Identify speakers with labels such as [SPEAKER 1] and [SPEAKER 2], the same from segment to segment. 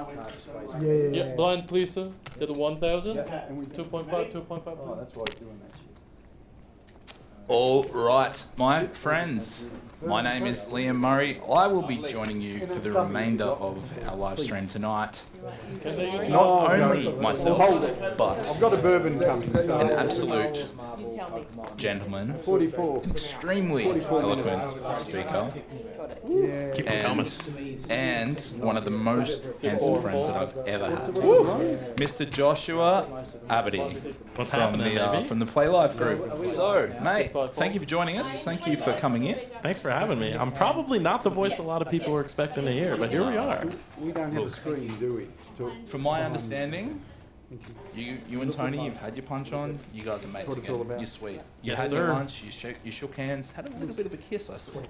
[SPEAKER 1] Yeah, blind please, sir. Get the 1,000. 2.5, 2.5.
[SPEAKER 2] Oh, that's why he's doing that shit.
[SPEAKER 3] All right, my friends. My name is Liam Murray. I will be joining you for the remainder of our live stream tonight. Not only myself, but
[SPEAKER 2] I've got a bourbon coming. So
[SPEAKER 3] an absolute gentleman,
[SPEAKER 2] 44.
[SPEAKER 3] an extremely eloquent speaker,
[SPEAKER 2] Yeah.
[SPEAKER 3] and one of the most handsome friends that I've ever had. Mr. Joshua Abity from the Play Live group. So, mate, thank you for joining us. Thank you for coming in.
[SPEAKER 4] Thanks for having me. I'm probably not the voice a lot of people were expecting to hear, but here we are.
[SPEAKER 2] We don't have a screen, do we?
[SPEAKER 3] From my understanding, you and Tony, you've had your punch on. You guys are mates
[SPEAKER 2] What it's all
[SPEAKER 3] again.
[SPEAKER 2] about.
[SPEAKER 3] You're sweet. You
[SPEAKER 4] Yes,
[SPEAKER 3] had
[SPEAKER 4] sir.
[SPEAKER 3] your lunch. You shook hands. Had a little bit of a kiss, I saw.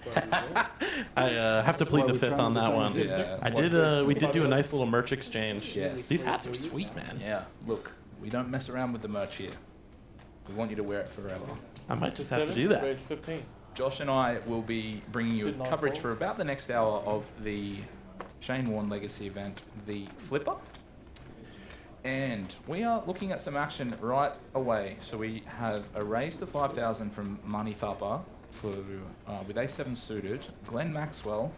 [SPEAKER 4] I have to plead the fifth on that one.
[SPEAKER 3] Yeah.
[SPEAKER 4] I did. We did do a nice little merch exchange.
[SPEAKER 3] Yes.
[SPEAKER 4] These hats are sweet, man.
[SPEAKER 3] Yeah. Look, we don't mess around with the merch here. We want you to wear it forever.
[SPEAKER 4] I might just have to do that.
[SPEAKER 1] Raise 15.
[SPEAKER 3] Josh and I will be bringing you coverage for about the next hour of the Shane Warne Legacy event, the Flipper. And we are looking at some action right away. So we have a raise to 5,000 from Money Thupper for with A7 suited, Glenn Maxwell,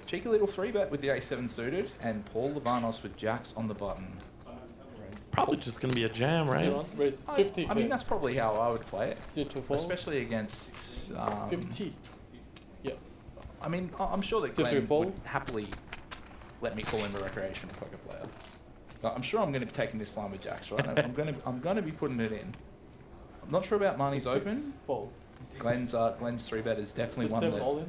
[SPEAKER 3] cheeky little 3-bet with the A7 suited, and Paul Lavanos with jacks on the button.
[SPEAKER 4] Probably just gonna be a jam, right?
[SPEAKER 1] Raise 50.
[SPEAKER 3] I mean, that's probably how I would play it,
[SPEAKER 1] 0 to 4.
[SPEAKER 3] especially against.
[SPEAKER 1] 50. Yeah.
[SPEAKER 3] I mean, I'm sure that
[SPEAKER 1] Fifty
[SPEAKER 3] Glenn
[SPEAKER 1] fold.
[SPEAKER 3] would happily let me call him a recreational poker player. But I'm sure I'm going to be taking this line with jacks, right? I'm going to be putting it in. I'm not sure about Money's open.
[SPEAKER 1] Fold.
[SPEAKER 3] Glenn's 3-bet is definitely one
[SPEAKER 1] Seven all
[SPEAKER 3] that.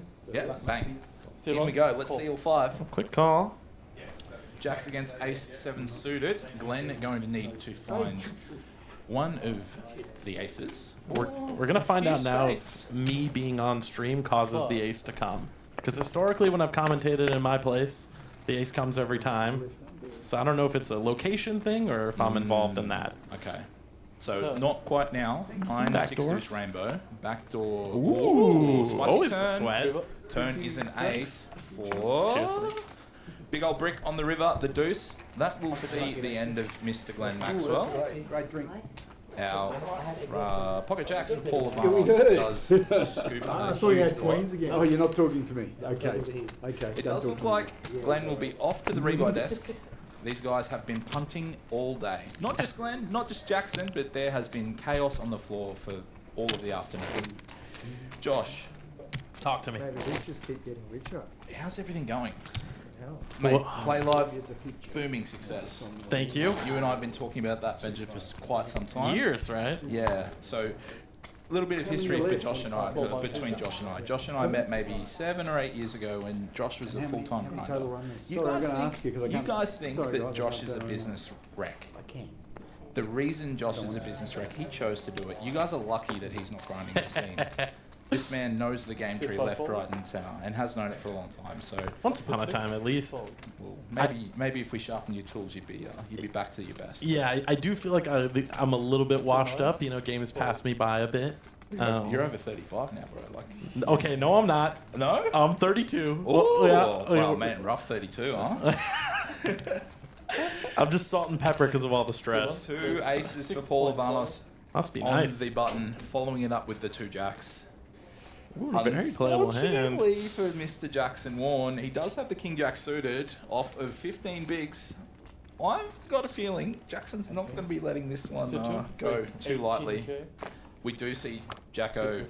[SPEAKER 1] in.
[SPEAKER 3] Yeah, bang.
[SPEAKER 1] Seven
[SPEAKER 3] In we go. Let's
[SPEAKER 1] call.
[SPEAKER 3] see all 5.
[SPEAKER 4] Quick call.
[SPEAKER 3] Jacks against Ace-7 suited. Glenn going to need to find one of the aces.
[SPEAKER 4] We're gonna find out now if me being on stream causes the ace to come. Because historically, when I've commentated in my place, the ace comes every time. So I don't know if it's a location thing or if I'm involved in that.
[SPEAKER 3] Okay. So not quite now. 9
[SPEAKER 4] back
[SPEAKER 3] 6
[SPEAKER 4] doors.
[SPEAKER 3] deuce rainbow. Backdoor.
[SPEAKER 4] Ooh,
[SPEAKER 3] spicy
[SPEAKER 4] always a
[SPEAKER 3] turn.
[SPEAKER 4] sweat.
[SPEAKER 3] Turn is an 8 for
[SPEAKER 4] Cheers,
[SPEAKER 3] big old brick on the river, the deuce. That will see the end of Mr. Glenn Maxwell.
[SPEAKER 2] Great drink.
[SPEAKER 3] Our pocket jacks for Paul Lavanos does scoop
[SPEAKER 2] I
[SPEAKER 3] a
[SPEAKER 2] thought you
[SPEAKER 3] huge
[SPEAKER 2] had
[SPEAKER 3] pot.
[SPEAKER 2] Queens again. Oh, you're not talking to me. Okay. Okay.
[SPEAKER 3] It does look like Glenn will be off to the rebuy desk. These guys have been punting all day. Not just Glenn, not just Jackson, but there has been chaos on the floor for all of the afternoon. Josh,
[SPEAKER 4] Talk to me.
[SPEAKER 2] Maybe we just keep getting richer.
[SPEAKER 3] how's everything going?
[SPEAKER 2] Hell.
[SPEAKER 3] Mate, Play Live, booming success.
[SPEAKER 4] Thank you.
[SPEAKER 3] You and I have been talking about that venture for quite some time.
[SPEAKER 4] Years, right?
[SPEAKER 3] Yeah, so a little bit of history for Josh and I, between Josh and I. Josh and I met maybe 7 or 8 years ago when Josh was a full-time
[SPEAKER 2] total
[SPEAKER 3] grinder.
[SPEAKER 2] run there?
[SPEAKER 3] You
[SPEAKER 2] Sorry, I'm
[SPEAKER 3] guys
[SPEAKER 2] gonna ask you 'cause I
[SPEAKER 3] think, you
[SPEAKER 2] can't-
[SPEAKER 3] guys think
[SPEAKER 2] sorry,
[SPEAKER 3] that
[SPEAKER 2] guys,
[SPEAKER 3] Josh
[SPEAKER 2] I
[SPEAKER 3] is a
[SPEAKER 2] don't-
[SPEAKER 3] business wreck.
[SPEAKER 2] I can.
[SPEAKER 3] The reason Josh is a business wreck, he chose to do it. You guys are lucky that he's not grinding the scene. This man knows the game tree left, right, and centre, and has known it for a long time. So,
[SPEAKER 4] Once upon a time, at least.
[SPEAKER 3] well, maybe if we sharpen your tools, you'd be back to your best.
[SPEAKER 4] Yeah, I do feel like I'm a little bit washed up. You know, game has passed me by a bit.
[SPEAKER 3] You're over 35 now, bro. Like,
[SPEAKER 4] Okay, no, I'm not.
[SPEAKER 3] no?
[SPEAKER 4] I'm 32.
[SPEAKER 3] Oh,
[SPEAKER 4] Yeah,
[SPEAKER 3] wow, man, rough 32, huh?
[SPEAKER 4] I'm just salt and pepper because of all the stress.
[SPEAKER 3] 2 aces for Paul Lavanos
[SPEAKER 4] Must be
[SPEAKER 3] on
[SPEAKER 4] nice.
[SPEAKER 3] the button, following it up with the 2 jacks.
[SPEAKER 4] Ooh, very playable hand.
[SPEAKER 3] Unfortunately for Mr. Jackson Warne, he does have the King Jack suited off of 15 bigs. I've got a feeling Jackson's not going to be letting this one go too lightly. We do see Jacko.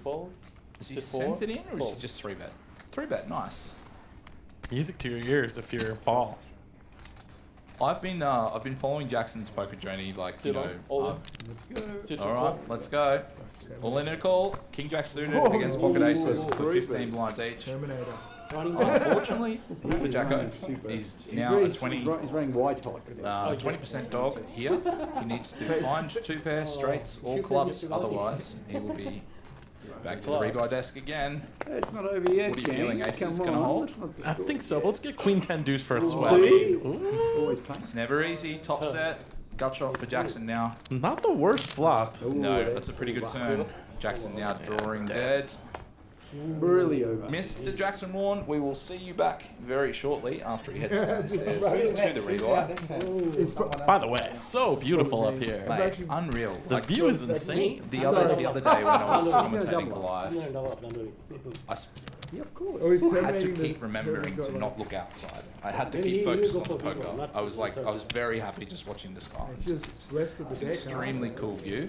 [SPEAKER 3] Is he sent it in or is he just 3-bet? 3-bet, nice.
[SPEAKER 4] Music to your ears if you're ball.
[SPEAKER 3] I've been following Jackson's poker journey, like, you know.
[SPEAKER 2] Let's go.
[SPEAKER 3] All right, let's go. All in a call. King Jack suited against pocket aces for 15 blinds each.
[SPEAKER 2] Terminator.
[SPEAKER 3] Unfortunately for Jacko, he's now a 20.
[SPEAKER 2] He's running white hot.
[SPEAKER 3] 20% dog here. He needs to find 2 pair straights or clubs, otherwise he will be back to the rebuy desk again.
[SPEAKER 2] It's not over yet.
[SPEAKER 3] What are you
[SPEAKER 2] gang.
[SPEAKER 3] feeling? Ace is
[SPEAKER 2] Come
[SPEAKER 3] gonna
[SPEAKER 2] on,
[SPEAKER 3] hold?
[SPEAKER 2] let's not
[SPEAKER 4] I
[SPEAKER 2] destroy
[SPEAKER 4] think so,
[SPEAKER 2] it.
[SPEAKER 4] but let's get Queen 10 deuce for a sweat.
[SPEAKER 2] See?
[SPEAKER 4] Ooh,
[SPEAKER 2] Always playing.
[SPEAKER 3] It's never easy. Top set. Gut shot for Jackson now.
[SPEAKER 4] not the worst flop.
[SPEAKER 3] No, that's a pretty good turn. Jackson now drawing dead.
[SPEAKER 2] Really over.
[SPEAKER 3] Mr. Jackson Warren, we will see you back very shortly after he heads downstairs to the rebuy.
[SPEAKER 4] By the way, so beautiful up here.
[SPEAKER 3] Mate, unreal.
[SPEAKER 4] The view is insane.
[SPEAKER 3] The other day when I was commentating live,
[SPEAKER 2] Yeah, of course.
[SPEAKER 3] I had to keep remembering to not look outside. I had to keep focused on the poker. I was very happy just watching the sky. It's an extremely cool view.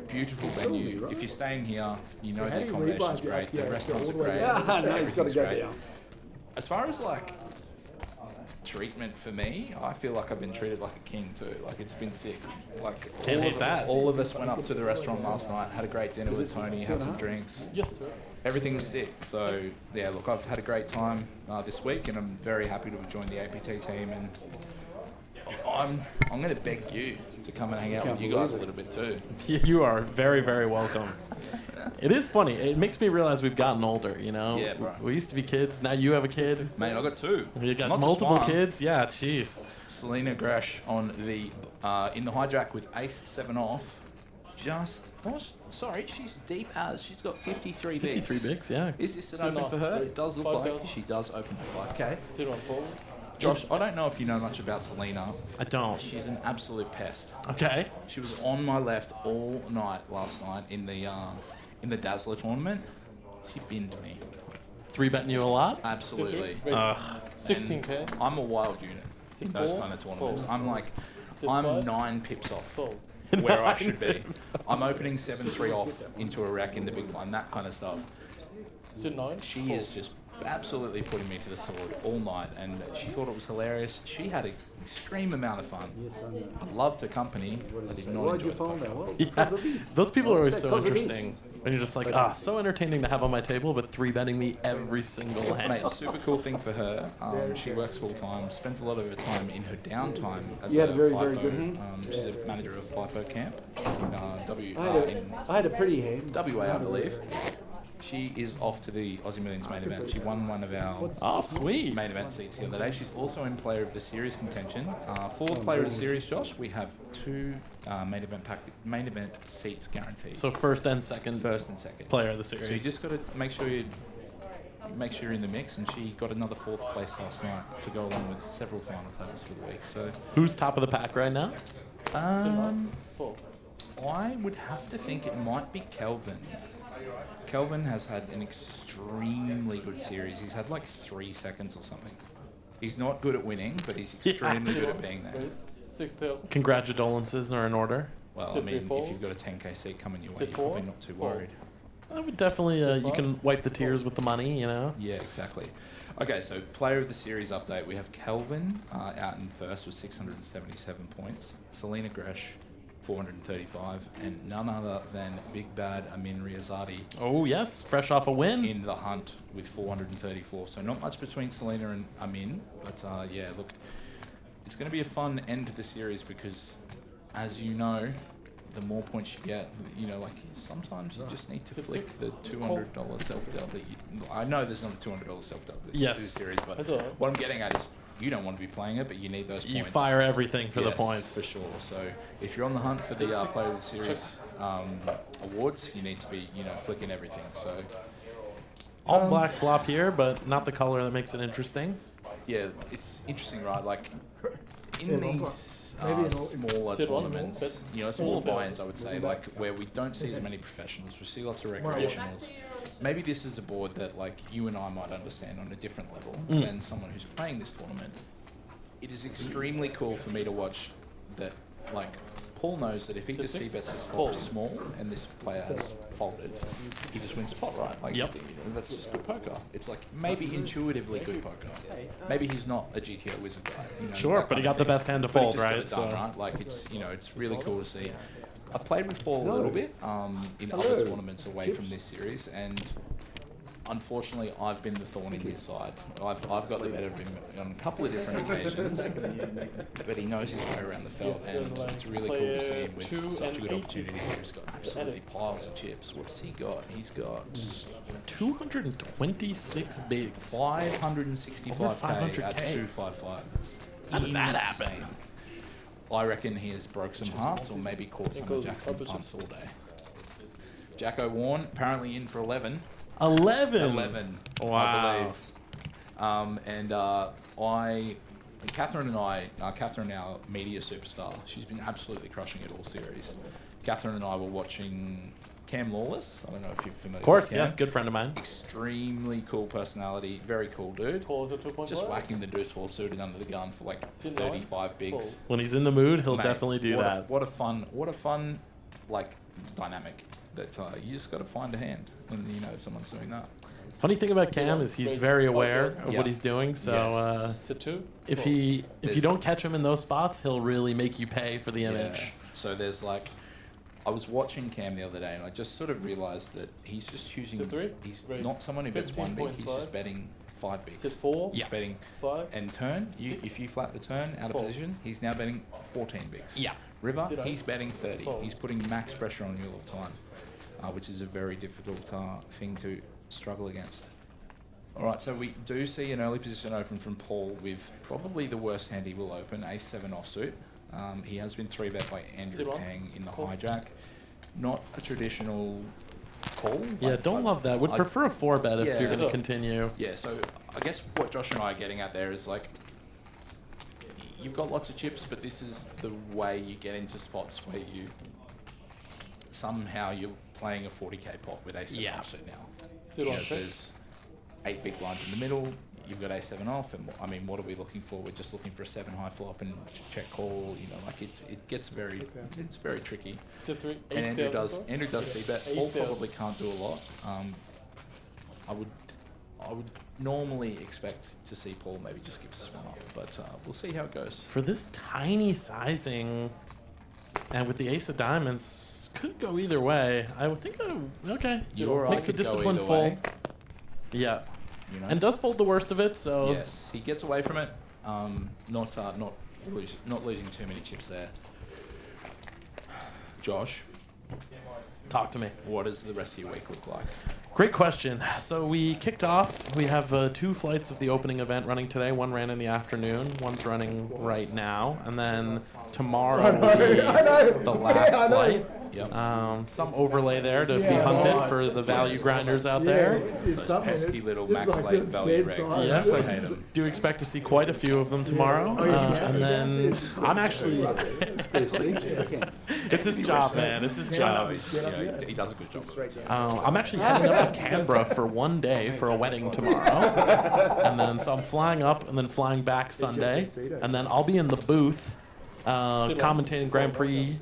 [SPEAKER 3] Beautiful venue. If you're staying here, you know the accommodation's great, the restaurants are great, everything's great. As far as like treatment for me, I feel like I've been treated like a king too. Like it's been sick. Like
[SPEAKER 4] Can't hate that.
[SPEAKER 3] all of us went up to the restaurant last night, had a great dinner with Tony, had some drinks.
[SPEAKER 1] Yes, sir.
[SPEAKER 3] Everything was sick. So yeah, look, I've had a great time this week, and I'm very happy to have joined the APT team. And I'm going to beg you to come and hang out with you guys a little bit too.
[SPEAKER 4] You are very, very welcome. It is funny. It makes me realize we've gotten older, you know?
[SPEAKER 3] Yeah, bro.
[SPEAKER 4] We used to be kids. Now you have a kid.
[SPEAKER 3] Mate, I got two.
[SPEAKER 4] You got
[SPEAKER 3] Not just
[SPEAKER 4] multiple
[SPEAKER 3] one.
[SPEAKER 4] kids? Yeah, jeez.
[SPEAKER 3] Selena Gresh on the in the hijack with ace 7 off. She's deep as. She's got 53 bigs.
[SPEAKER 4] 53 bigs, yeah.
[SPEAKER 3] Is this an open for her? It does look like she does open to 5k.
[SPEAKER 1] Sit on fold.
[SPEAKER 3] Josh, I don't know if you know much about Selena.
[SPEAKER 4] I don't.
[SPEAKER 3] She's an absolute pest.
[SPEAKER 4] Okay.
[SPEAKER 3] She was on my left all night last night in the Dazzler tournament. She binned me.
[SPEAKER 4] 3-betting you a lot?
[SPEAKER 3] Absolutely.
[SPEAKER 1] 16k.
[SPEAKER 3] And I'm a wild unit in those kind of tournaments. I'm 9 pips off where I should be. I'm opening 7-3 off into a rack in the big blind, that kind of stuff.
[SPEAKER 1] Sit 9.
[SPEAKER 3] She is just absolutely putting me to the sword all night, and she thought it was hilarious. She had an extreme amount of fun. I loved her company. I did not enjoy the poker.
[SPEAKER 4] Yeah. Those people are always so interesting. When you're just like, so entertaining to have on my table, but 3-betting me every single hand.
[SPEAKER 3] Mate, super cool thing for her. She works full time, spends a lot of her time in her downtime as a FIFO. She's a manager of a FIFO camp in
[SPEAKER 2] I had a pretty hand.
[SPEAKER 3] WA, I believe. She is off to the Aussie Millions main event. She won one of our
[SPEAKER 4] sweet
[SPEAKER 3] main event seats the other day. She's also in Player of the Series contention. For Player of the Series, Josh, we have 2 main event seats guaranteed.
[SPEAKER 4] So first and second player of the series.
[SPEAKER 3] So you just got to make sure you're in the mix. And she got another 4th place last night to go along with several final tables for the week. So
[SPEAKER 4] who's top of the pack right now?
[SPEAKER 3] I would have to think it might be Kelvin. Kelvin has had an extremely good series. He's had like 3 seconds or something. He's not good at winning, but he's extremely good at being there.
[SPEAKER 1] 6,000.
[SPEAKER 4] Congratulations are in order.
[SPEAKER 3] Well, I mean, if you've got a 10k seat coming your way, you're probably not too worried.
[SPEAKER 4] I would definitely, you can wipe the tears with the money, you know?
[SPEAKER 3] Yeah, exactly. Okay, so player of the series update. We have Kelvin out in first with 677 points. Selena Gresh, 435, and none other than Big Bad Amin Riazati.
[SPEAKER 4] Oh, yes, fresh off a win.
[SPEAKER 3] In the hunt with 434. So not much between Selena and Amin, but yeah, look, it's going to be a fun end to the series because, as you know, the more points you get, you know, like sometimes you just need to flick the $200 self-dealt. I know there's not a $200 self-dealt this series, but what I'm getting at is you don't want to be playing it, but you need those points.
[SPEAKER 4] You fire everything for the points.
[SPEAKER 3] For sure. So if you're on the hunt for the Player of the Series awards, you need to be, you know, flicking everything. So
[SPEAKER 4] all black flop here, but not the color that makes it interesting.
[SPEAKER 3] Yeah, it's interesting, right? Like in these smaller tournaments, you know, smaller buy-ins, I would say, like where we don't see as many professionals, we see lots of recreationals. Maybe this is a board that, like, you and I might understand on a different level than someone who's playing this tournament. It is extremely cool for me to watch that, like, Paul knows that if he just c-bets his flop small and this player has folded, he just wins pot, right? Like, that's just good poker. It's like maybe intuitively good poker. Maybe he's not a GTO wizard guy. You know,
[SPEAKER 4] sure, but he got the best hand to fold, right?
[SPEAKER 3] Done, right? Like, it's, you know, it's really cool to see. I've played with Paul a little bit in other tournaments away from this series, and unfortunately, I've been the thorn in his side. I've got the better of him on a couple of different occasions, but he knows his way around the felt, and it's really cool to see him with such a good opportunity here. He's got absolutely piles of chips. What's he got? He's got
[SPEAKER 4] 226 bigs.
[SPEAKER 3] 565k at 255.
[SPEAKER 4] How did that happen?
[SPEAKER 3] I reckon he has broke some hearts or maybe caught some of Jackson's punts all day. Jacko Warren apparently in for 11.
[SPEAKER 4] 11.
[SPEAKER 3] 11.
[SPEAKER 4] Wow.
[SPEAKER 3] I believe. Catherine, our media superstar, she's been absolutely crushing it all series. Catherine and I were watching Cam Lawless. I don't know if you're familiar
[SPEAKER 4] Of course,
[SPEAKER 3] with Cam.
[SPEAKER 4] yes, good friend of mine.
[SPEAKER 3] Extremely cool personality, very cool dude.
[SPEAKER 1] Pause at 2.5.
[SPEAKER 3] Just whacking the deuce four suited under the gun for like 35 bigs.
[SPEAKER 4] When he's in the mood, he'll
[SPEAKER 3] Mate,
[SPEAKER 4] definitely do that.
[SPEAKER 3] What a fun like dynamic that you just got to find a hand when you know someone's doing that.
[SPEAKER 4] Funny thing about Cam is he's very aware of what he's doing. So
[SPEAKER 1] It's a 2.
[SPEAKER 4] if you don't catch him in those spots, he'll really make you pay for the image.
[SPEAKER 3] Yeah. So there's like, I was watching Cam the other day and I just sort of realised that he's just choosing. He's not someone who bets 1 big. He's just betting 5 bigs.
[SPEAKER 1] It's 4.
[SPEAKER 3] He's betting
[SPEAKER 1] 5.
[SPEAKER 3] And turn. If you flat the turn out of position, he's now betting 14 bigs.
[SPEAKER 4] Yeah.
[SPEAKER 3] River, he's betting 30. He's putting max pressure on you all the time, which is a very difficult thing to struggle against. All right, so we do see an early position open from Paul with probably the worst hand he will open, ace-7 offsuit. He has been 3-bet by Andrew Pang in the hijack. Not a traditional call.
[SPEAKER 4] Yeah, don't love that. Would prefer a 4-bet if you're going to continue.
[SPEAKER 3] Yeah, so I guess what Josh and I are getting at there is like, you've got lots of chips, but this is the way you get into spots where you somehow you're playing a 40k pot with ace-7 offsuit now. Because there's 8 big blinds in the middle. You've got ace-7 off, and I mean, what are we looking for? We're just looking for a 7 high flop and check call. You know, like it gets very, it's very tricky. And Andrew does c-bet. Paul probably can't do a lot. I would normally expect to see Paul maybe just give this one up, but we'll see how it goes.
[SPEAKER 4] For this tiny sizing, and with the ace of diamonds, could go either way. I would think, okay, makes the discipline fold. Yeah.
[SPEAKER 3] You know?
[SPEAKER 4] And does fold the worst of it, so...
[SPEAKER 3] Yes, he gets away from it, not losing too many chips there. Josh,
[SPEAKER 4] talk to me.
[SPEAKER 3] What does the rest of your week look like?
[SPEAKER 4] Great question. So we kicked off. We have 2 flights of the opening event running today. One ran in the afternoon. One's running right now. And then tomorrow will be the last flight. Yep. Some overlay there to be hunted for the value grinders out there.
[SPEAKER 3] Those pesky little max late value regs.
[SPEAKER 4] Yes, I hate them. Do expect to see quite a few of them tomorrow. And then I'm actually... It's his job, man. It's his job.
[SPEAKER 3] He does a good job.
[SPEAKER 4] I'm actually heading up to Canberra for 1 day for a wedding tomorrow. And then, so I'm flying up and then flying back Sunday. And then I'll be in the booth commentating Grand Prix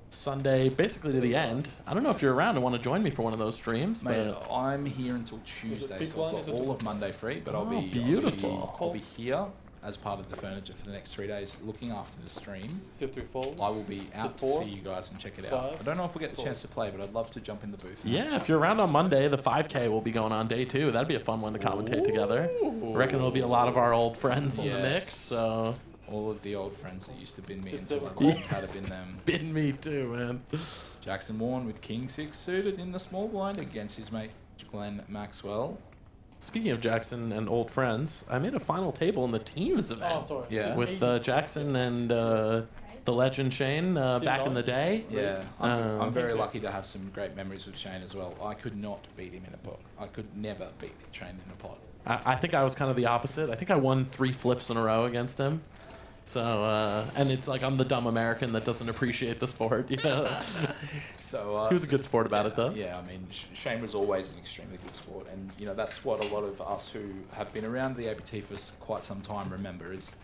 [SPEAKER 4] Sunday, basically to the end. I don't know if you're around and want to join me for one of those streams.
[SPEAKER 3] Mate, I'm here until Tuesday, so I've got all of Monday free, but I'll be here as part of the furniture for the next 3 days, looking after the stream. I will be out to see you guys and check it out. I don't know if we'll get the chance to play, but I'd love to jump in the booth.
[SPEAKER 4] Yeah, if you're around on Monday, the 5K will be going on day 2. That'd be a fun one to commentate together. I reckon there'll be a lot of our old friends in the mix, so...
[SPEAKER 3] All of the old friends that used to bin me until I learned how to bin them.
[SPEAKER 4] Bin me too, man.
[SPEAKER 3] Jackson Warren with King 6 suited in the small blind against his mate Glenn Maxwell.
[SPEAKER 4] Speaking of Jackson and old friends, I made a final table in the teams event. With Jackson and the legend Shane back in the day.
[SPEAKER 3] Yeah, I'm very lucky to have some great memories with Shane as well. I could not beat him in a pot. I could never beat Shane in a pot.
[SPEAKER 4] I think I was kind of the opposite. I think I won 3 flips in a row against him. So, and it's like I'm the dumb American that doesn't appreciate the sport, you know?
[SPEAKER 3] So,
[SPEAKER 4] he was a good sport about it, though.
[SPEAKER 3] Yeah, I mean, Shane was always an extremely good sport. And, you know, that's what a lot of us who have been around the APT for quite some time remember is,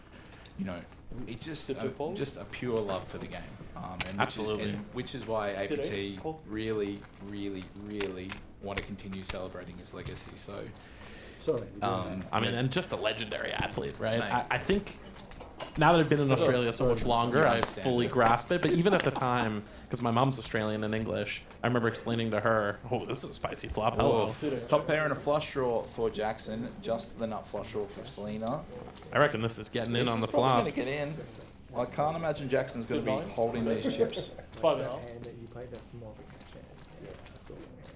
[SPEAKER 3] you know, it's just a pure love for the game.
[SPEAKER 4] Absolutely.
[SPEAKER 3] Which is why APT really, really, really want to continue celebrating its legacy. So,
[SPEAKER 4] I mean, and just a legendary athlete, right? I think now that I've been in Australia so much longer, I fully grasp it. But even at the time, because my mom's Australian and English, I remember explaining to her, "Oh, this is a spicy flop." Hello.
[SPEAKER 3] Top pair and a flush draw for Jackson, just the nut flush draw for Selena.
[SPEAKER 4] I reckon this is getting in on the flop.
[SPEAKER 3] Going to get in. I can't imagine Jackson's going to be holding these chips.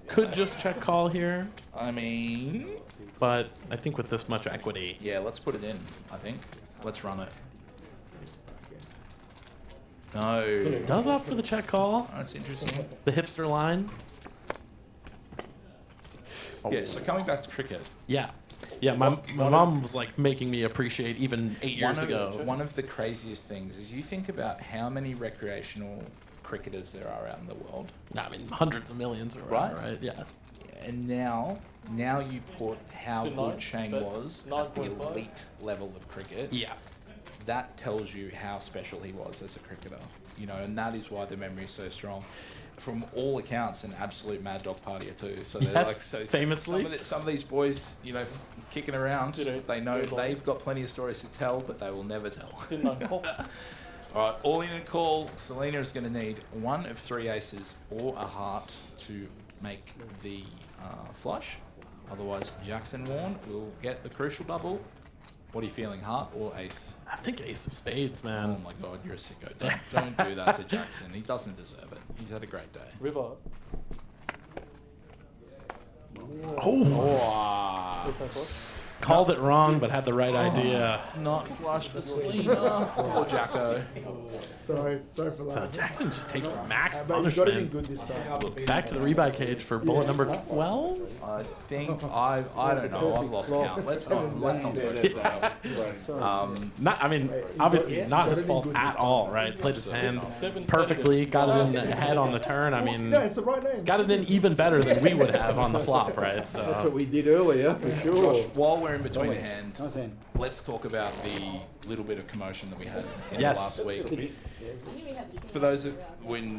[SPEAKER 4] Could just check call here.
[SPEAKER 3] I mean,
[SPEAKER 4] but I think with this much equity,
[SPEAKER 3] yeah, let's put it in. I think let's run it. No.
[SPEAKER 4] Does opt for the check call.
[SPEAKER 3] Oh, that's interesting.
[SPEAKER 4] The hipster line.
[SPEAKER 3] Yeah, so coming back to cricket.
[SPEAKER 4] Yeah. Yeah, my mom was like making me appreciate even 8 years ago.
[SPEAKER 3] One of the craziest things is you think about how many recreational cricketers there are out in the world.
[SPEAKER 4] I mean, hundreds of millions, right? Yeah.
[SPEAKER 3] And now you put how good Shane was at the elite level of cricket.
[SPEAKER 4] Yeah.
[SPEAKER 3] That tells you how special he was as a cricketer, you know, and that is why the memory is so strong. From all accounts, an absolute mad dog partier too. So they're
[SPEAKER 4] famously.
[SPEAKER 3] Some of these boys, you know, kicking around, they know they've got plenty of stories to tell, but they will never tell. All right, all in and call. Selena is going to need one of 3 aces or a heart to make the flush. Otherwise, Jackson Warren will get the crucial double. What are you feeling, heart or ace?
[SPEAKER 4] I think ace of spades, man.
[SPEAKER 3] Oh my God, you're a sicko. Don't do that to Jackson. He doesn't deserve it. He's had a great day.
[SPEAKER 1] River.
[SPEAKER 4] Called it wrong, but had the right idea.
[SPEAKER 3] Not flush for Selena or Jacko.
[SPEAKER 2] Sorry for that.
[SPEAKER 4] So Jackson just takes max punishment. Back to the rebuy cage for bullet number 12.
[SPEAKER 3] I think I don't know. I've lost count. Let's not focus that.
[SPEAKER 4] I mean, obviously not his fault at all, right? Played his hand perfectly, got it in the head on the turn. I mean,
[SPEAKER 2] No, it's the right name.
[SPEAKER 4] got it in even better than we would have on the flop, right? So
[SPEAKER 2] That's what we did earlier, for sure.
[SPEAKER 3] Josh, while we're in between the hand,
[SPEAKER 2] Nice hand.
[SPEAKER 3] let's talk about the little bit of commotion that we had in
[SPEAKER 4] Yes.
[SPEAKER 3] the last week. For those that when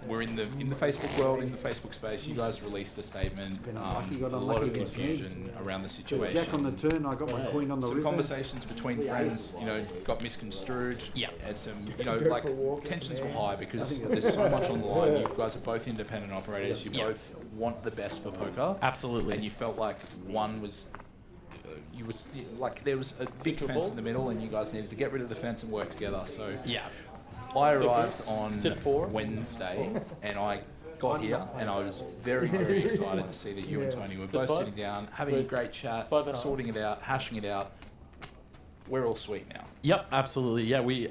[SPEAKER 3] we're in the Facebook world, in the Facebook space, you guys released a statement. A lot of confusion around the situation.
[SPEAKER 2] Jack on the turn, I got my queen on the
[SPEAKER 3] Some
[SPEAKER 2] river.
[SPEAKER 3] conversations between friends, you know, got misconstrued.
[SPEAKER 4] Yeah.
[SPEAKER 3] And some, you know, like tensions were high because there's so much on the line. You guys are both independent operators. You both want the best for poker.
[SPEAKER 4] absolutely.
[SPEAKER 3] And you felt like one was. Like there was a big fence in the middle, and you guys needed to get rid of the fence and work together. So
[SPEAKER 4] Yeah.
[SPEAKER 3] I arrived on Wednesday, and I got here, and I was very, very excited to see that you and Tony were both sitting down, having a great chat, sorting it out, hashing it out. We're all sweet now.
[SPEAKER 4] Yep, absolutely. Yeah, we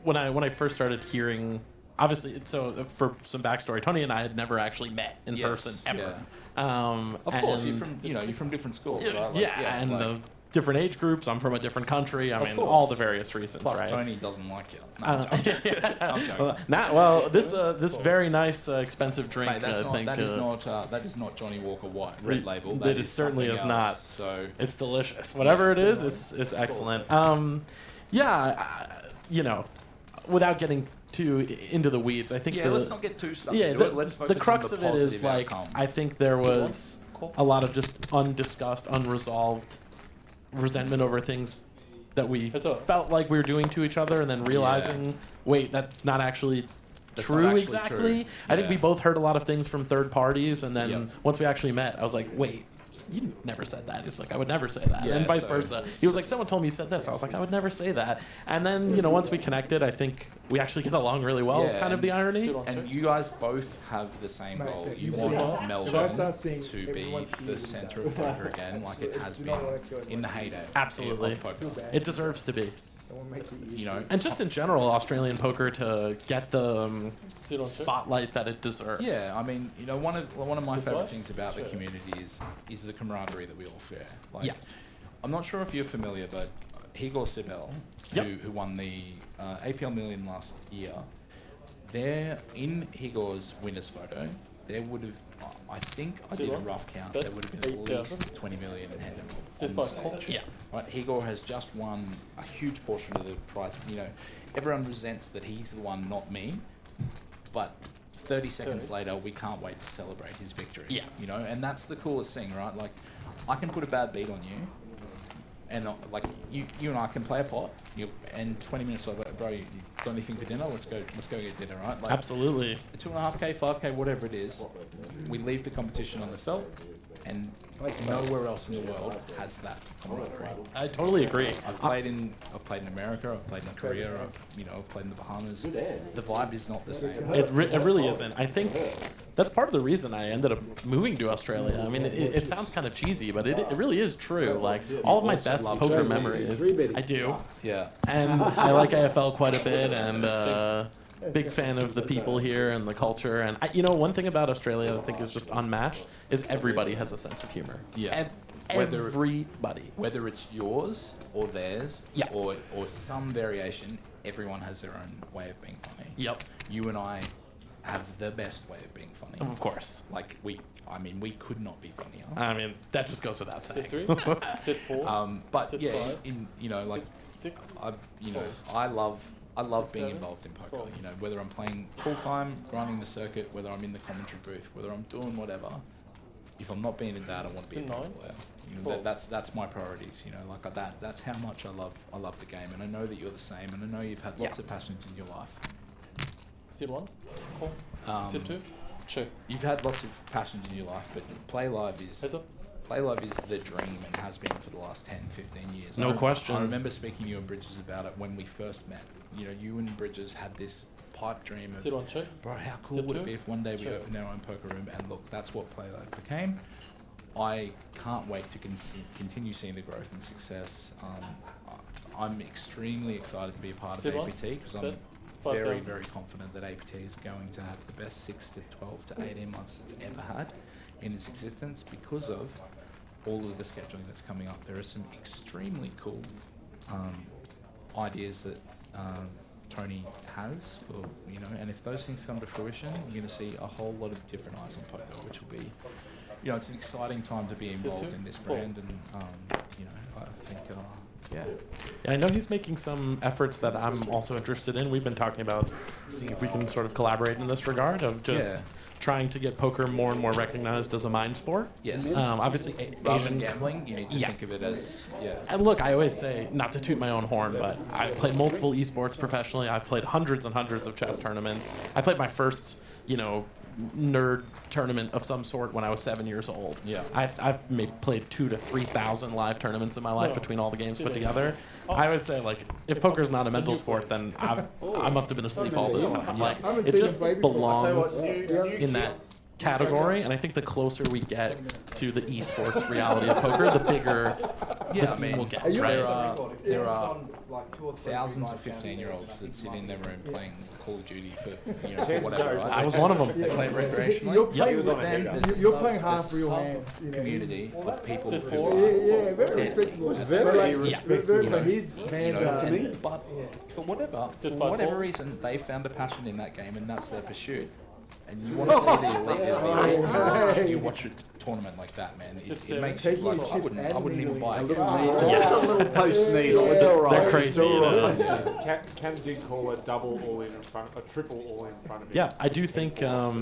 [SPEAKER 4] when I first started hearing, obviously, so for some backstory, Tony and I had never actually met in person ever.
[SPEAKER 3] Of course, you're from different schools, right? Like,
[SPEAKER 4] and the different age groups. I'm from a different country. I mean,
[SPEAKER 3] course.
[SPEAKER 4] all the various reasons,
[SPEAKER 3] Plus,
[SPEAKER 4] right?
[SPEAKER 3] Tony doesn't like you. No, I'm joking.
[SPEAKER 4] This very nice expensive drink.
[SPEAKER 3] Mate, that is not Johnny Walker White Red Label.
[SPEAKER 4] That is certainly is
[SPEAKER 3] something
[SPEAKER 4] not.
[SPEAKER 3] else, So
[SPEAKER 4] It's delicious. Whatever it is, it's excellent. You know, without getting too into the weeds, I think.
[SPEAKER 3] Let's not get too stuck into it. Let's focus
[SPEAKER 4] the crux
[SPEAKER 3] on the
[SPEAKER 4] of it is like
[SPEAKER 3] outcome.
[SPEAKER 4] I think there was a lot of just undiscussed, unresolved resentment over things that we felt like we were doing to each other, and then realizing, wait, that's not actually true exactly. I think we both heard a lot of things from third parties, and then once we actually met, I was like, wait, you never said that. It's like, I would never say that. And vice versa. He was like, someone told me you said this. I was like, I would never say that. And then, you know, once we connected, I think we actually get along really well. Is kind of the irony.
[SPEAKER 3] And you guys both have the same goal. You want Melbourne to be the centre of poker again, like it has been in the heyday
[SPEAKER 4] Absolutely.
[SPEAKER 3] of poker.
[SPEAKER 4] It deserves to be.
[SPEAKER 3] You know,
[SPEAKER 4] And just in general, Australian poker to get the spotlight that it deserves.
[SPEAKER 3] Yeah, I mean, you know, one of my favourite things about the community is the camaraderie that we all share. Like, I'm not sure if you're familiar, but Igor Sibel, who won the APL Million last year, there in Igor's winner's photo, there would have, I think I did a rough count, there would have been at least 20 million in hand on the stage.
[SPEAKER 4] Yeah.
[SPEAKER 3] Right, Igor has just won a huge portion of the prize. You know, everyone resents that he's the one, not me. But 30 seconds later, we can't wait to celebrate his victory.
[SPEAKER 4] Yeah.
[SPEAKER 3] You know, and that's the coolest thing, right? Like, I can put a bad beat on you, and like you and I can play a pot. And 20 minutes later, bro, you got anything for dinner? Let's go get dinner, right? Like,
[SPEAKER 4] Absolutely.
[SPEAKER 3] 2.5K, 5K, whatever it is, we leave the competition on the felt, and nowhere else in the world has that camaraderie.
[SPEAKER 4] I totally agree.
[SPEAKER 3] I've played in America, I've played in Korea, I've played in the Bahamas. The vibe is not the same.
[SPEAKER 4] It really isn't. I think that's part of the reason I ended up moving to Australia. I mean, it sounds kind of cheesy, but it really is true. Like, all of my best poker memories, I do.
[SPEAKER 3] Yeah.
[SPEAKER 4] And I like AFL quite a bit, and Big fan of the people here and the culture. And one thing about Australia I think is just unmatched is everybody has a sense of humor.
[SPEAKER 3] Yeah.
[SPEAKER 4] Everybody.
[SPEAKER 3] Whether it's yours or theirs,
[SPEAKER 4] Yeah.
[SPEAKER 3] or some variation, everyone has their own way of being funny.
[SPEAKER 4] Yep.
[SPEAKER 3] You and I have the best way of being funny.
[SPEAKER 4] Of course.
[SPEAKER 3] Like we could not be funnier.
[SPEAKER 4] I mean, that just goes without saying.
[SPEAKER 1] Sit 3, sit 4.
[SPEAKER 3] But
[SPEAKER 1] Sit
[SPEAKER 3] yeah,
[SPEAKER 1] 5.
[SPEAKER 3] like
[SPEAKER 1] 6.
[SPEAKER 3] I love being involved in poker. You know, whether I'm playing full time, grinding the circuit, whether I'm in the commentary booth, whether I'm doing whatever. If I'm not being a dad, I want to be a poker player. You know, that's my priorities. You know, like that. That's how much I love the game, and I know that you're the same, and I know you've had lots of passions in your life.
[SPEAKER 1] Sit 1. Call. Sit 2. Check.
[SPEAKER 3] You've had lots of passions in your life, but Play Live is the dream and has been for the last 10, 15 years.
[SPEAKER 4] No question.
[SPEAKER 3] I remember speaking to you and Bridges about it when we first met. You know, you and Bridges had this pipe dream of,
[SPEAKER 1] Sit 1, check.
[SPEAKER 3] bro, how cool
[SPEAKER 1] Sit
[SPEAKER 3] would
[SPEAKER 1] 2.
[SPEAKER 3] it be if one day we opened our own poker room? And look, that's what Play Live became. I can't wait to continue seeing the growth and success. I'm extremely excited to be a part of
[SPEAKER 1] Sit 1.
[SPEAKER 3] APT because I'm very, very confident that APT is going to have the best 6 to 12 to 18 months it's ever had in its existence because of all of the scheduling that's coming up. There are some extremely cool ideas that Tony has for, and if those things come to fruition, you're going to see a whole lot of different eyes on poker, which will be, it's an exciting time to be involved in this brand, and I think, yeah.
[SPEAKER 4] I know he's making some efforts that I'm also interested in. We've been talking about seeing if we can sort of collaborate in this regard of just trying to get poker more and more recognized as a mind sport.
[SPEAKER 3] Yes.
[SPEAKER 4] Obviously,
[SPEAKER 3] Rather than
[SPEAKER 4] Asian
[SPEAKER 3] gambling, you need to think of it as,
[SPEAKER 4] And look, I always say, not to toot my own horn, but I've played multiple esports professionally. I've played hundreds and hundreds of chess tournaments. I played my first, nerd tournament of some sort when I was 7 years old.
[SPEAKER 3] Yeah.
[SPEAKER 4] I've maybe played 2,000 to 3,000 live tournaments in my life between all the games put together. I always say, like, if poker's not a mental sport, then I must have been asleep all this time. Like, it just belongs in that category, and I think the closer we get to the esports reality of poker, the bigger the scene will get. Right?
[SPEAKER 3] There are thousands of 15-year-olds that sit in their room playing Call of Duty for whatever. Right?
[SPEAKER 4] I was one of them.
[SPEAKER 3] They play recreationally.
[SPEAKER 2] You're playing half real hands.
[SPEAKER 3] Community of people who
[SPEAKER 2] Yeah, very respectable. Very respectable. His hand,
[SPEAKER 3] but for whatever reason, they found a passion in that game, and that's their pursuit. And you want to see the elite. You watch a tournament like that, man. It makes you like, I wouldn't even buy it.
[SPEAKER 2] a little post needle. It's all right.
[SPEAKER 4] They're crazy.
[SPEAKER 5] Cam did call a double all in front, a triple all in front of him.
[SPEAKER 4] Yeah, I do think
[SPEAKER 2] Yeah,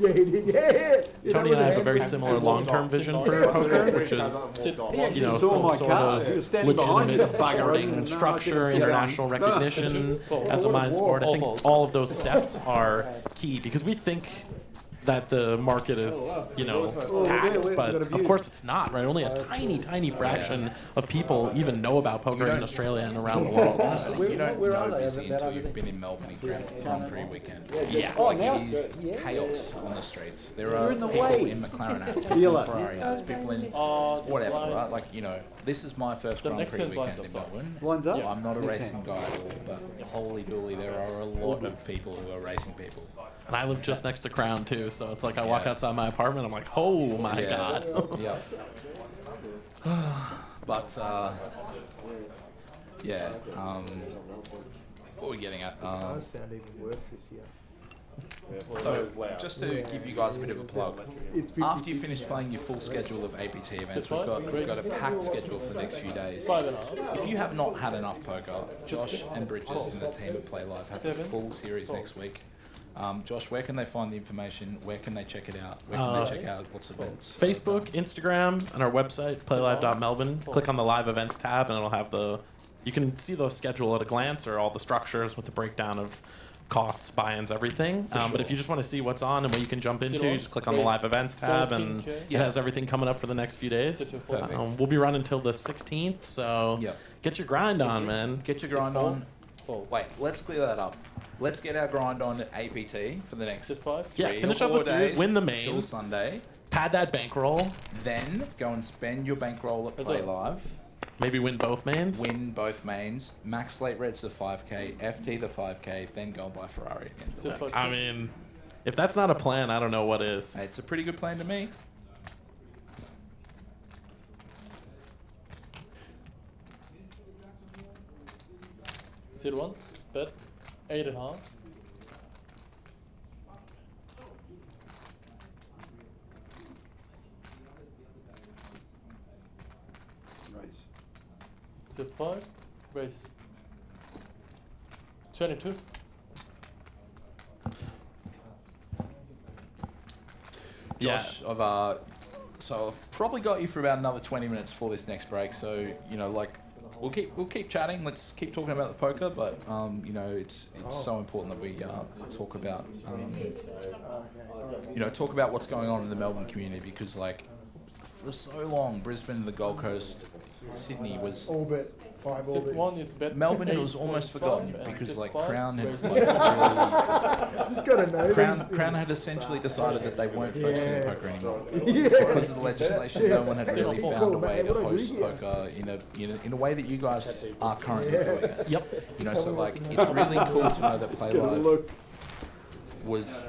[SPEAKER 2] he did.
[SPEAKER 4] Tony and I have a very similar long-term vision for poker, which is some sort of legitimate sporting structure, international recognition as a mind sport. I think all of those steps are key because we think that the market is, packed, but of course it's not, right? Only a tiny, tiny fraction of people even know about poker in Australia and around the world.
[SPEAKER 3] You don't know busy until you've been in Melbourne in Grand Prix weekend. Yeah. Like it is chaos on the streets. There are people in McLaren hats, people in Ferrari hats, people in whatever, right? Like, this is my first Grand Prix weekend in Melbourne. I'm not a racing guy at all, but holy dooly, there are a lot of people who are racing people.
[SPEAKER 4] And I live just next to Crown too, so it's like I walk outside my apartment, I'm like, oh my god.
[SPEAKER 3] Yeah. But what are we getting at?
[SPEAKER 2] Sound even worse this year.
[SPEAKER 3] So, just to give you guys a bit of a plug, after you finish playing your full schedule of APT events, we've got a packed schedule for the next few days. If you have not had enough poker, Josh and Bridges and the team at Play Live have a full series next week. Josh, where can they find the information? Where can they check it out? Where can they check out what's events?
[SPEAKER 4] Facebook, Instagram, and our website, playlive.melbourne. Click on the live events tab, and it'll have you can see the schedule at a glance, or all the structures with the breakdown of costs, buy-ins, everything. But if you just want to see what's on and what you can jump into, you just click on the live events tab, and it has everything coming up for the next few days. We'll be running until the 16th, so get your grind on, man.
[SPEAKER 3] Get your grind on. Wait, let's clear that up. Let's get our grind on at APT for the next 3
[SPEAKER 4] finish
[SPEAKER 3] or
[SPEAKER 4] up the
[SPEAKER 3] 4
[SPEAKER 4] series,
[SPEAKER 3] days
[SPEAKER 4] win the main,
[SPEAKER 3] till Sunday.
[SPEAKER 4] pad that bankroll.
[SPEAKER 3] Then go and spend your bankroll at Play Live.
[SPEAKER 4] Maybe win both mains?
[SPEAKER 3] Win both mains, max late reds the 5k, FT the 5k, then go and buy Ferrari at the end of the week.
[SPEAKER 4] I mean, if that's not a plan, I don't know what is.
[SPEAKER 3] Hey, it's a pretty good plan to me.
[SPEAKER 1] Sit 1, bet 8.5. Sit 5, raise 22.
[SPEAKER 3] Josh, I've probably got you for about another 20 minutes for this next break. So we'll keep chatting. Let's keep talking about the poker, but it's so important that we talk about talk about what's going on in the Melbourne community, because for so long Brisbane and the Gold Coast, Sydney was
[SPEAKER 2] All bet. 5 all
[SPEAKER 1] Sit
[SPEAKER 2] bet.
[SPEAKER 1] 1 is bet
[SPEAKER 3] Melbourne was almost
[SPEAKER 1] 8.5,
[SPEAKER 3] forgotten
[SPEAKER 1] and
[SPEAKER 3] because
[SPEAKER 1] sit 5,
[SPEAKER 3] Crown had
[SPEAKER 1] raise
[SPEAKER 3] really
[SPEAKER 2] Just gotta know.
[SPEAKER 3] Crown had essentially decided that they weren't focusing on poker anymore
[SPEAKER 2] Yeah.
[SPEAKER 3] because of the legislation. No one had really
[SPEAKER 1] Yeah.
[SPEAKER 3] found a way to
[SPEAKER 2] What I do
[SPEAKER 3] host
[SPEAKER 2] here.
[SPEAKER 3] poker in a way that you guys are currently doing it.
[SPEAKER 4] Yep.
[SPEAKER 3] So it's really cool to know that Play
[SPEAKER 2] Gotta
[SPEAKER 3] Live
[SPEAKER 2] look.
[SPEAKER 3] was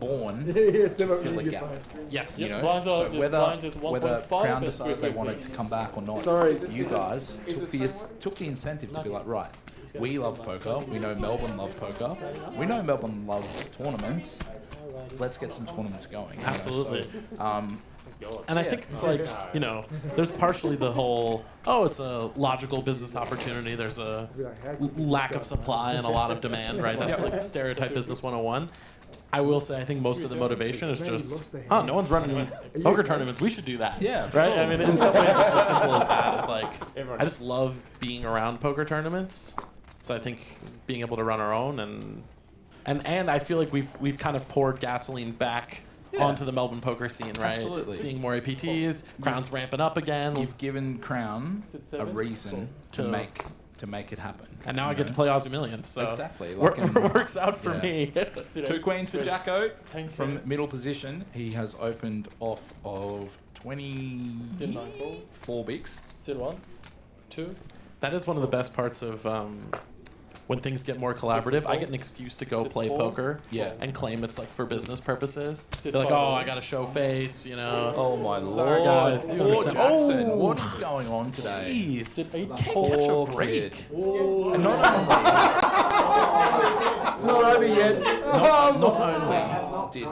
[SPEAKER 3] born
[SPEAKER 2] Yeah,
[SPEAKER 3] to
[SPEAKER 2] step up
[SPEAKER 3] fill a
[SPEAKER 2] your
[SPEAKER 3] gap.
[SPEAKER 2] phone.
[SPEAKER 4] Yes.
[SPEAKER 3] You know,
[SPEAKER 1] Blinds are-
[SPEAKER 3] so
[SPEAKER 1] the
[SPEAKER 3] whether
[SPEAKER 1] blinds is 1.5
[SPEAKER 3] Crown
[SPEAKER 1] and
[SPEAKER 3] decided they
[SPEAKER 1] three
[SPEAKER 3] wanted
[SPEAKER 1] queens.
[SPEAKER 3] to come back or not,
[SPEAKER 2] Sorry.
[SPEAKER 3] you guys took the incentive to be like, right, we love poker, we know Melbourne love poker, we know Melbourne love tournaments, let's get some tournaments going.
[SPEAKER 4] Absolutely.
[SPEAKER 3] So,
[SPEAKER 4] And I think it's there's partially the whole, it's a logical business opportunity. There's a lack of supply and a lot of demand, right? That's like stereotype business 101. I will say, I think most of the motivation is just, no one's running poker tournaments. We should do that.
[SPEAKER 3] Yeah,
[SPEAKER 4] right.
[SPEAKER 3] sure.
[SPEAKER 4] I mean, in some ways, it's as simple as that. It's like I just love being around poker tournaments. So I think being able to run our own and I feel like we've kind of poured gasoline back onto the Melbourne poker scene, right?
[SPEAKER 3] Absolutely.
[SPEAKER 4] Seeing more APTs, Crown's ramping up again,
[SPEAKER 3] you've given Crown
[SPEAKER 1] Sit
[SPEAKER 3] a
[SPEAKER 1] 7,
[SPEAKER 3] reason to make it happen.
[SPEAKER 4] and now I get to play Aussie Millions. So
[SPEAKER 3] Exactly.
[SPEAKER 4] works out for
[SPEAKER 3] Yeah.
[SPEAKER 4] me.
[SPEAKER 3] 2 queens for Jacko
[SPEAKER 1] Thanks,
[SPEAKER 3] from middle position. He has opened off of 24 bigs.
[SPEAKER 1] Sit 1, 2,
[SPEAKER 4] That is one of the best parts of when things get more collaborative. I get an excuse to go play poker and claim it's like for business purposes. They're like, I got to show face,
[SPEAKER 3] Oh my
[SPEAKER 4] Sorry,
[SPEAKER 3] lord.
[SPEAKER 4] guys, you
[SPEAKER 3] Poor
[SPEAKER 4] understand.
[SPEAKER 3] Jackson.
[SPEAKER 4] Oh.
[SPEAKER 3] What is going on today?
[SPEAKER 4] Jeez,
[SPEAKER 1] Sit 8,
[SPEAKER 4] can't catch a
[SPEAKER 3] Poor
[SPEAKER 4] break.
[SPEAKER 3] kid. And not
[SPEAKER 2] It's not over yet.
[SPEAKER 3] only did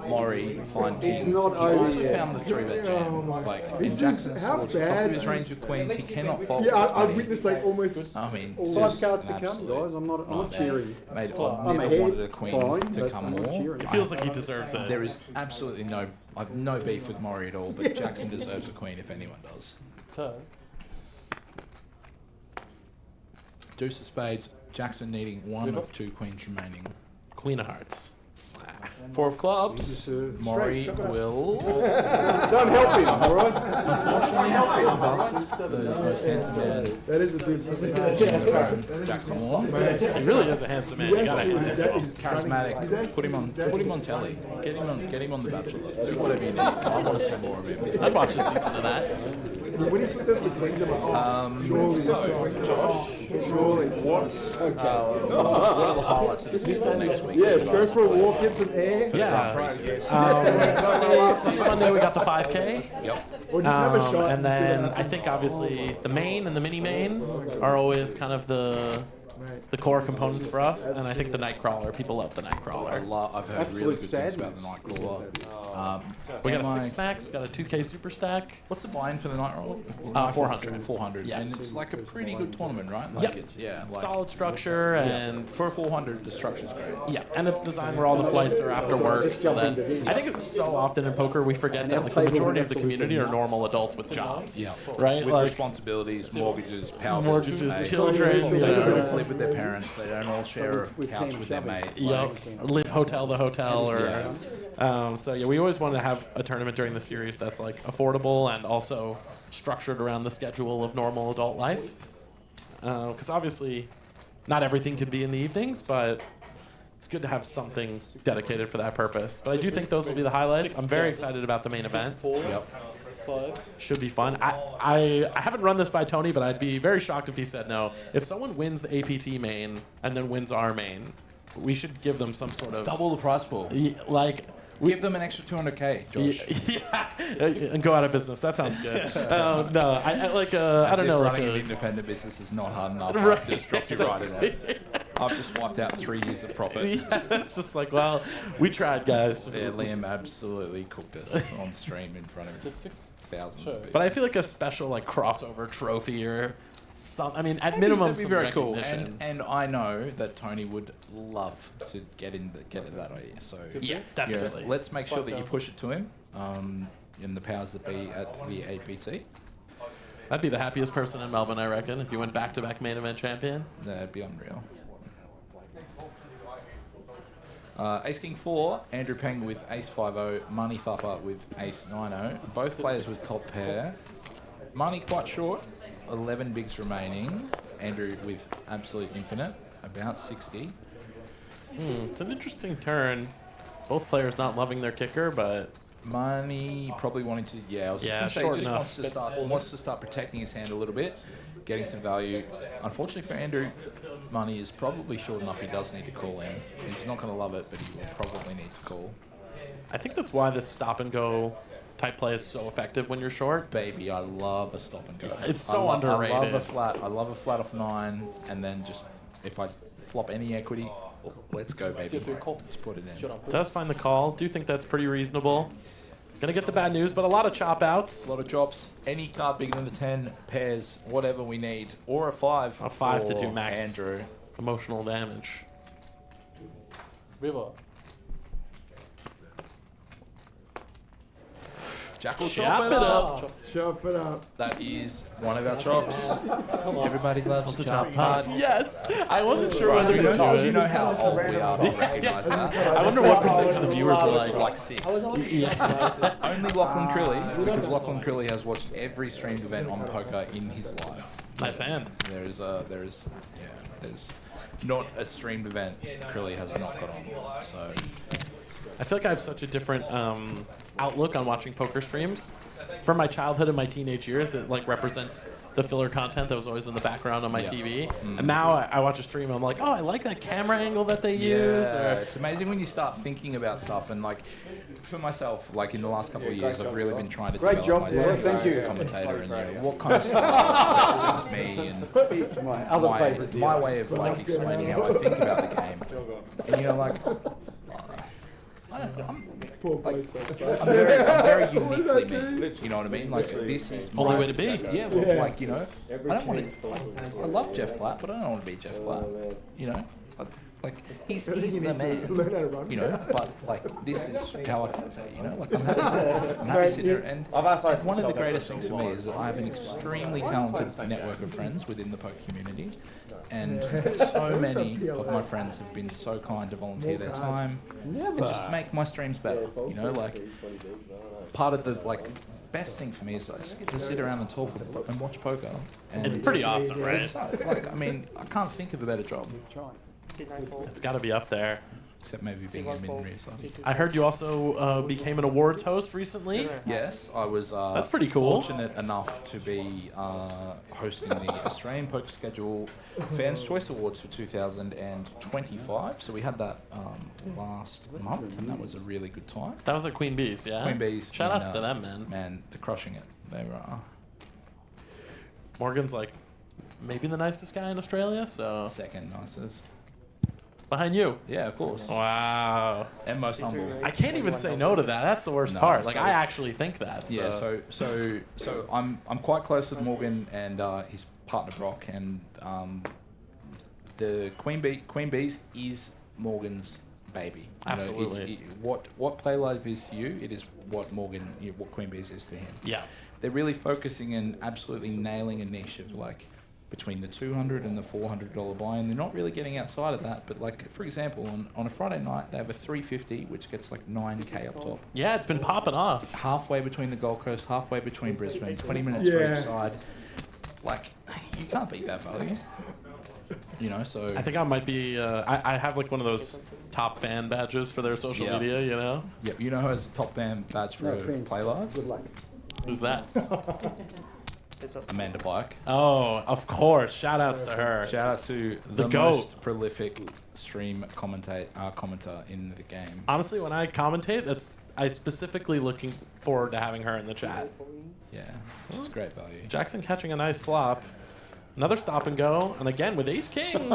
[SPEAKER 3] Laurie find kings, he
[SPEAKER 2] not over
[SPEAKER 3] also
[SPEAKER 2] yet.
[SPEAKER 3] found the 3-bet jam. In
[SPEAKER 2] This is-
[SPEAKER 3] Jackson's
[SPEAKER 2] how
[SPEAKER 3] towards the top
[SPEAKER 2] bad-
[SPEAKER 3] of his range with queens, he cannot fold.
[SPEAKER 2] Yeah,
[SPEAKER 3] for
[SPEAKER 2] I've
[SPEAKER 3] 20.
[SPEAKER 2] witnessed almost.
[SPEAKER 3] I mean,
[SPEAKER 2] All
[SPEAKER 3] just
[SPEAKER 2] five cards
[SPEAKER 3] an
[SPEAKER 2] to come,
[SPEAKER 3] absolute
[SPEAKER 2] guys. I'm not
[SPEAKER 3] nightmare.
[SPEAKER 2] cheering.
[SPEAKER 3] Mate,
[SPEAKER 2] I'm
[SPEAKER 3] I've never
[SPEAKER 2] ahead,
[SPEAKER 3] wanted a queen
[SPEAKER 2] fine,
[SPEAKER 3] to
[SPEAKER 2] but
[SPEAKER 3] come
[SPEAKER 2] I'm not
[SPEAKER 3] more.
[SPEAKER 2] cheering.
[SPEAKER 4] It feels like he deserves it.
[SPEAKER 3] There is absolutely I've no beef with Maury at all, but Jackson deserves a queen if anyone does.
[SPEAKER 1] turn.
[SPEAKER 3] Deuce of spades, Jackson needing one of 2 queens remaining.
[SPEAKER 4] Queen of Hearts.
[SPEAKER 3] 4 of clubs, Maury will
[SPEAKER 2] Don't help him, all right?
[SPEAKER 3] unfortunately bust the most handsome man
[SPEAKER 2] That is a big
[SPEAKER 3] in the room. Jackson won.
[SPEAKER 4] He really is a handsome man. You gotta hand it to him.
[SPEAKER 3] Charismatic. Put him on telly. Get him on The Bachelor. Do whatever you need. I want to see more of him.
[SPEAKER 4] I'd watch a season of that.
[SPEAKER 2] When he put those queens, I'm like,
[SPEAKER 3] So, Josh,
[SPEAKER 2] surely.
[SPEAKER 3] what are the highlights of the season next week?
[SPEAKER 2] Yeah, go for a walk, get some air.
[SPEAKER 4] Yeah. Sunday, Monday we got the 5K.
[SPEAKER 3] Yep.
[SPEAKER 2] Or just have a shot.
[SPEAKER 4] And then I think obviously the main and the mini main are always kind of the core components for us, and I think the Nightcrawler. People love the Nightcrawler.
[SPEAKER 3] I've heard really good things about the Nightcrawler.
[SPEAKER 4] We got a 6-max, got a 2K super stack.
[SPEAKER 3] What's the buy-in for the Nightcrawler?
[SPEAKER 4] 400.
[SPEAKER 3] 400.
[SPEAKER 4] Yeah.
[SPEAKER 3] And it's like a pretty good tournament, right?
[SPEAKER 4] Yep.
[SPEAKER 3] Like
[SPEAKER 4] Solid structure and
[SPEAKER 3] for 400, the structure's great.
[SPEAKER 4] and it's designed where all the flights are after work, so that I think it's so often in poker we forget that like the majority of the community are normal adults with jobs.
[SPEAKER 3] Yeah.
[SPEAKER 4] Right?
[SPEAKER 3] With
[SPEAKER 4] Like
[SPEAKER 3] responsibilities, mortgages, power
[SPEAKER 4] mortgages,
[SPEAKER 3] bills to pay.
[SPEAKER 4] children,
[SPEAKER 3] They
[SPEAKER 4] you know.
[SPEAKER 3] don't live with their parents. They don't all share a couch with their mate.
[SPEAKER 4] Live hotel to hotel, or
[SPEAKER 3] Yeah.
[SPEAKER 4] so we always want to have a tournament during the series that's like affordable and also structured around the schedule of normal adult life. Because obviously, not everything can be in the evenings, but it's good to have something dedicated for that purpose. But I do think those will be the highlights. I'm very excited about the main event.
[SPEAKER 3] Yep.
[SPEAKER 1] 5.
[SPEAKER 4] Should be fun. I haven't run this by Tony, but I'd be very shocked if he said no. If someone wins the APT main and then wins our main, we should give them some sort of
[SPEAKER 3] Double the prize pool.
[SPEAKER 4] like.
[SPEAKER 3] Give them an extra 200k, Josh.
[SPEAKER 4] Yeah, and go out of business. That sounds good. No, I like. I don't know.
[SPEAKER 3] Running
[SPEAKER 4] Like
[SPEAKER 3] an independent business is not hard enough.
[SPEAKER 4] Right,
[SPEAKER 3] I've just dropped you right in there. I've just wiped out 3 years of profit.
[SPEAKER 4] yeah, it's just like, well, we tried, guys.
[SPEAKER 3] Yeah, Liam absolutely cooked us on stream in front of thousands of people.
[SPEAKER 4] But I feel like a special like crossover trophy or some. I mean, at minimum,
[SPEAKER 3] that'd be
[SPEAKER 4] some
[SPEAKER 3] very cool.
[SPEAKER 4] recognition.
[SPEAKER 3] And I know that Tony would love to get in that idea. So
[SPEAKER 4] Yeah, definitely.
[SPEAKER 3] yeah, let's make sure that you push it to him. In the powers that be at the APT.
[SPEAKER 4] I'd be the happiest person in Melbourne, I reckon, if you went back-to-back main event champion.
[SPEAKER 3] That'd be unreal. Ace King 4, Andrew Peng with Ace 5-0, Money Thupper with Ace 9-0. Both players with top pair. Money quite short, 11 bigs remaining. Andrew with Absolute Infinite, about 60.
[SPEAKER 4] It's an interesting turn. Both players not loving their kicker, but
[SPEAKER 3] Money probably wanting to, I was just going to say,
[SPEAKER 4] short
[SPEAKER 3] just
[SPEAKER 4] enough.
[SPEAKER 3] wants to start protecting his hand a little bit, getting some value. Unfortunately for Andrew, Money is probably short enough he does need to call in. He's not going to love it, but he will probably need to call.
[SPEAKER 4] I think that's why this stop-and-go type play is so effective when you're short.
[SPEAKER 3] Baby, I love a stop and go.
[SPEAKER 4] It's so underrated.
[SPEAKER 3] I love a flat off 9, and then just if I flop any equity, let's go, baby. Let's put it in.
[SPEAKER 4] Does find the call. Do think that's pretty reasonable. Gonna get the bad news, but a lot of chop outs.
[SPEAKER 3] A lot of chops. Any card bigger than the 10 pairs, whatever we need, or a 5.
[SPEAKER 4] A 5 to
[SPEAKER 3] for
[SPEAKER 4] do max
[SPEAKER 3] Andrew.
[SPEAKER 4] emotional damage.
[SPEAKER 1] River.
[SPEAKER 3] Jack will
[SPEAKER 4] Chop
[SPEAKER 3] chop
[SPEAKER 4] it up.
[SPEAKER 2] Chop it up.
[SPEAKER 3] That is one of our chops. Everybody loves the chop
[SPEAKER 4] Pod.
[SPEAKER 3] part.
[SPEAKER 4] Yes, I wasn't sure whether to do
[SPEAKER 3] Do you
[SPEAKER 4] it.
[SPEAKER 3] know how old we are to recognise that?
[SPEAKER 4] I wonder what percentage of the viewers are like
[SPEAKER 3] 6.
[SPEAKER 4] Yeah.
[SPEAKER 3] Only Lachlan Crilly, because Lachlan Crilly has watched every streamed event on poker in his life.
[SPEAKER 4] Nice hand.
[SPEAKER 3] There's not a streamed event Crilly has not got on. So
[SPEAKER 4] I feel like I have such a different outlook on watching poker streams. From my childhood and my teenage years, it like represents the filler content that was always in the background on my TV. And now I watch a stream, and I'm like, oh, I like that camera angle that they use.
[SPEAKER 3] yeah, it's amazing when you start thinking about stuff. And like for myself, like in the last couple of years, I've really been trying to develop my skills as a commentator and what kind of style suits me and
[SPEAKER 2] My other favorite
[SPEAKER 3] my way of like explaining how I think about the game. And you know, like I'm very uniquely me. You know what I mean? Like this is
[SPEAKER 4] Only
[SPEAKER 3] my
[SPEAKER 4] way to be.
[SPEAKER 3] Yeah, well, like you know, I don't want to. I love Jeff Platt, but I don't want to be Jeff Platt. You know, like he's the man. You know, but like this is how I can say. You know, like I'm happy sitting here. And one of the greatest things for me is that I have an extremely talented network of friends within the poker community. And so many of my friends have been so kind to volunteer their time and just make my streams better. You know, like part of the like best thing for me is I just get to sit around and talk and watch poker. And
[SPEAKER 4] It's pretty awesome, right?
[SPEAKER 3] it's like I mean, I can't think of a better job
[SPEAKER 4] It's got to be up there.
[SPEAKER 3] except maybe being admin recently.
[SPEAKER 4] I heard you also became an awards host recently.
[SPEAKER 3] Yes, I was.
[SPEAKER 4] That's pretty cool.
[SPEAKER 3] Fortunate enough to be hosting the Australian Poker Schedule Fans Choice Awards for 2025. So we had that last month, and that was a really good time.
[SPEAKER 4] That was at Queen Bee's, yeah?
[SPEAKER 3] Queen Bee's.
[SPEAKER 4] Shout
[SPEAKER 3] in,
[SPEAKER 4] outs to them, man.
[SPEAKER 3] Man, they're crushing it. They were
[SPEAKER 4] Morgan's like maybe the nicest guy in Australia, so
[SPEAKER 3] second nicest.
[SPEAKER 4] behind you.
[SPEAKER 3] Yeah, of course.
[SPEAKER 4] Wow.
[SPEAKER 3] And most humble.
[SPEAKER 4] I can't even say no to that. That's the worst
[SPEAKER 3] No,
[SPEAKER 4] part. Like
[SPEAKER 3] so-
[SPEAKER 4] I actually think that.
[SPEAKER 3] Yeah, so I'm quite close with Morgan and his partner Brock, and the Queen Bees is Morgan's baby. You know,
[SPEAKER 4] Absolutely.
[SPEAKER 3] What Play Live is to you, it is what what Queen Bees is to him.
[SPEAKER 4] Yeah.
[SPEAKER 3] They're really focusing and absolutely nailing a niche of like between the $200 and the $400 buy-in. They're not really getting outside of that, but like for example, on a Friday night they have a $350, which gets like $9K up top.
[SPEAKER 4] Yeah, it's been popping off.
[SPEAKER 3] Halfway between the Gold Coast, halfway between Brisbane, 20 minutes for each side. Like, you can't beat that value. You know, so...
[SPEAKER 4] I think I might be, I have like one of those top fan badges for their social
[SPEAKER 3] Yeah.
[SPEAKER 4] media, you know?
[SPEAKER 3] Yep, you know who has a top band badge for Play Live?
[SPEAKER 2] Good luck.
[SPEAKER 4] Who's that?
[SPEAKER 3] Amanda Pike.
[SPEAKER 4] Oh, of course. Shout outs to her.
[SPEAKER 3] Shout out to the
[SPEAKER 4] GOAT.
[SPEAKER 3] most prolific stream commenter in the game.
[SPEAKER 4] Honestly, when I commentate, I specifically looking forward to having her in the chat.
[SPEAKER 3] Yeah, she's great value.
[SPEAKER 4] Jackson catching a nice flop. Another stop and go, and again with Ace King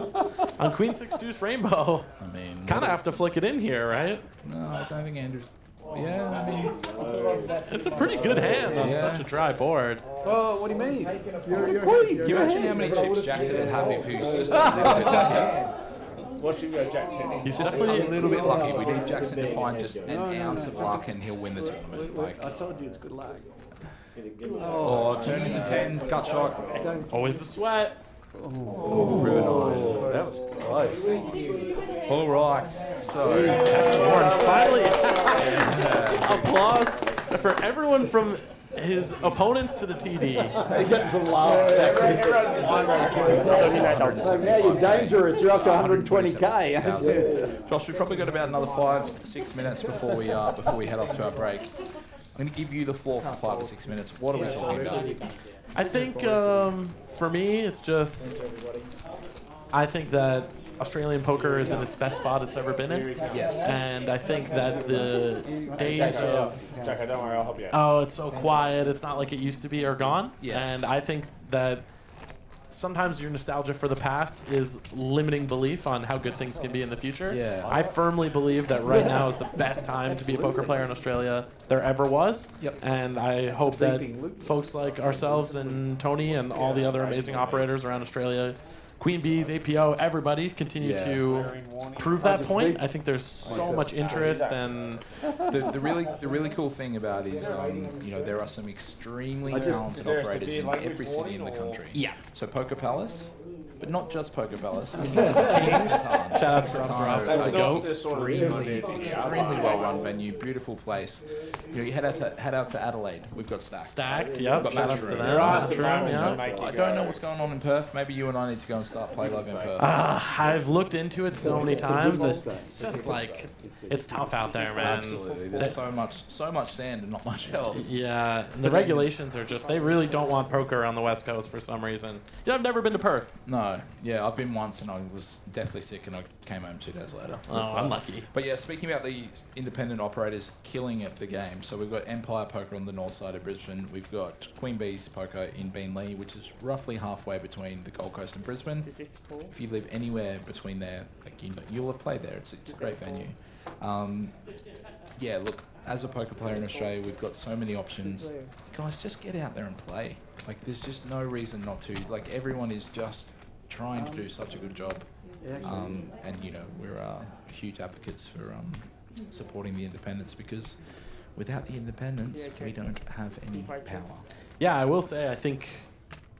[SPEAKER 4] on Queen 6 Deuce Rainbow.
[SPEAKER 3] I mean,
[SPEAKER 4] Kind of have to flick it in here, right?
[SPEAKER 3] No, I don't think Andrew's. Yeah, I mean,
[SPEAKER 4] It's a pretty good hand on such a dry board.
[SPEAKER 2] Oh, what do you mean? You're queen.
[SPEAKER 3] can you imagine how many chips Jackson would have if he was just a little bit lucky?
[SPEAKER 5] Watching Jack Cheney.
[SPEAKER 4] He's
[SPEAKER 3] Just
[SPEAKER 4] definitely
[SPEAKER 3] a little bit lucky. We need Jackson to find just an ounce of luck and he'll win the tournament. Like,
[SPEAKER 2] I told you it's good luck.
[SPEAKER 3] oh, turn into 10, gut shot.
[SPEAKER 4] always a sweat.
[SPEAKER 3] River 9.
[SPEAKER 2] That was close.
[SPEAKER 3] All right, so
[SPEAKER 4] Jackson Warren finally. Applause for everyone from his opponents to the TD.
[SPEAKER 2] They're getting some laughs, Jackson. Now you're dangerous. You're up to 120k.
[SPEAKER 3] Josh, we've probably got about another 5-6 minutes before we head off to our break. I'm going to give you the floor for 5 or 6 minutes. What are we talking about?
[SPEAKER 4] I think for me, it's just. I think that Australian poker is in its best spot it's ever been in.
[SPEAKER 3] Yes.
[SPEAKER 4] And I think that the days of,
[SPEAKER 5] Okay, don't worry, I'll help you out.
[SPEAKER 4] oh, it's so quiet, it's not like it used to be, are gone.
[SPEAKER 3] Yes.
[SPEAKER 4] And I think that sometimes your nostalgia for the past is limiting belief on how good things can be in the future.
[SPEAKER 3] Yeah.
[SPEAKER 4] I firmly believe that right now is the best time to be a poker player in Australia there ever was.
[SPEAKER 3] Yep.
[SPEAKER 4] And I hope that folks like ourselves and Tony and all the other amazing operators around Australia, Queen Bees, APO, everybody continue to prove that point. I think there's so much interest, and
[SPEAKER 3] The really cool thing about it is, there are some extremely talented operators in every city in the country.
[SPEAKER 4] Yeah.
[SPEAKER 3] So Poker Palace, but not just Poker Palace. Kings.
[SPEAKER 4] shout out to Ross the GOAT.
[SPEAKER 3] Extremely well-run venue, beautiful place. You head out to Adelaide. We've got Stacked.
[SPEAKER 4] Stacked, yep.
[SPEAKER 3] Got
[SPEAKER 4] Shout outs to
[SPEAKER 3] Matchroom.
[SPEAKER 4] them. Matchroom, yeah.
[SPEAKER 3] I don't know what's going on in Perth. Maybe you and I need to go and start Play Love in Perth.
[SPEAKER 4] I've looked into it so many times. It's just like, it's tough out there, man.
[SPEAKER 3] Absolutely. There's so much sand and not much else.
[SPEAKER 4] Yeah, and the regulations are just, they really don't want poker on the West Coast for some reason. Yeah, I've never been to Perth.
[SPEAKER 3] No. Yeah, I've been once and I was deathly sick and I came home 2 days later.
[SPEAKER 4] Oh, I'm lucky.
[SPEAKER 3] But yeah, speaking about the independent operators killing at the game, so we've got Empire Poker on the north side of Brisbane. We've got Queen Bees Poker in Beenleigh, which is roughly halfway between the Gold Coast and Brisbane. If you live anywhere between there, you'll have played there. It's a great venue. Yeah, look, as a poker player in Australia, we've got so many options. Guys, just get out there and play. Like, there's just no reason not to. Like, everyone is just trying to do such a good job. And, we're huge advocates for supporting the independents, because without the independents, we don't have any power.
[SPEAKER 4] Yeah, I will say, I think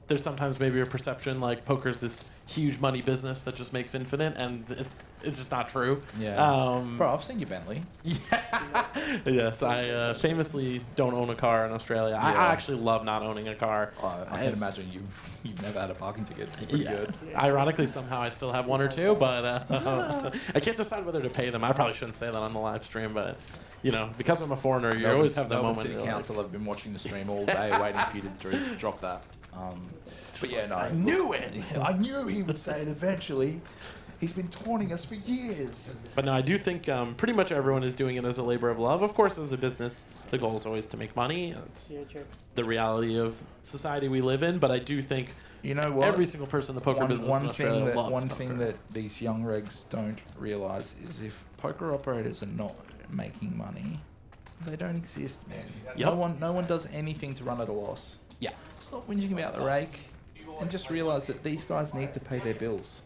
[SPEAKER 4] there's sometimes maybe a perception like poker's this huge money business that just makes infinite, and it's just not true.
[SPEAKER 3] Yeah. Bro, I've seen your Bentley.
[SPEAKER 4] Yeah. Yes, I famously don't own a car in Australia. I actually love not owning a car.
[SPEAKER 3] I can imagine you've never had a parking ticket. It's pretty good.
[SPEAKER 4] Ironically, somehow I still have one or two, but I can't decide whether to pay them. I probably shouldn't say that on the live stream, but because I'm a foreigner, you always have that moment.
[SPEAKER 3] City Council have been watching the stream all day, waiting for you to drop that. But yeah, no.
[SPEAKER 4] I knew it.
[SPEAKER 3] I knew he would say it eventually. He's been taunting us for years.
[SPEAKER 4] But no, I do think pretty much everyone is doing it as a labor of love. Of course, as a business, the goal is always to make money. It's the reality of society we live in. But I do think every single person in the poker business in Australia loves
[SPEAKER 3] One
[SPEAKER 4] poker.
[SPEAKER 3] thing that these young regs don't realise is if poker operators are not making money, they don't exist, man.
[SPEAKER 4] Yep.
[SPEAKER 3] No one does anything to run at a loss.
[SPEAKER 4] Yeah.
[SPEAKER 3] Stop whinging about the rake and just realise that these guys need to pay their bills.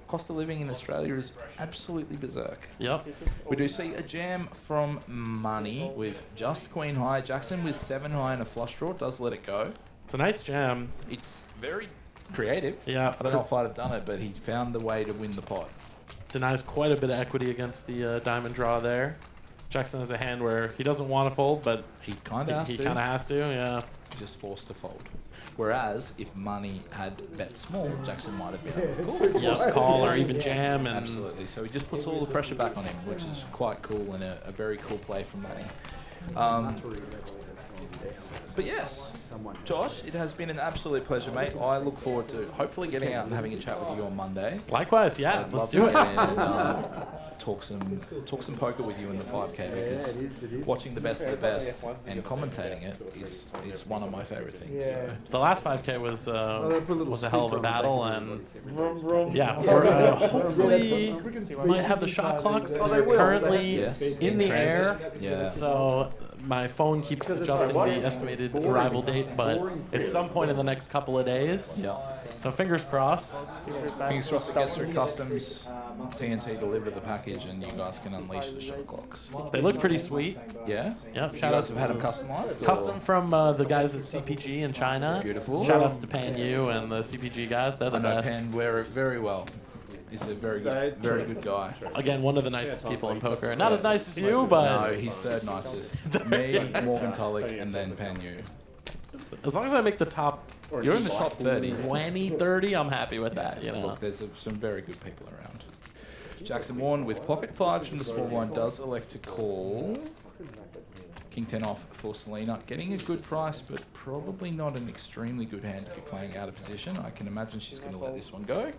[SPEAKER 3] Cost of living in Australia is absolutely berserk.
[SPEAKER 4] Yep.
[SPEAKER 3] We do see a jam from Money with just Queen High. Jackson with 7 high and a flush draw does let it go.
[SPEAKER 4] It's a nice jam.
[SPEAKER 3] It's very creative.
[SPEAKER 4] Yeah.
[SPEAKER 3] I don't know if I'd have done it, but he found the way to win the pot.
[SPEAKER 4] Denies quite a bit of equity against the diamond draw there. Jackson has a hand where he doesn't want to fold, but
[SPEAKER 3] he kind of
[SPEAKER 4] has to, yeah.
[SPEAKER 3] Just forced to fold. Whereas if Money had bet small, Jackson might have been able to call.
[SPEAKER 4] Yep, call or even jam. And
[SPEAKER 3] absolutely. So he just puts all the pressure back on him, which is quite cool and a very cool play from Money. But yes, Josh, it has been an absolute pleasure, mate. I look forward to hopefully getting out and having a chat with you on Monday.
[SPEAKER 4] Likewise, yeah.
[SPEAKER 3] I'd
[SPEAKER 4] Let's
[SPEAKER 3] love
[SPEAKER 4] do
[SPEAKER 3] to
[SPEAKER 4] it.
[SPEAKER 3] get in and talk some poker with you in the 5K because watching the best of the best and commentating it is one of my favourite things. So.
[SPEAKER 4] The last 5K was a hell of a battle, and yeah,
[SPEAKER 1] Yeah.
[SPEAKER 4] we're hopefully might have the shot clocks currently
[SPEAKER 3] Yes.
[SPEAKER 4] in the air.
[SPEAKER 3] Yeah.
[SPEAKER 4] So my phone keeps adjusting the estimated arrival date, but it's some point in the next couple of days.
[SPEAKER 3] Yeah.
[SPEAKER 4] So fingers crossed.
[SPEAKER 3] Fingers crossed it gets through customs. TNT deliver the package and you guys can unleash the shot clocks.
[SPEAKER 4] They look pretty sweet.
[SPEAKER 3] Yeah?
[SPEAKER 4] Yep.
[SPEAKER 3] You
[SPEAKER 4] Shout
[SPEAKER 3] guys
[SPEAKER 4] outs
[SPEAKER 3] have had them customized? or-
[SPEAKER 4] Custom from the guys at CPG in China.
[SPEAKER 3] Beautiful.
[SPEAKER 4] Shout outs to Pan Yu and the CPG guys. They're the
[SPEAKER 3] I know
[SPEAKER 4] best.
[SPEAKER 3] Penn very well. He's a very good guy.
[SPEAKER 4] Again, one of the nicest people in poker. Not as nice as you, but
[SPEAKER 3] No, he's third nicest. Me, Morgan Tulloch, and then Pan Yu.
[SPEAKER 4] as long as I make the top
[SPEAKER 3] You're in the top 30.
[SPEAKER 4] 20, 30, I'm happy with that. You know.
[SPEAKER 3] Look, there's some very good people around. Jackson Warren with pocket fives from the small blind does elect to call. King 10 off for Selena. Getting a good price, but probably not an extremely good hand to be playing out of position. I can imagine she's going to let this one go.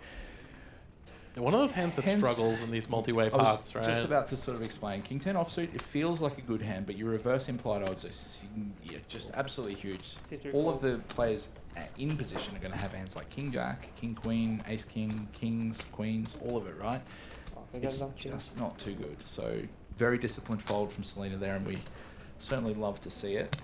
[SPEAKER 4] One of those hands that
[SPEAKER 3] Hands-
[SPEAKER 4] struggles in these multi-way
[SPEAKER 3] I was
[SPEAKER 4] pots, right?
[SPEAKER 3] just about to sort of explain. King 10 offsuit, it feels like a good hand, but your reverse implied odds are just absolutely huge. All of the players in position are going to have hands like King Jack, King Queen, Ace King, Kings, Queens, all of it, right? It's just not too good. So very disciplined fold from Selena there, and we certainly love to see it.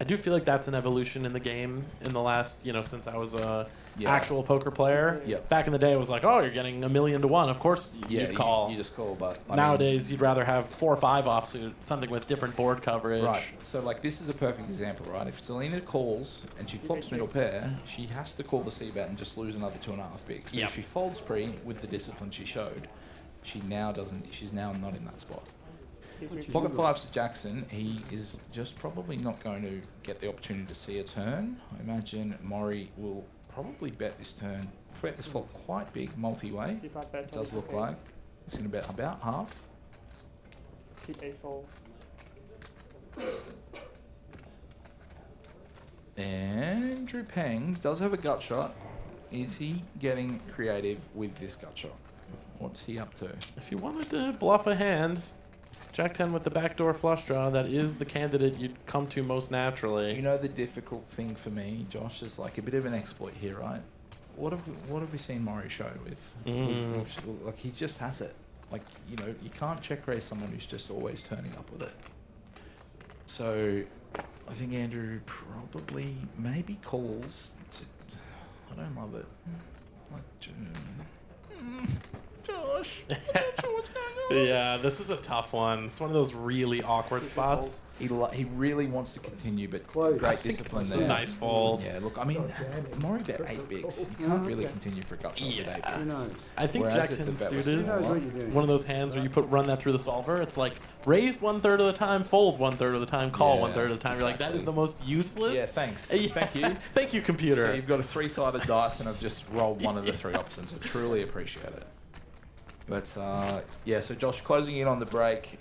[SPEAKER 4] I do feel like that's an evolution in the game in the last, since I was a
[SPEAKER 3] Yeah.
[SPEAKER 4] actual poker player.
[SPEAKER 3] Yeah.
[SPEAKER 4] Back in the day, it was like, oh, you're getting 1,000,000 to 1. Of course,
[SPEAKER 3] Yeah,
[SPEAKER 4] you'd call.
[SPEAKER 3] You just call, but I mean,
[SPEAKER 4] Nowadays, you'd rather have 4 or 5 offsuit, something with different board coverage.
[SPEAKER 3] right. So like this is a perfect example, right? If Selena calls and she flops middle pair, she has to call the C-bet and just lose another 2.5 bigs. But
[SPEAKER 4] Yep.
[SPEAKER 3] if she folds pre with the discipline she showed, she now doesn't. She's now not in that spot. Pocket fives to Jackson. He is just probably not going to get the opportunity to see a turn. I imagine Maury will probably bet this turn. Bet this flop quite big multi-way. It does look like he's going to bet about half. Andrew Peng does have a gut shot. Is he getting creative with this gut shot? What's he up to?
[SPEAKER 4] If you wanted to bluff a hand, Jack 10 with the backdoor flush draw, that is the candidate you'd come to most naturally.
[SPEAKER 3] You know the difficult thing for me, Josh, is like a bit of an exploit here, right? What have we seen Maury show with? Like he just has it. Like you can't check raise someone who's just always turning up with it. So I think Andrew probably maybe calls. I don't love it. Like Josh, I'm not sure what's going on.
[SPEAKER 4] Yeah, this is a tough one. It's one of those really awkward spots.
[SPEAKER 3] He really wants to continue, but great discipline
[SPEAKER 4] It's
[SPEAKER 3] there.
[SPEAKER 4] a nice fold.
[SPEAKER 3] Yeah, look, I mean, Maury bet 8 bigs. You can't really continue for a gut shot with 8 bigs.
[SPEAKER 4] I think
[SPEAKER 3] Whereas
[SPEAKER 4] Jack
[SPEAKER 3] if
[SPEAKER 4] 10
[SPEAKER 3] the bet was
[SPEAKER 4] suited,
[SPEAKER 3] smaller-
[SPEAKER 4] one of those hands where you run that through the solver. It's like raised 1/3 of the time, fold 1/3 of the time, call
[SPEAKER 3] Yeah,
[SPEAKER 4] 1/3 of the time. You're like, that is the most useless.
[SPEAKER 3] Yeah, thanks.
[SPEAKER 4] Yeah.
[SPEAKER 3] Thank you.
[SPEAKER 4] Thank you, computer.
[SPEAKER 3] So you've got a 3-sided dice, and I've just rolled one of the 3 options. I truly appreciate it. But yeah, so Josh, closing in on the break.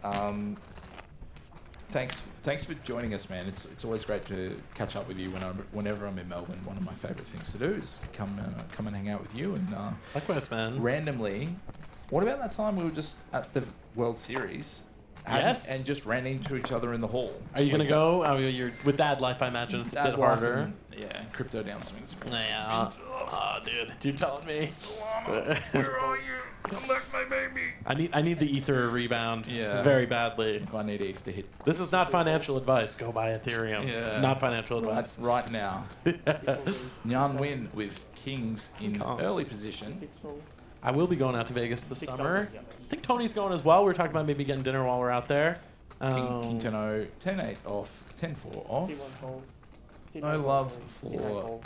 [SPEAKER 3] Thanks for joining us, man. It's always great to catch up with you whenever I'm in Melbourne. One of my favourite things to do is come and hang out with you. And
[SPEAKER 4] Likewise, man.
[SPEAKER 3] randomly, what about that time we were just at the World Series?
[SPEAKER 4] Yes.
[SPEAKER 3] And just ran into each other in the hall.
[SPEAKER 4] Are you going to go? Oh, you're with Dad Life, I imagine it's a bit harder.
[SPEAKER 3] Yeah, crypto downswings.
[SPEAKER 4] Yeah. Oh, dude. You're telling me.
[SPEAKER 3] Where are you? Come back, my baby.
[SPEAKER 4] I need the ether rebound very badly.
[SPEAKER 3] I need Eve to hit
[SPEAKER 4] This is not financial advice. Go buy Ethereum.
[SPEAKER 3] Yeah.
[SPEAKER 4] Not financial advice.
[SPEAKER 3] right now. Nyan Win with Kings in early position.
[SPEAKER 4] I will be going out to Vegas this summer. I think Tony's going as well. We were talking about maybe getting dinner while we're out there.
[SPEAKER 3] King 10-0, 10-8 off, 10-4 off. No love for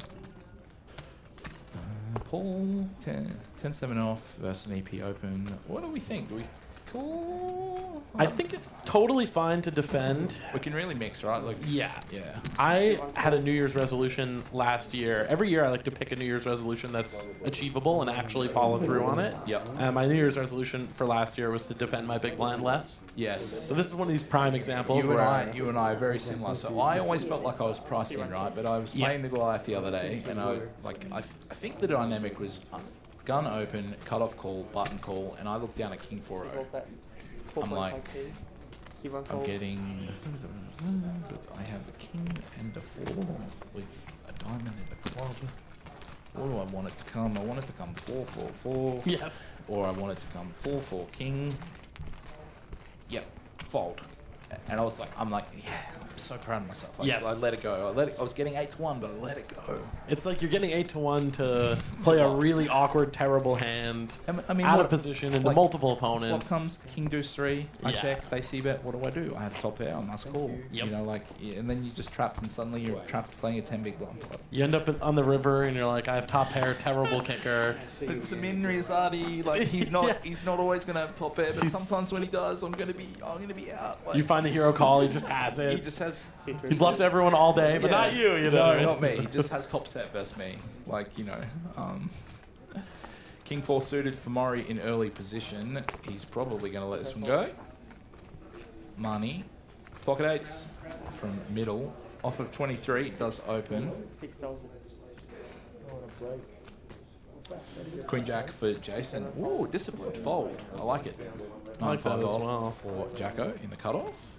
[SPEAKER 3] Paul, 10-7 off versus an EP Open. What do we think? Do we or
[SPEAKER 4] I think it's totally fine to defend.
[SPEAKER 3] we can really mix, right? Like
[SPEAKER 4] Yeah.
[SPEAKER 3] yeah.
[SPEAKER 4] I had a New Year's resolution last year. Every year I like to pick a New Year's resolution that's achievable and actually follow through on it.
[SPEAKER 3] Yep.
[SPEAKER 4] And my New Year's resolution for last year was to defend my big blind less.
[SPEAKER 3] Yes.
[SPEAKER 4] So this is one of these prime examples
[SPEAKER 3] You
[SPEAKER 4] where
[SPEAKER 3] and I are very similar. So I always felt like I was priced in, right? But I was playing the Goliath the other day, and I think the dynamic was gun open, cut off call, button call, and I looked down at King 4-0. I'm like, I'm getting, but I have a king and a 4 with a diamond and a club. What do I want it to come? I want it to come 4-4-4.
[SPEAKER 4] yes.
[SPEAKER 3] Or I want it to come 4-4 king. Yep, fold. And I was like, I'm so proud of myself.
[SPEAKER 4] Yes.
[SPEAKER 3] I let it go. I was getting 8-1, but I let it go.
[SPEAKER 4] It's like you're getting 8-1 to play a really awkward, terrible hand,
[SPEAKER 3] I mean,
[SPEAKER 4] out
[SPEAKER 3] what-
[SPEAKER 4] of position into
[SPEAKER 3] like,
[SPEAKER 4] multiple
[SPEAKER 3] Flop
[SPEAKER 4] opponents.
[SPEAKER 3] comes king deuce 3. I
[SPEAKER 4] Yeah.
[SPEAKER 3] check. They see bet. What do? I have top pair. I must call.
[SPEAKER 4] Yep.
[SPEAKER 3] You know, like, and then you're just trapped, and suddenly you're trapped playing a 10 big blind.
[SPEAKER 4] You end up on the river and you're like, I have top pair, terrible kicker.
[SPEAKER 3] Samin Riazati, like he's not
[SPEAKER 4] Yes.
[SPEAKER 3] he's not always gonna have top pair, but sometimes when he does, I'm gonna be out. Like,
[SPEAKER 4] You find the hero call, he just has it.
[SPEAKER 3] he just has
[SPEAKER 4] He bluffs everyone all day, but not you, you know.
[SPEAKER 3] No, not me. He just has top set versus me. Like, you know. King 4 suited for Murray in early position. He's probably going to let this one go. Money. Pocket 8s from middle. Off of 23, does open. Queen Jack for Jason. Ooh, disciplined fold. I like it.
[SPEAKER 4] I like that
[SPEAKER 3] 9-5
[SPEAKER 4] as
[SPEAKER 3] off
[SPEAKER 4] well.
[SPEAKER 3] for Jacko in the cutoff.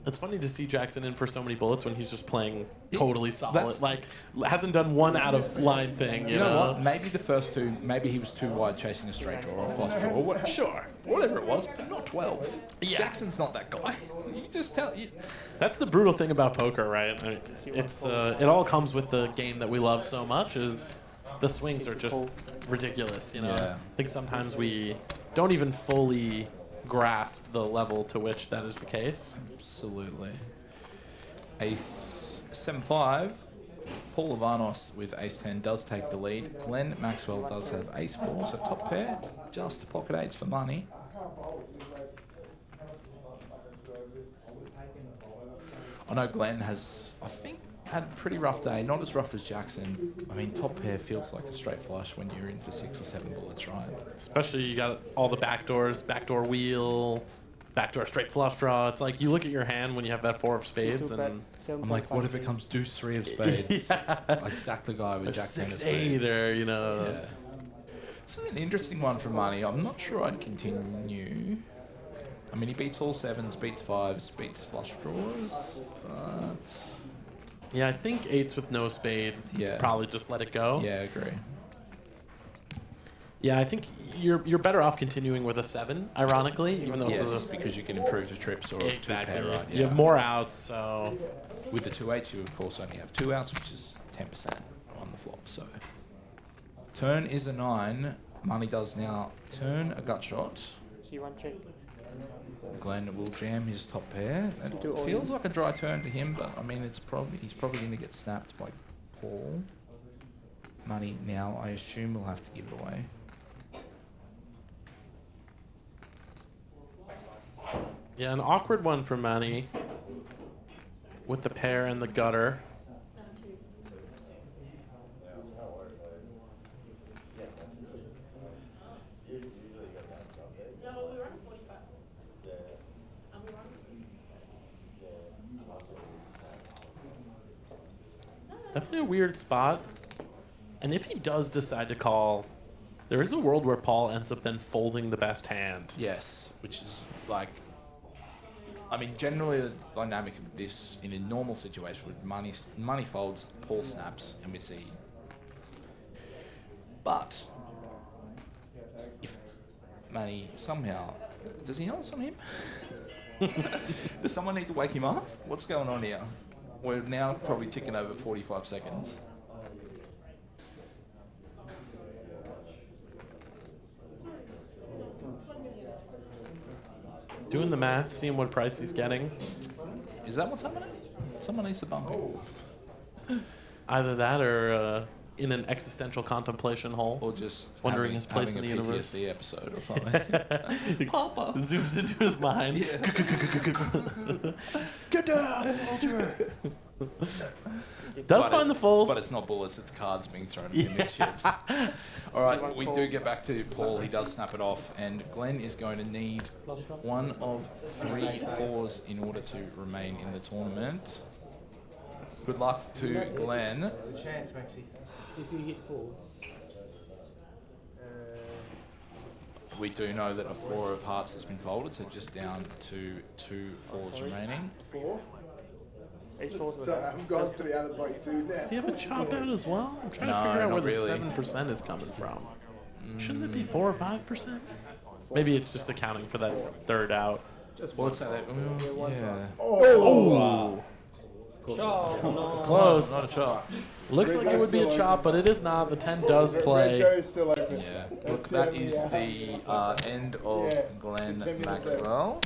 [SPEAKER 4] It's funny to see Jackson in for so many bullets when he's just playing totally solid.
[SPEAKER 3] That's-
[SPEAKER 4] Like, hasn't done one out of line thing,
[SPEAKER 3] You know what? Maybe the first two, maybe he was too wide chasing a straight draw or a flush draw. Or what, sure, whatever it was, but not 12.
[SPEAKER 4] Yeah.
[SPEAKER 3] Jackson's not that guy. You just tell.
[SPEAKER 4] That's the brutal thing about poker, right? I mean, it's it all comes with the game that we love so much. Is the swings are just ridiculous, you know.
[SPEAKER 3] Yeah.
[SPEAKER 4] I think sometimes we don't even fully grasp the level to which that is the case.
[SPEAKER 3] Absolutely. Ace 7-5. Paul Lavanos with Ace 10 does take the lead. Glenn Maxwell does have Ace 4, so top pair. Just pocket 8s for money. I know Glenn has, I think, had a pretty rough day. Not as rough as Jackson. I mean, top pair feels like a straight flush when you're in for 6 or 7 bullets, right?
[SPEAKER 4] Especially you got all the backdoors, backdoor wheel, backdoor straight flush draw. It's like you look at your hand when you have that 4 of spades, and
[SPEAKER 3] I'm like, what if it comes deuce 3 of spades? I stack the guy with Jack 10 of
[SPEAKER 4] 6-8,
[SPEAKER 3] spades.
[SPEAKER 4] or you know.
[SPEAKER 3] Yeah. This is an interesting one for money. I'm not sure I'd continue. I mean, he beats all 7s, beats 5s, beats flush draws, but
[SPEAKER 4] Yeah, I think 8s with no spade.
[SPEAKER 3] Yeah.
[SPEAKER 4] Probably just let it go.
[SPEAKER 3] yeah, I agree.
[SPEAKER 4] Yeah, I think you're better off continuing with a 7, ironically, even though
[SPEAKER 3] Yes,
[SPEAKER 4] it's
[SPEAKER 3] because you can improve the trips or
[SPEAKER 4] exactly
[SPEAKER 3] two pair, right?
[SPEAKER 4] You have more outs, so
[SPEAKER 3] With the 2-8s, you of course only have 2 outs, which is 10% on the flop. So turn is a 9. Money does now turn a gut shot. Glenn will jam his top pair. It feels like a dry turn to him, but I mean, he's probably going to get snapped by Paul. Money now, I assume we'll have to give it away.
[SPEAKER 4] yeah, an awkward one for Manny with the pair and the gutter. Definitely a weird spot. And if he does decide to call, there is a world where Paul ends up then folding the best hand.
[SPEAKER 3] Yes, which is like, I mean, generally the dynamic of this in a normal situation would money folds, Paul snaps, and we see. But if money somehow, does he know it's on him? Does someone need to wake him up? What's going on here? We're now probably ticking over 45 seconds.
[SPEAKER 4] Doing the math, seeing what price he's getting.
[SPEAKER 3] Is that what's happening? Someone needs to bump him.
[SPEAKER 4] Either that or in an existential contemplation hole.
[SPEAKER 3] Or just
[SPEAKER 4] wondering his place
[SPEAKER 3] having
[SPEAKER 4] in the
[SPEAKER 3] a
[SPEAKER 4] universe.
[SPEAKER 3] PTSD episode or something. Papa
[SPEAKER 4] zooms into his mind. Get down, soldier. Does find the fold.
[SPEAKER 3] But it's not bullets, it's cards being thrown at him in chips. Alright, we do get back to Paul. He does snap it off, and Glenn is going to need one of 3 4s in order to remain in the tournament. Good luck to Glenn.
[SPEAKER 2] There's a chance, Maxi.
[SPEAKER 1] If you hit 4.
[SPEAKER 3] We do know that a 4 of hearts has been folded, so just down to 2 4s remaining.
[SPEAKER 2] 4?
[SPEAKER 5] Each four's
[SPEAKER 2] So I'm going for the other bloke too now.
[SPEAKER 4] Does he have a chop out as well? I'm trying to
[SPEAKER 3] No,
[SPEAKER 4] figure out
[SPEAKER 3] not
[SPEAKER 4] where the
[SPEAKER 3] really.
[SPEAKER 4] 7% is coming from. Shouldn't it be 4 or 5%? Maybe it's just accounting for that third out.
[SPEAKER 3] Well, let's say that. Yeah.
[SPEAKER 4] Oh! It's close.
[SPEAKER 3] Not a chop.
[SPEAKER 4] Looks like it would be a chop, but it is not. The 10 does play.
[SPEAKER 2] Red is still open.
[SPEAKER 3] Yeah. Look, that is the end of Glenn Maxwell.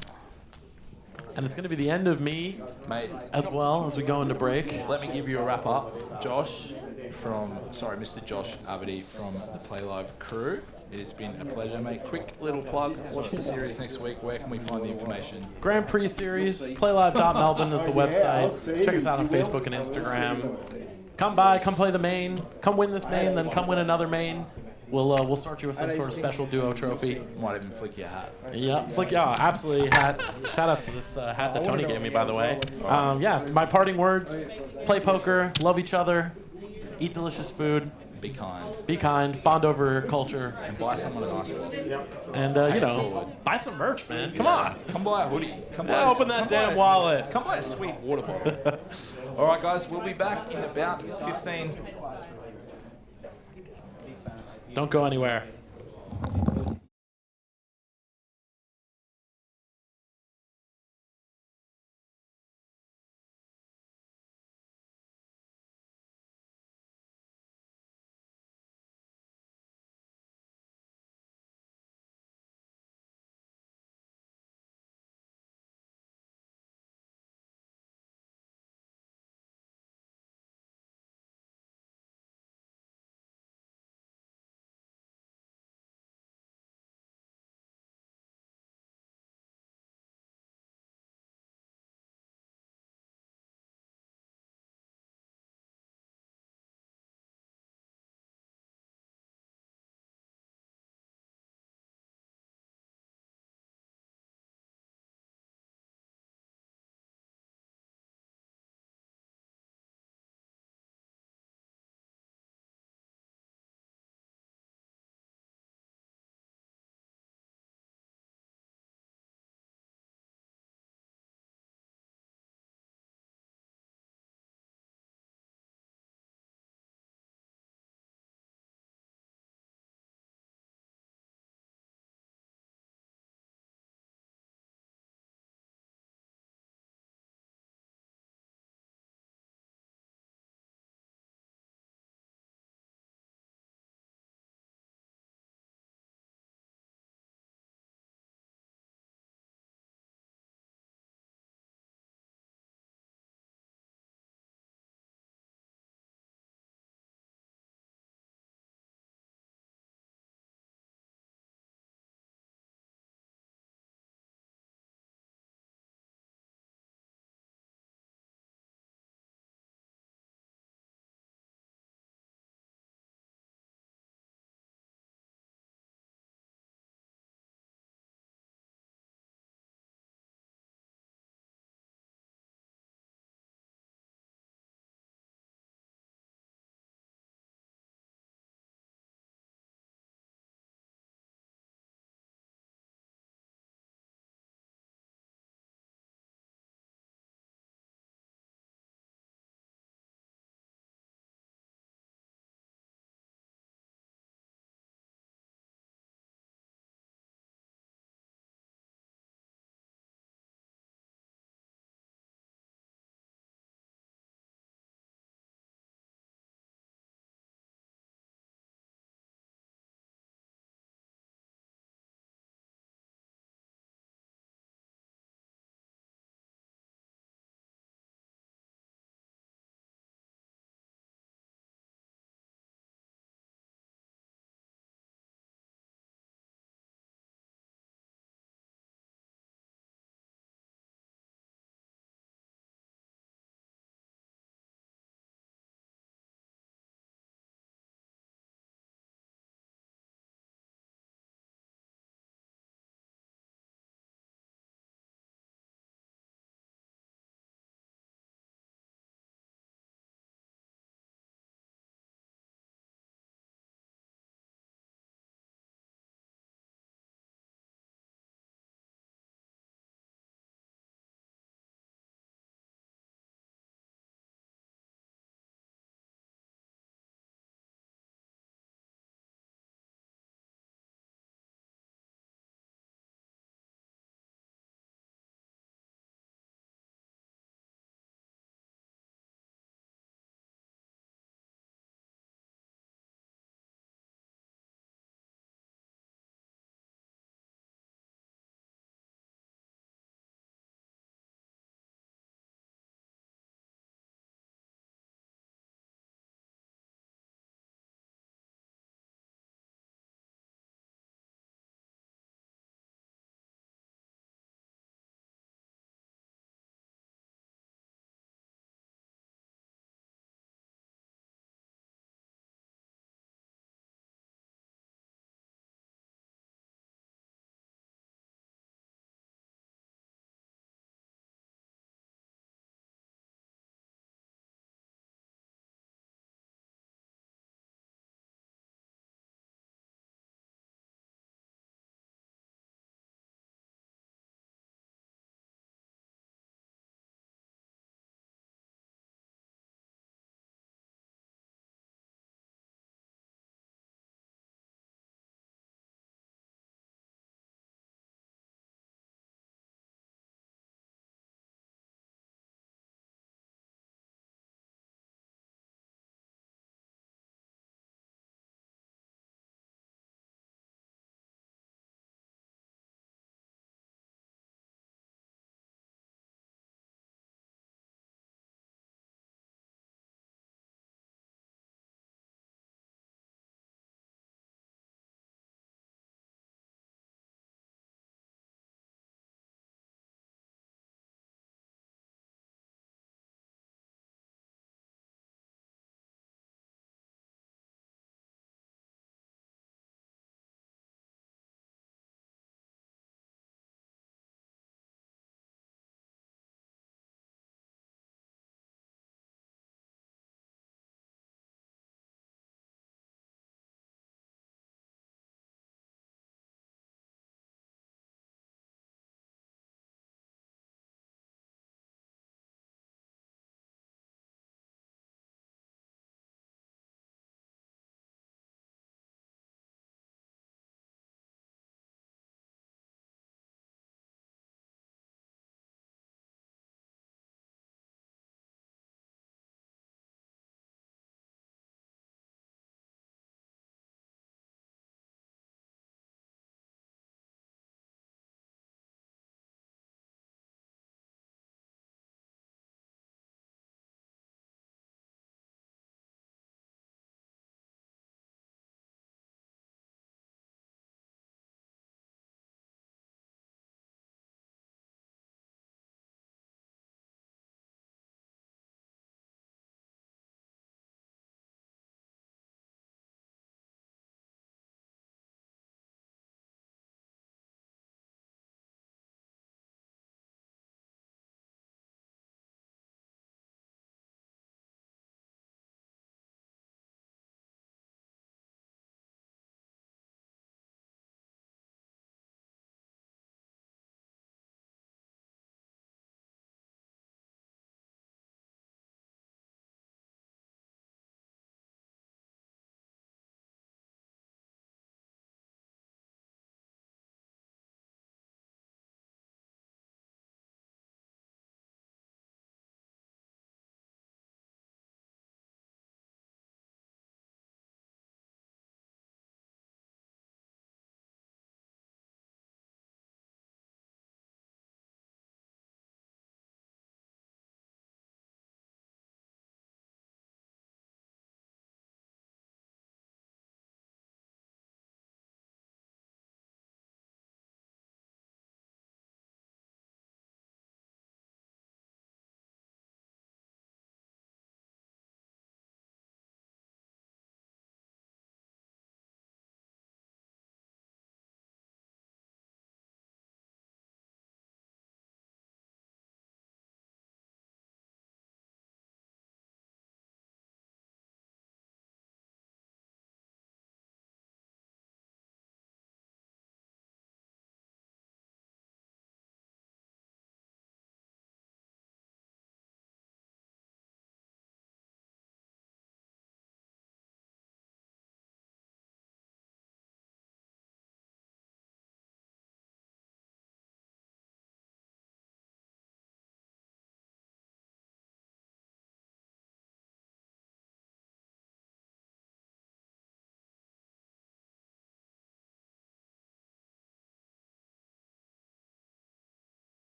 [SPEAKER 4] And it's going to be the end of me
[SPEAKER 3] Mate,
[SPEAKER 4] as well as we go into break.
[SPEAKER 3] let me give you a wrap up. Mr. Josh Aberdeen from the Play Live crew. It has been a pleasure, mate. Quick little plug. Watch the series next week. Where can we find the information?
[SPEAKER 4] Grand Prix Series, playlive.melbourne is the website. Check us out on Facebook and Instagram. Come by, come play the main, come win this main, then come win another main. We'll start you with some sort of special duo trophy.
[SPEAKER 3] Might even flick your hat.
[SPEAKER 4] Yeah, absolutely. Hat. Shout out to this hat that Tony gave me, by the way. Yeah, my parting words: play poker, love each other, eat delicious food,
[SPEAKER 3] Be kind.
[SPEAKER 4] bond over culture,
[SPEAKER 3] And buy someone a nice one.
[SPEAKER 4] and buy some merch, man. Come on.
[SPEAKER 3] Come buy a hoodie.
[SPEAKER 4] Open that damn wallet.
[SPEAKER 3] Come buy a sweet water bottle. All right, guys, we'll be back in about 15.
[SPEAKER 4] Don't go anywhere.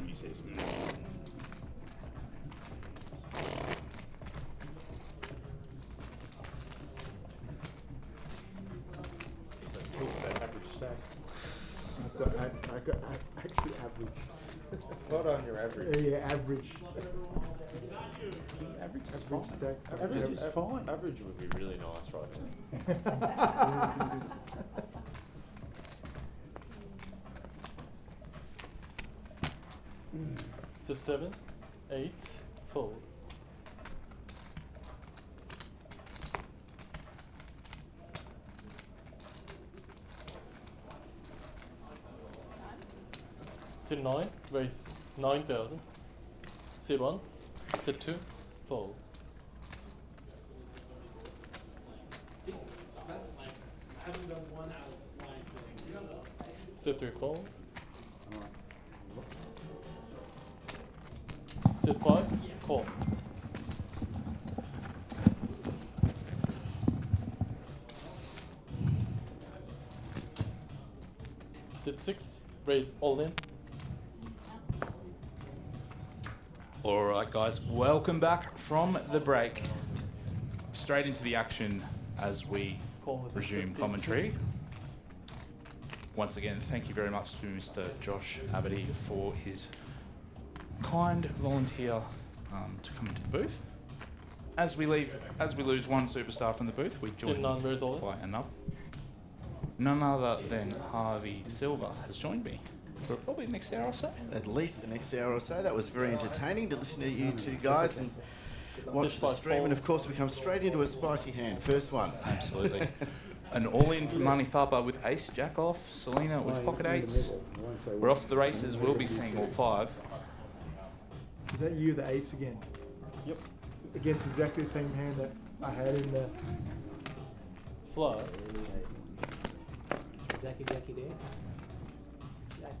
[SPEAKER 6] He says,
[SPEAKER 5] That average stack.
[SPEAKER 2] I got actually average.
[SPEAKER 5] What on your average?
[SPEAKER 2] Yeah, average.
[SPEAKER 6] average is
[SPEAKER 2] Average
[SPEAKER 6] fine.
[SPEAKER 2] stack.
[SPEAKER 6] Average is fine.
[SPEAKER 5] Average would be really nice right now.
[SPEAKER 1] Sit 7, 8, fold. Sit 9, raise 9,000. Sit 1, sit 2, fold. Sit 3, fold. Sit 5, call. Sit 6, raise all in.
[SPEAKER 3] All right, guys, welcome back from the break. Straight into the action as we
[SPEAKER 1] Call is
[SPEAKER 3] resume
[SPEAKER 1] 15.
[SPEAKER 3] commentary. Once again, thank you very much to Mr. Josh Aberdeen for his kind volunteer to come into the booth. As we lose one superstar from the booth, we
[SPEAKER 1] Sit
[SPEAKER 3] join
[SPEAKER 1] 9, raise all in.
[SPEAKER 3] by another. None other than Harvey Silver has joined me for probably the next hour or so.
[SPEAKER 6] At least the next hour or so. That was very entertaining to listen to you two guys and watch the stream. And of course, we come straight into a spicy hand. First one.
[SPEAKER 3] Absolutely. An all-in from Mani Thapa with ace, jack off, Selena with pocket eights. We're off to the races. We'll be seeing all 5.
[SPEAKER 2] Is that you, the 8s again?
[SPEAKER 1] Yep.
[SPEAKER 2] Against exactly the same hand that I had in the...
[SPEAKER 1] Fly.
[SPEAKER 7] Jackie there. Jack.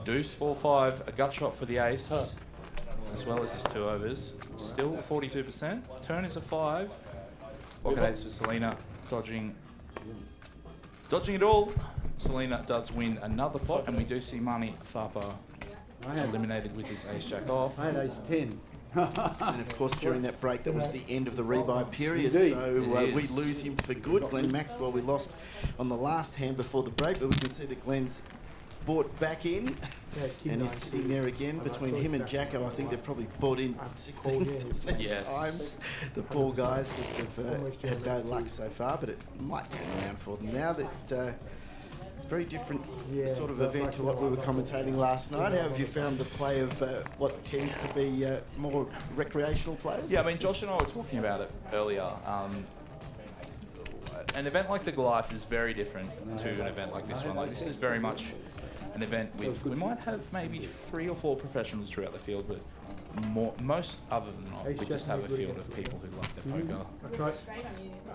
[SPEAKER 3] Deuce, 4-5, a gut shot for the ace,
[SPEAKER 1] Huh.
[SPEAKER 3] as well as his 2 overs. Still 42%. Turn is a 5. Pocket eights for Selena, dodging it all. Selena does win another pot, and we do see Mani Thapa eliminated with his ace jack off.
[SPEAKER 8] I had ace 10.
[SPEAKER 6] And of course, during that break, that was the end of the rebuy period.
[SPEAKER 8] Indeed.
[SPEAKER 6] So
[SPEAKER 3] It
[SPEAKER 6] we
[SPEAKER 3] is.
[SPEAKER 6] lose him for good. Glenn Maxwell, we lost on the last hand before the break, but we can see that Glenn's bought back in
[SPEAKER 2] Yeah, King
[SPEAKER 6] and
[SPEAKER 2] 9,
[SPEAKER 6] is sitting there again. Between him and Jacko, I think they've probably bought in 16, 17
[SPEAKER 3] Yes.
[SPEAKER 6] times. The poor guys just have had no luck so far, but it might turn around for them now. That very different sort of event to what we were commentating last night. How have you found the play of what tends to be more recreational players?
[SPEAKER 3] Yeah, I mean, Josh and I were talking about it earlier. An event like the Goliath is very different to an event like this one. Like, this is very much an event with, we might have maybe 3 or 4 professionals throughout the field, but most other than not, we just have a field of people who love their poker.
[SPEAKER 2] I tried.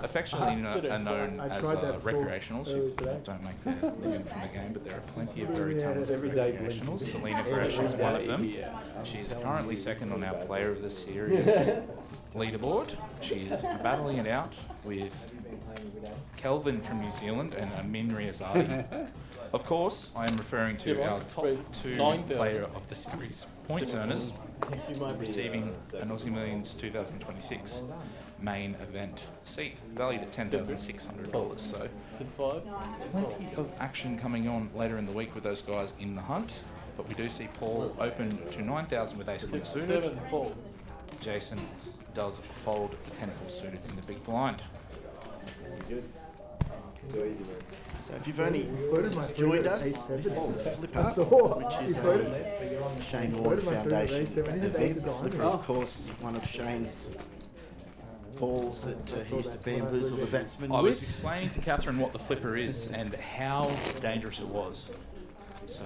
[SPEAKER 3] Affectionately are known
[SPEAKER 2] I
[SPEAKER 3] as
[SPEAKER 2] tried that before,
[SPEAKER 3] recreationals who
[SPEAKER 2] earlier today.
[SPEAKER 3] don't make their living from the game, but there are plenty of very talented
[SPEAKER 8] everyday
[SPEAKER 3] recreationals. Selena Fresh is one of them. She is currently second on our Player of the Series leaderboard. She is battling it out with Kelvin from New Zealand and Amin Riazadi. Of course, I am referring to our top 2 player of the series points earners, receiving an Aussie Millions 2026 main event seat, valued at $10,600. So
[SPEAKER 1] Sit 5.
[SPEAKER 3] plenty of action coming on later in the week with those guys in the hunt. But we do see Paul open to 9,000 with ace queen
[SPEAKER 1] Sit
[SPEAKER 3] suited.
[SPEAKER 1] 7, fold.
[SPEAKER 3] Jason does fold the 10 full suited in the big blind.
[SPEAKER 6] So if you've only just joined us, this is the Flipper, which is a Shane Warne Foundation event. The Flipper, of course, one of Shane's balls that he used to bamboozle the batsman
[SPEAKER 3] I was
[SPEAKER 6] with.
[SPEAKER 3] explaining to Catherine what the flipper is and how dangerous it was. So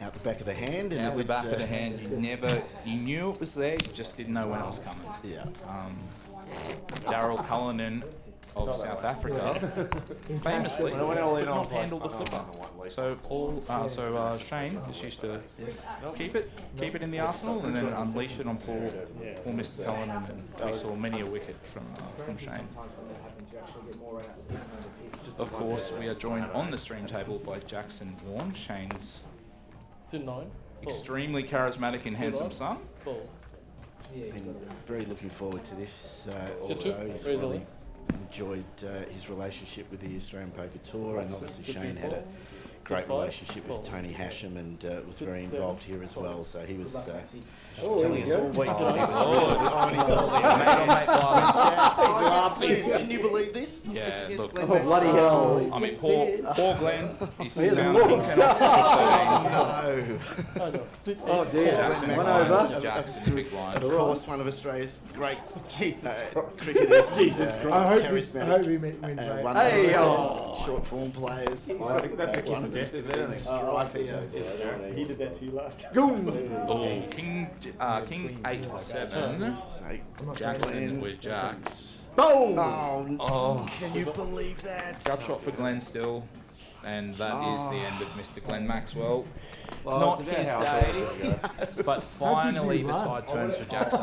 [SPEAKER 6] Out the back of the hand. And
[SPEAKER 3] out
[SPEAKER 6] it
[SPEAKER 3] the
[SPEAKER 6] would,
[SPEAKER 3] back of the hand, you knew it was there, you just didn't know when it was coming.
[SPEAKER 6] Yeah.
[SPEAKER 3] Daryl Cullinan of South Africa, famously
[SPEAKER 5] When I went all in,
[SPEAKER 3] could
[SPEAKER 5] I
[SPEAKER 3] not
[SPEAKER 5] was like,
[SPEAKER 3] handle the
[SPEAKER 5] I don't
[SPEAKER 3] flipper.
[SPEAKER 5] know what league.
[SPEAKER 3] So Shane just used to keep it in the arsenal and then unleash it on poor Mr. Cullinan, and we saw many a wicket from Shane. Of course, we are joined on the stream table by Jackson Warne, Shane's
[SPEAKER 1] Sit 9.
[SPEAKER 3] extremely charismatic and handsome son.
[SPEAKER 1] Fold.
[SPEAKER 6] Been very looking forward to this.
[SPEAKER 1] Sit
[SPEAKER 6] Also,
[SPEAKER 1] 2.
[SPEAKER 6] he's
[SPEAKER 1] Raise
[SPEAKER 6] really
[SPEAKER 1] 11.
[SPEAKER 6] enjoyed his relationship with the Australian Poker Tour, and obviously Shane had a great relationship with Tony Hashem and was very involved here as well. So he was telling us all week that he was really on his lead. Can you believe this?
[SPEAKER 3] Yeah,
[SPEAKER 6] It's against
[SPEAKER 3] look.
[SPEAKER 6] Glenn
[SPEAKER 2] Oh,
[SPEAKER 6] Maxwell.
[SPEAKER 2] bloody hell.
[SPEAKER 3] I mean, poor Glenn. He's
[SPEAKER 2] Here's a
[SPEAKER 3] down
[SPEAKER 2] look.
[SPEAKER 3] King 10 off for 13.
[SPEAKER 6] No.
[SPEAKER 1] Oh, no. Sit 8.
[SPEAKER 2] Oh, dear.
[SPEAKER 3] Jackson,
[SPEAKER 6] Glenn
[SPEAKER 2] One
[SPEAKER 6] Maxwell,
[SPEAKER 2] over.
[SPEAKER 3] Jackson, big blind.
[SPEAKER 6] Of course, one of Australia's great
[SPEAKER 5] Jesus
[SPEAKER 6] cricketers.
[SPEAKER 5] Jesus
[SPEAKER 6] and,
[SPEAKER 5] Christ.
[SPEAKER 2] I hope
[SPEAKER 6] charismatic,
[SPEAKER 2] he wins, mate.
[SPEAKER 6] one
[SPEAKER 2] Hey,
[SPEAKER 6] players, short form players.
[SPEAKER 5] That's the
[SPEAKER 6] One of them's going to be strife here.
[SPEAKER 5] He did that to you last time.
[SPEAKER 2] Goom.
[SPEAKER 3] Oh, King 8-7.
[SPEAKER 6] So,
[SPEAKER 3] Jackson with Jacks.
[SPEAKER 2] Boom.
[SPEAKER 6] oh, can you believe that?
[SPEAKER 3] Grub shot for Glenn still. And that is the end of Mr. Glenn Maxwell. Not
[SPEAKER 5] it's about
[SPEAKER 3] his
[SPEAKER 5] how I thought it
[SPEAKER 3] day,
[SPEAKER 5] was gonna
[SPEAKER 3] but finally the tide turns for Jackson.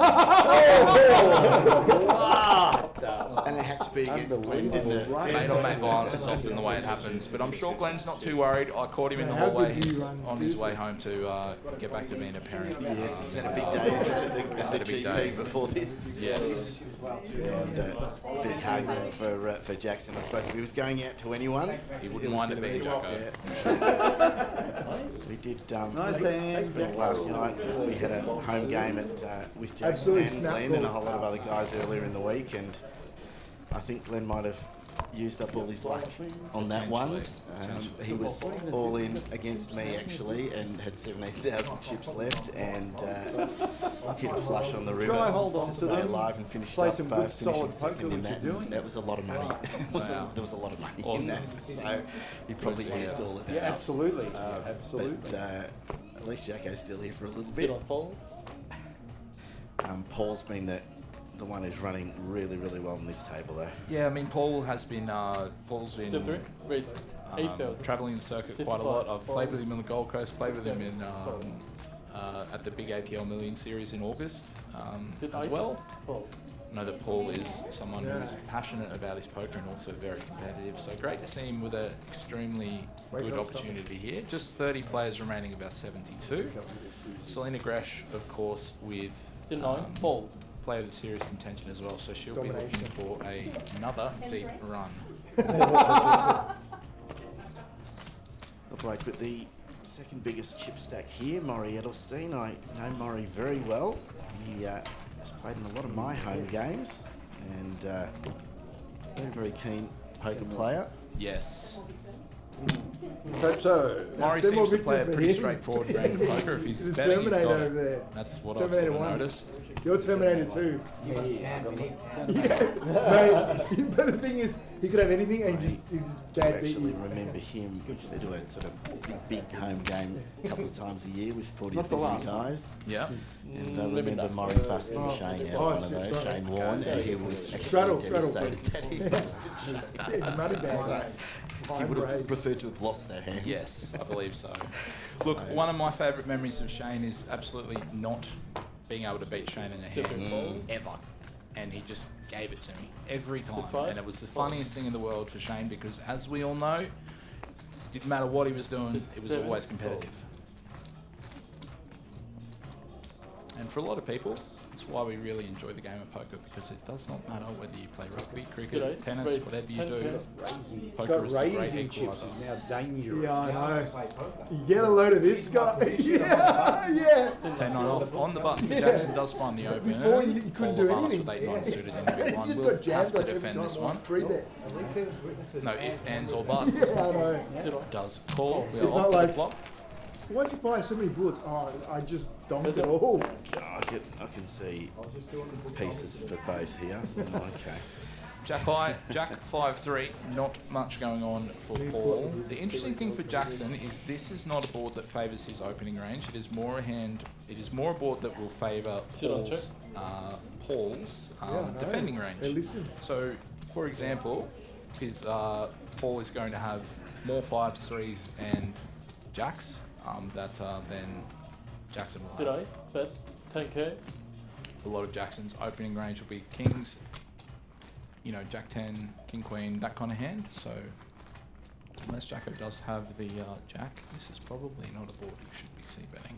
[SPEAKER 6] And it had to be against Glenn, didn't it?
[SPEAKER 3] Mate on mate violence is often the way it happens, but I'm sure Glenn's not too worried. I caught him in the
[SPEAKER 2] How
[SPEAKER 3] hallway.
[SPEAKER 2] good do you
[SPEAKER 3] He's
[SPEAKER 2] run
[SPEAKER 3] on his way home to get back to being a parent.
[SPEAKER 6] Yes, he's had a big day. He's had at the
[SPEAKER 3] a big
[SPEAKER 6] GP
[SPEAKER 3] day.
[SPEAKER 6] before this.
[SPEAKER 3] Yes.
[SPEAKER 6] And big hug for Jackson. I suppose if he was going out to anyone,
[SPEAKER 3] He wouldn't
[SPEAKER 6] was
[SPEAKER 3] mind it
[SPEAKER 6] gonna
[SPEAKER 3] being
[SPEAKER 6] be-
[SPEAKER 3] Jacko.
[SPEAKER 6] Yeah. We did speak last night that we had a home game with Jackson
[SPEAKER 2] Absolutely
[SPEAKER 6] and
[SPEAKER 2] snap
[SPEAKER 6] Glenn
[SPEAKER 2] ball.
[SPEAKER 6] and a whole lot of other guys earlier in the week, and I think Glenn might have used up all his luck on that one. He was all in against me actually, and had 17,000 chips left, and hit a flush on the river
[SPEAKER 2] Try hold on
[SPEAKER 6] to
[SPEAKER 2] to
[SPEAKER 6] stay
[SPEAKER 2] them.
[SPEAKER 6] alive and finished
[SPEAKER 2] Play
[SPEAKER 6] up
[SPEAKER 2] some good,
[SPEAKER 6] finishing
[SPEAKER 2] solid
[SPEAKER 6] second
[SPEAKER 2] poker,
[SPEAKER 6] in
[SPEAKER 2] what
[SPEAKER 6] that.
[SPEAKER 2] you're doing.
[SPEAKER 6] That was a lot of money. There was a lot of money in
[SPEAKER 3] Awesome.
[SPEAKER 6] that, so he probably used all of that up.
[SPEAKER 2] Absolutely.
[SPEAKER 6] But at least Jacko's still here for a little
[SPEAKER 1] Sit
[SPEAKER 6] bit.
[SPEAKER 1] on fold.
[SPEAKER 6] Paul's been the one who's running really, really well on this table though.
[SPEAKER 3] Yeah, I mean, Paul's been
[SPEAKER 1] Sit 3. Raise 8,000.
[SPEAKER 3] travelling the circuit quite a lot. I've played with him on the Gold Coast, played with him in at the big APL Million Series in August
[SPEAKER 1] Sit
[SPEAKER 3] as
[SPEAKER 1] 8.
[SPEAKER 3] well.
[SPEAKER 1] Fold.
[SPEAKER 3] I know that Paul is someone who's passionate about his poker and also very competitive. So great to see him with an extremely good opportunity here. Just 30 players remaining, about 72. Selena Gresh, of course, with
[SPEAKER 1] Sit 9. Fold.
[SPEAKER 3] player of the series contention as well. So she'll be looking for another deep run.
[SPEAKER 6] The bloke with the second biggest chip stack here, Maury Edelstein. I know Maury very well. He has played in a lot of my home games, and very, very keen poker player.
[SPEAKER 3] Yes.
[SPEAKER 2] Hope so.
[SPEAKER 3] Maury
[SPEAKER 2] Ten more
[SPEAKER 3] seems to play a
[SPEAKER 2] victories for
[SPEAKER 3] pretty
[SPEAKER 2] him.
[SPEAKER 3] straightforght brand of poker. If he's
[SPEAKER 2] He's a
[SPEAKER 3] betting, he's got
[SPEAKER 2] Terminator over
[SPEAKER 3] it.
[SPEAKER 2] there.
[SPEAKER 3] That's what I've
[SPEAKER 2] Terminator
[SPEAKER 3] sort of
[SPEAKER 2] 1.
[SPEAKER 3] noticed.
[SPEAKER 2] You're Terminator 2.
[SPEAKER 7] You must have, you need
[SPEAKER 2] Mate, but the thing is, he could have anything and he just
[SPEAKER 6] To
[SPEAKER 2] dad beat
[SPEAKER 6] actually
[SPEAKER 2] you.
[SPEAKER 6] remember him, we used to do a sort of big home game a couple of times a year with 40 or
[SPEAKER 2] Not the
[SPEAKER 6] 50
[SPEAKER 2] last
[SPEAKER 6] guys.
[SPEAKER 3] Yeah.
[SPEAKER 6] And I
[SPEAKER 1] Maybe
[SPEAKER 6] remember
[SPEAKER 1] not.
[SPEAKER 6] Maury busting Shane out one of those,
[SPEAKER 2] Straddle.
[SPEAKER 6] Shane Warne, and he was
[SPEAKER 2] Straddle,
[SPEAKER 6] actually
[SPEAKER 2] straddle,
[SPEAKER 6] devastated that he busted Shane.
[SPEAKER 2] Yeah, money bag.
[SPEAKER 6] So he would have preferred to have lost that hand.
[SPEAKER 3] Yes, I believe so. Look, one of my favourite memories of Shane is absolutely not being able to beat Shane in a hand ever. And he just gave it to me every time. And it was the funniest thing in the world for Shane because, as we all know, didn't matter what he was doing, it was always competitive. And for a lot of people, that's why we really enjoy the game of poker, because it does not matter whether you play rugby, cricket, tennis, whatever you do. Poker is the great
[SPEAKER 8] Raising chips
[SPEAKER 3] equaliser.
[SPEAKER 8] is now dangerous.
[SPEAKER 2] Yeah, I know. You get a load of this guy. yeah.
[SPEAKER 3] 10-9 off on the button for Jackson does find the opener.
[SPEAKER 2] Before you couldn't
[SPEAKER 3] Paul
[SPEAKER 2] do
[SPEAKER 3] Lavalas
[SPEAKER 2] anything.
[SPEAKER 3] with 8-9 suited in big
[SPEAKER 2] He
[SPEAKER 3] one.
[SPEAKER 2] just
[SPEAKER 3] We'll
[SPEAKER 2] got jammed
[SPEAKER 3] have to
[SPEAKER 2] like every
[SPEAKER 3] defend
[SPEAKER 2] time
[SPEAKER 3] this
[SPEAKER 2] on
[SPEAKER 3] one.
[SPEAKER 2] free bet.
[SPEAKER 3] No ifs, ands or buts.
[SPEAKER 2] Yeah, I know.
[SPEAKER 3] Does call. We are
[SPEAKER 2] It's
[SPEAKER 3] off
[SPEAKER 2] not
[SPEAKER 3] to
[SPEAKER 2] like-
[SPEAKER 3] the flop.
[SPEAKER 2] Why'd you fire so many bullets? Oh, I just dumped it all.
[SPEAKER 6] I can see pieces for both here. Okay.
[SPEAKER 3] Jack high, Jack 5-3, not much going on for Paul. The interesting thing for Jackson is this is not a board that favours his opening range. It is more a board that will favour Paul's defending range.
[SPEAKER 2] Hey, listen.
[SPEAKER 3] So for example, Paul is going to have more 5s, 3s, and jacks than Jackson will
[SPEAKER 1] Did
[SPEAKER 3] have.
[SPEAKER 1] I bet 10k?
[SPEAKER 3] A lot of Jackson's opening range will be kings, Jack 10, King Queen, that kind of hand. So unless Jacko does have the jack, this is probably not a board you should be c-betting.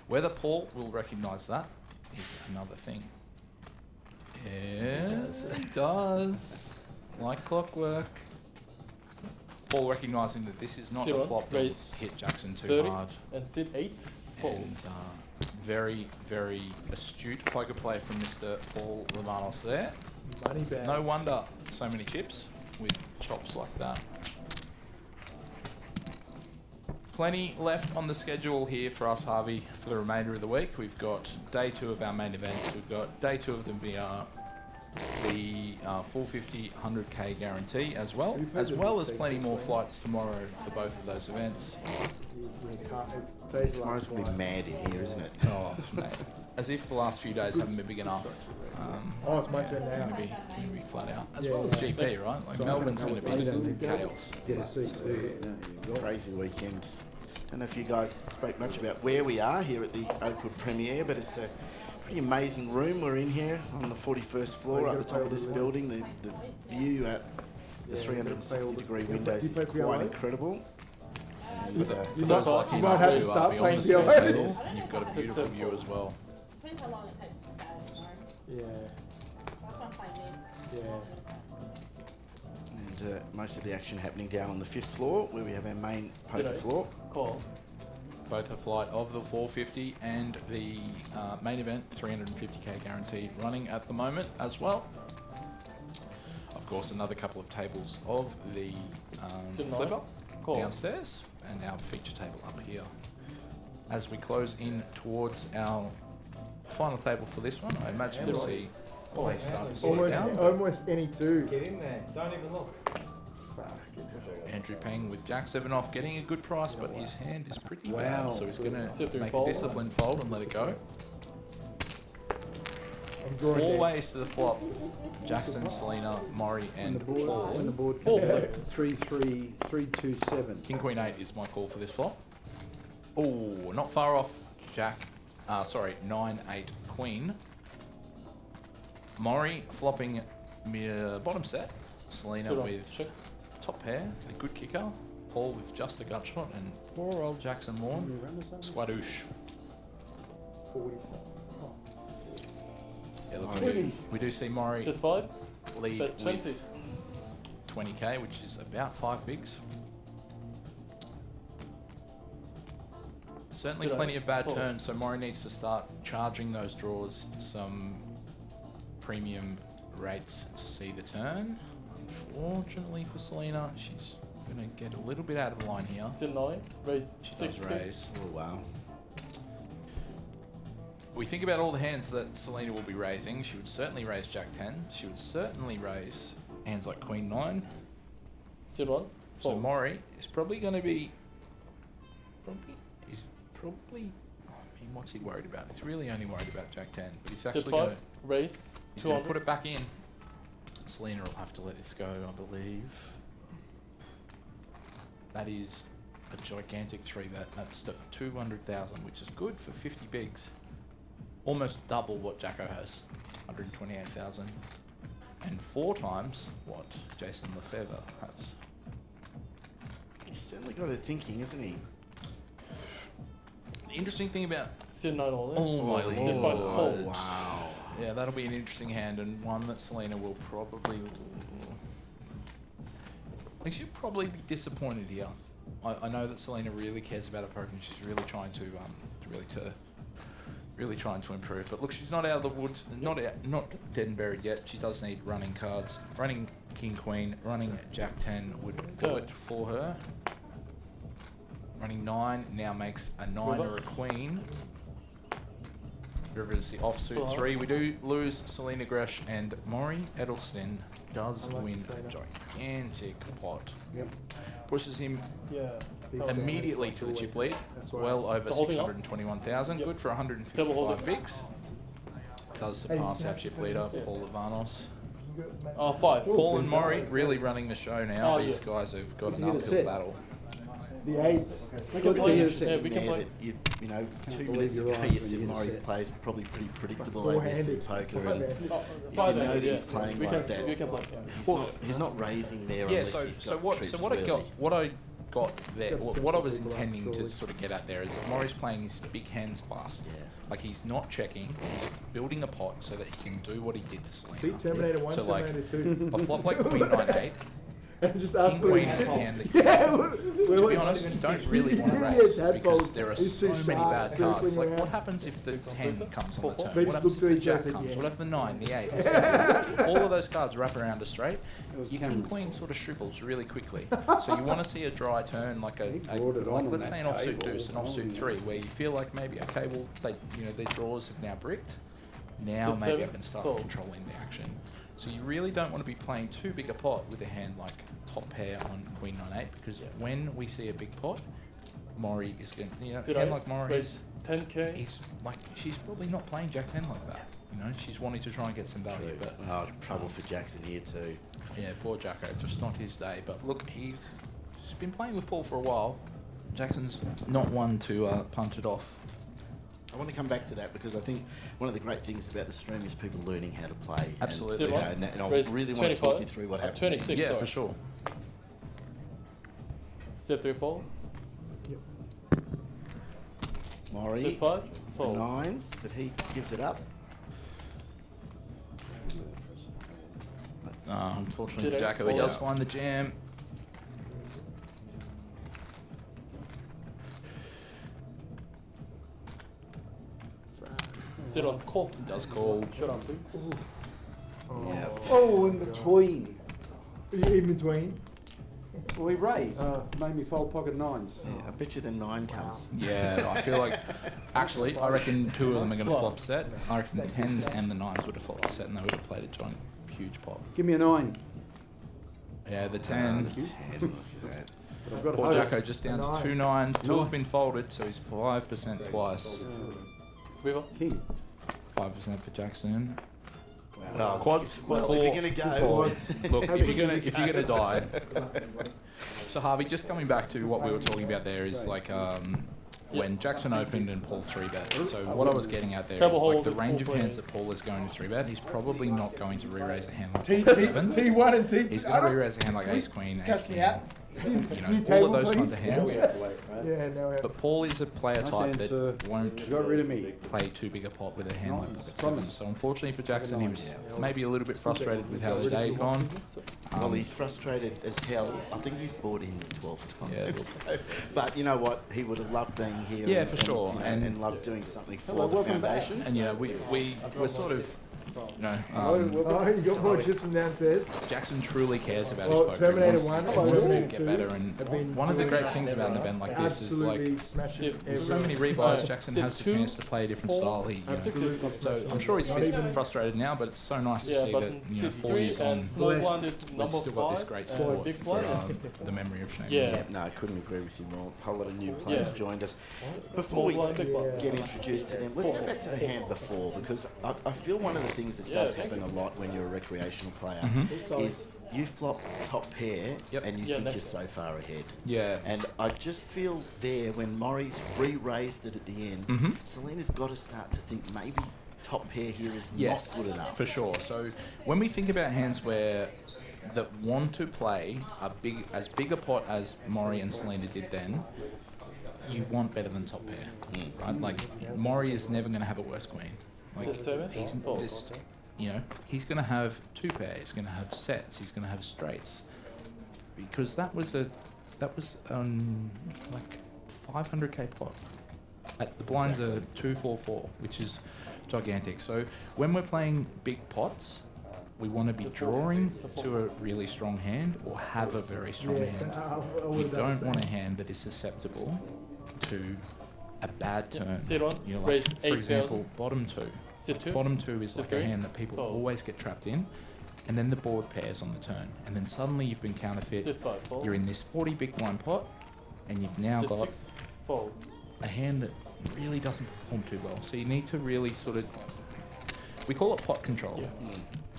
[SPEAKER 3] Whether Paul will recognise that is another thing. Yeah, he does. Like clockwork. Paul recognising that this is not a flop that will hit Jackson too
[SPEAKER 1] 30
[SPEAKER 3] hard.
[SPEAKER 1] and sit 8. Fold.
[SPEAKER 3] And very, very astute poker play from Mr. Paul Levanos there.
[SPEAKER 2] Money bags.
[SPEAKER 3] No wonder so many chips with chops like that. Plenty left on the schedule here for us, Harvey, for the remainder of the week. We've got day 2 of our main events. We've got day 2 of the 450 100k guarantee as well as plenty more flights tomorrow for both of those events.
[SPEAKER 6] Tomorrow's going to be mad in here, isn't it?
[SPEAKER 3] Oh, mate. As if the last few days haven't been big enough.
[SPEAKER 2] It's my turn now.
[SPEAKER 3] Going to be flat out. As well as GP, right? Like Melbourne's going to be chaos.
[SPEAKER 6] Crazy weekend. I don't know if you guys spoke much about where we are here at the Oakwood Premiere, but it's a pretty amazing room we're in here on the 41st floor at the top of this building. The view at the 360-degree windows is quite incredible. And,
[SPEAKER 3] For those lucky
[SPEAKER 2] you might have
[SPEAKER 3] enough
[SPEAKER 2] to start
[SPEAKER 3] be on
[SPEAKER 2] playing
[SPEAKER 3] the screen
[SPEAKER 2] PLO.
[SPEAKER 3] table, you've got a beautiful view as well.
[SPEAKER 8] Depends how long it takes to go tomorrow.
[SPEAKER 2] Yeah.
[SPEAKER 8] That's why I'm playing this.
[SPEAKER 2] Yeah.
[SPEAKER 6] and most of the action happening down on the 5th floor, where we have our main poker floor.
[SPEAKER 1] Call.
[SPEAKER 3] Both a flight of the 450 and the main event, 350k guaranteed, running at the moment as well. Of course, another couple of tables of the flipper downstairs, and our feature table up here. As we close in towards our final table for this one, I imagine we'll see play start to slow down.
[SPEAKER 2] Almost any two.
[SPEAKER 5] Get in there. Don't even look.
[SPEAKER 3] Andrew Peng with Jack 7 off, getting a good price, but his hand is pretty bad, so he's going to make a disciplined fold and let it go. 4 ways to the flop. Jackson, Selena, Maury, and Paul.
[SPEAKER 9] When the board comes out, 3-3, 3-2-7.
[SPEAKER 3] King Queen 8 is my call for this flop. Oh, not far off. Jack. 9-8 Queen. Maury flopping bottom set. Selena with top pair, a good kicker. Paul with just a gut shot, and poor old Jackson Morn. Squadoosh.
[SPEAKER 2] 47.
[SPEAKER 3] Yeah, look, we do see Maury
[SPEAKER 1] Sit 5.
[SPEAKER 3] lead
[SPEAKER 1] Bet 20.
[SPEAKER 3] with 20k, which is about 5 bigs. Certainly plenty of bad turns, so Maury needs to start charging those draws some premium rates to see the turn. Unfortunately for Selena, she's going to get a little bit out of line here.
[SPEAKER 1] Still 9. Raise
[SPEAKER 3] She
[SPEAKER 1] 60.
[SPEAKER 3] does raise.
[SPEAKER 6] Oh, wow.
[SPEAKER 3] We think about all the hands that Selena will be raising. She would certainly raise Jack 10. She would certainly raise hands like Queen 9.
[SPEAKER 1] Still 1.
[SPEAKER 3] So
[SPEAKER 1] Fold.
[SPEAKER 3] Maury is probably going to be... I mean, what's he worried about? He's really only worried about Jack 10. But he's
[SPEAKER 1] Sit
[SPEAKER 3] actually
[SPEAKER 1] 5.
[SPEAKER 3] going to...
[SPEAKER 1] Raise.
[SPEAKER 3] He's going
[SPEAKER 1] 200.
[SPEAKER 3] to put it back in. Selena will have to let this go, I believe. That is a gigantic 3-bet. That's 200,000, which is good for 50 bigs. Almost double what Jacko has, 128,000. And 4 times what Jason Lefebvre has.
[SPEAKER 6] He's certainly got her thinking, isn't he?
[SPEAKER 3] The interesting thing about...
[SPEAKER 1] Still 9 all in.
[SPEAKER 3] Oh my
[SPEAKER 1] Sit 5.
[SPEAKER 3] lord.
[SPEAKER 1] Fold.
[SPEAKER 6] Wow.
[SPEAKER 3] Yeah, that'll be an interesting hand, and one that Selena will probably... I think she'll probably be disappointed here. I know that Selena really cares about her poker, and she's really trying to really trying to improve. But look, she's not out of the woods, not dead and buried yet. She does need running cards. Running King Queen, running Jack 10 would do it for her. Running 9 now makes a 9 or a Queen. River is the offsuit 3. We do lose Selena Gresh, and Maury Edelston does win a gigantic pot. Pushes him immediately to the chip lead, well over 621,000. Good for 155 bigs. Does surpass our chip leader, Paul Levanos.
[SPEAKER 1] Oh, 5.
[SPEAKER 3] Paul and Maury really running the show now.
[SPEAKER 1] Oh,
[SPEAKER 3] These
[SPEAKER 1] yeah.
[SPEAKER 3] guys have got an
[SPEAKER 9] You get a
[SPEAKER 3] uphill
[SPEAKER 9] set.
[SPEAKER 3] battle.
[SPEAKER 9] The 8.
[SPEAKER 1] We can
[SPEAKER 9] Good
[SPEAKER 1] play
[SPEAKER 9] to
[SPEAKER 1] it.
[SPEAKER 9] see.
[SPEAKER 1] Yeah, we can
[SPEAKER 6] there
[SPEAKER 1] play.
[SPEAKER 6] that you know, 2
[SPEAKER 9] believe
[SPEAKER 6] minutes
[SPEAKER 9] you're
[SPEAKER 6] ago
[SPEAKER 9] right
[SPEAKER 6] you
[SPEAKER 9] when
[SPEAKER 6] said
[SPEAKER 9] you get a
[SPEAKER 6] Murray
[SPEAKER 9] set.
[SPEAKER 6] plays probably pretty predictable
[SPEAKER 9] Four-handed.
[SPEAKER 6] ABC poker, and if you
[SPEAKER 1] 5
[SPEAKER 6] know that he's
[SPEAKER 1] yeah.
[SPEAKER 6] playing
[SPEAKER 1] we
[SPEAKER 6] like
[SPEAKER 1] can,
[SPEAKER 6] that,
[SPEAKER 1] we can play.
[SPEAKER 6] he's not raising there
[SPEAKER 3] Yeah.
[SPEAKER 6] unless he's got
[SPEAKER 3] What
[SPEAKER 6] trips,
[SPEAKER 3] I
[SPEAKER 6] really.
[SPEAKER 3] got there, what I was intending to sort of get at there is that Maury's playing his big hands fast.
[SPEAKER 6] Yeah.
[SPEAKER 3] Like he's not checking, he's building a pot so that he can do what he did to
[SPEAKER 9] See,
[SPEAKER 3] Selena.
[SPEAKER 9] Terminator 1,
[SPEAKER 3] So like
[SPEAKER 9] Terminator 2.
[SPEAKER 3] a flop like Queen 9-8,
[SPEAKER 9] Just ask
[SPEAKER 3] King
[SPEAKER 9] them.
[SPEAKER 3] Queen is a hand that to be honest, you don't really want to raise because there are so many bad cards. Like, what happens if the 10 comes on the turn?
[SPEAKER 9] They
[SPEAKER 3] What
[SPEAKER 9] just
[SPEAKER 3] happens
[SPEAKER 9] look
[SPEAKER 3] if
[SPEAKER 9] to
[SPEAKER 3] the
[SPEAKER 9] each
[SPEAKER 3] jack
[SPEAKER 9] other,
[SPEAKER 3] comes?
[SPEAKER 9] yeah.
[SPEAKER 3] What if the 9, the 8, the 7? All of those cards wrap around a straight. Your King Queen sort of shrivels really quickly. So you want to see a dry turn, like let's say an offsuit deuce, an offsuit 3, where you feel like maybe, okay, well, their draws have now bricked. Now
[SPEAKER 1] Six,
[SPEAKER 3] maybe I
[SPEAKER 1] seven,
[SPEAKER 3] can start
[SPEAKER 1] fold.
[SPEAKER 3] controlling the action. So you really don't want to be playing too big a pot with a hand like top pair on Queen 9-8, because when we see a big pot, Maury is going to,
[SPEAKER 1] Did
[SPEAKER 3] a hand
[SPEAKER 1] I
[SPEAKER 3] like Maury,
[SPEAKER 1] raise 10k?
[SPEAKER 3] he's like, she's probably not playing Jack 10 like that. You know, she's wanting to try and get some value, but
[SPEAKER 6] Oh, trouble for Jackson here too.
[SPEAKER 3] yeah, poor Jacko, just not his day. But look, he's been playing with Paul for a while. Jackson's not one to punt it off.
[SPEAKER 6] I want to come back to that because I think one of the great things about the stream is people learning how to play.
[SPEAKER 3] Absolutely.
[SPEAKER 6] And, and I
[SPEAKER 1] Raise
[SPEAKER 6] really want to talk
[SPEAKER 1] 25.
[SPEAKER 6] you through what happened.
[SPEAKER 1] 26.
[SPEAKER 3] Yeah,
[SPEAKER 1] sorry.
[SPEAKER 3] for sure.
[SPEAKER 1] Step 3 fold.
[SPEAKER 6] Maury,
[SPEAKER 1] Step 5 fold.
[SPEAKER 6] 9s, but he gives it up.
[SPEAKER 3] Unfortunately for
[SPEAKER 1] Did I
[SPEAKER 3] Jacko, he does
[SPEAKER 6] fall?
[SPEAKER 3] find the jam.
[SPEAKER 1] Sit on call.
[SPEAKER 3] He does call.
[SPEAKER 1] Shut up, please.
[SPEAKER 6] Yeah.
[SPEAKER 2] Oh, in between.
[SPEAKER 9] In between.
[SPEAKER 2] Well, he raised. Made me fold pocket 9s.
[SPEAKER 6] Yeah, I bet you the 9 comes.
[SPEAKER 3] Yeah, I feel like, actually, I reckon 2 of them are going to flop set. I reckon the 10s and the 9s would have flopped set and they would have played a giant, huge pot.
[SPEAKER 2] Give me a 9.
[SPEAKER 3] Yeah, the 10.
[SPEAKER 6] Look at that.
[SPEAKER 2] I've got a
[SPEAKER 3] Poor
[SPEAKER 2] hope.
[SPEAKER 3] Jacko just down to 2 9s. 2 have been folded, so he's 5% twice.
[SPEAKER 1] River.
[SPEAKER 2] King.
[SPEAKER 3] 5% for Jackson.
[SPEAKER 6] Oh,
[SPEAKER 4] Quads.
[SPEAKER 6] well, if you're going to go,
[SPEAKER 3] Look, if you're gonna die. So Harvey, just coming back to what we were talking about there is like when Jackson opened and Paul 3-bet. So what I was getting at there
[SPEAKER 1] Double
[SPEAKER 3] is like
[SPEAKER 1] hold
[SPEAKER 3] the
[SPEAKER 1] with
[SPEAKER 3] range of
[SPEAKER 1] full
[SPEAKER 3] hands that Paul is going to 3-bet. He's probably not going to re-raise a hand like
[SPEAKER 9] T1
[SPEAKER 3] 7s.
[SPEAKER 9] and T2.
[SPEAKER 3] He's going to re-raise a hand like Ace Queen, Ace
[SPEAKER 9] Catch me
[SPEAKER 3] King.
[SPEAKER 9] out.
[SPEAKER 3] You
[SPEAKER 9] New
[SPEAKER 3] know, all
[SPEAKER 9] table,
[SPEAKER 3] of those kinds
[SPEAKER 9] please.
[SPEAKER 3] of hands.
[SPEAKER 9] Yeah, now we have.
[SPEAKER 3] But Paul is a player
[SPEAKER 2] Nice
[SPEAKER 3] type
[SPEAKER 2] hand, sir.
[SPEAKER 3] that won't
[SPEAKER 2] You got rid of me.
[SPEAKER 3] play too big a pot with a hand like
[SPEAKER 2] Nice.
[SPEAKER 3] pocket 7. So unfortunately for Jackson, he was maybe a little bit frustrated with how the day had gone.
[SPEAKER 6] well, he's frustrated as hell. I think he's bought in 12 times.
[SPEAKER 3] Yeah, look.
[SPEAKER 6] So, but you know what? He would have loved being here.
[SPEAKER 3] Yeah,
[SPEAKER 6] and,
[SPEAKER 3] for sure.
[SPEAKER 6] And,
[SPEAKER 3] And-
[SPEAKER 6] and loved doing something for
[SPEAKER 2] Hello,
[SPEAKER 6] the
[SPEAKER 2] welcome back.
[SPEAKER 6] foundations.
[SPEAKER 3] And you know, we're sort of, you know,
[SPEAKER 9] Oh, you got more chips from downstairs.
[SPEAKER 3] Jackson truly cares about
[SPEAKER 9] Well,
[SPEAKER 3] his poker.
[SPEAKER 9] Terminator
[SPEAKER 3] He
[SPEAKER 9] 1,
[SPEAKER 3] wants to
[SPEAKER 9] Terminator
[SPEAKER 3] get
[SPEAKER 9] 2
[SPEAKER 3] better.
[SPEAKER 9] have been
[SPEAKER 3] And one of the great things about an event like this is like,
[SPEAKER 9] Absolutely smashing
[SPEAKER 1] With
[SPEAKER 3] with so
[SPEAKER 9] every-
[SPEAKER 3] many rebuys, Jackson has the chance to play a different style. He, you know,
[SPEAKER 9] Absolutely.
[SPEAKER 3] so I'm sure he's a bit frustrated now, but it's so nice to
[SPEAKER 1] Yeah,
[SPEAKER 3] see
[SPEAKER 1] but
[SPEAKER 3] that, you know, 4
[SPEAKER 1] 3
[SPEAKER 3] years on,
[SPEAKER 1] and small blind is
[SPEAKER 3] we've
[SPEAKER 1] number
[SPEAKER 3] still got this
[SPEAKER 1] 5.
[SPEAKER 3] great
[SPEAKER 1] and
[SPEAKER 3] sport
[SPEAKER 1] big
[SPEAKER 3] for
[SPEAKER 1] blind.
[SPEAKER 3] the memory of Shane.
[SPEAKER 1] Yeah.
[SPEAKER 6] No, I couldn't agree with you more. A whole lot of new players
[SPEAKER 1] Yeah.
[SPEAKER 6] joined us. Before
[SPEAKER 1] Small
[SPEAKER 6] we
[SPEAKER 1] blind, big blind.
[SPEAKER 6] get introduced to them, let's go back to the hand before, because I feel one of the things that does happen a lot when you're a recreational player is you flop top pair
[SPEAKER 3] Yep.
[SPEAKER 6] and you
[SPEAKER 1] Yeah,
[SPEAKER 6] think
[SPEAKER 1] next
[SPEAKER 6] you're so far ahead.
[SPEAKER 3] Yeah.
[SPEAKER 6] And I just feel there when Murray's re-raised it at the end, Selena's got to start to think maybe top pair here is
[SPEAKER 3] Yes,
[SPEAKER 6] not good enough.
[SPEAKER 3] for sure. So when we think about hands that want to play as big a pot as Maury and Selena did then, you want better than top pair, right? Like Maury is never going to have a worse queen. Like
[SPEAKER 1] Is it 7?
[SPEAKER 3] he's
[SPEAKER 1] Fold.
[SPEAKER 3] just, you know, he's going to have 2 pair. He's going to have sets. He's going to have straights, because that was like 500k pot. The blinds are 244, which is gigantic. So when we're playing big pots, we want to be drawing to a really strong hand or have a very strong hand. We don't want a hand that is susceptible to a bad turn.
[SPEAKER 1] Sit on,
[SPEAKER 3] You know,
[SPEAKER 1] raise
[SPEAKER 3] like, for
[SPEAKER 1] 8,000.
[SPEAKER 3] example, bottom 2.
[SPEAKER 1] Sit 2.
[SPEAKER 3] Bottom 2 is
[SPEAKER 1] Sit
[SPEAKER 3] like a
[SPEAKER 1] 3.
[SPEAKER 3] hand that people
[SPEAKER 1] Fold.
[SPEAKER 3] always get trapped in, and then the board pairs on the turn, and then suddenly you've been counterfeit.
[SPEAKER 1] Sit 5 fold.
[SPEAKER 3] You're in this 40 big blind pot, and you've now
[SPEAKER 1] Sit
[SPEAKER 3] got
[SPEAKER 1] 6 fold.
[SPEAKER 3] a hand that really doesn't perform too well. So you need to really sort of, we call it pot control.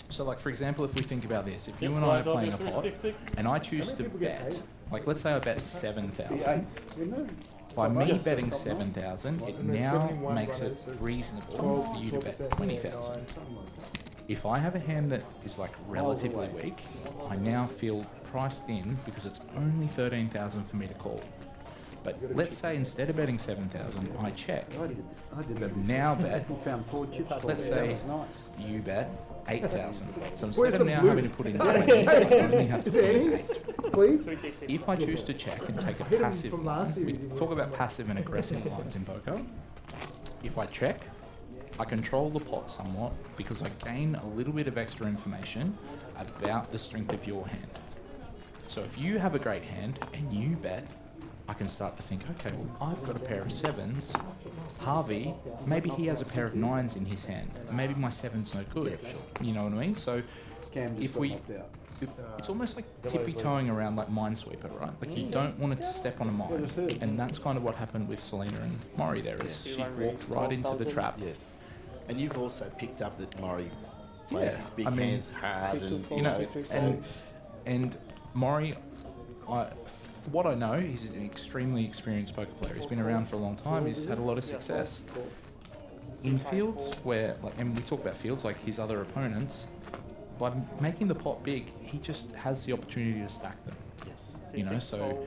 [SPEAKER 3] So So, like, for example, if we think about this, if you and I are playing a pot, and I choose to bet, like, let's say I bet 7,000. By me betting 7,000, it now makes it reasonable for you to bet 20,000. If I have a hand that is like relatively weak, I now feel priced in because it's only 13,000 for me to call. But let's say instead of betting 7,000, I check. But now bet, let's say you bet 8,000. So instead of now having to put in 20, I only have to put in 8.
[SPEAKER 2] Please?
[SPEAKER 3] If I choose to check and take a passive line, we talk about passive and aggressive lines in poker. If I check, I control the pot somewhat because I gain a little bit of extra information about the strength of your hand. So if you have a great hand and you bet, I can start to think, okay, well, I've got a pair of sevens. Harvey, maybe he has a pair of nines in his hand. And maybe my seven's no good. You know what I mean? So if we... It's almost like tippy-toeing around like Minesweeper, right? Like you don't want it to step on a mine. And that's kind of what happened with Selena and Maury there, is she walked right into the trap.
[SPEAKER 6] Yes. And you've also picked up that Maury plays his big hands hard and, you know,
[SPEAKER 3] and Maury, for what I know, he's an extremely experienced poker player. He's been around for a long time. He's had a lot of success. In fields where, like, and we talk about fields like his other opponents, by making the pot big, he just has the opportunity to stack them.
[SPEAKER 6] Yes.
[SPEAKER 3] You know, so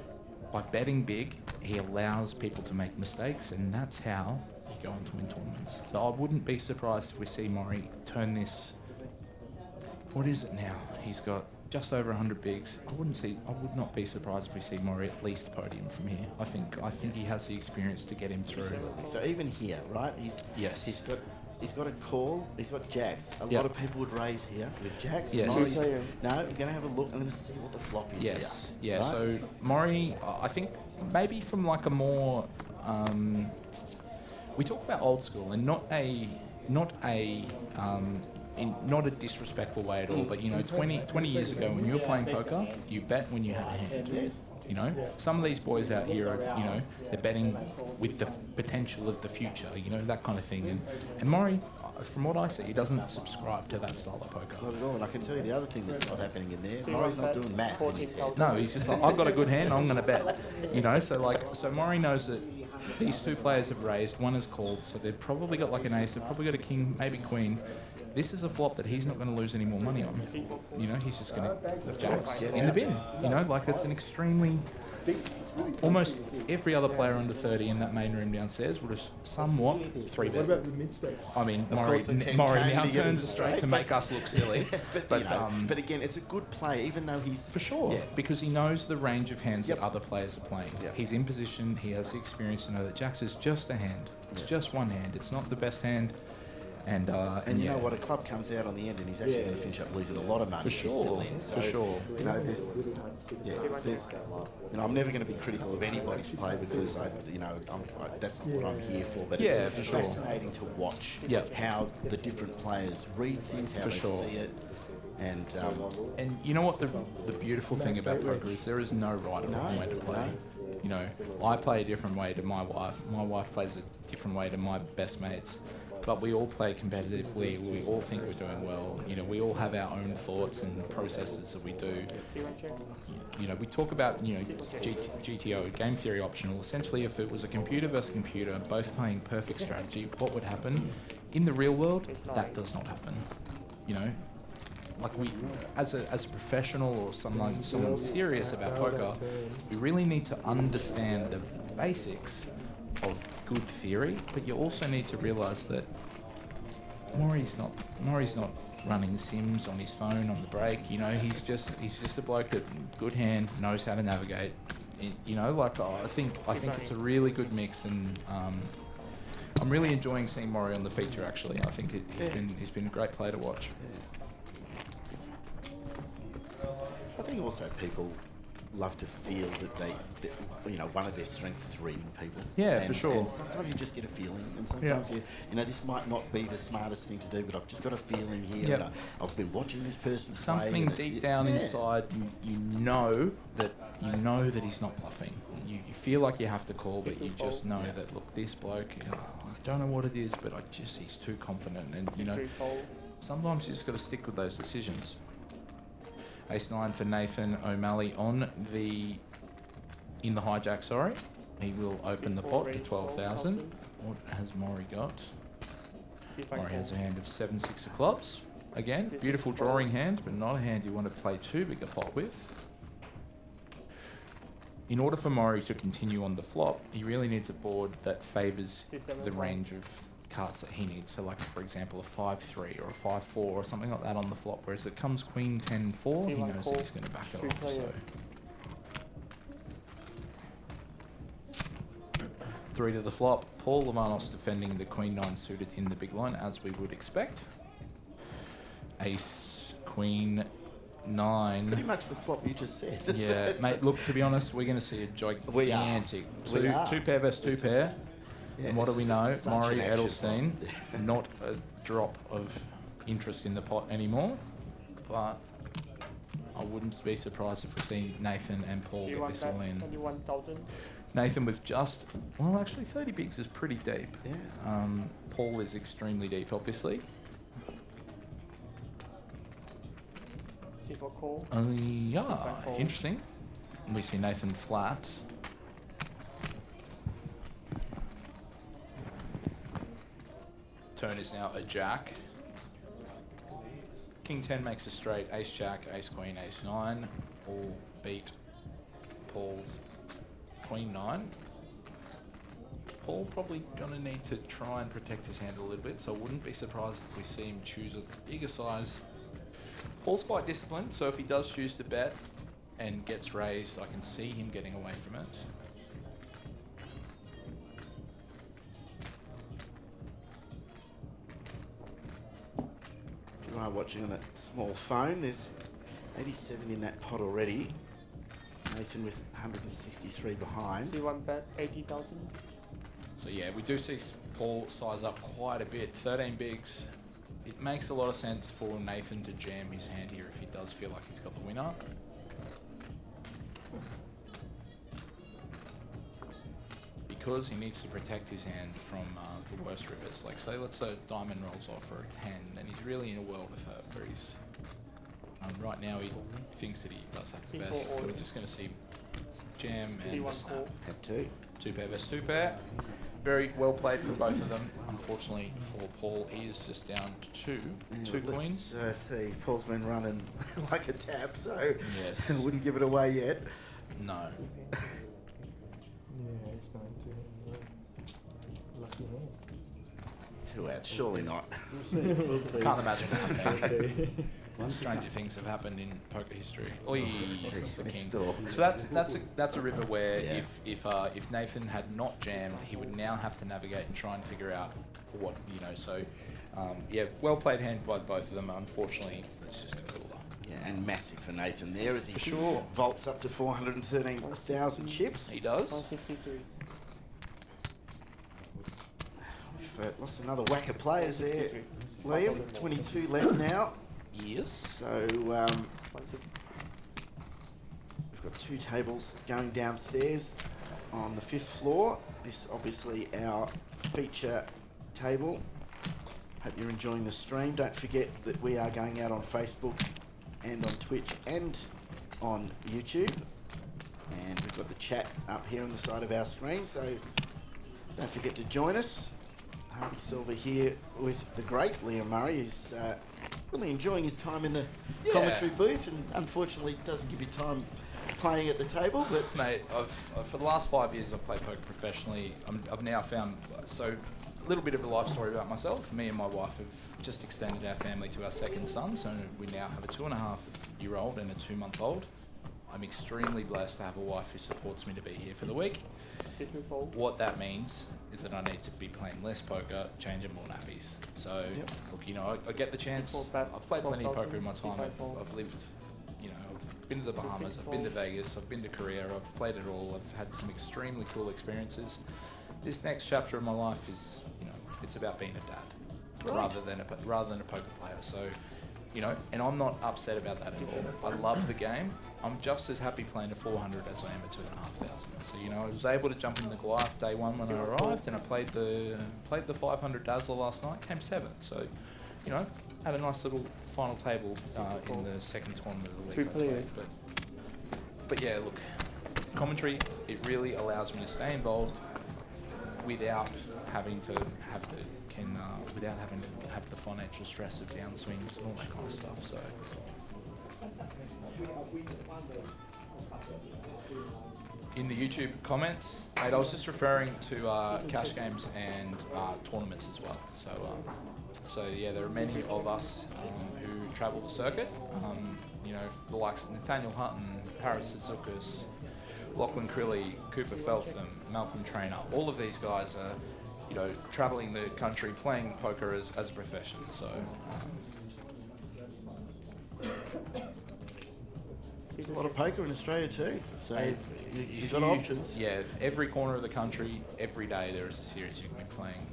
[SPEAKER 3] by betting big, he allows people to make mistakes, and that's how you go on to win tournaments. So I wouldn't be surprised if we see Maury turn this. What is it now? He's got just over 100 bigs. I would not be surprised if we see Maury at least podium from here. I think he has the experience to get him through.
[SPEAKER 6] Absolutely. So even here, right? He's got a call. He's got jacks. A lot of people would raise here with jacks.
[SPEAKER 3] Yes.
[SPEAKER 6] Maury's, no, I'm going to have a look. I'm going to see what the flop is.
[SPEAKER 3] Yes.
[SPEAKER 6] Here.
[SPEAKER 3] Yeah.
[SPEAKER 6] Right?
[SPEAKER 3] So Maury, I think maybe from like a more, we talk about old school and not a disrespectful way at all, but you know, 20 years ago when you were playing poker, you bet when you had a hand.
[SPEAKER 6] Yes.
[SPEAKER 3] You know, some of these boys out here are, you know, they're betting with the potential of the future, you know, that kind of thing. And Maury, from what I see, he doesn't subscribe to that style of poker.
[SPEAKER 6] Not at all. And I can tell you the other thing that's not happening in there. Maury's not doing math in his head.
[SPEAKER 3] No, he's just like, I've got a good hand, I'm going to bet. You know, so Maury knows that these two players have raised, one has called, so they've probably got like an ace, they've probably got a king, maybe queen. This is a flop that he's not going to lose any more money on. You know, he's just going to jacks in the bin. You know, like it's an extremely... Almost every other player under 30 in that main room downstairs would have somewhat 3-bet. I mean, Maury now turns it straight to make us look silly.
[SPEAKER 6] but again, it's a good play, even though he's...
[SPEAKER 3] For sure, because he knows the range of hands that other players are playing. He's in position, he has the experience to know that jacks is just a hand. It's just one hand. It's not the best hand. And
[SPEAKER 6] you know what, a club comes out on the end and he's actually going to finish up losing a lot of money.
[SPEAKER 3] For sure,
[SPEAKER 6] still in. So,
[SPEAKER 3] for sure.
[SPEAKER 6] You know, there's, you know, I'm never going to be critical of anybody's play because that's not what I'm here for. But it's fascinating to watch how the different players read things, how they see it. And
[SPEAKER 3] you know what the beautiful thing about poker is, there is no right or wrong way to play. You know, I play a different way to my wife. My wife plays a different way to my best mates. But we all play competitively. We all think we're doing well. You know, we all have our own thoughts and processes that we do. You know, we talk about, you know, GTO, game theory optional. Essentially, if it was a computer versus computer, both playing perfect strategy, what would happen? In the real world, that does not happen. You know, like we, as a professional or someone serious about poker, we really need to understand the basics of good theory, but you also need to realise that Maury's not running Sims on his phone on the break. You know, he's just a bloke that good hand, knows how to navigate. You know, like I think it's a really good mix, and I'm really enjoying seeing Maury on the feature. Actually, I think he's been a great player to watch.
[SPEAKER 6] I think also people love to feel that you know, one of their strengths is reading people.
[SPEAKER 3] Yeah, for sure.
[SPEAKER 6] And sometimes you just get a feeling, and sometimes you know, this might not be the smartest thing to do, but I've just got a feeling here. And I've been watching this person play.
[SPEAKER 3] Something deep down inside, you know that he's not bluffing. You feel like you have to call, but you just know that, look, this bloke, I don't know what it is, but he's too confident, and you know. sometimes you just got to stick with those decisions. Ace-9 for Nathan O'Malley in the hijack, sorry. He will open the pot to 12,000. What has Maury got? Maury has a hand of 7-6 of clubs. Again, beautiful drawing hand, but not a hand you want to play too big a pot with. In order for Maury to continue on the flop, he really needs a board that favours the range of cards that he needs. So like, for example, a 5-3 or a 5-4 or something like that on the flop, whereas it comes Queen 10-4, he knows that he's going to back it off. So 3 to the flop. Paul Lavanos defending the Queen 9 suited in the big line, as we would expect. Ace, Queen 9.
[SPEAKER 6] Pretty much the flop you just said.
[SPEAKER 3] Yeah, mate, look, to be honest, we're going to see a gigantic two pair versus two pair.
[SPEAKER 6] Yeah,
[SPEAKER 3] and what do we know? Maury
[SPEAKER 6] an action
[SPEAKER 3] Edelstein, not a drop of interest in the pot anymore, but I wouldn't be surprised if we see Nathan and Paul get this all in. Nathan with just, well, actually 30 bigs is pretty deep.
[SPEAKER 6] Yeah.
[SPEAKER 3] Paul is extremely deep, obviously. Yeah, interesting. We see Nathan flat. Turn is now a jack. King 10 makes a straight. Ace jack, ace queen, ace 9. All beat Paul's Queen 9. Paul probably gonna need to try and protect his hand a little bit, so I wouldn't be surprised if we see him choose a bigger size. Paul's quite disciplined, so if he does choose to bet and gets raised, I can see him getting away from it.
[SPEAKER 6] If you are watching on a small phone, there's 87 in that pot already. Nathan with 163 behind.
[SPEAKER 7] You want bet 80,000?
[SPEAKER 3] So yeah, we do see Paul size up quite a bit. 13 bigs. It makes a lot of sense for Nathan to jam his hand here if he does feel like he's got the winner. Because he needs to protect his hand from the worst rivers. Like say, let's say diamond rolls off for a 10, then he's really in a world of hurt where he's... right now he thinks that he does have the best, so we're just going to see jam and a snap.
[SPEAKER 6] Have two.
[SPEAKER 3] Two pair versus two pair. Very well played for both of them. Unfortunately for Paul, he is just down to two queens.
[SPEAKER 6] Let's see, Paul's been running like a tap, so
[SPEAKER 3] yes.
[SPEAKER 6] Wouldn't give it away yet.
[SPEAKER 3] No.
[SPEAKER 2] Yeah, it's 9-2. Lucky hand.
[SPEAKER 6] 2 out, surely not.
[SPEAKER 3] Can't imagine that happening. Stranger things have happened in poker history. Oi, that's the king. So that's a river where if Nathan had not jammed, he would now have to navigate and try and figure out what So yeah, well played hand by both of them. Unfortunately, it's just a cooler.
[SPEAKER 6] Yeah, and massive for Nathan there as he vaults up to 413,000 chips.
[SPEAKER 3] He does.
[SPEAKER 7] 163.
[SPEAKER 6] We've lost another whack of players there, Liam. 22 left now.
[SPEAKER 3] Yes.
[SPEAKER 6] So we've got 2 tables going downstairs on the 5th floor. This obviously our feature table. Hope you're enjoying the stream. Don't forget that we are going out on Facebook and on Twitch and on YouTube. And we've got the chat up here on the side of our screen, so don't forget to join us. Harvey Silver here with the great Liam Murray, who's really enjoying his time in the commentary booth, and unfortunately doesn't give you time playing at the table. But
[SPEAKER 3] mate, for the last 5 years I've played poker professionally. I've now found a little bit of a life story about myself. Me and my wife have just extended our family to our second son, so we now have a 2.5-year-old and a 2-month-old. I'm extremely blessed to have a wife who supports me to be here for the week. What that means is that I need to be playing less poker, changing more nappies. So, look, I get the chance. I've played plenty of poker in my time. I've lived, I've been to the Bahamas, I've been to Vegas, I've been to Korea, I've played it all. I've had some extremely cool experiences. This next chapter of my life is, it's about being a dad rather than a poker player. So, and I'm not upset about that at all. I love the game. I'm just as happy playing a 400 as I am a 2,500. So, I was able to jump in the Goliath day one when I arrived, and I played the 500 Dazzler last night, came 7th. So, had a nice little final table in the second tournament of the week. I played. But yeah, look, commentary, it really allows me to stay involved without having to have the financial stress of downswings and all that kind of stuff. So. In the YouTube comments, mate, I was just referring to cash games and tournaments as well. So yeah, there are many of us who travel the circuit. The likes of Nathaniel Hutton, Paris Suzukas, Lachlan Crilly, Cooper Feltham, Malcolm Trainer. All of these guys are, traveling the country playing poker as a profession. So.
[SPEAKER 6] There's a lot of poker in Australia too, so you've got options.
[SPEAKER 3] Yeah, every corner of the country, every day there is a series you can be playing.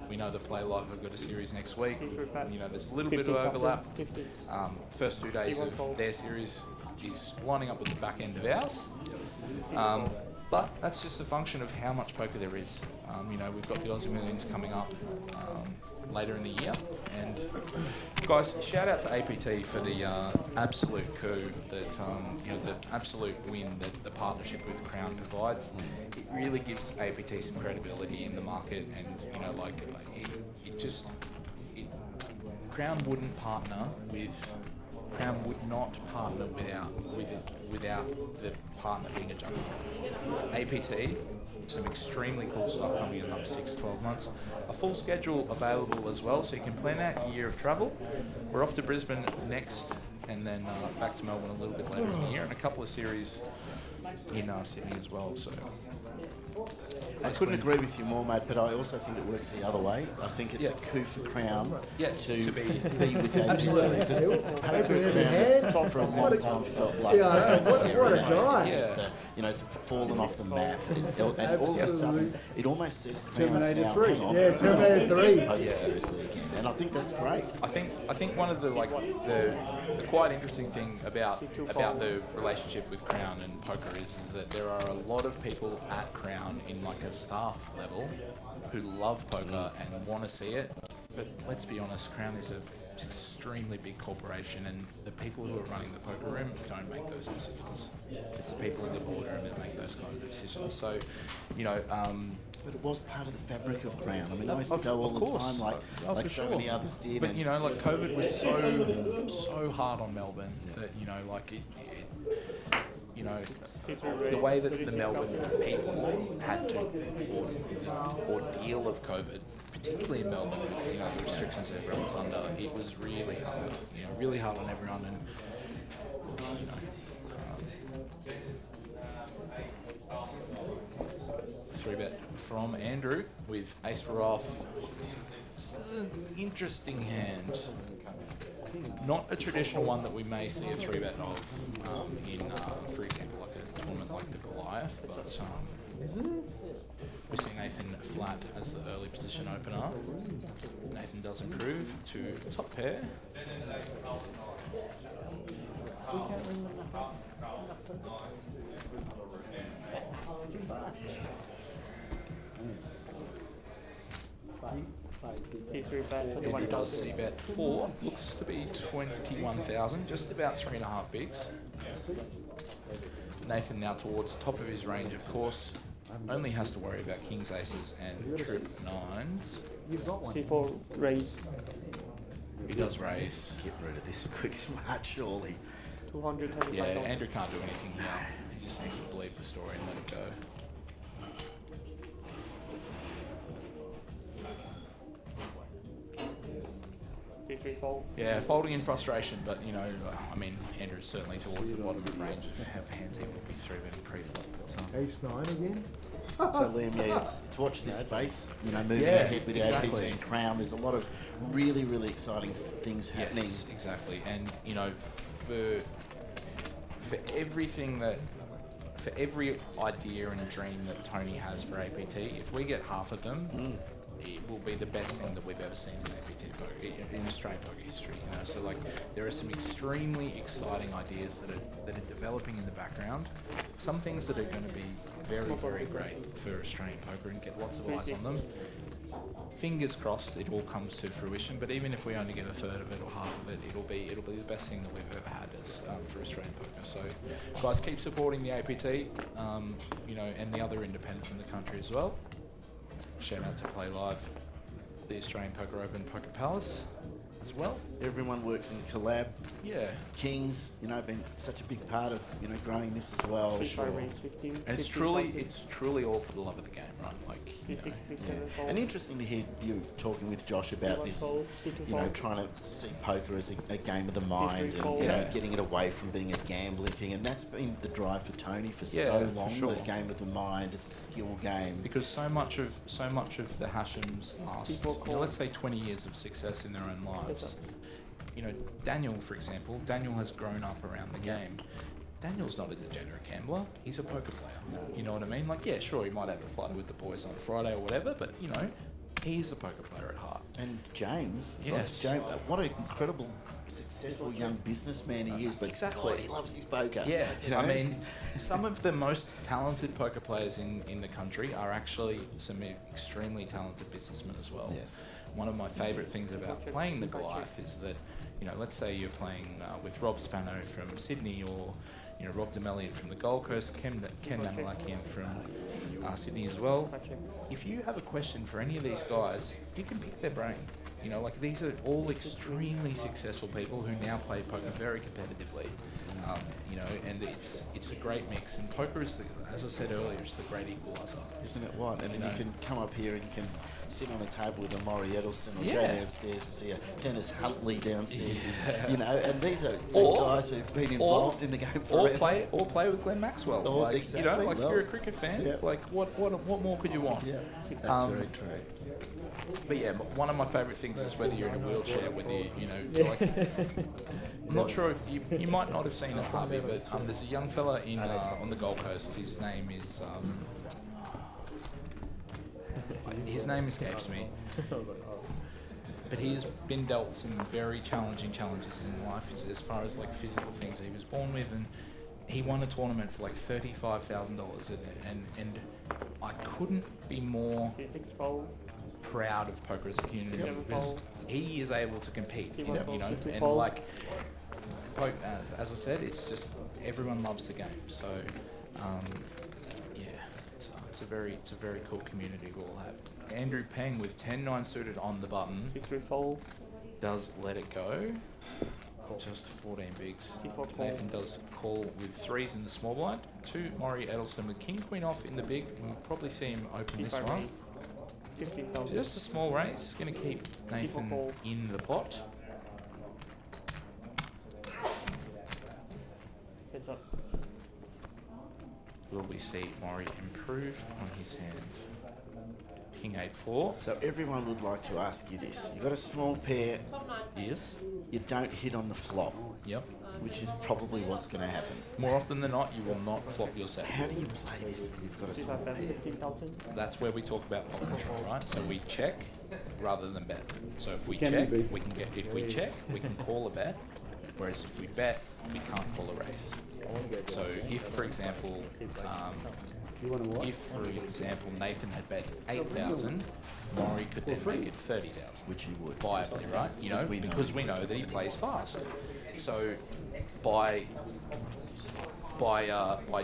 [SPEAKER 3] We know the Play Live have got a series next week. There's a little bit of overlap. First 2 days of their series is lining up with the back end of ours. But that's just a function of how much poker there is. We've got the Aussie Millions coming up later in the year. And guys, shout out to APT for the absolute coup that, the absolute win that the partnership with Crown provides. It really gives APT some credibility in the market, and Crown would not partner without the partner being a juggernaut. APT, some extremely cool stuff coming in the next 6-12 months. A full schedule available as well, so you can plan out your year of travel. We're off to Brisbane next, and then back to Melbourne a little bit later in the year, and a couple of series in Sydney as well. So
[SPEAKER 6] I couldn't agree with you more, mate, but I also think it works the other way. I think it's a coup for Crown to be with APT, because poker at Crown for a long time felt like
[SPEAKER 2] what a guy.
[SPEAKER 6] It's fallen off the map, and all of a sudden it almost says Crown's now
[SPEAKER 2] Terminator 3.
[SPEAKER 6] hang on,
[SPEAKER 2] Yeah, Terminator 3.
[SPEAKER 6] poker seriously again, and I think that's great.
[SPEAKER 3] I think one of the quite interesting thing about the relationship with Crown and poker is that there are a lot of people at Crown in like a staff level who love poker and want to see it. But let's be honest, Crown is an extremely big corporation, and the people who are running the poker room don't make those decisions. It's the people in the boardroom that make those kind of decisions. So,
[SPEAKER 6] but it was part of the fabric of Crown. I mean, I used to go all the time, like so many others did.
[SPEAKER 3] But COVID was so hard on Melbourne that the way that the Melbourne people had to ordeal of COVID, particularly in Melbourne with the restrictions that everyone was under, it was really hard. Really hard on everyone, and 3-bet from Andrew with ace for off. This is an interesting hand. Not a traditional one that we may see a 3-bet of in, for example, like a tournament like the Goliath, but we see Nathan flat as the early position opener. Nathan does improve to top pair. Andrew does c-bet 4, looks to be 21,000, just about 3.5 bigs. Nathan now towards the top of his range, of course, only has to worry about kings, aces, and trip 9s.
[SPEAKER 7] C4 raise.
[SPEAKER 3] He does raise.
[SPEAKER 6] Get rid of this quick smart, surely.
[SPEAKER 7] 225.
[SPEAKER 3] Yeah, Andrew can't do anything here. He just needs to believe the story and let it go. Yeah, folding in frustration, but Andrew's certainly towards the bottom of range of hands he would be 3-betting pre-flop.
[SPEAKER 2] Ace 9 again?
[SPEAKER 6] So Liam, it's to watch this space, moving ahead with the APT and Crown. There's a lot of really, really exciting things happening.
[SPEAKER 3] Yes, exactly, and for everything for every idea and dream that Tony has for APT, if we get half of them, it will be the best thing that we've ever seen in APT poker, in Australian poker history. So there are some extremely exciting ideas that are developing in the background. Some things that are going to be very, very great for Australian poker and get lots of eyes on them. fingers crossed it all comes to fruition. But even if we only get a third of it or half of it, it'll be the best thing that we've ever had as for Australian poker. So, guys, keep supporting the APT, you know, and the other independents in the country as well. Shout out to Play Live, the Australian Poker Open, Poker Palace as well.
[SPEAKER 6] Everyone works in collab.
[SPEAKER 3] Yeah.
[SPEAKER 6] Kings, you know, been such a big part of, you know, growing this as well.
[SPEAKER 3] And it's truly all for the love of the game, right? Like, you know,
[SPEAKER 6] yeah. And interesting to hear you talking with Josh about this, you know, trying to see poker as a game of the mind and, you know, getting it away from being a gambling thing. And that's been the drive for Tony for so long. For sure. The game of the mind, it's a skill game.
[SPEAKER 3] Because so much of the Hashims last, you know, let's say 20 years of success in their own lives. You know, Daniel, for example, Daniel has grown up around the game. Daniel's not a degenerate gambler. He's a poker player. You know what I mean? Like, yeah, sure, he might have a flutter with the boys on a Friday or whatever, but, you know, he's a poker player at heart.
[SPEAKER 6] And James,
[SPEAKER 3] yes.
[SPEAKER 6] James, what an incredible, successful young businessman he is, but God, he loves his poker.
[SPEAKER 3] Yeah,
[SPEAKER 6] you know?
[SPEAKER 3] I mean, some of the most talented poker players in the country are actually some extremely talented businessmen as well.
[SPEAKER 6] Yes.
[SPEAKER 3] One of my favourite things about playing the Goliath is that, you know, let's say you're playing with Rob Spano from Sydney, or, you know, Rob Demelian from the Gold Coast, Ken Namalakian from Sydney as well. If you have a question for any of these guys, you can pick their brain. You know, like, these are all extremely successful people who now play poker very competitively. You know, and it's a great mix. And poker is, as I said earlier, it's the great equaliser.
[SPEAKER 6] Isn't it what? And then you can come up here and you can sit on a table with a Maury Edelson or go downstairs and see a Dennis Huntley downstairs. You know, and these are guys who've been involved in the game forever.
[SPEAKER 3] Or play with Glenn Maxwell. Like,
[SPEAKER 6] exactly.
[SPEAKER 3] You know, like, you're a cricket fan. Like, what more could you want?
[SPEAKER 6] Yeah, that's very true.
[SPEAKER 3] But yeah, one of my favourite things is whether you're in a wheelchair, whether you know, like, I'm not sure if you might not have seen it, Harvey, but there's a young fella in on the Gold Coast. His name escapes me, but he has been dealt some very challenging challenges in life as far as like physical things that he was born with, and he won a tournament for like $35,000, and I couldn't be more proud of poker as a community because he is able to compete, you know, and like, as I said, it's just everyone loves the game. So, yeah, it's a very cool community we all have. Andrew Peng with 10-9 suited on the button does let it go. Just 14 bigs. Nathan does call with 3s in the small blind. 2 Maury Edelson with king queen off in the big. We'll probably see him open this one. Just a small raise. Going to keep Nathan in the pot.
[SPEAKER 7] Heads up.
[SPEAKER 3] Will we see Maury improve on his hand? King 8-4.
[SPEAKER 6] So everyone would like to ask you this. You've got a small pair.
[SPEAKER 3] Yes.
[SPEAKER 6] You don't hit on the flop.
[SPEAKER 3] Yep.
[SPEAKER 6] Which is probably what's going to happen.
[SPEAKER 3] More often than not, you will not flop your set.
[SPEAKER 6] How do you play this when you've got a small pair?
[SPEAKER 3] That's where we talk about pot control, right? So we check rather than bet. So if we check, we can get. If we check, we can call a bet. Whereas if we bet, we can't call a raise. So if, for example, Nathan had bet 8,000, Maury could then make it 30,000,
[SPEAKER 6] which he would
[SPEAKER 3] viably, right? You know, because we know that he plays fast. So by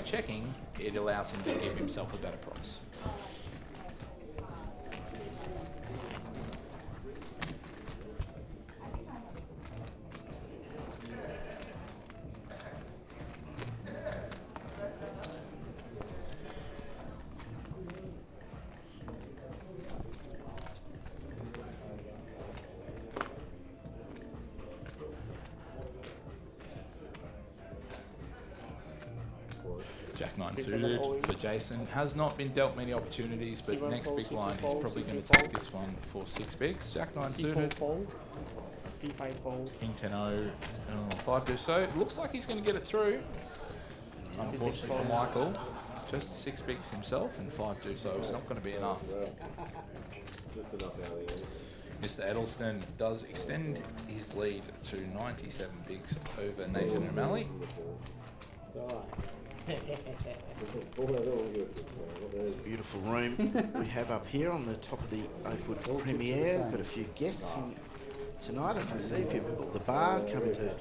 [SPEAKER 3] checking, it allows him to give himself a better price. Jack 9 suited for Jason. Has not been dealt many opportunities, but next big blind he's probably going to take this one for 6 bigs. Jack 9 suited. King 10-0. 5 so. Looks like he's going to get it through. Unfortunately for Michael, just 6 bigs himself and 5 so. It's not going to be enough. Mr. Edelson does extend his lead to 97 bigs over Nathan O'Malley.
[SPEAKER 6] It's a beautiful room we have up here on the top of the Oakwood Premiere. We've got a few guests in tonight. I can see a few people at the bar coming to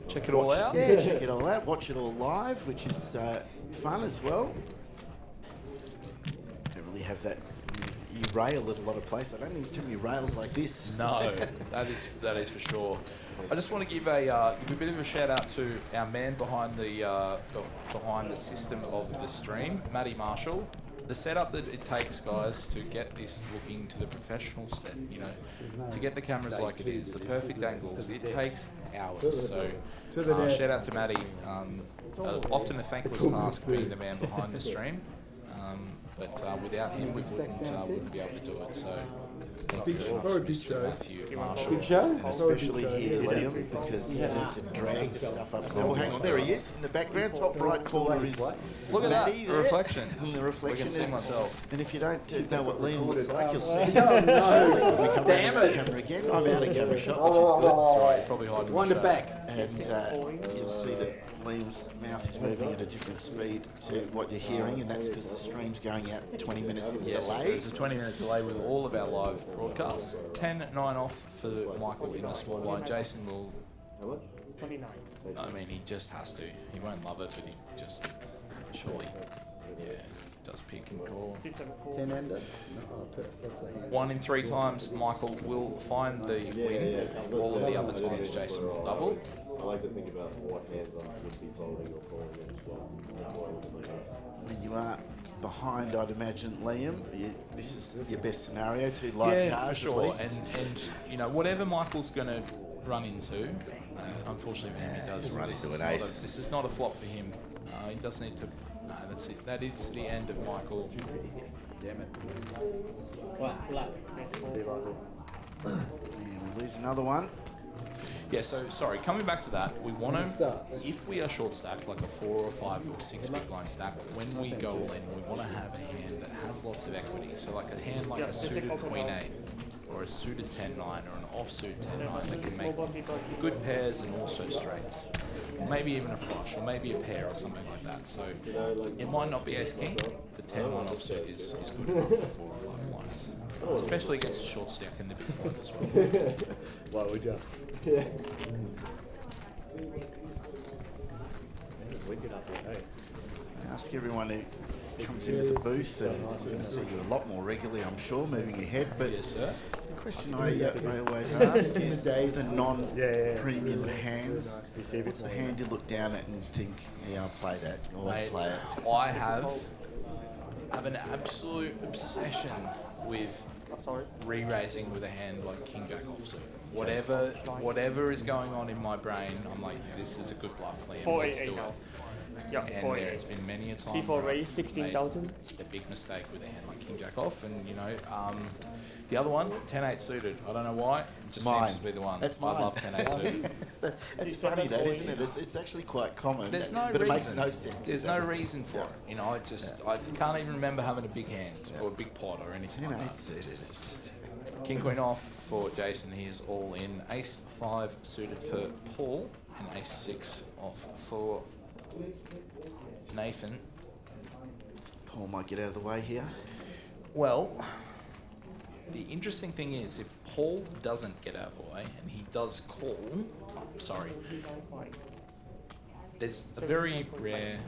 [SPEAKER 3] Check it all out.
[SPEAKER 6] Yeah, check it all out. Watch it all live, which is fun as well. Don't really have that. You rail at a lot of places. I don't think there's too many rails like this.
[SPEAKER 3] No, that is for sure. I just want to give a bit of a shout out to our man behind the system of the stream, Matty Marshall. The setup that it takes, guys, to get this looking to the professional step, you know, to get the cameras like it is, the perfect angles, it takes hours. So shout out to Matty. Often a thankless task being the man behind the stream. But without him, we wouldn't be able to do it. So, thank you very much, Mr. Matthew Marshall.
[SPEAKER 2] Big show.
[SPEAKER 6] Especially here, Liam, because you need to drag stuff up. Oh, hang on, there he is in the background. Top right corner is
[SPEAKER 3] Look at
[SPEAKER 6] Matty
[SPEAKER 3] that, the
[SPEAKER 6] there.
[SPEAKER 3] reflection.
[SPEAKER 6] And the
[SPEAKER 3] I
[SPEAKER 6] reflection.
[SPEAKER 3] can see myself.
[SPEAKER 6] And if you don't know what Liam looks like, you'll see.
[SPEAKER 2] Oh, no.
[SPEAKER 6] When we come around the camera again, I'm out of camera shot, which is good.
[SPEAKER 3] Sorry, probably hiding
[SPEAKER 2] Wind
[SPEAKER 3] my
[SPEAKER 2] it
[SPEAKER 3] shadow.
[SPEAKER 2] back.
[SPEAKER 6] And you'll see that Liam's mouth is moving at a different speed to what you're hearing, and that's because the stream's going out 20 minutes in
[SPEAKER 3] Yes,
[SPEAKER 6] delay.
[SPEAKER 3] there's a 20-minute delay with all of our live broadcasts. 10-9 off for Michael in the small blind. Jason will.
[SPEAKER 7] 29.
[SPEAKER 3] I mean, he just has to. He won't love it, but he just surely, does pick and call.
[SPEAKER 2] 10 under? No, that's the hand.
[SPEAKER 3] 1 in 3 times, Michael will find the win. All of the other times, Jason will double.
[SPEAKER 10] I like to think about what hands I would be folding or calling as well. That's why I look at my hand.
[SPEAKER 6] When you are behind, I'd imagine, Liam, this is your best scenario, 2 live cars
[SPEAKER 3] for
[SPEAKER 6] at
[SPEAKER 3] sure.
[SPEAKER 6] least.
[SPEAKER 3] And you know, whatever Michael's going to run into, unfortunately for him, he does
[SPEAKER 6] Run
[SPEAKER 3] this
[SPEAKER 6] into
[SPEAKER 3] is
[SPEAKER 6] an
[SPEAKER 3] not
[SPEAKER 6] ace.
[SPEAKER 3] this is not a flop for him. He does need to. No, that's it. That is the end of Michael.
[SPEAKER 2] Damn it.
[SPEAKER 6] And we lose another one.
[SPEAKER 3] Yeah, so sorry, coming back to that, we want to, if we are short stacked, like a 4 or 5 or 6 big blind stack, when we go all in, we want to have a hand that has lots of equity. So like a hand like a suited Queen 8, or a suited 10-9, or an offsuit 10-9 that can make good pairs and also straights. Or maybe even a flush, or maybe a pair or something like that. So it might not be ace-king, but 10-9 offsuit is good enough for 4 or 5 blinds. Especially against a short stack and the big blind as well.
[SPEAKER 10] Why would you?
[SPEAKER 6] I ask everyone who comes into the booth, and I'm going to see you a lot more regularly, I'm sure, moving ahead. But
[SPEAKER 3] Yes, sir.
[SPEAKER 6] the question I always ask is, the non-premium hands, what's the hand you look down at and think, yeah, I'll play that, always
[SPEAKER 3] Mate,
[SPEAKER 6] play it?
[SPEAKER 3] I have an absolute obsession with re-raising with a hand like King Jack offsuit. Whatever is going on in my brain, I'm like, yeah, this is a good bluff, Liam. Let's do it.
[SPEAKER 7] Yeah,
[SPEAKER 3] And there's been many a time
[SPEAKER 7] C4
[SPEAKER 3] where
[SPEAKER 7] raise,
[SPEAKER 3] I've made
[SPEAKER 7] 16,000.
[SPEAKER 3] a big mistake with a hand like King Jack off, and you know, the other one, 10-8 suited. I don't know why. It just
[SPEAKER 6] Mine.
[SPEAKER 3] seems to be the one.
[SPEAKER 6] That's
[SPEAKER 3] I
[SPEAKER 6] mine.
[SPEAKER 3] love 10-8 suited.
[SPEAKER 6] That's funny, that, isn't it? It's actually quite common,
[SPEAKER 3] There's no
[SPEAKER 6] but
[SPEAKER 3] reason.
[SPEAKER 6] it makes no sense.
[SPEAKER 3] There's no reason for it. You know, I can't even remember having a big hand or a big pot or anything like that.
[SPEAKER 6] It's just...
[SPEAKER 3] King Queen off for Jason. He is all in. Ace 5 suited for Paul, and Ace 6 off for Nathan.
[SPEAKER 6] Paul might get out of the way here.
[SPEAKER 3] Well, the interesting thing is, if Paul doesn't get out of the way and he does call, there's a very rare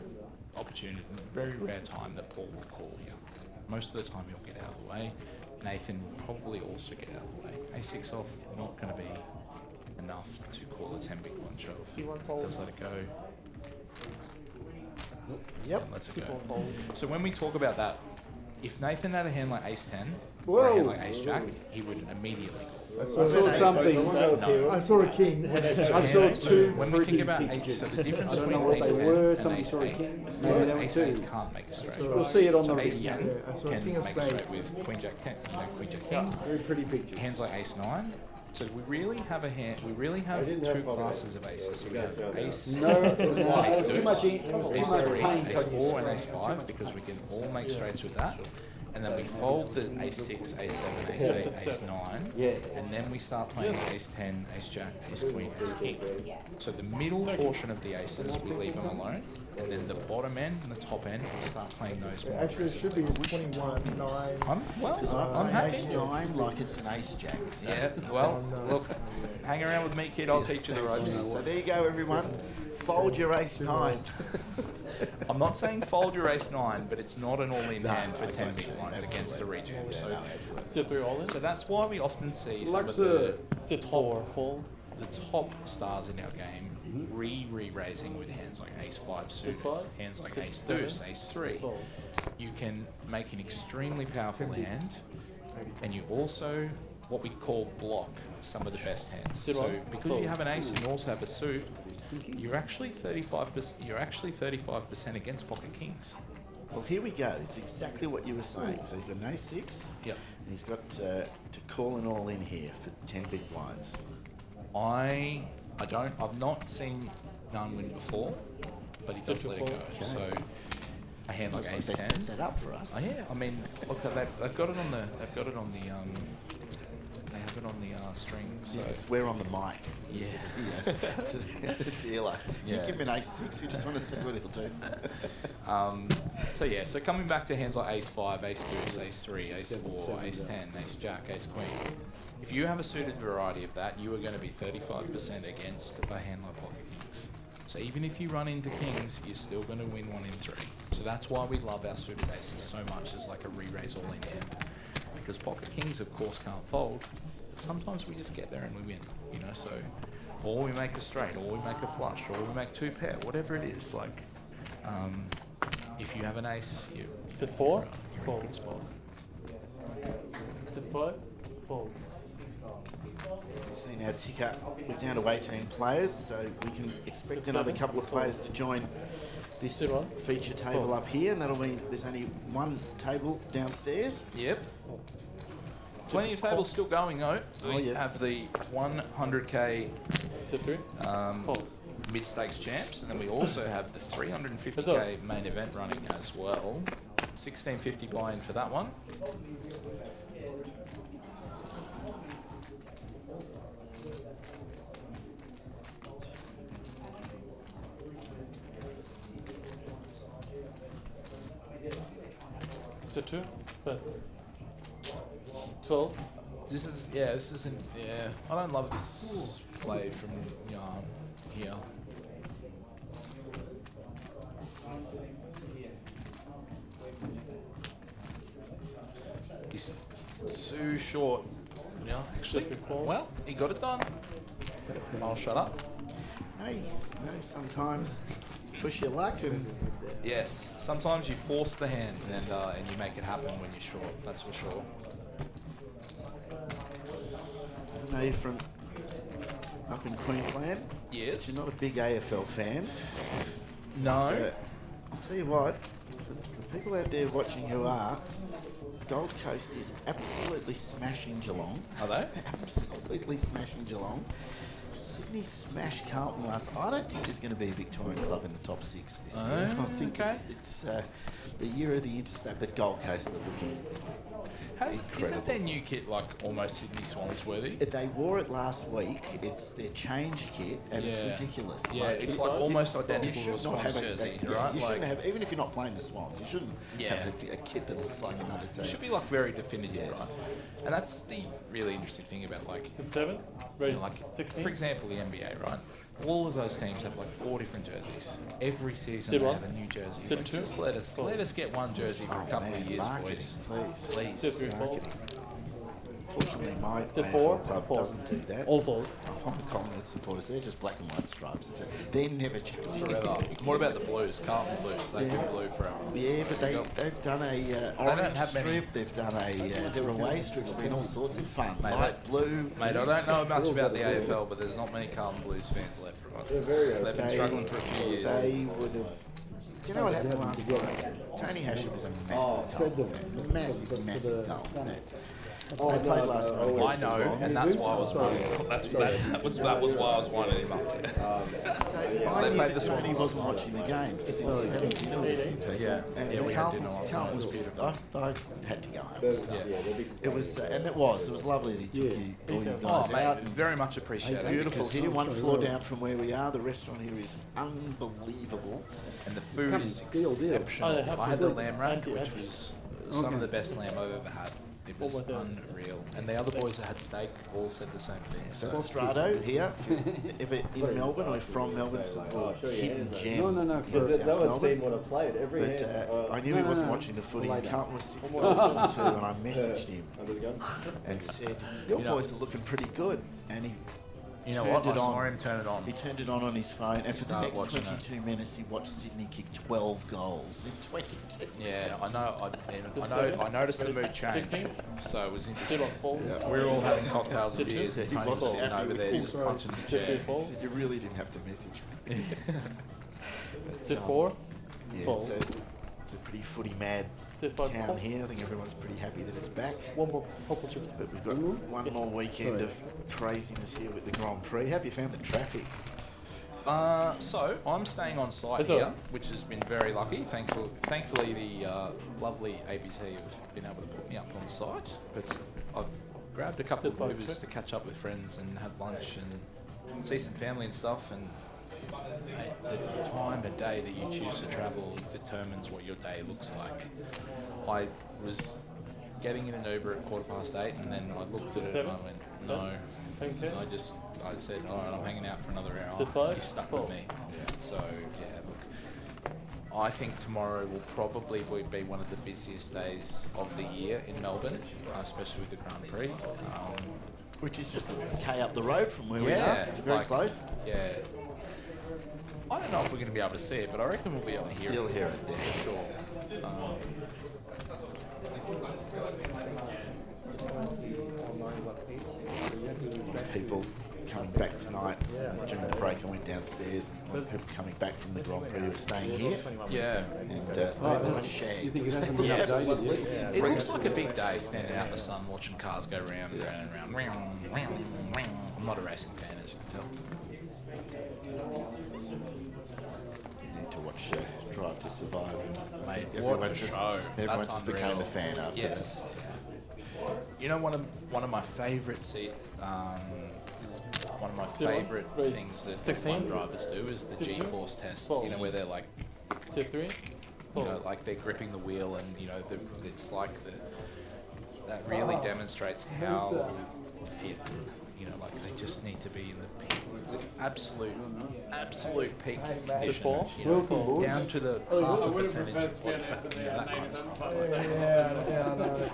[SPEAKER 3] opportunity, very rare time that Paul will call here. Most of the time he'll get out of the way. Nathan will probably also get out of the way. A6 off, not going to be enough to call a 10 big one shove. Just let it go.
[SPEAKER 6] Yep.
[SPEAKER 3] And lets it go. So when we talk about that, if Nathan had a hand like Ace 10 or
[SPEAKER 2] Whoa.
[SPEAKER 3] a hand like Ace Jack, he would immediately call.
[SPEAKER 2] I saw something.
[SPEAKER 3] No.
[SPEAKER 2] I saw a king. I saw two.
[SPEAKER 3] When we think
[SPEAKER 2] freaking
[SPEAKER 3] about
[SPEAKER 2] kings.
[SPEAKER 3] Ace, so the difference
[SPEAKER 2] I don't
[SPEAKER 3] between
[SPEAKER 2] know what
[SPEAKER 3] Ace
[SPEAKER 2] they
[SPEAKER 3] 10
[SPEAKER 2] were.
[SPEAKER 3] and
[SPEAKER 2] Somebody
[SPEAKER 3] Ace
[SPEAKER 2] saw a
[SPEAKER 3] 8
[SPEAKER 2] king.
[SPEAKER 3] is
[SPEAKER 2] Maybe
[SPEAKER 3] that
[SPEAKER 2] they were
[SPEAKER 3] Ace
[SPEAKER 2] two.
[SPEAKER 3] 8 can't make a straight.
[SPEAKER 2] We'll see it on
[SPEAKER 3] So
[SPEAKER 2] the
[SPEAKER 3] Ace
[SPEAKER 2] video.
[SPEAKER 3] 10
[SPEAKER 2] Yeah, I saw a king
[SPEAKER 3] can
[SPEAKER 2] of
[SPEAKER 3] make a
[SPEAKER 2] spades.
[SPEAKER 3] straight with Queen Jack 10, you know, Queen Jack King.
[SPEAKER 2] Very pretty picture.
[SPEAKER 3] Hands like Ace 9. So we really have a hand. We really have two classes of aces. So we have Ace, Ace 2,
[SPEAKER 2] too much
[SPEAKER 3] Ace 3,
[SPEAKER 2] pain
[SPEAKER 3] Ace 4, and Ace 5 because we can all make straights with that. and then we fold the ace-6, ace-7, ace-8, ace-9, and then we start playing ace-10, ace-jack, ace-queen, ace-king. So the middle portion of the aces, we leave them alone, and then the bottom end and the top end, we start playing those more
[SPEAKER 2] Actually, it should be
[SPEAKER 3] aggressively.
[SPEAKER 2] 21, 9.
[SPEAKER 3] I'm
[SPEAKER 6] I
[SPEAKER 3] happy.
[SPEAKER 6] play ace-9 like it's an ace-jack. So.
[SPEAKER 3] Yeah, well, look, hang around with me, kid. I'll teach you the ropes.
[SPEAKER 6] So there you go, everyone. Fold your ace-9.
[SPEAKER 3] I'm not saying fold your ace-9, but it's not an all-in hand for 10 big blinds against the regen.
[SPEAKER 1] Sit 3 all in.
[SPEAKER 3] So that's why we often see some
[SPEAKER 9] Like
[SPEAKER 3] of the
[SPEAKER 1] Sit 4 fold.
[SPEAKER 3] top stars in our game re-raising with hands like ace-5 suited,
[SPEAKER 1] five,
[SPEAKER 3] hands like
[SPEAKER 1] sit
[SPEAKER 3] ace-deuce,
[SPEAKER 1] seven,
[SPEAKER 3] ace-3.
[SPEAKER 1] fold.
[SPEAKER 3] You can make an extremely powerful hand, and you also what we call block some of the best hands.
[SPEAKER 1] Sit
[SPEAKER 3] So
[SPEAKER 1] one,
[SPEAKER 3] because
[SPEAKER 1] fold.
[SPEAKER 3] you have an ace and you also have a suit, you're actually 35%. You're actually 35% against pocket kings.
[SPEAKER 6] Well, here we go. It's exactly what you were saying. So he's got an ace-6.
[SPEAKER 3] Yep.
[SPEAKER 6] And he's got to call an all-in here for 10 big blinds.
[SPEAKER 3] I've not seen none win before, but he does let it go.
[SPEAKER 6] Okay.
[SPEAKER 3] So a hand like
[SPEAKER 6] Looks like they
[SPEAKER 3] ace-10.
[SPEAKER 6] set that up for us.
[SPEAKER 3] Oh yeah, I mean, look, they've got it on the, they have it on the string. So
[SPEAKER 6] Yes, we're on the mic.
[SPEAKER 3] Yeah.
[SPEAKER 6] To the dealer.
[SPEAKER 3] Yeah.
[SPEAKER 6] You give him an ace-6, we just want to see what he'll do.
[SPEAKER 3] so yeah, so coming back to hands like ace-5, ace-deuce, ace-3, ace-4, ace-10, ace-jack, ace-queen. If you have a suited variety of that, you are going to be 35% against a hand like pocket kings. So even if you run into kings, you're still going to win 1 in 3. So that's why we love our suited aces so much as like a re-raise all-in hand. Because pocket kings, of course, can't fold. Sometimes we just get there and we win, you know. So, or we make a straight, or we make a flush, or we make 2 pair, whatever it is. Like, if you have an ace,
[SPEAKER 1] Sit 4
[SPEAKER 3] you're in a
[SPEAKER 1] fold.
[SPEAKER 3] good spot.
[SPEAKER 1] Sit 5 fold.
[SPEAKER 6] See now tick up. We're down to 18 players, so we can expect another couple of players to join this
[SPEAKER 1] Sit on.
[SPEAKER 6] feature table up here, and that'll mean there's only one table downstairs.
[SPEAKER 3] Yep. Plenty of tables still going though. We
[SPEAKER 6] Oh, yes.
[SPEAKER 3] have the 100k
[SPEAKER 1] Sit 3 fold.
[SPEAKER 3] mid-stakes champs, and then we also have the 350k main event running as well. 1650 buy-in for that one.
[SPEAKER 1] Sit 2 bet. 12.
[SPEAKER 3] This isn't. I don't love this play from here. He's too short. Yeah, actually. Well, he got it done. I'll shut up.
[SPEAKER 6] Hey, you know, sometimes push your luck and
[SPEAKER 3] Yes, sometimes you force the hand and you make it happen when you're short. That's for sure.
[SPEAKER 6] I know you're from up in Queensland.
[SPEAKER 3] Yes.
[SPEAKER 6] You're not a big AFL fan.
[SPEAKER 3] No.
[SPEAKER 6] So, I'll tell you what, for the people out there watching who are, Gold Coast is absolutely smashing Geelong.
[SPEAKER 3] Are they?
[SPEAKER 6] Absolutely smashing Geelong. Sydney smashed Carlton last. I don't think there's going to be a Victorian club in the top 6 this year. I think
[SPEAKER 3] okay.
[SPEAKER 6] it's the year of the interstate, but Gold Coast are looking
[SPEAKER 3] Isn't
[SPEAKER 6] incredible.
[SPEAKER 3] their new kit like almost Sydney Swans worthy?
[SPEAKER 6] They wore it last week. It's their change kit, and it's ridiculous.
[SPEAKER 3] Yeah, it's like almost
[SPEAKER 6] you
[SPEAKER 3] identical to a
[SPEAKER 6] should not
[SPEAKER 3] Swans
[SPEAKER 6] have
[SPEAKER 3] jersey,
[SPEAKER 6] yeah,
[SPEAKER 3] right?
[SPEAKER 6] You shouldn't
[SPEAKER 3] Like,
[SPEAKER 6] have, even if you're not playing the Swans, you shouldn't
[SPEAKER 3] Yeah.
[SPEAKER 6] have a kit that looks like another team.
[SPEAKER 3] it should be like very definitive,
[SPEAKER 6] Yes.
[SPEAKER 3] right? And that's the really interesting thing about like,
[SPEAKER 1] Sit 7.
[SPEAKER 3] you
[SPEAKER 1] Raise
[SPEAKER 3] know, like
[SPEAKER 1] 16.
[SPEAKER 3] for example, the NBA, right? All of those teams have like 4 different jerseys. Every season
[SPEAKER 1] Sit
[SPEAKER 3] they
[SPEAKER 1] one.
[SPEAKER 3] have a new jersey.
[SPEAKER 1] Sit
[SPEAKER 3] Like,
[SPEAKER 1] two.
[SPEAKER 3] just let us get one jersey for a couple of years,
[SPEAKER 6] marketing,
[SPEAKER 3] please.
[SPEAKER 6] please.
[SPEAKER 1] Sit 3 fold.
[SPEAKER 6] Marketing. Fortunately, my
[SPEAKER 1] Sit
[SPEAKER 6] AFL
[SPEAKER 1] 4
[SPEAKER 6] club
[SPEAKER 1] fold.
[SPEAKER 6] doesn't do that.
[SPEAKER 1] All fold.
[SPEAKER 6] I'm a Collingwood supporters. They're just black and white stripes. They're never changing.
[SPEAKER 3] Forever. What about the Blues? Carlton Blues. They've been blue forever.
[SPEAKER 6] Yeah, but they've done a orange
[SPEAKER 3] have many.
[SPEAKER 6] strip. They've done their away strips. Been all sorts of fun.
[SPEAKER 3] Mate,
[SPEAKER 6] Light blue.
[SPEAKER 3] Mate, I don't know much about the AFL, but there's not many Carlton Blues fans left, right? They've been struggling for a few years.
[SPEAKER 6] They would have. Do you know what happened last night? Tony Hashem is a massive Carlton fan. Massive Carlton fan. They played last night.
[SPEAKER 3] I know, and that's why I was running. That was why I was winding him up there.
[SPEAKER 6] I knew that Tony wasn't watching the game because he was having dinner with a few people.
[SPEAKER 3] Yeah,
[SPEAKER 6] and
[SPEAKER 3] we had dinner last night.
[SPEAKER 6] Carlton
[SPEAKER 3] It was
[SPEAKER 6] was
[SPEAKER 3] beautiful.
[SPEAKER 6] I had to go home and stuff. It was, and it was lovely that he took you, all you
[SPEAKER 3] Oh,
[SPEAKER 6] guys
[SPEAKER 3] mate,
[SPEAKER 6] out.
[SPEAKER 3] very much appreciated.
[SPEAKER 6] Beautiful
[SPEAKER 3] because-
[SPEAKER 6] here, one floor down from where we are. The restaurant here is unbelievable.
[SPEAKER 3] And the food is
[SPEAKER 9] deal.
[SPEAKER 3] exceptional.
[SPEAKER 1] Oh, they have
[SPEAKER 3] I had
[SPEAKER 1] to
[SPEAKER 3] the
[SPEAKER 1] do
[SPEAKER 3] lamb rack,
[SPEAKER 1] anti-
[SPEAKER 3] which was some of the best lamb I've ever had. It was
[SPEAKER 1] What was that?
[SPEAKER 3] unreal. And the other boys that had steak all said the same thing. So
[SPEAKER 6] Strado here, if it in Melbourne or from Melbourne, it's a little hidden gem.
[SPEAKER 9] No,
[SPEAKER 6] in
[SPEAKER 9] for
[SPEAKER 6] South
[SPEAKER 10] That was
[SPEAKER 6] Melbourne.
[SPEAKER 10] seen when I played. Every
[SPEAKER 6] But
[SPEAKER 10] hand.
[SPEAKER 6] I knew he wasn't watching the footy. And Carlton was 6 goals to 2, and I messaged him
[SPEAKER 10] Under the gun.
[SPEAKER 6] and said, "Your
[SPEAKER 3] You know-
[SPEAKER 6] boys are looking pretty good." And he
[SPEAKER 3] you know
[SPEAKER 6] turned
[SPEAKER 3] what? I
[SPEAKER 6] it
[SPEAKER 3] saw
[SPEAKER 6] on.
[SPEAKER 3] him turn it on.
[SPEAKER 6] He turned it on his phone, and for the
[SPEAKER 3] started
[SPEAKER 6] next
[SPEAKER 3] watching it.
[SPEAKER 6] 22 minutes, he watched Sydney kick 12 goals in 22.
[SPEAKER 3] Yeah, I know. I noticed the mood change, so it was interesting. We were all having cocktails and beers, and
[SPEAKER 6] He
[SPEAKER 3] Tony was
[SPEAKER 6] wasn't
[SPEAKER 3] sitting
[SPEAKER 6] happy
[SPEAKER 3] over
[SPEAKER 6] with
[SPEAKER 3] there
[SPEAKER 6] me.
[SPEAKER 3] just punching the chair.
[SPEAKER 6] He said, "You really didn't have to message me."
[SPEAKER 1] Is it 4?
[SPEAKER 6] Yeah, it's a pretty footy mad town here. I think everyone's pretty happy that it's back.
[SPEAKER 1] One more purple chips.
[SPEAKER 6] But we've got one more weekend of craziness here with the Grand Prix. How have you found the traffic?
[SPEAKER 3] So I'm staying on site
[SPEAKER 1] It's
[SPEAKER 3] here,
[SPEAKER 1] alright.
[SPEAKER 3] which has been very lucky. Thankfully, the lovely ABT have been able to put me up on site. But I've grabbed a couple of Ubers to catch up with friends and have lunch and see some family and stuff. And mate, the time of day that you choose to travel determines what your day looks like. I was getting in an Uber at 8:15, and then I looked at it and I went, no.
[SPEAKER 1] Okay.
[SPEAKER 3] And I said, all right, I'm hanging out for another hour.
[SPEAKER 1] Is it 5?
[SPEAKER 3] You stuck with me. So, yeah, look, I think tomorrow will probably be one of the busiest days of the year in Melbourne, especially with the Grand Prix.
[SPEAKER 6] Which is just a K up the road from where we
[SPEAKER 3] Yeah,
[SPEAKER 6] are. It's very
[SPEAKER 3] like-
[SPEAKER 6] close.
[SPEAKER 3] Yeah. I don't know if we're going to be able to see it, but I reckon we'll be able to hear
[SPEAKER 6] You'll
[SPEAKER 3] it.
[SPEAKER 6] hear it, definitely.
[SPEAKER 3] For sure.
[SPEAKER 6] People coming back tonight. During the break, I went downstairs. And people coming back from the Grand Prix were staying here.
[SPEAKER 3] Yeah.
[SPEAKER 6] And they were shagged.
[SPEAKER 9] You think it hasn't been
[SPEAKER 3] Yes.
[SPEAKER 9] updated yet?
[SPEAKER 3] It looks like a big day standing out in the sun watching cars go round and round and round. I'm not a racing fan, as you can tell.
[SPEAKER 6] You need to watch Drive to Survive. And
[SPEAKER 3] Mate,
[SPEAKER 6] everyone
[SPEAKER 3] what a
[SPEAKER 6] just,
[SPEAKER 3] show.
[SPEAKER 6] Everyone
[SPEAKER 3] That's
[SPEAKER 6] just
[SPEAKER 3] unreal.
[SPEAKER 6] became a fan after
[SPEAKER 3] Yes. You know, one of my favourite things that
[SPEAKER 1] 16?
[SPEAKER 3] F1 drivers do is the G-force test.
[SPEAKER 1] Four.
[SPEAKER 3] You know, where they're like,
[SPEAKER 1] Is it 3?
[SPEAKER 3] you know, like they're gripping the wheel, and you know, it's like that really demonstrates how fit. You know, like they just need to be in the peak, absolute peak conditions. You know, down to the half a percentage of body fat, you know, that kind of stuff.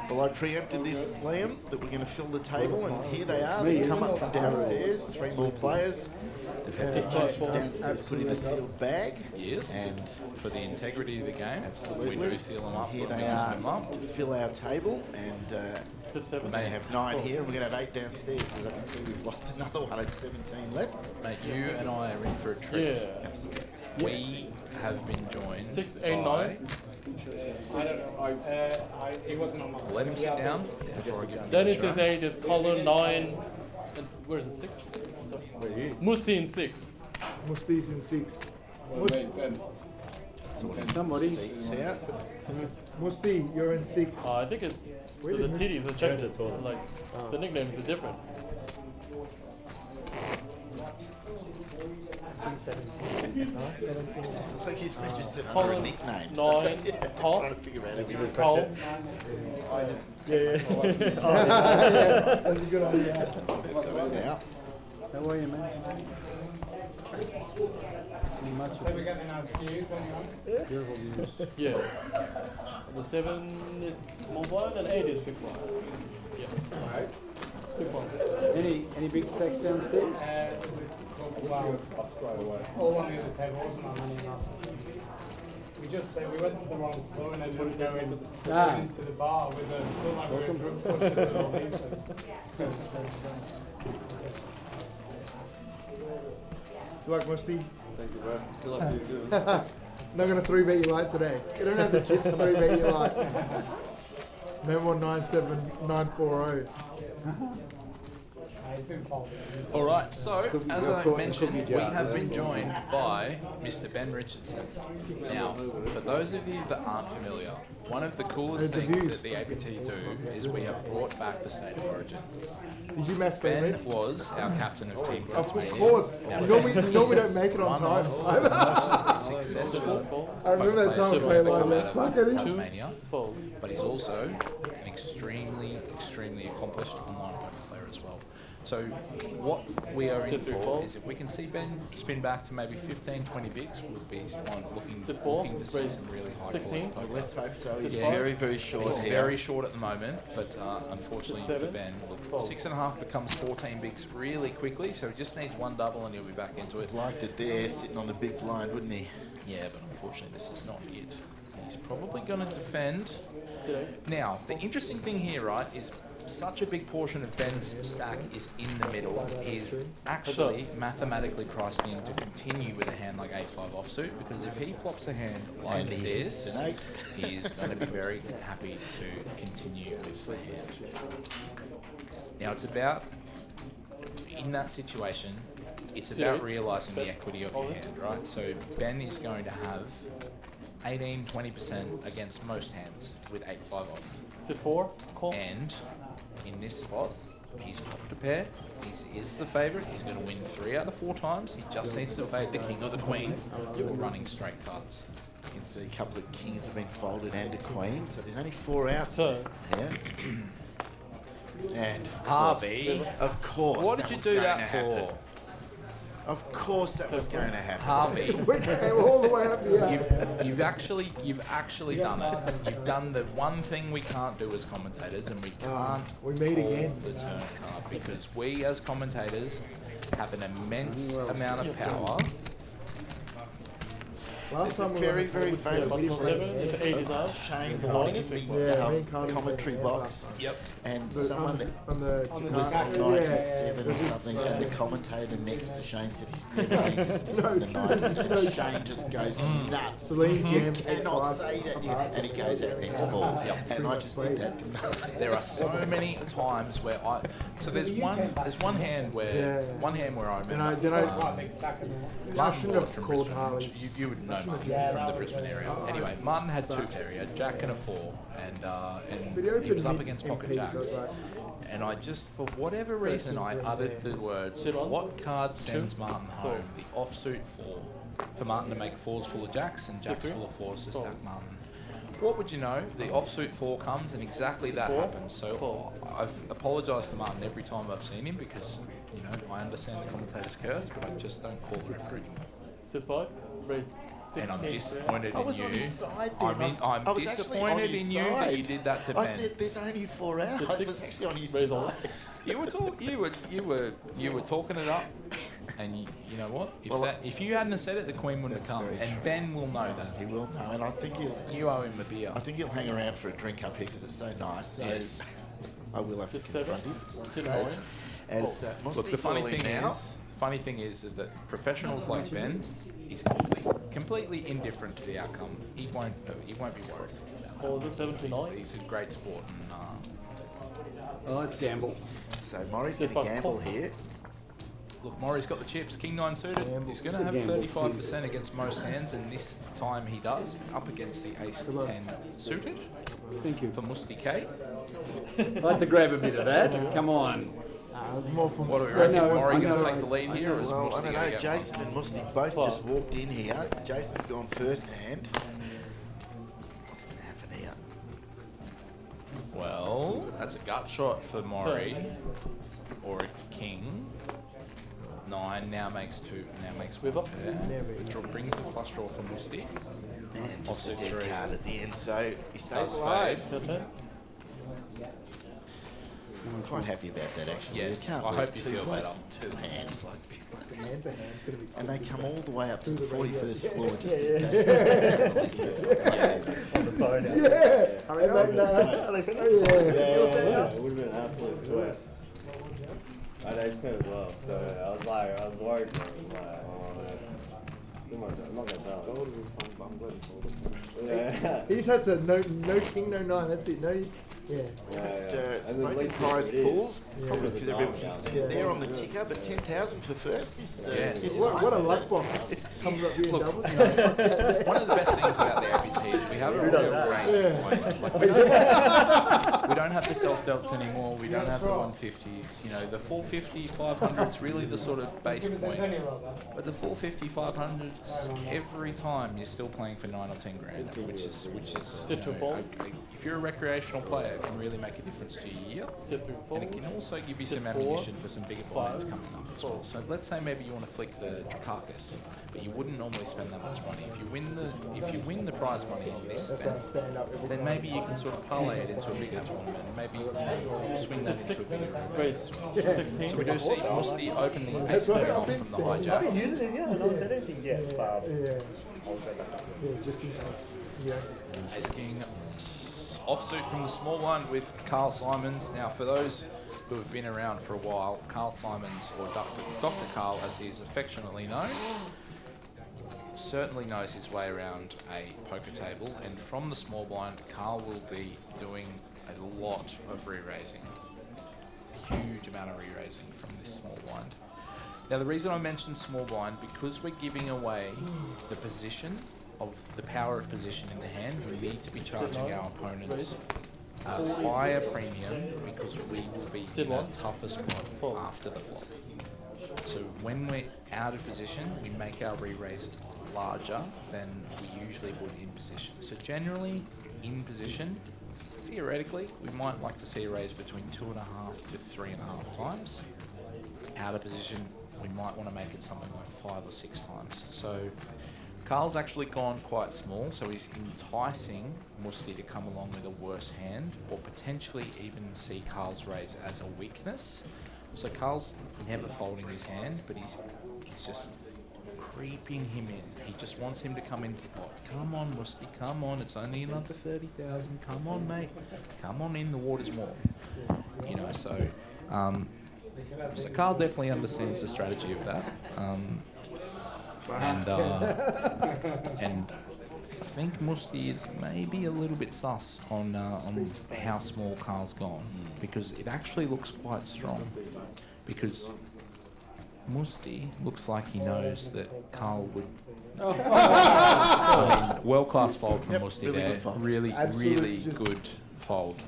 [SPEAKER 6] Well, I preempted this, Liam, that we're going to fill the table, and here they are. They've come up from downstairs, 3 more players. They've had their chips from downstairs put in a sealed bag.
[SPEAKER 3] Yes,
[SPEAKER 6] And
[SPEAKER 3] for the integrity of the game,
[SPEAKER 6] absolutely,
[SPEAKER 3] we do seal them up.
[SPEAKER 6] here
[SPEAKER 3] We're
[SPEAKER 6] they
[SPEAKER 3] missing
[SPEAKER 6] are
[SPEAKER 3] them up.
[SPEAKER 6] to fill our table, and
[SPEAKER 1] Is it 7?
[SPEAKER 6] we're going to have 9 here, and we're going to have 8 downstairs, because I can see we've lost another one at 17 left.
[SPEAKER 3] Mate, you and I are in for a treat.
[SPEAKER 1] Yeah.
[SPEAKER 6] Absolutely.
[SPEAKER 3] We have been joined
[SPEAKER 1] 6, 8,
[SPEAKER 3] by...
[SPEAKER 1] 9.
[SPEAKER 5] I don't know. He wasn't on my.
[SPEAKER 3] Let him sit down before I give him
[SPEAKER 1] Then
[SPEAKER 3] the
[SPEAKER 1] it says 8 is color 9. And where is it? 6? Musti in 6.
[SPEAKER 2] Musti's in 6.
[SPEAKER 6] Just sorting
[SPEAKER 9] Somebody.
[SPEAKER 6] seats out.
[SPEAKER 2] Musti, you're in 6.
[SPEAKER 1] I think it's the TD, the check like the nicknames are different.
[SPEAKER 6] It's like he's registered under
[SPEAKER 1] Colin,
[SPEAKER 6] a nickname.
[SPEAKER 1] 9,
[SPEAKER 6] yeah,
[SPEAKER 1] Col,
[SPEAKER 6] trying to figure out everything.
[SPEAKER 1] Col.
[SPEAKER 2] That's a good idea.
[SPEAKER 6] They've got it now.
[SPEAKER 9] How are you, man? Much
[SPEAKER 5] We're getting our SKUs, anyone?
[SPEAKER 9] beautiful views.
[SPEAKER 1] Yeah. The 7 is small one and 8 is big one. Yeah.
[SPEAKER 5] Right.
[SPEAKER 1] Big one.
[SPEAKER 9] Any big stacks downstairs?
[SPEAKER 5] Well, all on the other table, wasn't on any last. We went to the wrong floor and then wouldn't go into the bar with a feel like we were drunk squashing with all these
[SPEAKER 2] You like Musti?
[SPEAKER 10] Thank you, bro. Good luck to you too.
[SPEAKER 2] Not going to 3-bet you light today. You don't have the chips to 3-bet you light. Melbourne 97940.
[SPEAKER 5] He's been folded.
[SPEAKER 3] All right, so as I
[SPEAKER 9] caught in
[SPEAKER 3] mentioned,
[SPEAKER 9] cookie
[SPEAKER 3] we
[SPEAKER 9] jar.
[SPEAKER 3] have been joined by Mr. Ben Richardson. Now, for those of you that aren't familiar, one of the coolest things that the APT do is we have brought back the State of Origin.
[SPEAKER 2] Did you max that,
[SPEAKER 3] Ben
[SPEAKER 2] Rich?
[SPEAKER 3] was our captain of Team
[SPEAKER 2] Of
[SPEAKER 3] Tasmania.
[SPEAKER 2] course.
[SPEAKER 3] Now,
[SPEAKER 2] You know we
[SPEAKER 3] Ben
[SPEAKER 2] don't
[SPEAKER 3] is
[SPEAKER 2] make it on
[SPEAKER 3] one
[SPEAKER 2] time.
[SPEAKER 3] of the most successful
[SPEAKER 2] I remember that time we
[SPEAKER 3] players
[SPEAKER 2] played
[SPEAKER 3] to
[SPEAKER 2] like
[SPEAKER 3] come
[SPEAKER 2] that.
[SPEAKER 3] out
[SPEAKER 2] Fuck
[SPEAKER 3] of
[SPEAKER 2] it.
[SPEAKER 3] Tasmania,
[SPEAKER 1] Fold.
[SPEAKER 3] but he's also an extremely accomplished online poker player as well. So what we are in
[SPEAKER 1] Sit through
[SPEAKER 3] for
[SPEAKER 1] fold.
[SPEAKER 3] is if we can see Ben spin back to maybe 15, 20 bigs, we'll be looking
[SPEAKER 1] Sit four,
[SPEAKER 3] to see
[SPEAKER 1] raise
[SPEAKER 3] some really high
[SPEAKER 1] 16.
[SPEAKER 3] quality poker.
[SPEAKER 6] Let's hope so. He's
[SPEAKER 1] Yeah.
[SPEAKER 6] very, very short
[SPEAKER 3] He's
[SPEAKER 6] here.
[SPEAKER 3] very short at the moment, but unfortunately for
[SPEAKER 1] Seven.
[SPEAKER 3] Ben, look,
[SPEAKER 1] Fold.
[SPEAKER 3] 6.5 becomes 14 bigs really quickly, so he just needs one double and he'll be back into it.
[SPEAKER 6] Liked it there, sitting on the big blind, wouldn't he?
[SPEAKER 3] Yeah, but unfortunately this is not it. He's probably going to defend.
[SPEAKER 1] Today.
[SPEAKER 3] Now, the interesting thing here, right, is such a big portion of Ben's stack is in the middle. He's actually mathematically priced in to continue with a hand like 8-5 offsuit, because if he flops a hand like
[SPEAKER 6] And he
[SPEAKER 3] this,
[SPEAKER 6] hits an 8.
[SPEAKER 3] he is going to be very happy to continue with the hand. Now, it's about, in that situation, it's about realising the equity of your hand, right? So Ben is going to have 18-20% against most hands with 8-5 off.
[SPEAKER 1] Sit 4. Call.
[SPEAKER 3] And in this spot, he's flopped a pair. He is the favourite. He's going to win 3 out of 4 times. He just needs to fade the king or the queen. You're running straight cards.
[SPEAKER 6] You can see a couple of kings have been folded and a queen, so there's only 4 outs
[SPEAKER 1] So-
[SPEAKER 6] left. Yeah. And
[SPEAKER 3] Harvey,
[SPEAKER 6] of course,
[SPEAKER 3] what did you do that for?
[SPEAKER 6] Of course, that was going to happen.
[SPEAKER 3] Harvey,
[SPEAKER 2] We came all the way up here.
[SPEAKER 3] you've actually done it. You've done the one thing we can't do as commentators, and we can't
[SPEAKER 2] We meet
[SPEAKER 3] call
[SPEAKER 2] again.
[SPEAKER 3] the turn card, because we as commentators have an immense amount of power.
[SPEAKER 6] There's a very, very famous
[SPEAKER 1] Bottom
[SPEAKER 6] clip
[SPEAKER 1] 7. It's 89.
[SPEAKER 6] of Shane
[SPEAKER 1] It's a
[SPEAKER 6] holding
[SPEAKER 1] nine.
[SPEAKER 6] in the
[SPEAKER 2] Yeah, me and Carly
[SPEAKER 6] commentary
[SPEAKER 2] were
[SPEAKER 6] box,
[SPEAKER 3] Yep.
[SPEAKER 6] and
[SPEAKER 2] The-
[SPEAKER 6] someone
[SPEAKER 2] on the
[SPEAKER 6] was
[SPEAKER 5] back.
[SPEAKER 6] on 97 or something, and the commentator next to Shane said he's never been dismissed in the 90s, and Shane just goes nuts.
[SPEAKER 2] Celine
[SPEAKER 6] You
[SPEAKER 2] Jam
[SPEAKER 6] cannot
[SPEAKER 2] 8-5.
[SPEAKER 6] say that, and he goes out next ball. And I just did that tonight.
[SPEAKER 3] There are so many times where there's one hand where I remember.
[SPEAKER 2] Then I
[SPEAKER 5] I think stacking them.
[SPEAKER 2] I
[SPEAKER 3] Martin
[SPEAKER 2] shouldn't
[SPEAKER 3] Ward
[SPEAKER 2] have
[SPEAKER 3] from
[SPEAKER 2] called
[SPEAKER 3] Brisbane.
[SPEAKER 2] Harley.
[SPEAKER 3] You would know Martin from the Brisbane area. Anyway, Martin had 2 pair. He had Jack and a 4, and he was up against pocket jacks. And I just, for whatever reason, I uttered the words,
[SPEAKER 1] Sit on.
[SPEAKER 3] what card sends Martin home? The offsuit 4. For Martin to make 4s full of jacks and jacks full of 4s to stack Martin. What would you know? The offsuit 4 comes and exactly that happens. So I've apologised to Martin every time I've seen him, because, you know, I understand the commentator's curse, but I just don't call the referee anymore.
[SPEAKER 1] Sit 5. Raise 16.
[SPEAKER 3] And I'm disappointed
[SPEAKER 6] I was
[SPEAKER 3] in
[SPEAKER 6] on
[SPEAKER 3] you.
[SPEAKER 6] his side there.
[SPEAKER 3] I'm
[SPEAKER 6] I was actually on
[SPEAKER 3] disappointed
[SPEAKER 6] his
[SPEAKER 3] in you that you
[SPEAKER 6] side.
[SPEAKER 3] did that to
[SPEAKER 6] I
[SPEAKER 3] Ben.
[SPEAKER 6] said there's only 4 out. I was actually on his
[SPEAKER 1] Raise all.
[SPEAKER 6] side.
[SPEAKER 3] You were talking it up, and you know what? If you hadn't have said it, the Queen wouldn't have
[SPEAKER 6] That's
[SPEAKER 3] come,
[SPEAKER 6] very
[SPEAKER 3] and
[SPEAKER 6] true.
[SPEAKER 3] Ben will know that.
[SPEAKER 6] He will know, and I think
[SPEAKER 3] You owe him a beer.
[SPEAKER 6] he'll hang around for a drink up here because it's so nice. So
[SPEAKER 3] Yes.
[SPEAKER 6] I will have to
[SPEAKER 1] Sit
[SPEAKER 6] confront
[SPEAKER 1] 7.
[SPEAKER 6] him at some
[SPEAKER 1] Sit
[SPEAKER 6] stage.
[SPEAKER 1] 9.
[SPEAKER 6] As
[SPEAKER 3] Look, the funny
[SPEAKER 6] Mosley's
[SPEAKER 3] thing
[SPEAKER 6] now.
[SPEAKER 3] is that professionals like Ben is completely indifferent to the outcome. He won't be worried.
[SPEAKER 1] Hold it 7 to 9.
[SPEAKER 3] He's a great sport, and
[SPEAKER 9] Oh, let's gamble.
[SPEAKER 6] So Murray's
[SPEAKER 1] Sit
[SPEAKER 6] going to
[SPEAKER 1] five,
[SPEAKER 6] gamble
[SPEAKER 1] call.
[SPEAKER 6] here.
[SPEAKER 3] look, Maury's got the chips. King 9 suited. He's going to have 35% against most hands, and this time he does, up against the Ace 10 suited
[SPEAKER 9] Thank you.
[SPEAKER 3] for Musty K.
[SPEAKER 9] I'd like to grab a bit of that. Come on.
[SPEAKER 2] More from
[SPEAKER 3] What do we reckon?
[SPEAKER 9] know,
[SPEAKER 3] Maury
[SPEAKER 9] I
[SPEAKER 3] going to
[SPEAKER 9] know.
[SPEAKER 3] take the lead here, or is
[SPEAKER 6] Well, I
[SPEAKER 3] Musty
[SPEAKER 6] don't
[SPEAKER 3] going to
[SPEAKER 6] know.
[SPEAKER 3] get
[SPEAKER 6] Jason and Musty both just walked in here. Jason's gone first hand. What's going to happen here?
[SPEAKER 3] one? Well, that's a gut shot for Maury, or a king. 9 now makes 2. Now makes 1
[SPEAKER 1] River.
[SPEAKER 3] pair. But brings the flush draw for Musty.
[SPEAKER 6] And just a
[SPEAKER 3] Offsuit
[SPEAKER 6] dead
[SPEAKER 3] 3.
[SPEAKER 6] card at the end, so he stays
[SPEAKER 3] Does
[SPEAKER 6] alive.
[SPEAKER 3] fade.
[SPEAKER 1] 13.
[SPEAKER 6] I'm quite happy about that, actually.
[SPEAKER 3] Yes,
[SPEAKER 6] you can't
[SPEAKER 3] I
[SPEAKER 6] lose
[SPEAKER 3] hope you
[SPEAKER 6] 2
[SPEAKER 3] feel
[SPEAKER 6] blokes
[SPEAKER 3] better.
[SPEAKER 6] in 2 hands like that.
[SPEAKER 2] hand to hand. It's gonna be
[SPEAKER 6] And they come all the way up to the
[SPEAKER 2] Through the radio.
[SPEAKER 6] 41st floor just to go straight down the lift. It's not right either.
[SPEAKER 7] On the phone.
[SPEAKER 2] Yeah.
[SPEAKER 7] I mean,
[SPEAKER 2] Yeah.
[SPEAKER 7] it would have been absolute sweat. I had ace 10 as well, so I was worried for him. Like, oh man. I'm not gonna tell him. Yeah.
[SPEAKER 2] He's had to no king, no 9. That's it. No
[SPEAKER 6] Smoking prize pools, probably because everyone can see it there on the ticker, but 10,000 for first is
[SPEAKER 2] What a luck bomb.
[SPEAKER 3] Comes up here double. One of the best things about the APT is we have a real range of points. Like we don't have the self-delts anymore. We don't have the 150s. You know, the 450, 500 is really the sort of base point. But the 450, 500s, every time you're still playing for 9 or 10 grand, which is you know, if you're a recreational player, it can really make a difference to your year. And it can also give you some ammunition for some bigger buy-ins coming up as well. So let's say maybe you want to flick the carcass, but you wouldn't normally spend that much money. If you win the prize money in this event, then maybe you can sort of parlay it into a bigger tournament and maybe swing that into a bigger event as well. So we do see Musty open the ace queen off from the hijack.
[SPEAKER 7] I've been using it, yeah, I haven't said anything yet.
[SPEAKER 3] Ace king offsuit from the small one with Carl Simons. Now, for those who have been around for a while, Carl Simons, or Dr. Carl as he is affectionately known, certainly knows his way around a poker table, and from the small blind, Carl will be doing a lot of re-raising. A huge amount of re-raising from this small blind. Now, the reason I mentioned small blind, because we're giving away the position of the power of position in the hand, we need to be charging our opponents a higher premium because we will be in a tougher spot after the flop. So when we're out of position, we make our re-raise larger than we usually would in position. So generally, in position, theoretically, we might like to see a raise between 2.5 to 3.5 times. Out of position, we might want to make it something like 5 or 6 times. So Carl's actually gone quite small, so he's enticing Musty to come along with a worse hand, or potentially even see Carl's raise as a weakness. So Carl's never folding his hand, but he's just creeping him in. He just wants him to come into the pot. Come on, Musty, come on. It's only another 30,000. Come on, mate. Come on in. The water's warm. You know, so Carl definitely understands the strategy of that. And I think Musty is maybe a little bit sus on how small Carl's gone, because it actually looks quite strong. Because Musty looks like he knows that Carl would. I mean, world-class fold from Musty really there. Really good fold.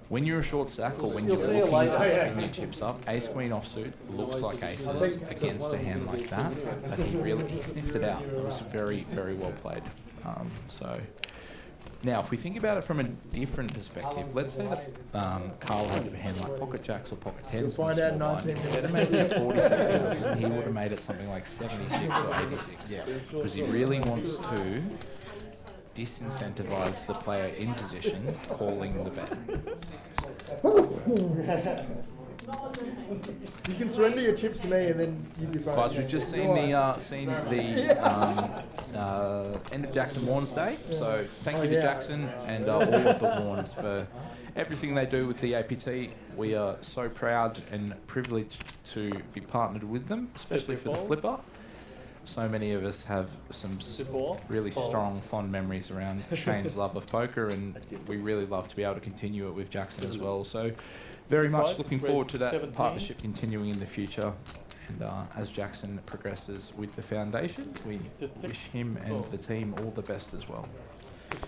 [SPEAKER 3] When you're a short stack, or when you're looking to spin your chips up, ace queen offsuit looks like aces against a hand like that. But he sniffed it out. It was very, very well played. So now, if we think about it from a different perspective, let's say that Carl had a hand like pocket jacks or pocket tens in the small blind. Instead of making it 46,000, he would have made it something like 76 or 86, because he really wants to disincentivize the player in position calling the bet.
[SPEAKER 2] You can surrender your chips to me, and then you'll be fine.
[SPEAKER 3] Guys, we've just seen the end of Jackson Warnes Day, so thank you to Jackson and all of the Warnes for everything they do with the APT. We are so proud and privileged to be partnered with them, especially for the flipper. So many of us have some really strong, fond memories around Shane's love of poker, and we really love to be able to continue it with Jackson as well. So very much looking forward to that partnership continuing in the future. And as Jackson progresses with the foundation, we wish him and the team all the best as well.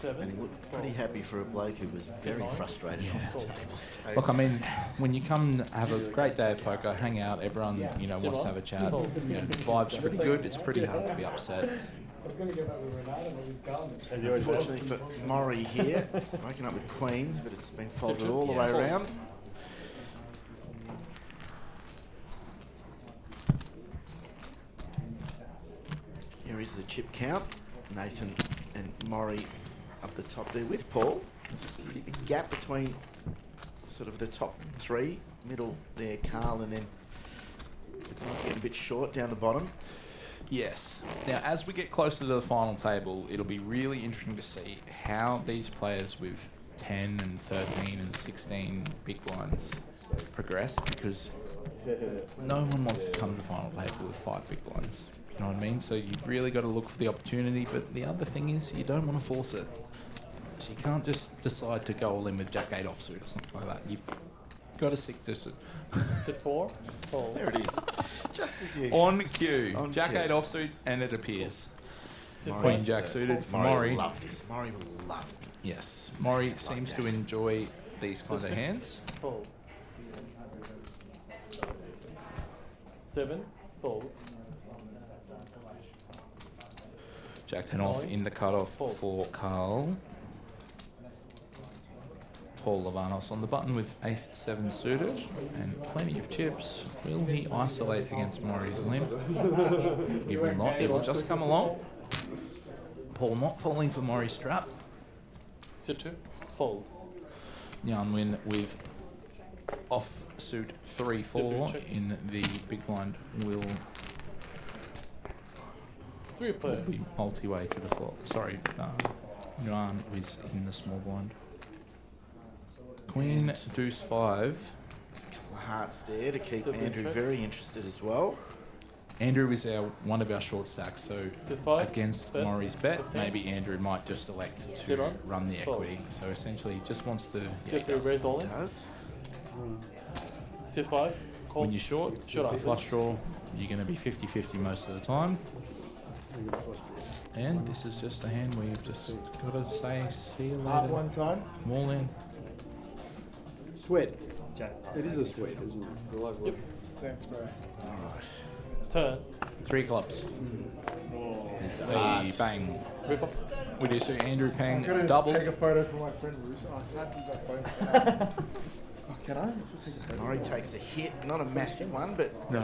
[SPEAKER 6] And he looked pretty happy for a bloke who was very frustrated on the table. So
[SPEAKER 3] look, I mean, when you come have a great day of poker, hang out, everyone wants to have a chat. Vibe's pretty good. It's pretty hard to be upset.
[SPEAKER 6] Unfortunately for Maury here, smoking up with queens, but it's been folded all the way around. Here is the chip count. Nathan and Maury up the top there with Paul. There's a pretty big gap between sort of the top three. Middle there, Carl, and then the guys getting a bit short down the bottom.
[SPEAKER 3] Yes. Now, as we get closer to the final table, it'll be really interesting to see how these players with 10 and 13 and 16 big blinds progress, because no one wants to come to the final table with 5 big blinds. You know what I mean? So you've really got to look for the opportunity, but the other thing is you don't want to force it. So you can't just decide to go all in with Jack 8 offsuit or something like that. You've got to stick to
[SPEAKER 1] Set 4, fold.
[SPEAKER 6] There it is. Just as you.
[SPEAKER 3] on cue.
[SPEAKER 6] On
[SPEAKER 3] Jack
[SPEAKER 6] cue.
[SPEAKER 3] 8 offsuit, and it appears.
[SPEAKER 1] Set
[SPEAKER 3] Queen
[SPEAKER 1] 5,
[SPEAKER 3] Jack suited for
[SPEAKER 6] Maury
[SPEAKER 3] Maury.
[SPEAKER 6] will love this. Maury will love it.
[SPEAKER 3] Yes, Maury seems to enjoy these kind of hands.
[SPEAKER 1] fold. 7, fold.
[SPEAKER 3] Jack 10 off in the cutoff
[SPEAKER 1] Fold.
[SPEAKER 3] for Carl. Paul Lavanos on the button with ace 7 suited and plenty of chips. Will he isolate against Maury's limp? He will not. He will just come along. Paul not falling for Maury's trap.
[SPEAKER 1] Set 2, fold.
[SPEAKER 3] Jan Win with offsuit 3-4
[SPEAKER 1] check.
[SPEAKER 3] in the big blind will
[SPEAKER 1] 3 player.
[SPEAKER 3] be multi-way to the flop. Sorry, Jan is in the small blind. Queen deuce 5.
[SPEAKER 6] There's a couple of hearts there to keep
[SPEAKER 1] Seven
[SPEAKER 6] Andrew
[SPEAKER 1] check.
[SPEAKER 6] very interested as well.
[SPEAKER 3] Andrew is one of our short stacks, so
[SPEAKER 1] Set 5.
[SPEAKER 3] against
[SPEAKER 1] bet,
[SPEAKER 3] Maury's bet,
[SPEAKER 1] 15.
[SPEAKER 3] maybe Andrew might just elect to
[SPEAKER 1] Zero,
[SPEAKER 3] run the
[SPEAKER 1] fold.
[SPEAKER 3] equity. So essentially, he just wants to. Yeah, he
[SPEAKER 1] Set 3,
[SPEAKER 3] does.
[SPEAKER 1] raise all in.
[SPEAKER 6] Does.
[SPEAKER 1] Set 5, call.
[SPEAKER 3] When you're short,
[SPEAKER 1] Short
[SPEAKER 3] the
[SPEAKER 1] up.
[SPEAKER 3] flush draw, you're going to be 50-50 most of the time. And this is just a hand where you've just got to say, see you
[SPEAKER 2] Half
[SPEAKER 3] later.
[SPEAKER 2] one time.
[SPEAKER 3] I'm all in.
[SPEAKER 2] Sweat. It is a sweat, isn't it?
[SPEAKER 1] Yep.
[SPEAKER 2] Thanks, bro.
[SPEAKER 6] All right.
[SPEAKER 1] Turn.
[SPEAKER 3] 3 clubs.
[SPEAKER 6] There's a
[SPEAKER 3] The
[SPEAKER 6] heart.
[SPEAKER 3] bang.
[SPEAKER 1] Ripper.
[SPEAKER 3] We do so Andrew
[SPEAKER 2] I'm
[SPEAKER 3] Pang
[SPEAKER 2] gonna
[SPEAKER 3] double.
[SPEAKER 2] take a photo for my friend Bruce. Oh, I can't do that phone. Oh, can I? Take a photo.
[SPEAKER 6] Maury takes a hit, not a massive one, but
[SPEAKER 3] No,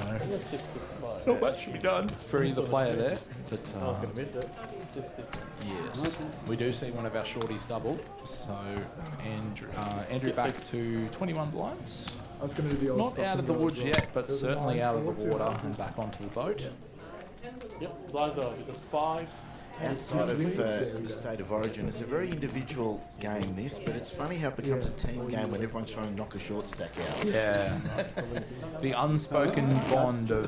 [SPEAKER 3] not much should be done for either player there. But
[SPEAKER 1] I was going to miss it. 60.
[SPEAKER 3] yes, we do see one of our shorties doubled. So Andrew back to 21 blinds.
[SPEAKER 2] I was going to do the old
[SPEAKER 3] Not
[SPEAKER 2] stop
[SPEAKER 3] out of
[SPEAKER 2] and
[SPEAKER 3] the
[SPEAKER 2] go
[SPEAKER 3] woods
[SPEAKER 2] as well.
[SPEAKER 3] yet, but
[SPEAKER 2] There's a
[SPEAKER 3] certainly
[SPEAKER 2] 9,
[SPEAKER 3] out of
[SPEAKER 2] 4,
[SPEAKER 3] the
[SPEAKER 2] 2,
[SPEAKER 3] water
[SPEAKER 2] 1.
[SPEAKER 3] and back onto the boat.
[SPEAKER 1] Yep, blinds are because 5.
[SPEAKER 6] outside of State of Origin, it's a very individual game, this, but it's funny how it becomes a team game when everyone's trying to knock a short stack out.
[SPEAKER 3] Yeah. The unspoken bond of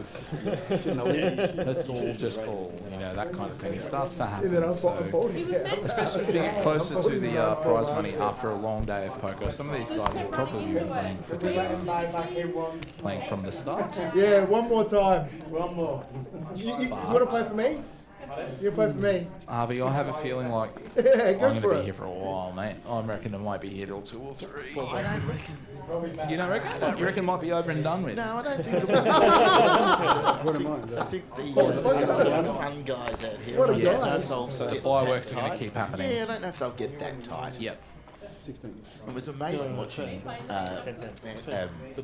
[SPEAKER 3] let's all just call, that kind of thing. It starts to
[SPEAKER 2] And then
[SPEAKER 3] happen.
[SPEAKER 2] I'm
[SPEAKER 3] So,
[SPEAKER 2] bottom.
[SPEAKER 3] especially as you get closer to the prize money after a long day of poker, some of these guys have probably been playing for playing from the start.
[SPEAKER 2] Yeah, one more time.
[SPEAKER 5] One more.
[SPEAKER 2] You want to play for me? You play for me?
[SPEAKER 3] Harvey, I have a feeling like
[SPEAKER 2] Yeah,
[SPEAKER 3] I'm
[SPEAKER 2] go
[SPEAKER 3] going to
[SPEAKER 2] for
[SPEAKER 3] be
[SPEAKER 2] it.
[SPEAKER 3] here for a while, mate. I reckon I might be here till 2 or 3.
[SPEAKER 6] I don't reckon.
[SPEAKER 3] You don't reckon? You reckon it might be over and done with?
[SPEAKER 6] No, I don't think it'll be too I think the fun guys out here.
[SPEAKER 2] What a
[SPEAKER 6] I don't
[SPEAKER 2] guy.
[SPEAKER 6] know if they'll
[SPEAKER 3] So the
[SPEAKER 6] get
[SPEAKER 3] fireworks
[SPEAKER 6] that
[SPEAKER 3] are going to
[SPEAKER 6] tight.
[SPEAKER 3] keep happening.
[SPEAKER 6] Yeah, I don't know if they'll get that tight.
[SPEAKER 3] Yep.
[SPEAKER 6] It was amazing watching.
[SPEAKER 3] I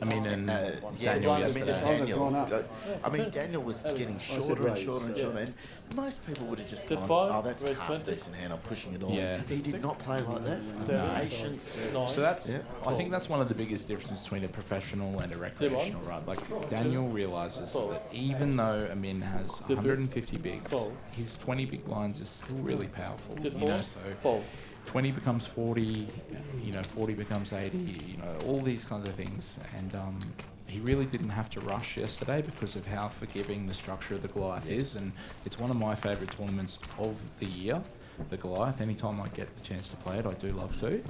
[SPEAKER 3] mean, and Daniel
[SPEAKER 6] I mean,
[SPEAKER 3] yesterday.
[SPEAKER 6] Daniel was getting shorter and shorter and shorter, and most people would have just
[SPEAKER 1] Set
[SPEAKER 6] gone,
[SPEAKER 1] five,
[SPEAKER 6] "Oh, that's a
[SPEAKER 1] raise
[SPEAKER 6] half
[SPEAKER 1] 20.
[SPEAKER 6] decent hand. I'm pushing it all."
[SPEAKER 3] Yeah.
[SPEAKER 6] He did not play like that. Patience.
[SPEAKER 1] 9.
[SPEAKER 3] So that's,
[SPEAKER 6] Yeah.
[SPEAKER 3] I think that's one of the biggest differences between a professional and a recreational ride. Like Daniel realizes that even though Amin has 150 bigs, his 20 big blinds is still really powerful.
[SPEAKER 1] Set
[SPEAKER 3] You know,
[SPEAKER 1] 4.
[SPEAKER 3] so
[SPEAKER 1] Fold.
[SPEAKER 3] 20 becomes 40, 40 becomes 80, all these kinds of things. And he really didn't have to rush yesterday because of how forgiving the structure of the Goliath is. And it's one of my favourite tournaments of the year, the Goliath. Anytime I get the chance to play it, I do love to.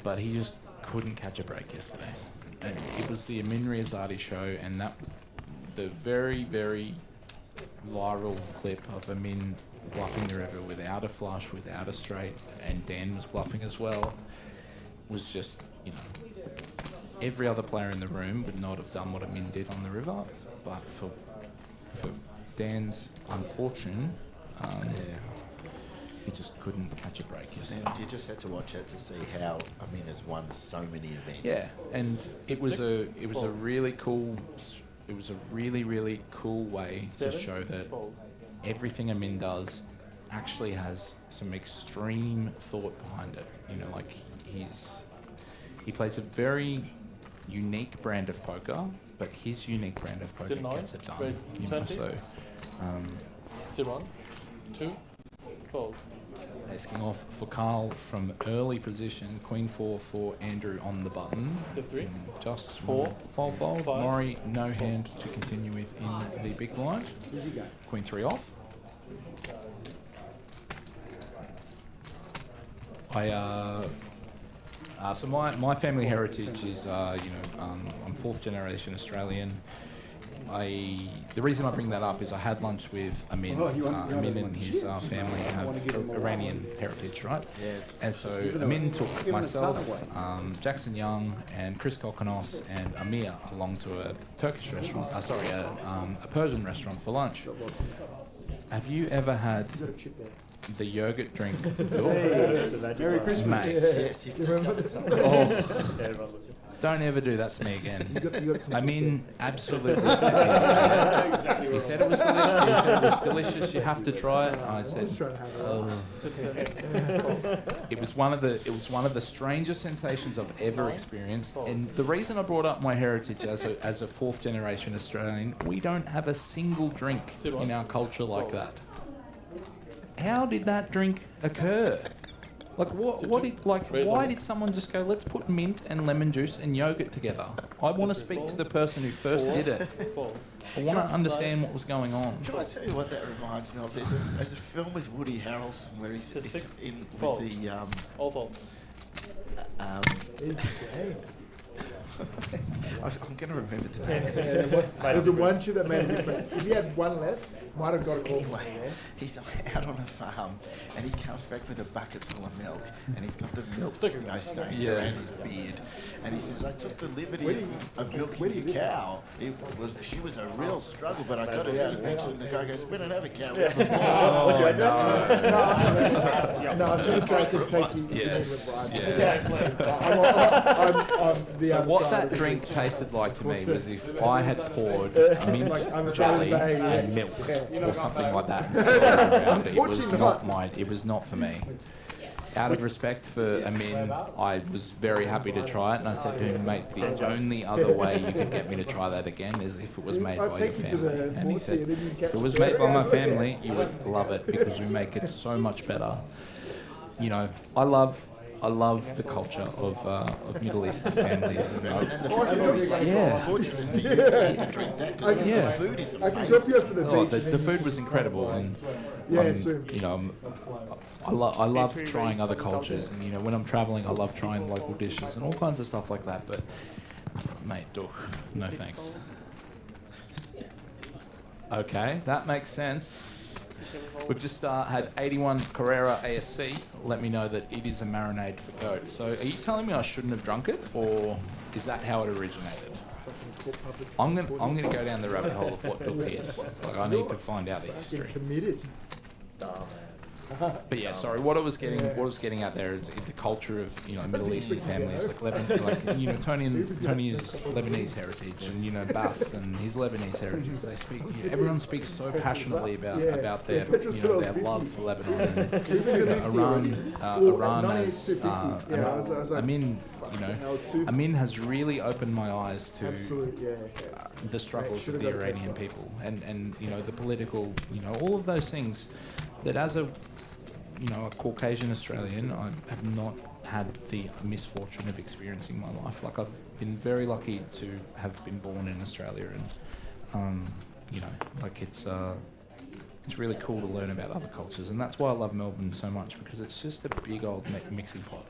[SPEAKER 3] But he just couldn't catch a break yesterday. And it was the Amin Riazati show, and that the very, very viral clip of Amin bluffing the river without a flush, without a straight, and Dan was bluffing as well, was just, every other player in the room would not have done what Amin did on the river, but for Dan's unfortune, he just couldn't catch a break yesterday.
[SPEAKER 6] And you just had to watch that to see how Amin has won so many events.
[SPEAKER 3] Yeah, and it was a really cool, really cool way to
[SPEAKER 1] 7.
[SPEAKER 3] show that
[SPEAKER 1] Fold.
[SPEAKER 3] everything Amin does actually has some extreme thought behind it. He plays a very unique brand of poker, but his unique brand of poker
[SPEAKER 1] Sit 9,
[SPEAKER 3] gets it done.
[SPEAKER 1] raise 20.
[SPEAKER 3] So
[SPEAKER 1] Sit 1. 2. Fold.
[SPEAKER 3] asking off for Carl from early position, Queen 4 for Andrew on the button.
[SPEAKER 1] Sit 3.
[SPEAKER 3] Just
[SPEAKER 1] 4.
[SPEAKER 3] fold.
[SPEAKER 1] Five.
[SPEAKER 3] Maury, no hand to continue with in the big blind. Queen 3 off. So my family heritage is, I'm fourth generation Australian. The reason I bring that up is I had lunch with Amin. Amin and his family have Iranian heritage, right?
[SPEAKER 6] Yes.
[SPEAKER 3] And so Amin took myself, Jackson Young, and Chris Kolkanos and Amir along to a Turkish restaurant. A Persian restaurant for lunch. Have you ever had the yogurt drink?
[SPEAKER 2] Merry Christmas.
[SPEAKER 3] Mate.
[SPEAKER 6] Yes, you've discovered something.
[SPEAKER 3] Don't ever do that to me again. I mean, absolutely set me up. He said it was delicious. He said it was delicious. You have to try it. I said, it was one of the strangest sensations I've ever experienced. And the reason I brought up my heritage as a fourth generation Australian, we don't have a single drink in our culture like that. How did that drink occur? Like why did someone just go, let's put mint and lemon juice and yogurt together? I want to speak to the person who first did it. I want to understand what was going on.
[SPEAKER 6] Can I tell you what that reminds me of? There's a film with Woody Harrelson where he's in with I'm going to remember the name of this.
[SPEAKER 2] There's a one should have made a difference. If he had one less, might have got a call.
[SPEAKER 6] Anyway, he's out on a farm and he comes back with a bucket full of milk and he's got the milk stains around his beard. And he says, I took the liberty of milking a cow. She was a real struggle, but I got it out eventually. And the guy goes, we don't have a cow. We have a bull.
[SPEAKER 2] No, I'm going to try to take you.
[SPEAKER 3] So what that drink tasted like to me was if I had poured mint jelly and milk or something like that and spread it around it. It was not for me. Out of respect for Amin, I was very happy to try it, and I said to him, mate, the only other way you could get me to try that again is if it was made by your family. And he said, if it was made by my family, you would love it because we make it so much better. You know, I love the culture of Middle Eastern families. The food was incredible, and I love trying other cultures, and when I'm traveling, I love trying local dishes and all kinds of stuff like that. But mate, no thanks. Okay, that makes sense. We've just had 81 Carrera ASC let me know that it is a marinade for goat. So are you telling me I shouldn't have drunk it, or is that how it originated? I'm gonna go down the rabbit hole of what Dook is. Like, I need to find out the history. But yeah, sorry. What I was getting at there is the culture of Middle Eastern families, like Tony is Lebanese heritage, and Bas and his Lebanese heritage. They speak. Everyone speaks so passionately about their their love for Lebanon. And, Iran has Amin has really opened my eyes to the struggles of the Iranian people and the political all of those things that as a Caucasian Australian, I have not had the misfortune of experiencing my life. Like, I've been very lucky to have been born in Australia, and it's really cool to learn about other cultures, and that's why I love Melbourne so much, because it's just a big old mixing pot.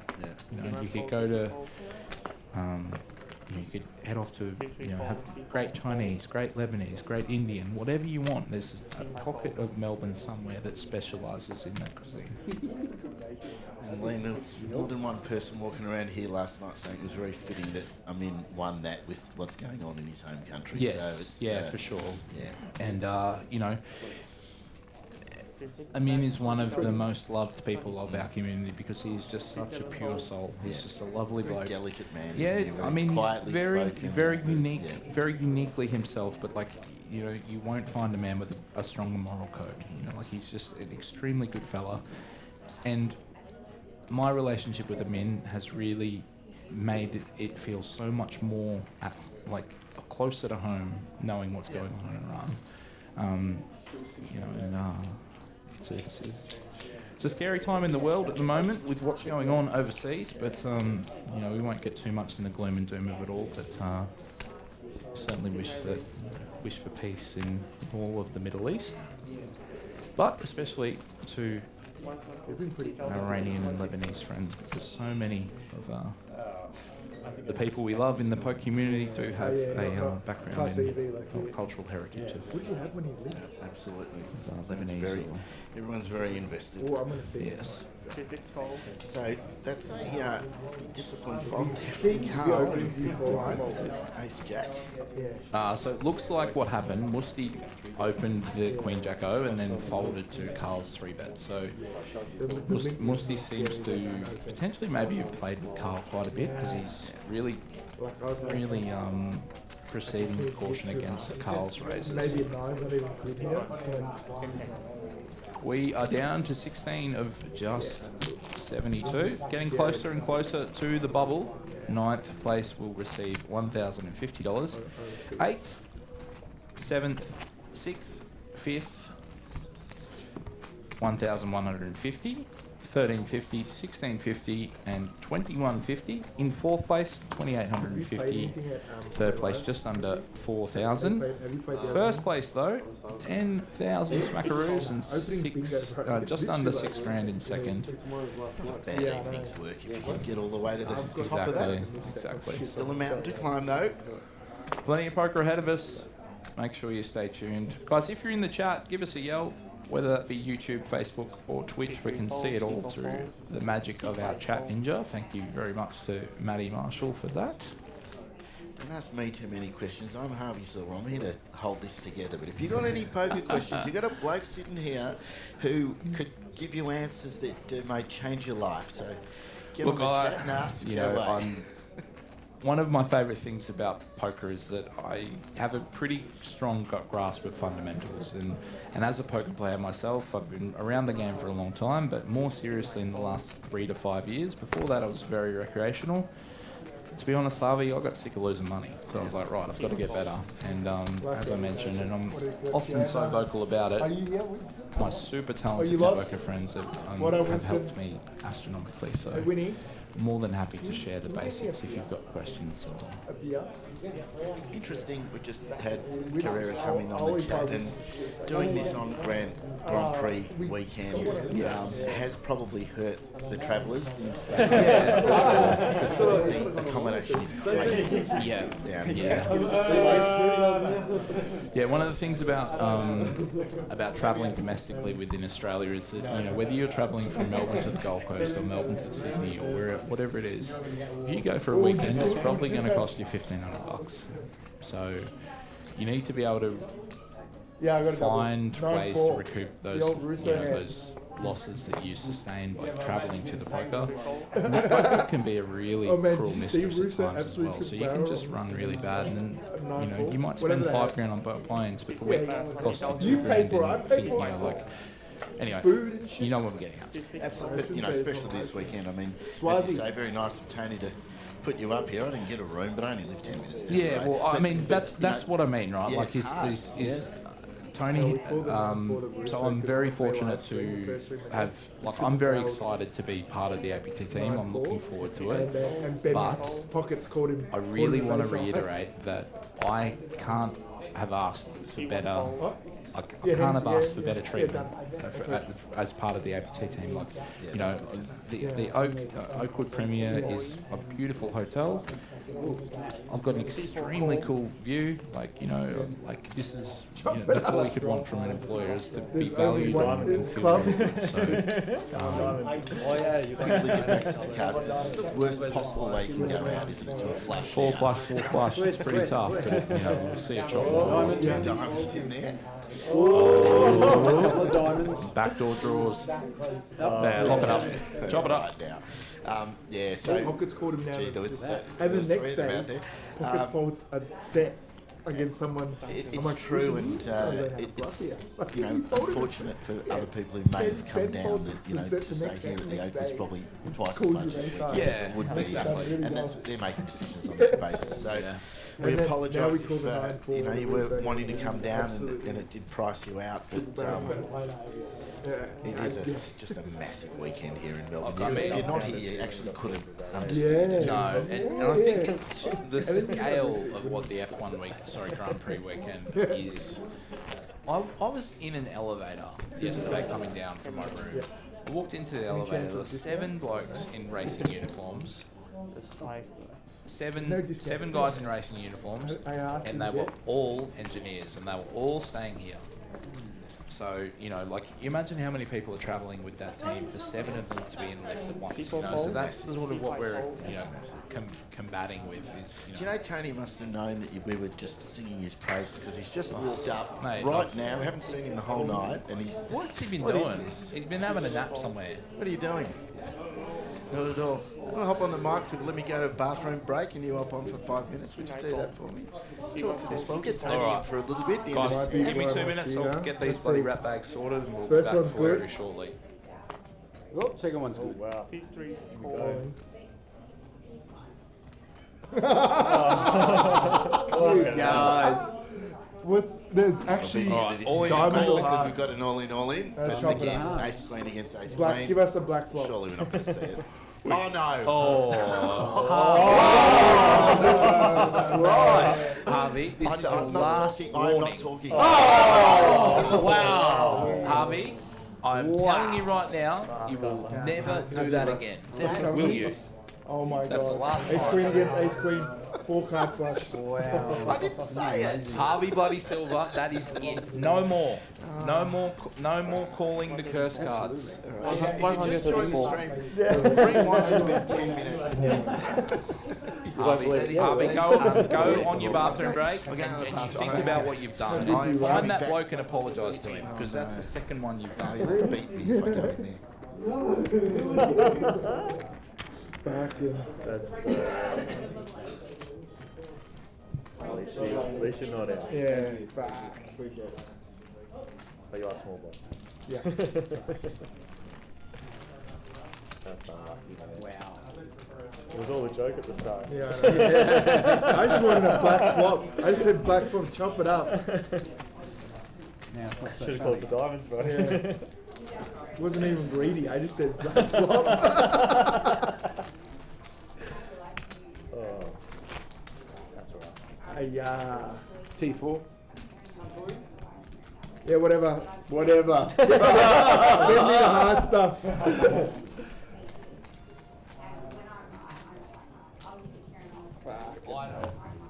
[SPEAKER 3] You could go to you could head off to, have great Chinese, great Lebanese, great Indian, whatever you want. There's a pocket of Melbourne somewhere that specialises in that cuisine.
[SPEAKER 6] And Liam, there was more than one person walking around here last night saying it was very fitting that Amin won that with what's going on in his home country.
[SPEAKER 3] Yes,
[SPEAKER 6] so it's,
[SPEAKER 3] for sure.
[SPEAKER 6] Yeah.
[SPEAKER 3] And, Amin is one of the most loved people of our community because he's just such a pure soul. He's just a lovely bloke.
[SPEAKER 6] Very delicate man.
[SPEAKER 3] Yeah,
[SPEAKER 6] he's
[SPEAKER 3] very unique, very uniquely himself. But you won't find a man with a stronger moral code. He's just an extremely good fella. And my relationship with Amin has really made it feel so much more closer to home, knowing what's going on in Iran. It's a scary time in the world at the moment with what's going on overseas, but we won't get too much in the gloom and doom of it all. But certainly wish for peace in all of the Middle East, but especially to
[SPEAKER 9] They've been pretty
[SPEAKER 3] our Iranian and Lebanese friends, because so many of the people we love in the poke community do have a background in cultural heritage of
[SPEAKER 2] What did you have when you lived?
[SPEAKER 6] Absolutely.
[SPEAKER 3] Lebanese.
[SPEAKER 6] Everyone's very invested.
[SPEAKER 2] Oh, I'm going to see.
[SPEAKER 3] Yes.
[SPEAKER 6] So that's a disciplined fold there from Carl. Blind with the ace jack.
[SPEAKER 3] So it looks like what happened, Musti opened the Queen Jack O and then folded to Carl's 3-bet. So Musti seems to potentially maybe have played with Carl quite a bit, because he's really proceeding with caution against Carl's raises.
[SPEAKER 2] Maybe a 9's not even good here.
[SPEAKER 3] We are down to 16 of just 72, getting closer and closer to the bubble. 9th place will receive $1,050. 8th, 7th, 6th, 5th, 1,150. 1350, 1650, and 2150. In 4th place, 2850. 3rd place, just under 4,000. 1st place though, 10,000 smackaroos and just under 6 grand in 2nd.
[SPEAKER 6] Not bad evening's work if you can get all the way to the top of that.
[SPEAKER 3] Exactly.
[SPEAKER 6] Still a mountain to climb though.
[SPEAKER 3] Plenty of poker ahead of us. Make sure you stay tuned. Guys, if you're in the chat, give us a yell. Whether that be YouTube, Facebook or Twitch, we can see it all through the magic of our chat ninja. Thank you very much to Matty Marshall for that.
[SPEAKER 6] Don't ask me too many questions. I'm Harvey Silver. I'm here to hold this together. But if you've got any poker questions, you've got a bloke sitting here who could give you answers that may change your life. So get on the chat and ask away.
[SPEAKER 3] One of my favourite things about poker is that I have a pretty strong grasp of fundamentals, and as a poker player myself, I've been around the game for a long time, but more seriously in the last 3 to 5 years. Before that I was very recreational. To be honest, Harvey, I got sick of losing money, so I was like, right, I've got to get better. And as I mentioned, and I'm often so vocal about it, my super talented networker friends have helped me astronomically, so more than happy to share the basics if you've got questions.
[SPEAKER 6] Interesting, we just had Carrera coming on the chat, and doing this on Grand Prix weekend has probably hurt the travellers, the interstate because the accommodation is crazy expensive down here.
[SPEAKER 3] Yeah, one of the things about travelling domestically within Australia is that, whether you're travelling from Melbourne to the Gold Coast or Melbourne to Sydney or whatever it is, if you go for a weekend, it's probably going to cost you $1,500. So you need to be able to find ways to recoup those those losses that you sustain by travelling to the poker. And poker can be a really cruel mistress at times as well. So you can just run really bad, and then you might spend $5 grand on both planes, but the week costs you $2 grand. Anyway, you know what I'm getting at.
[SPEAKER 6] Absolutely, especially this weekend. I mean, as you say, very nice of Tony to put you up here. I didn't get a room, but I only live 10 minutes down the road.
[SPEAKER 3] Well, I mean, that's what I mean, right?
[SPEAKER 6] Yeah,
[SPEAKER 3] like, is Tony, so I'm very fortunate to have, I'm very excited to be part of the APT team. I'm looking forward to it. But I really want to reiterate that I can't have asked for better. I can't have asked for better treatment as part of the APT team. The Oakwood Premier is a beautiful hotel. I've got an extremely cool view. This is that's all you could want from an employer, is to be valued and feel very good. So,
[SPEAKER 6] quickly get back to the cars, because this is the worst possible way you can go out, isn't it? To a flush.
[SPEAKER 3] Full flush. It's pretty tough, but we'll see a chop.
[SPEAKER 6] Diamonds in there.
[SPEAKER 2] Couple of diamonds.
[SPEAKER 3] Backdoor draws. There, lock it up. Chop it up.
[SPEAKER 6] So
[SPEAKER 2] Pockets called him now.
[SPEAKER 6] There was
[SPEAKER 2] and the next day, Pockets folds a set against someone.
[SPEAKER 6] It's true, and it's unfortunate for other people who may have come down that to stay here at the Oakwood's probably twice as much as it would be, and they're making decisions on that basis. So we apologise if you were wanting to come down and it did price you out, but it is just a massive weekend here in Melbourne. If you're not here, you actually couldn't understand it.
[SPEAKER 3] No, and I think it's the scale of what the F1 Grand Prix weekend is. I was in an elevator yesterday coming down from my room, I walked into the elevator. There were 7 blokes in racing uniforms. Seven guys in racing uniforms, and they were all engineers, and they were all staying here. So, you know, like, you imagine how many people are travelling with that team for 7 of them to be in the lift at once, you know, so that's sort of what we're, you know, combating with is, you know.
[SPEAKER 6] Do you know Tony must have known that we were just singing his praises because he's just walked up
[SPEAKER 3] Mate,
[SPEAKER 6] now. We haven't seen him the whole night, and he's.
[SPEAKER 3] What's he been
[SPEAKER 6] What
[SPEAKER 3] doing?
[SPEAKER 6] is this?
[SPEAKER 3] He's been having a nap somewhere.
[SPEAKER 6] What are you doing? Not at all. Want to hop on the mic to let me go to a bathroom break and you hop on for 5 minutes? Would you do that for me? Talk to this. We'll get Tony in for a little bit.
[SPEAKER 3] Guys, give me 2 minutes. I'll get these bloody rat bags sorted and we'll be back for you shortly.
[SPEAKER 9] Oh, second one's good.
[SPEAKER 7] Wow.
[SPEAKER 5] 3, 4.
[SPEAKER 9] You guys.
[SPEAKER 2] There's actually
[SPEAKER 3] all in
[SPEAKER 2] diamond
[SPEAKER 6] because we've got an all in. But
[SPEAKER 2] chop it
[SPEAKER 6] again,
[SPEAKER 2] up.
[SPEAKER 6] ace queen against ace
[SPEAKER 2] black.
[SPEAKER 6] queen.
[SPEAKER 2] Give us the black flop.
[SPEAKER 6] Surely we're not going to see it. Oh no!
[SPEAKER 3] Right, Harvey, this is your last warning.
[SPEAKER 6] I'm not talking.
[SPEAKER 3] Wow, Harvey, I'm telling you right now, you will never do that again. Will you?
[SPEAKER 2] Oh my god.
[SPEAKER 3] That's the last
[SPEAKER 2] Ace
[SPEAKER 3] time.
[SPEAKER 2] queen against ace queen. 4 card flush.
[SPEAKER 9] Wow.
[SPEAKER 6] I didn't say it.
[SPEAKER 3] Harvey bloody Silver, that is it. No more. No more calling the curse cards.
[SPEAKER 6] If you just joined the stream, rewind it about 10 minutes.
[SPEAKER 3] Harvey, go on your bathroom break and you think about what you've done. And find that bloke and apologise to him, because that's the second one you've done.
[SPEAKER 6] He'll beat me if I go in there.
[SPEAKER 2] Fucking.
[SPEAKER 7] That's. At least you're not out.
[SPEAKER 2] Yeah, fuck.
[SPEAKER 7] Appreciate it. But you are small, boy.
[SPEAKER 2] Yeah.
[SPEAKER 7] That's unlucky.
[SPEAKER 9] Wow.
[SPEAKER 7] It was all a joke at the start.
[SPEAKER 2] Yeah, I know. I just wanted a black flop. I just said black flop, chop it up.
[SPEAKER 9] Now it's not so
[SPEAKER 7] Should have
[SPEAKER 9] funny.
[SPEAKER 7] called the diamonds, bro.
[SPEAKER 2] Yeah. Wasn't even greedy. I just said black flop.
[SPEAKER 7] Oh, that's alright.
[SPEAKER 2] T4. Yeah, whatever. Whatever. Get me the hard stuff.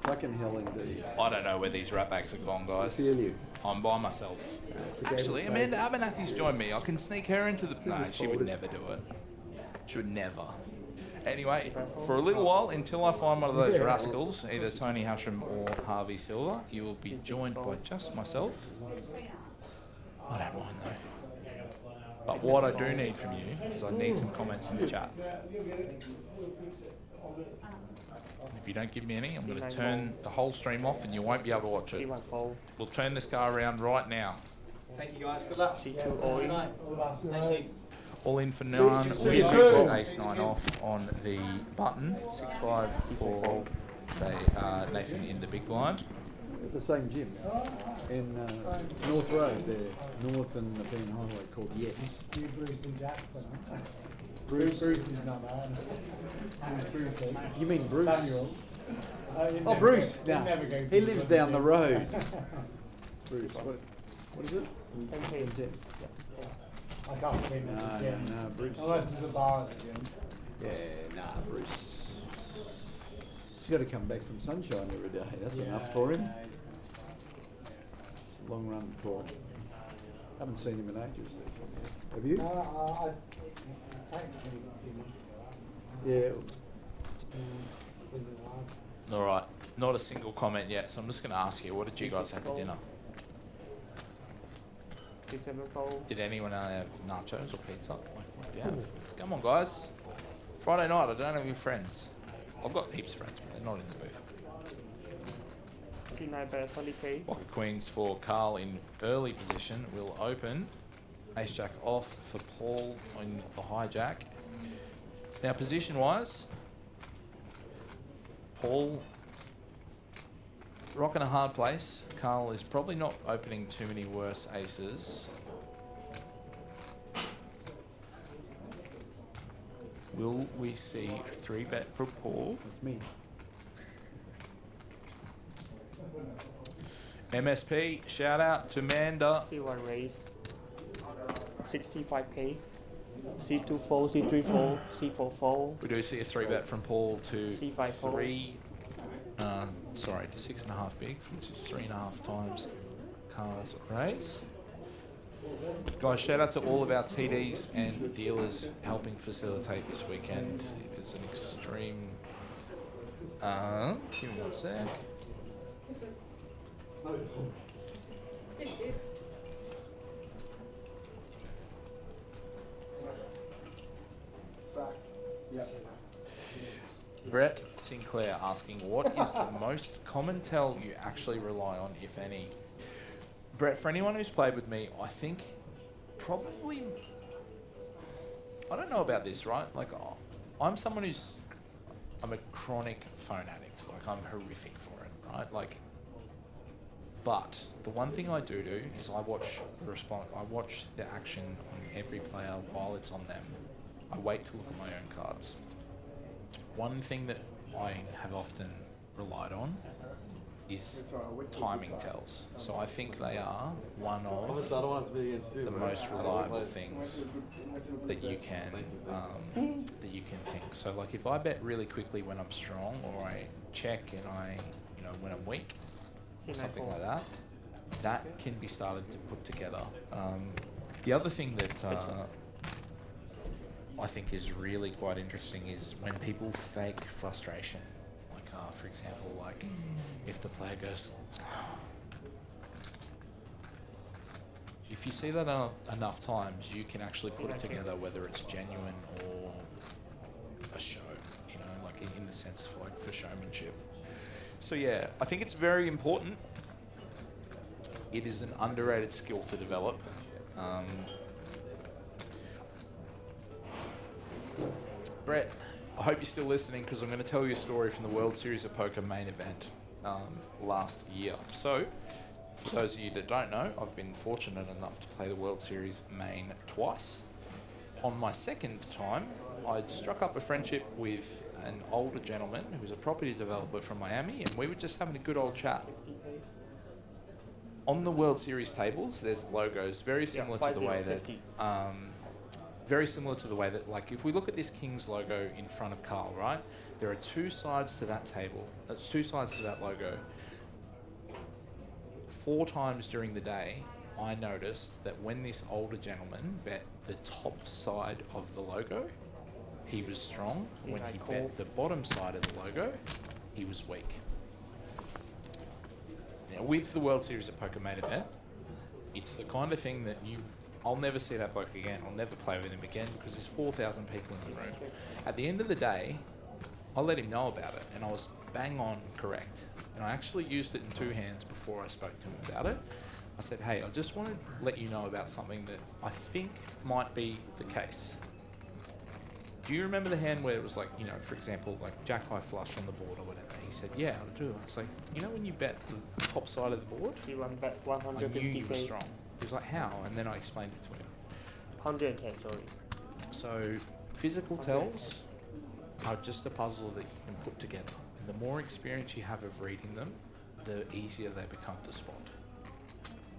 [SPEAKER 9] Fucking hell indeed.
[SPEAKER 3] I don't know where these rat bags have gone, guys.
[SPEAKER 9] Feel you.
[SPEAKER 3] I'm by myself. Actually, Amanda Abernathy's joined me. I can sneak her into the... No, she would never do it. She would never. Anyway, for a little while, until I find one of those rascals, either Tony Hashem or Harvey Silver, you will be joined by just myself. I don't mind though. But what I do need from you is I need some comments in the chat. If you don't give me any, I'm going to turn the whole stream off and you won't be able to watch it. We'll turn this guy around right now.
[SPEAKER 11] Thank you guys, good luck. Thank you.
[SPEAKER 3] All in for 9, we with ace 9 off on the button, 6-5 for Nathan in the big blind.
[SPEAKER 9] At the same gym in North Road there, North and the Ben Highway called Yes.
[SPEAKER 5] You, Bruce and Jackson.
[SPEAKER 9] Bruce.
[SPEAKER 5] Bruce is not there. Who's Bruce?
[SPEAKER 9] You mean Bruce?
[SPEAKER 5] Samuel.
[SPEAKER 9] Oh, Bruce.
[SPEAKER 5] He
[SPEAKER 9] No,
[SPEAKER 5] never goes
[SPEAKER 9] he
[SPEAKER 5] to
[SPEAKER 9] lives
[SPEAKER 5] the
[SPEAKER 9] down the
[SPEAKER 5] gym.
[SPEAKER 9] road. Bruce. What is it?
[SPEAKER 5] I can't see him at the gym.
[SPEAKER 9] No, Bruce.
[SPEAKER 5] Unless there's a bar at the gym.
[SPEAKER 9] Yeah, nah, Bruce. He's got to come back from sunshine every day. That's enough for him. It's a long run for him. Haven't seen him in ages. Have you?
[SPEAKER 5] I texted me a few months ago.
[SPEAKER 9] Yeah.
[SPEAKER 3] Alright, not a single comment yet, so I'm just going to ask you, what did you guys have for dinner? Did anyone have nachos or pizza? Like, what do you have? Come on, guys. Friday night, I don't have any friends. I've got heaps of friends, but they're not in the booth. Pocket Queens for Carl in early position will open. Ace Jack off for Paul on the hijack. Now, position-wise, Paul rocking a hard place. Carl is probably not opening too many worse aces. Will we see a 3-bet for Paul?
[SPEAKER 9] That's me.
[SPEAKER 3] MSP, shout out to Manda.
[SPEAKER 12] T1 raise. 65k.
[SPEAKER 11] C2 fold, C3 fold, C4 fold.
[SPEAKER 3] We do see a 3-bet from Paul to
[SPEAKER 11] C5 fold.
[SPEAKER 3] to 6.5 bigs, which is 3.5 times Carl's raise. Guys, shout out to all of our TDs and dealers helping facilitate this weekend. It is an extreme... give me one sec. Brett Sinclair asking, what is the most common tell you actually rely on, if any? Brett, for anyone who's played with me, I think probably... I don't know about this, right? Like, I'm someone who's... I'm a chronic phone addict. Like, I'm horrific for it, right? Like... But the one thing I do is I watch the action on every player while it's on them. I wait to look at my own cards. One thing that I have often relied on is timing tells. So I think they are one of the most reliable things that you can think. So like if I bet really quickly when I'm strong, or I check and when I'm weak, or something like that, that can be started to put together. The other thing that I think is really quite interesting is when people fake frustration. Like, for example, like if the player goes, if you see that enough times, you can actually put it together, whether it's genuine or a show, like in the sense for showmanship. So yeah, I think it's very important. It is an underrated skill to develop. Brett, I hope you're still listening, because I'm going to tell you a story from the World Series of Poker main event last year. So, for those of you that don't know, I've been fortunate enough to play the World Series main twice. On my second time, I'd struck up a friendship with an older gentleman who was a property developer from Miami, and we were just having a good old chat. On the World Series tables, there's logos very similar to the way that, like, if we look at this King's logo in front of Carl, right? There are two sides to that table. That's two sides to that logo. 4 times during the day, I noticed that when this older gentleman bet the top side of the logo, he was strong. When he bet the bottom side of the logo, he was weak. Now, with the World Series of Poker main event, it's the kind of thing that I'll never see that bloke again. I'll never play with him again because there's 4,000 people in the room. At the end of the day, I let him know about it, and I was bang on correct. And I actually used it in 2 hands before I spoke to him about it. I said, hey, I just want to let you know about something that I think might be the case. Do you remember the hand where it was like, for example, like Jack High Flush on the board or whatever? He said, yeah, I do. I was like, when you bet the top side of the board,
[SPEAKER 11] You want bet
[SPEAKER 3] I
[SPEAKER 11] 150
[SPEAKER 3] knew you were strong. He was like, how? And then I explained it to him.
[SPEAKER 11] 100k, sorry.
[SPEAKER 3] So physical tells are just a puzzle that you can put together. And the more experience you have of reading them, the easier they become to spot.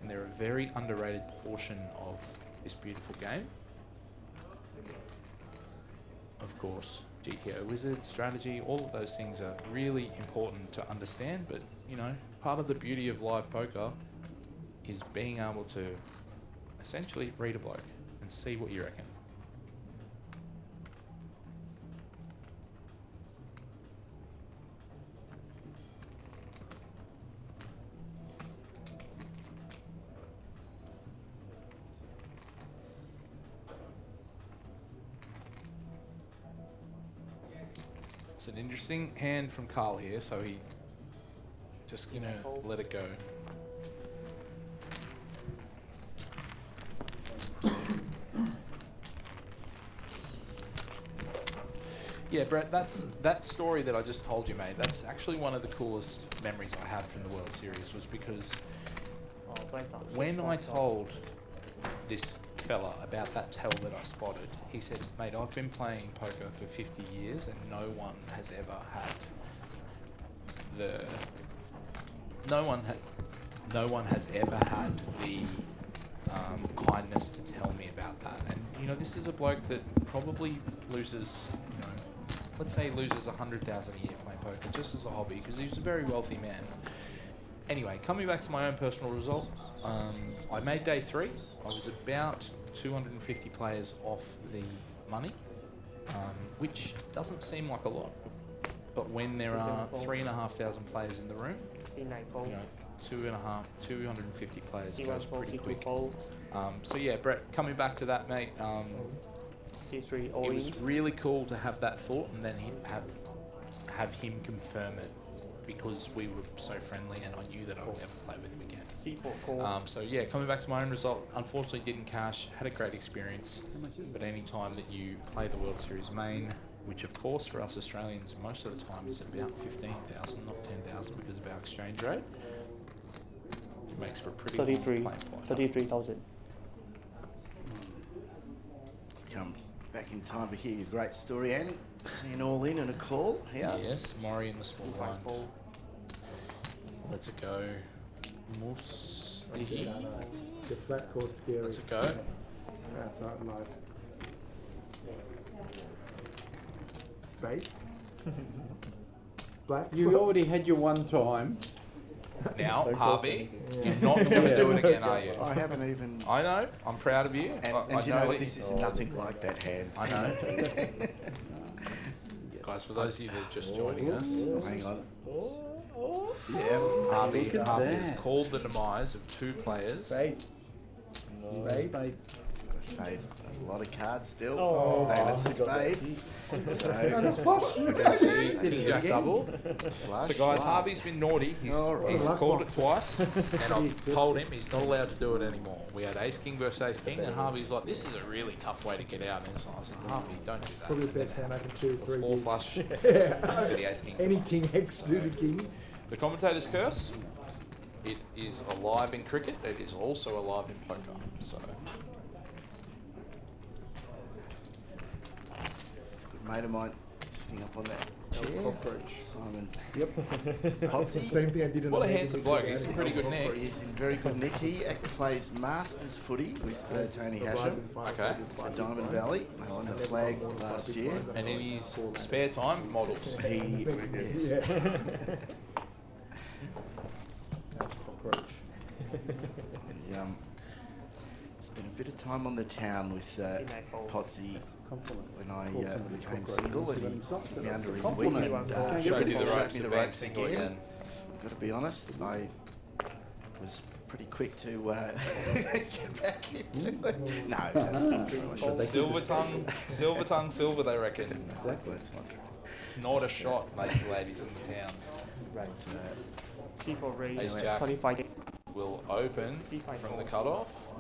[SPEAKER 3] And they're a very underrated portion of this beautiful game. Of course, GTO Wizard, strategy, all of those things are really important to understand, but part of the beauty of live poker is being able to essentially read a bloke and see what you reckon. It's an interesting hand from Carl here, so he just gonna let it go. Yeah, Brett, that story that I just told you, mate, that's actually one of the coolest memories I had from the World Series, was because when I told this fella about that tell that I spotted, he said, mate, I've been playing poker for 50 years and no one has ever had the kindness to tell me about that. And you know, this is a bloke that probably loses, you know, let's say he loses 100,000 a year playing poker just as a hobby because he was a very wealthy man. Anyway, coming back to my own personal result, I made day 3. I was about 250 players off the money, which doesn't seem like a lot, but when there are 3,500 players in the room, you know, 250 players goes pretty quick. So yeah, Brett, coming back to that, mate, it was really cool to have that thought and then have him confirm it because we were so friendly and I knew that I would never play with him again. So yeah, coming back to my own result, unfortunately didn't cash, had a great experience, but any time that you play the World Series main, which of course for us Australians most of the time is about 15,000, not 10,000 because of our exchange rate, it makes for a pretty
[SPEAKER 11] 33,000.
[SPEAKER 6] Come back in time to hear your great story, Annie. Seeing all in and a call here.
[SPEAKER 3] Yes, Maury in the small blind. Let's go. Musti.
[SPEAKER 2] The flat course scary.
[SPEAKER 3] Let's go.
[SPEAKER 2] That's out live. Spades. Black.
[SPEAKER 9] You already had your one time.
[SPEAKER 3] Now, Harvey, you're not going to do it again, are you?
[SPEAKER 6] I haven't even.
[SPEAKER 3] I know. I'm proud of you.
[SPEAKER 6] And you know what? This is nothing like that hand.
[SPEAKER 3] I know. Guys, for those of you that are just joining us,
[SPEAKER 6] hang on.
[SPEAKER 3] Yeah, Harvey has called the demise of 2 players.
[SPEAKER 2] Spade.
[SPEAKER 6] Spade. Spade. A lot of cards still.
[SPEAKER 2] Oh,
[SPEAKER 6] and it's a spade. So,
[SPEAKER 3] we're going to see King Jack double. So guys, Harvey's been naughty. He's called it twice, and I've told him he's not allowed to do it anymore. We had Ace King versus Ace King, and Harvey's like, "This is a really tough way to get out." And I was like, "Harvey, don't do that."
[SPEAKER 2] Probably the best hand I can see.
[SPEAKER 3] 4 flush for the Ace King.
[SPEAKER 2] Any
[SPEAKER 3] twice.
[SPEAKER 2] king X to the king.
[SPEAKER 3] The commentator's curse. It is alive in cricket. It is also alive in poker. So.
[SPEAKER 6] Mate of mine sitting up on that chair. Simon.
[SPEAKER 2] Yep.
[SPEAKER 6] Potsy.
[SPEAKER 2] Same thing I did in
[SPEAKER 3] What a handsome bloke. He's in pretty good nick.
[SPEAKER 6] He's in very good nick. He plays Masters footy with Tony Hasham.
[SPEAKER 3] Okay.
[SPEAKER 6] At Diamond Valley. They won the flag last year.
[SPEAKER 3] And in his spare time, models.
[SPEAKER 6] Yes. Spent a bit of time on the town with Potsy when I became single, and he took me under his wing and showed me the ropes again. I've got to be honest, I was pretty quick to get back into it. No, that's not true.
[SPEAKER 3] Silver tongue, they reckon.
[SPEAKER 6] Exactly. That's not true.
[SPEAKER 3] Not a shot, ladies in the town.
[SPEAKER 11] Right.
[SPEAKER 3] Ace Jack will open from the cutoff.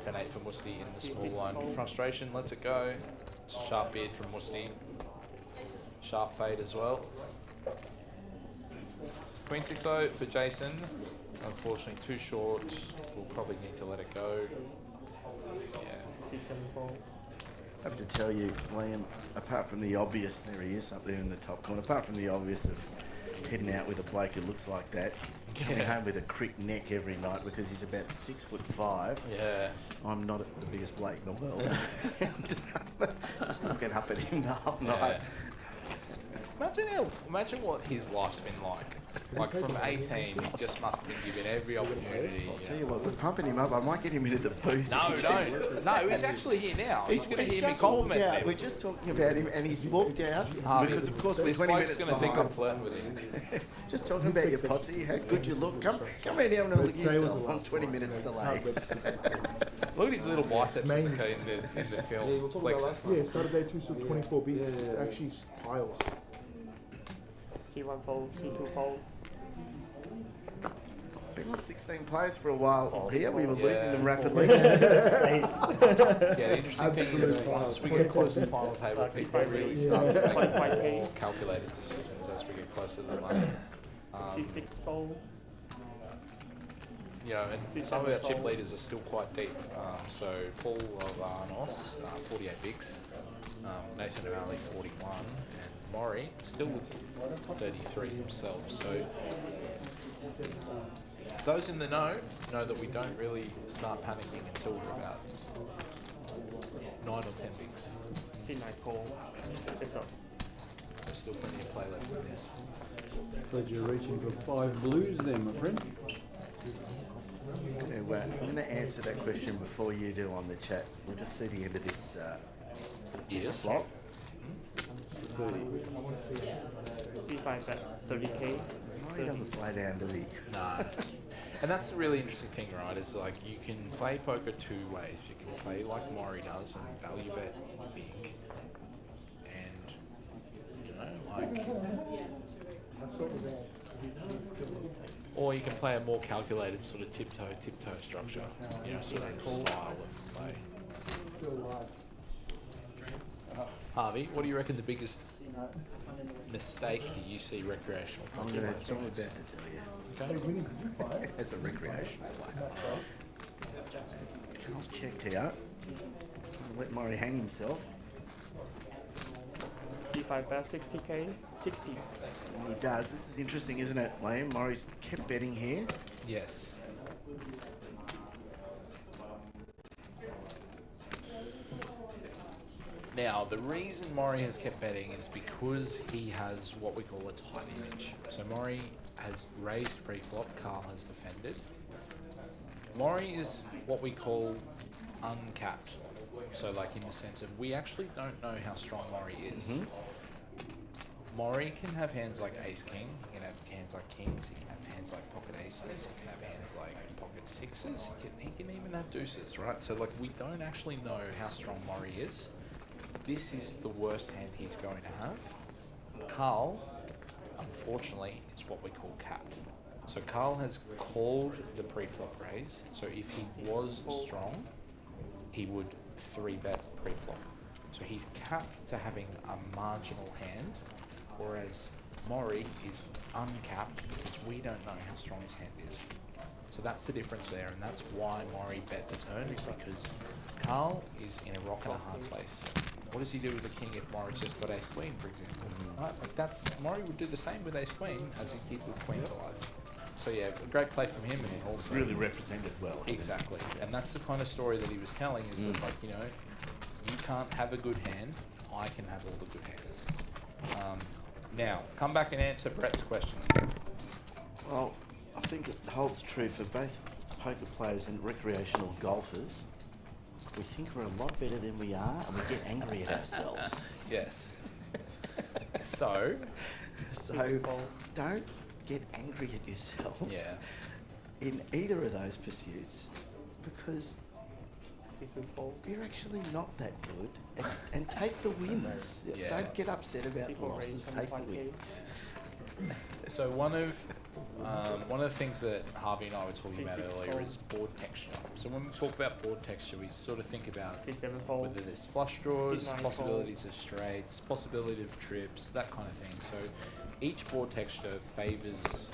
[SPEAKER 3] 10-8 for Musti in the small line. Frustration lets it go. It's a sharp beard from Musti. Sharp fade as well. Queen 6-0 for Jason. Unfortunately too short. We'll probably need to let it go. Yeah.
[SPEAKER 6] I have to tell you, Liam, apart from the obvious, there he is up there in the top corner, apart from the obvious of heading out with a bloke who looks like that, coming home with a crick neck every night because he's about 6'5".
[SPEAKER 3] Yeah.
[SPEAKER 6] I'm not the biggest bloke in the world. Just looking up at him the whole night.
[SPEAKER 3] Imagine what his life's been like. Like from 18, he just must have been given every opportunity.
[SPEAKER 6] I'll tell you what, we're pumping him up. I might get him into the booth.
[SPEAKER 3] No, don't. No, he's actually here now. He's going to hear me compliment him.
[SPEAKER 6] We're just talking about him, and he's walked out because, of course, we're 20 minutes
[SPEAKER 3] going to think I'm flirting with him.
[SPEAKER 6] Just talking about your Potsy, how good you look. Come right down and have a look at yourself on 20 minutes delay.
[SPEAKER 3] Look at his little biceps in the film. Flexing.
[SPEAKER 2] Yeah, Saturday 2 so 24 beats. It's actually piles.
[SPEAKER 11] C1 fold, C2 fold.
[SPEAKER 6] Been on 16 players for a while here. We were losing them rapidly.
[SPEAKER 3] Yeah, the interesting thing is once we get close to the final table, people really start to make more calculated decisions as we get closer to the lane.
[SPEAKER 11] C6 fold.
[SPEAKER 3] You know, and some of our chip leaders are still quite deep. So Paul of Arnos, 48 bigs. Nathan O'Malley, 41. And Maury, still with 33 himself. So those in the know that we don't really start panicking until we're about 9 or 10 bigs. There's still plenty of play left in this.
[SPEAKER 9] So you're reaching for 5 blues then, my friend.
[SPEAKER 6] I'm going to answer that question before you do on the chat. We'll just see the end of this
[SPEAKER 3] Yes.
[SPEAKER 6] flop.
[SPEAKER 11] C5 at 30k.
[SPEAKER 6] He doesn't slow down, does he?
[SPEAKER 3] No. And that's the really interesting thing, right? Is like you can play poker two ways. You can play like Maury does and value bet big, and you know, like, or you can play a more calculated sort of tiptoe structure, you know, sort of style of play. Harvey, what do you reckon the biggest mistake that you see recreational
[SPEAKER 6] I'm
[SPEAKER 3] poker
[SPEAKER 6] about
[SPEAKER 3] players
[SPEAKER 6] to tell you.
[SPEAKER 3] Okay.
[SPEAKER 6] As a recreational player. Carl's checked out. He's trying to let Murray hang himself.
[SPEAKER 11] C5 bet 60k. 60.
[SPEAKER 6] And he does. This is interesting, isn't it, Liam? Murray's kept betting here.
[SPEAKER 3] Yes. Now, the reason Maury has kept betting is because he has what we call a tight image. So Maury has raised pre-flop, Carl has defended. Maury is what we call uncapped. So like in the sense of we actually don't know how strong Maury is. Maury can have hands like ace-king, he can have hands like kings, he can have hands like pocket aces, he can have hands like pocket sixes, he can even have deuces, right? So like we don't actually know how strong Maury is. This is the worst hand he's going to have. Carl, unfortunately, is what we call capped. So Carl has called the pre-flop raise. So if he was strong, he would 3-bet pre-flop. So he's capped to having a marginal hand, whereas Maury is uncapped because we don't know how strong his hand is. So that's the difference there, and that's why Maury bet the turn, is because Carl is in a rock and a hard place. What does he do with the king if Maury's just got ace-queen, for example? Right? Like that's, Maury would do the same with ace-queen as he did with queen 5. So yeah, a great play from him, and also
[SPEAKER 6] Really represented well.
[SPEAKER 3] Exactly, and that's the kind of story that he was telling, is that like, you know, you can't have a good hand, I can have all the good hands. Now, come back and answer Brett's question.
[SPEAKER 6] Well, I think it holds true for both poker players and recreational golfers. We think we're a lot better than we are, and we get angry at ourselves.
[SPEAKER 3] Yes. So
[SPEAKER 6] don't get angry at yourself in either of those pursuits, because you're actually not that good, and take the wins. Don't get upset about the losses, take the wins.
[SPEAKER 3] So one of the things that Harvey and I were talking about earlier is board texture. So when we talk about board texture, we sort of think about whether there's flush draws, possibilities of straights, possibility of trips, that kind of thing. So each board texture favours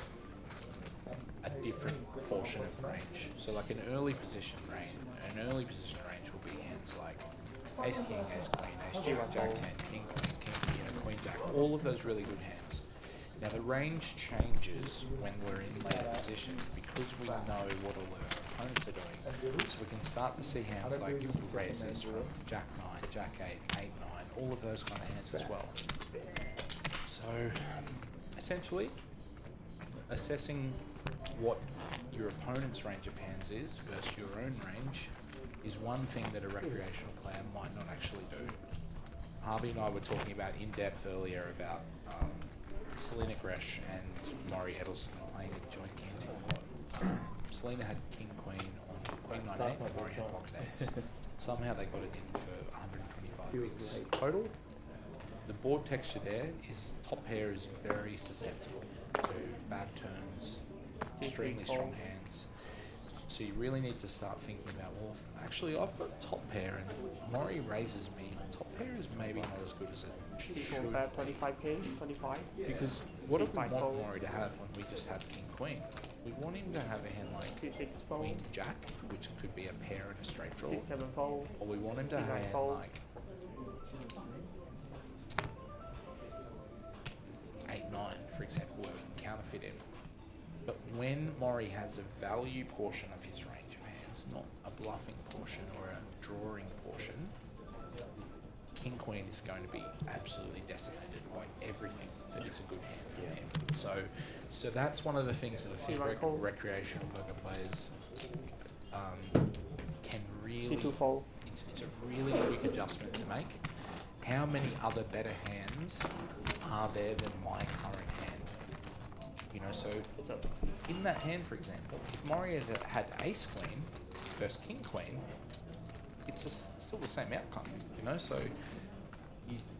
[SPEAKER 3] a different portion of range. So like an early position range will be hands like ace king, ace queen, ace jack, jack 10, king queen, queen jack, all of those really good hands. Now the range changes when we're in later position because we know what all our opponents are doing. So we can start to see hands like raises from jack 9, jack 8, 8, 9, all of those kind of hands as well. So essentially, assessing what your opponent's range of hands is versus your own range is one thing that a recreational player might not actually do. Harvey and I were talking about in depth earlier about Selena Gresh and Maury Edelson playing a joint Canty. Selena had king queen on queen 9-8, Maury had pocket ace. Somehow they got it in for 125 bigs total. The board texture there is top pair is very susceptible to bad turns, extremely strong hands. So you really need to start thinking about, well, actually I've got top pair and Maury raises me. Top pair is maybe not as good as it should be.
[SPEAKER 11] 25k, 25.
[SPEAKER 3] Because what do we want Maury to have when we just have king queen? We want him to have a hand like queen jack, which could be a pair and a straight draw. Or we want him to have a hand like 8-9, for example, where we can counterfeit him. But when Maury has a value portion of his range of hands, not a bluffing portion or a drawing portion, King Queen is going to be absolutely decimated by everything that is a good hand for him. So that's one of the things that I think recreational poker players can really. It's a really quick adjustment to make. How many other better hands are there than my current hand? You know, so in that hand, for example, if Maury had Ace Queen versus King Queen, it's still the same outcome. You know, so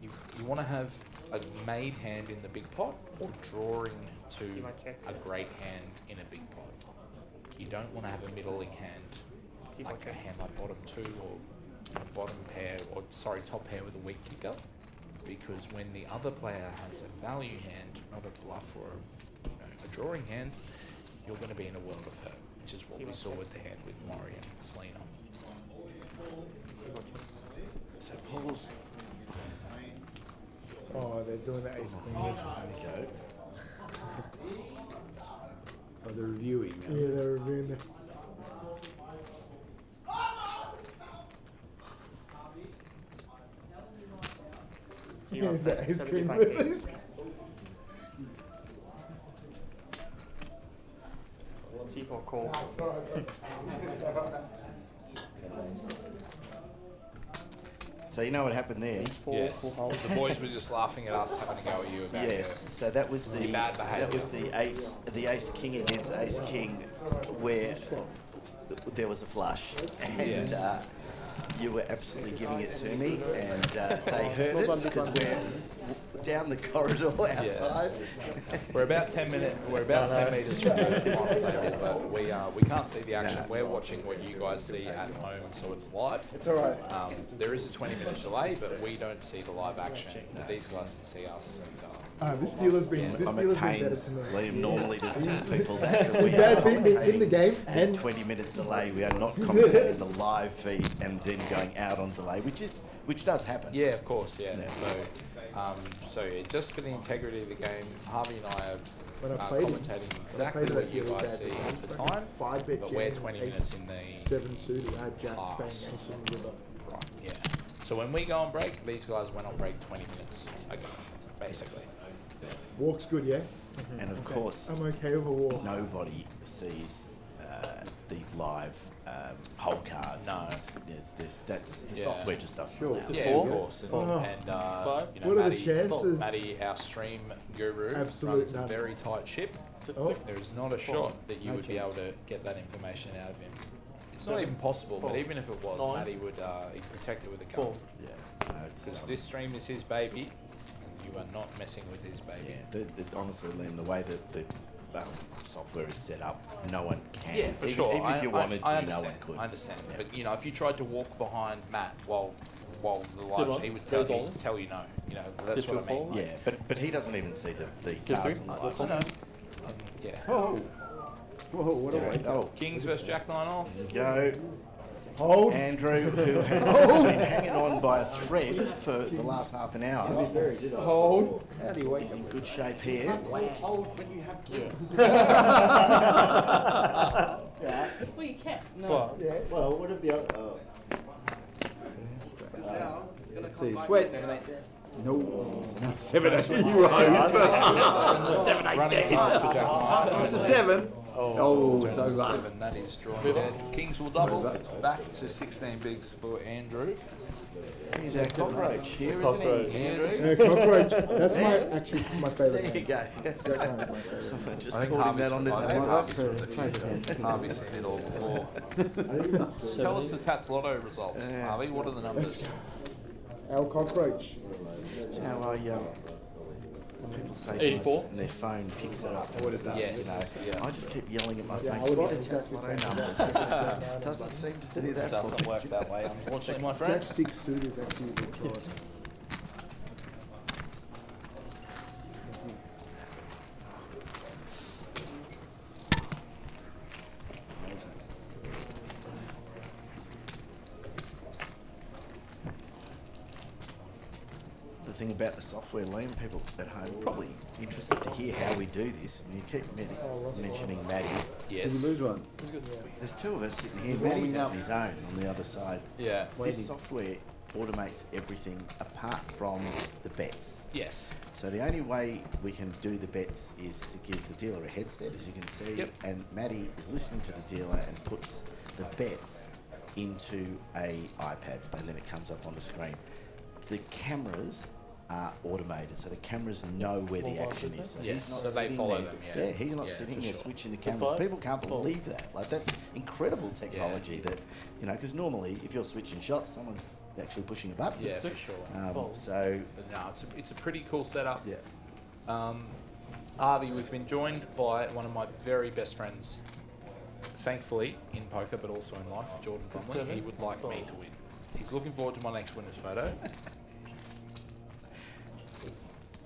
[SPEAKER 3] you want to have a made hand in the big pot or drawing to a great hand in a big pot. You don't want to have a middling hand like a hand like bottom two or a bottom pair, or sorry, top pair with a weak kicker, because when the other player has a value hand, not a bluff or a drawing hand, you're going to be in a world of hurt, which is what we saw with the hand with Maury and Selena.
[SPEAKER 6] So Paul's.
[SPEAKER 2] Oh, they're doing the ace queen.
[SPEAKER 6] There we go.
[SPEAKER 9] Oh, they're reviewing.
[SPEAKER 2] Yeah, they're reviewing it. Is that ice cream?
[SPEAKER 11] C4 call.
[SPEAKER 6] So you know what happened there?
[SPEAKER 3] Yes, the boys were just laughing at us having a go at you about
[SPEAKER 6] Yes. So that was the
[SPEAKER 3] bad behaviour.
[SPEAKER 6] that was the ace king against ace king, where there was a flush, and you were absolutely giving it to me, and they heard it because we're down the corridor outside.
[SPEAKER 3] We're about 10 meters from the final table, but we can't see the action. We're watching what you guys see at home, so it's live.
[SPEAKER 2] It's all right.
[SPEAKER 3] There is a 20-minute delay, but we don't see the live action. But these guys can see us. And,
[SPEAKER 2] this deal has been. This
[SPEAKER 6] I'm
[SPEAKER 2] deal
[SPEAKER 6] at
[SPEAKER 2] has been better
[SPEAKER 6] pains,
[SPEAKER 2] to me.
[SPEAKER 6] Liam, normally to tell people that we are
[SPEAKER 2] Dad's in the
[SPEAKER 6] commentating
[SPEAKER 2] game
[SPEAKER 6] the
[SPEAKER 2] and
[SPEAKER 6] 20-minute delay. We are not commentating the live feed and then going out on delay, which does happen.
[SPEAKER 3] yeah, of course, yeah. So just for the integrity of the game, Harvey and I are commentating exactly what you guys see at the time, but we're 20 minutes in the
[SPEAKER 2] 7 suited. I had Jack bang
[SPEAKER 3] class.
[SPEAKER 2] ace in the river.
[SPEAKER 3] Right, yeah. So when we go on break, these guys went on break 20 minutes ago, basically.
[SPEAKER 2] Walk's good, yeah.
[SPEAKER 6] And of course,
[SPEAKER 2] I'm okay with a walk.
[SPEAKER 6] nobody sees the live whole cards.
[SPEAKER 3] No.
[SPEAKER 6] The software just doesn't allow it.
[SPEAKER 3] Yeah, of course. And
[SPEAKER 2] Oh. What are the chances?
[SPEAKER 3] Matty, our stream guru,
[SPEAKER 2] Absolute
[SPEAKER 3] runs a
[SPEAKER 2] none.
[SPEAKER 3] very tight ship.
[SPEAKER 2] Oh.
[SPEAKER 3] There is not a shot that you would be able to get that information out of him. It's not even possible, but even if it was, Matty would he'd protect it with a gun.
[SPEAKER 6] Yeah. No, it's,
[SPEAKER 3] Because this stream is his baby, and you are not messing with his baby.
[SPEAKER 6] honestly, Liam, the way that the software is set up, no one can.
[SPEAKER 3] Yeah, for
[SPEAKER 6] even,
[SPEAKER 3] sure.
[SPEAKER 6] Even if you wanted
[SPEAKER 3] I
[SPEAKER 6] to, no one could.
[SPEAKER 3] I understand.
[SPEAKER 6] Yeah.
[SPEAKER 3] But if you tried to walk behind Matt while the live, he would tell you no. That's what I mean.
[SPEAKER 6] Yeah, but he doesn't even see the cards on the live.
[SPEAKER 3] I know. Yeah.
[SPEAKER 9] Whoa, what a way.
[SPEAKER 6] Oh,
[SPEAKER 3] Kings versus Jack 9 off.
[SPEAKER 6] go.
[SPEAKER 2] Hold.
[SPEAKER 6] Andrew, who has been hanging on by a thread for the last half an hour,
[SPEAKER 2] Hold.
[SPEAKER 9] How do you wait?
[SPEAKER 6] is in good shape here.
[SPEAKER 11] Hold when you have kids.
[SPEAKER 8] Well, you can.
[SPEAKER 1] Well,
[SPEAKER 2] Yeah.
[SPEAKER 9] Well, what if the other? Let's see. Sweat. No. 7, 8. You were home. 7, 8.
[SPEAKER 3] Running kings for Jack 9.
[SPEAKER 9] It's a 7. Oh, it's over.
[SPEAKER 3] 7, that is drawing dead. Kings will double. Back to 16 bigs for Andrew.
[SPEAKER 6] Here's our cockroach here, isn't he, Andrew?
[SPEAKER 2] Cockroach. That's my favourite.
[SPEAKER 6] There you go. Someone just called him that on the table.
[SPEAKER 3] Harvey's seen it all before. Tell us the Tats Lotto results, Harvey. What are the numbers?
[SPEAKER 2] Our cockroach.
[SPEAKER 6] Do you know, people say
[SPEAKER 1] 84.
[SPEAKER 6] things and their phone picks it up and stuff, I just keep yelling at my phone,
[SPEAKER 2] I
[SPEAKER 6] give me
[SPEAKER 2] would
[SPEAKER 6] the
[SPEAKER 2] like
[SPEAKER 6] Tats Lotto numbers. It doesn't seem to do that
[SPEAKER 3] It
[SPEAKER 6] for
[SPEAKER 3] doesn't
[SPEAKER 6] me.
[SPEAKER 3] work that way, unfortunately, my friend.
[SPEAKER 2] Jack 6 suited is actually a good choice.
[SPEAKER 6] The thing about the software, Liam. People at home are probably interested to hear how we do this. And you keep mentioning Matty.
[SPEAKER 3] Yes.
[SPEAKER 9] Did we lose one?
[SPEAKER 6] There's two of us sitting here. Matty's on his own on the other side.
[SPEAKER 3] Yeah.
[SPEAKER 6] This software automates everything apart from the bets.
[SPEAKER 3] Yes.
[SPEAKER 6] So the only way we can do the bets is to give the dealer a headset, as you can see.
[SPEAKER 3] Yep.
[SPEAKER 6] And Matty is listening to the dealer and puts the bets into a iPad, and then it comes up on the screen. The cameras are automated, so the cameras know where the action is. So
[SPEAKER 3] Yes,
[SPEAKER 6] he's not
[SPEAKER 3] so they
[SPEAKER 6] sitting
[SPEAKER 3] follow
[SPEAKER 6] there.
[SPEAKER 3] them,
[SPEAKER 6] Yeah, he's not
[SPEAKER 3] Yeah,
[SPEAKER 6] sitting
[SPEAKER 3] for
[SPEAKER 6] there
[SPEAKER 3] sure.
[SPEAKER 6] switching the cameras. People can't believe that. Like, that's incredible technology. That, you know, because normally if you're switching shots, someone's actually pushing a button.
[SPEAKER 3] Yeah, for sure.
[SPEAKER 6] So
[SPEAKER 3] But no, it's a pretty cool setup.
[SPEAKER 6] yeah.
[SPEAKER 3] Harvey, we've been joined by one of my very best friends, thankfully, in poker, but also in life, Jordan Bromley. He would like me to win. He's looking forward to my next winner's photo.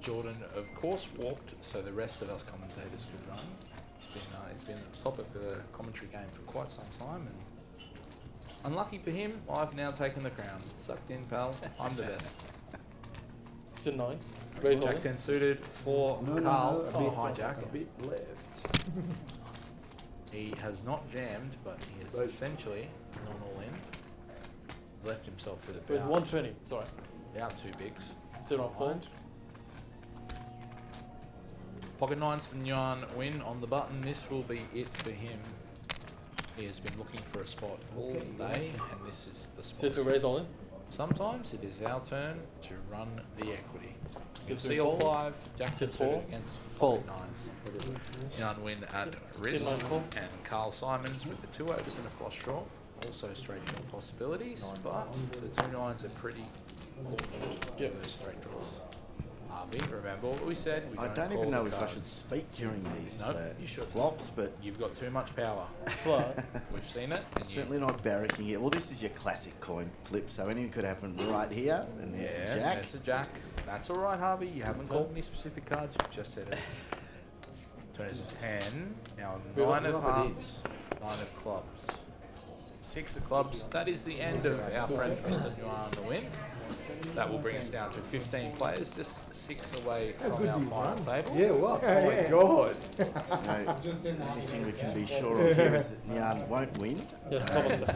[SPEAKER 3] Jordan, of course, walked so the rest of us commentators could run. He's been at the top of the commentary game for quite some time, and unlucky for him, I've now taken the crown. Sucked in, pal. I'm the best.
[SPEAKER 1] It's a 9. Raise all
[SPEAKER 3] Jack
[SPEAKER 1] in.
[SPEAKER 3] 10 suited for Carl for hijack.
[SPEAKER 9] A bit left.
[SPEAKER 3] He has not jammed, but he has essentially gone all in. Left himself with
[SPEAKER 1] There's
[SPEAKER 3] about
[SPEAKER 1] 120. Sorry.
[SPEAKER 3] 2 bigs.
[SPEAKER 1] Sit on fold.
[SPEAKER 3] Pocket nines for Nguyen win on the button. This will be it for him. He has been looking for a spot all day, and this is the spot.
[SPEAKER 1] Sit to raise all in.
[SPEAKER 3] Sometimes it is our turn to run the equity.
[SPEAKER 1] Sit to
[SPEAKER 3] CL5,
[SPEAKER 1] fold.
[SPEAKER 3] Jack
[SPEAKER 1] Sit
[SPEAKER 3] 10
[SPEAKER 1] fold.
[SPEAKER 3] suited against
[SPEAKER 1] Fold.
[SPEAKER 3] pocket nines. Nguyen win at risk,
[SPEAKER 1] nine call.
[SPEAKER 3] and Carl Simons with the 2 overs and a flush draw. Also straight draw possibilities, but the 2 nines are pretty important to those straight draws. Harvey, remember what we said. We
[SPEAKER 6] I don't
[SPEAKER 3] call
[SPEAKER 6] even know
[SPEAKER 3] the
[SPEAKER 6] if I
[SPEAKER 3] card.
[SPEAKER 6] should speak during these
[SPEAKER 3] Nope, you should.
[SPEAKER 6] flops, but
[SPEAKER 3] You've got too much power.
[SPEAKER 1] But
[SPEAKER 3] We've seen it. And
[SPEAKER 6] certainly not barracking here. Well, this is your classic coin flip, so anything could happen right here. And there's the jack.
[SPEAKER 3] There's the jack. That's all right, Harvey. You haven't called any specific cards. You've just said it. Turn is a 10. Now 9 of hearts, 9 of clubs, 6 of clubs. That is the end of our friend Mr. Nguyen the win. That will bring us down to 15 players, just 6 away from our final table.
[SPEAKER 9] Yeah, what? Oh my god.
[SPEAKER 6] So, anything we can be sure of here is that Nyan won't win.
[SPEAKER 1] just cover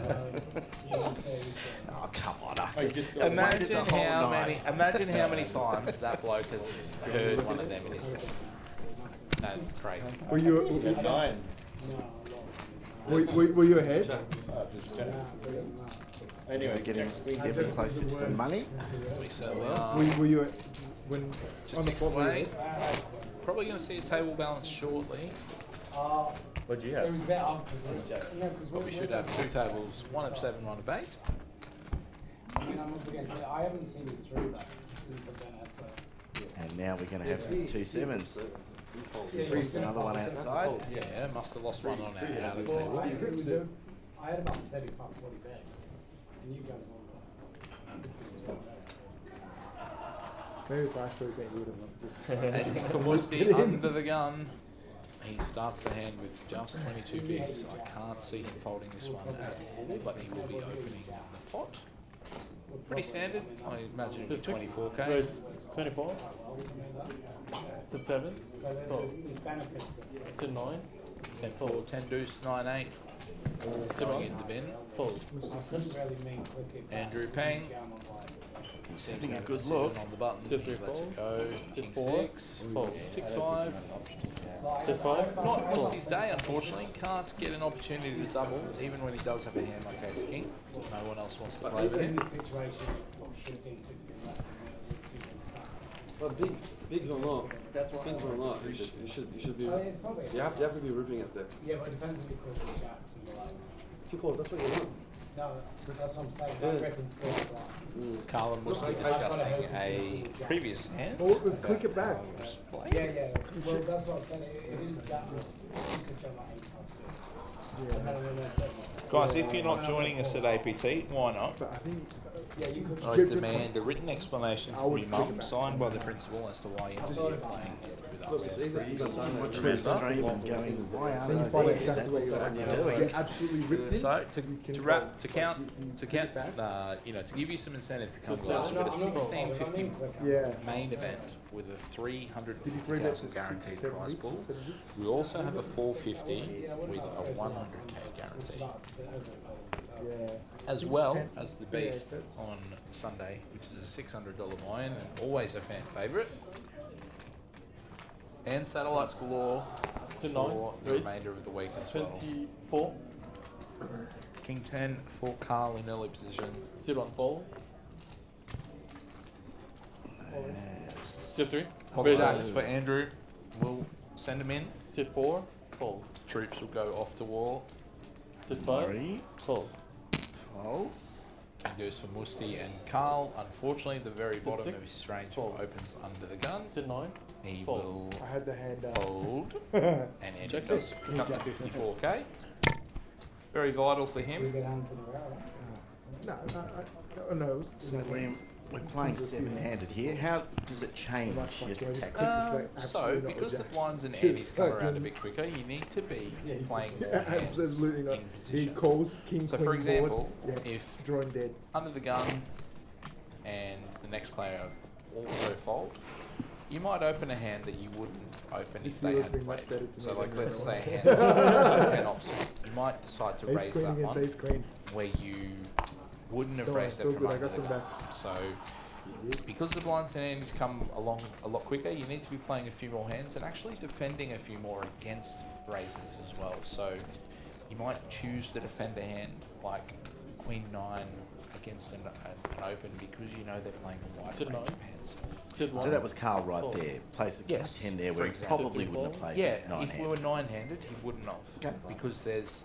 [SPEAKER 6] Oh, come on.
[SPEAKER 3] Imagine how many times that bloke has heard one of them in his life. That's crazy.
[SPEAKER 9] Were you
[SPEAKER 7] 9.
[SPEAKER 9] were you ahead?
[SPEAKER 6] Anyway, getting ever closer to the money.
[SPEAKER 3] We certainly are.
[SPEAKER 9] Were you when
[SPEAKER 3] Just
[SPEAKER 9] on the
[SPEAKER 3] 6
[SPEAKER 9] flop?
[SPEAKER 3] away. Probably going to see a table balance shortly.
[SPEAKER 7] What do you
[SPEAKER 5] It
[SPEAKER 7] have?
[SPEAKER 5] was a bit up.
[SPEAKER 3] But we should have 2 tables, 1 of 7, 1 of 8.
[SPEAKER 5] I mean, I'm up against it. I haven't seen it through that since I've been here, so.
[SPEAKER 6] And now we're going to have 2 sevens. Lost another one outside.
[SPEAKER 3] Yeah, must have lost one on our outer table.
[SPEAKER 5] I had about 35, 40 bags. And you guys won.
[SPEAKER 9] Maybe if I threw that you would have just
[SPEAKER 3] Asking for Moisty under the gun. He starts the hand with just 22 bigs. I can't see him folding this one at all, but he will be opening the pot. Pretty standard. I imagine it'll be 24k.
[SPEAKER 1] Raise 24. Sit 7.
[SPEAKER 5] So there's benefits.
[SPEAKER 1] Sit 9.
[SPEAKER 3] 10 4, 10 deuce, 9 8. All going in the bin.
[SPEAKER 1] Fold.
[SPEAKER 5] I couldn't really mean quickly.
[SPEAKER 3] Andrew Peng. Seems
[SPEAKER 6] Having
[SPEAKER 3] to
[SPEAKER 6] a
[SPEAKER 3] have
[SPEAKER 6] good
[SPEAKER 3] decision
[SPEAKER 6] look.
[SPEAKER 3] on the button.
[SPEAKER 1] Sit 3
[SPEAKER 3] Let's
[SPEAKER 1] fold.
[SPEAKER 3] go.
[SPEAKER 1] Sit
[SPEAKER 3] King
[SPEAKER 1] 4.
[SPEAKER 3] 6.
[SPEAKER 1] Fold.
[SPEAKER 3] 6 5.
[SPEAKER 1] Sit 5.
[SPEAKER 3] Not Musty's day, unfortunately. Can't get an opportunity to double, even when he does have a hand like ace king. No one else wants to play with
[SPEAKER 5] In
[SPEAKER 3] him.
[SPEAKER 5] this situation, 15, 16 left.
[SPEAKER 10] Well, bigs or not, bigs or not, you should be.
[SPEAKER 5] It's probably.
[SPEAKER 10] You have to be ripping it there.
[SPEAKER 5] Yeah, but it depends if you call the jacks and the like.
[SPEAKER 10] If you call, that's what you want.
[SPEAKER 5] No, that's what I'm saying.
[SPEAKER 10] Yeah.
[SPEAKER 5] I'm repping first.
[SPEAKER 3] Carl and Musty discussing a previous hand.
[SPEAKER 9] Oh, click it back.
[SPEAKER 5] Yeah. Well, that's what I'm saying. If it that was, you could jump like 8
[SPEAKER 12] Guys, if you're not joining us at APT, why not?
[SPEAKER 9] But I think
[SPEAKER 5] Yeah, you could.
[SPEAKER 3] I demand a written explanation from your mum, signed by the principal, as to why you are playing with with us.
[SPEAKER 6] So much of the stream and going, why aren't I
[SPEAKER 2] Things follow
[SPEAKER 6] there?
[SPEAKER 2] exactly
[SPEAKER 6] That's
[SPEAKER 2] what
[SPEAKER 6] what
[SPEAKER 2] you're
[SPEAKER 6] you're
[SPEAKER 2] doing.
[SPEAKER 6] doing.
[SPEAKER 2] You're absolutely ripped in.
[SPEAKER 3] So to
[SPEAKER 2] kick it back.
[SPEAKER 3] to give you some incentive to come to us, we've got a 1650 main event with a 350,000 guaranteed prize pool. We also have a 450 with a 100k guarantee, as well as the Beast on Sunday, which is a $600 buy-in and always a fan favourite. And satellites galore for the remainder of the week as well.
[SPEAKER 1] 24.
[SPEAKER 3] King 10 for Carl in early position.
[SPEAKER 1] Sit 1 fold. Sit 3.
[SPEAKER 3] Pop jacks for Andrew. We'll send him in.
[SPEAKER 1] Sit 4. Fold.
[SPEAKER 3] Troops will go off to war.
[SPEAKER 1] Sit 5. Fold.
[SPEAKER 6] Folds.
[SPEAKER 3] King Deuce for Musti and Carl. Unfortunately, the very
[SPEAKER 1] Sit
[SPEAKER 3] bottom
[SPEAKER 1] 6.
[SPEAKER 3] of his strange opens under the gun.
[SPEAKER 1] Sit 9.
[SPEAKER 3] He
[SPEAKER 1] Fold.
[SPEAKER 3] will
[SPEAKER 2] I had the hand up.
[SPEAKER 3] fold. And Andrew does pick up the 54k. Very vital for him.
[SPEAKER 2] No.
[SPEAKER 6] So Liam, we're playing 7-handed here. How does it change your tactics?
[SPEAKER 3] So, because the blinds and antes come around a bit quicker, you need to be playing more hands
[SPEAKER 2] Absolutely not.
[SPEAKER 3] in
[SPEAKER 2] He
[SPEAKER 3] position.
[SPEAKER 2] calls king,
[SPEAKER 3] So,
[SPEAKER 2] queen,
[SPEAKER 3] for example,
[SPEAKER 2] board.
[SPEAKER 3] if
[SPEAKER 2] drawing dead.
[SPEAKER 3] under the gun and the next player also fold, you might open a hand that you wouldn't open if they had played. So, like, let's say a hand with 10 offsuit. You might decide to raise that one where you wouldn't have raised it from under the gun. So, because the blinds and antes come along a lot quicker, you need to be playing a few more hands and actually defending a few more against raises as well. So, you might choose to defend a hand like Queen 9 against an open because you know they're playing a wide range of hands.
[SPEAKER 6] So that was Carl right there. Plays the king 10 there where he probably wouldn't have played that 9-handed.
[SPEAKER 3] If we were 9-handed, he wouldn't have. Because there's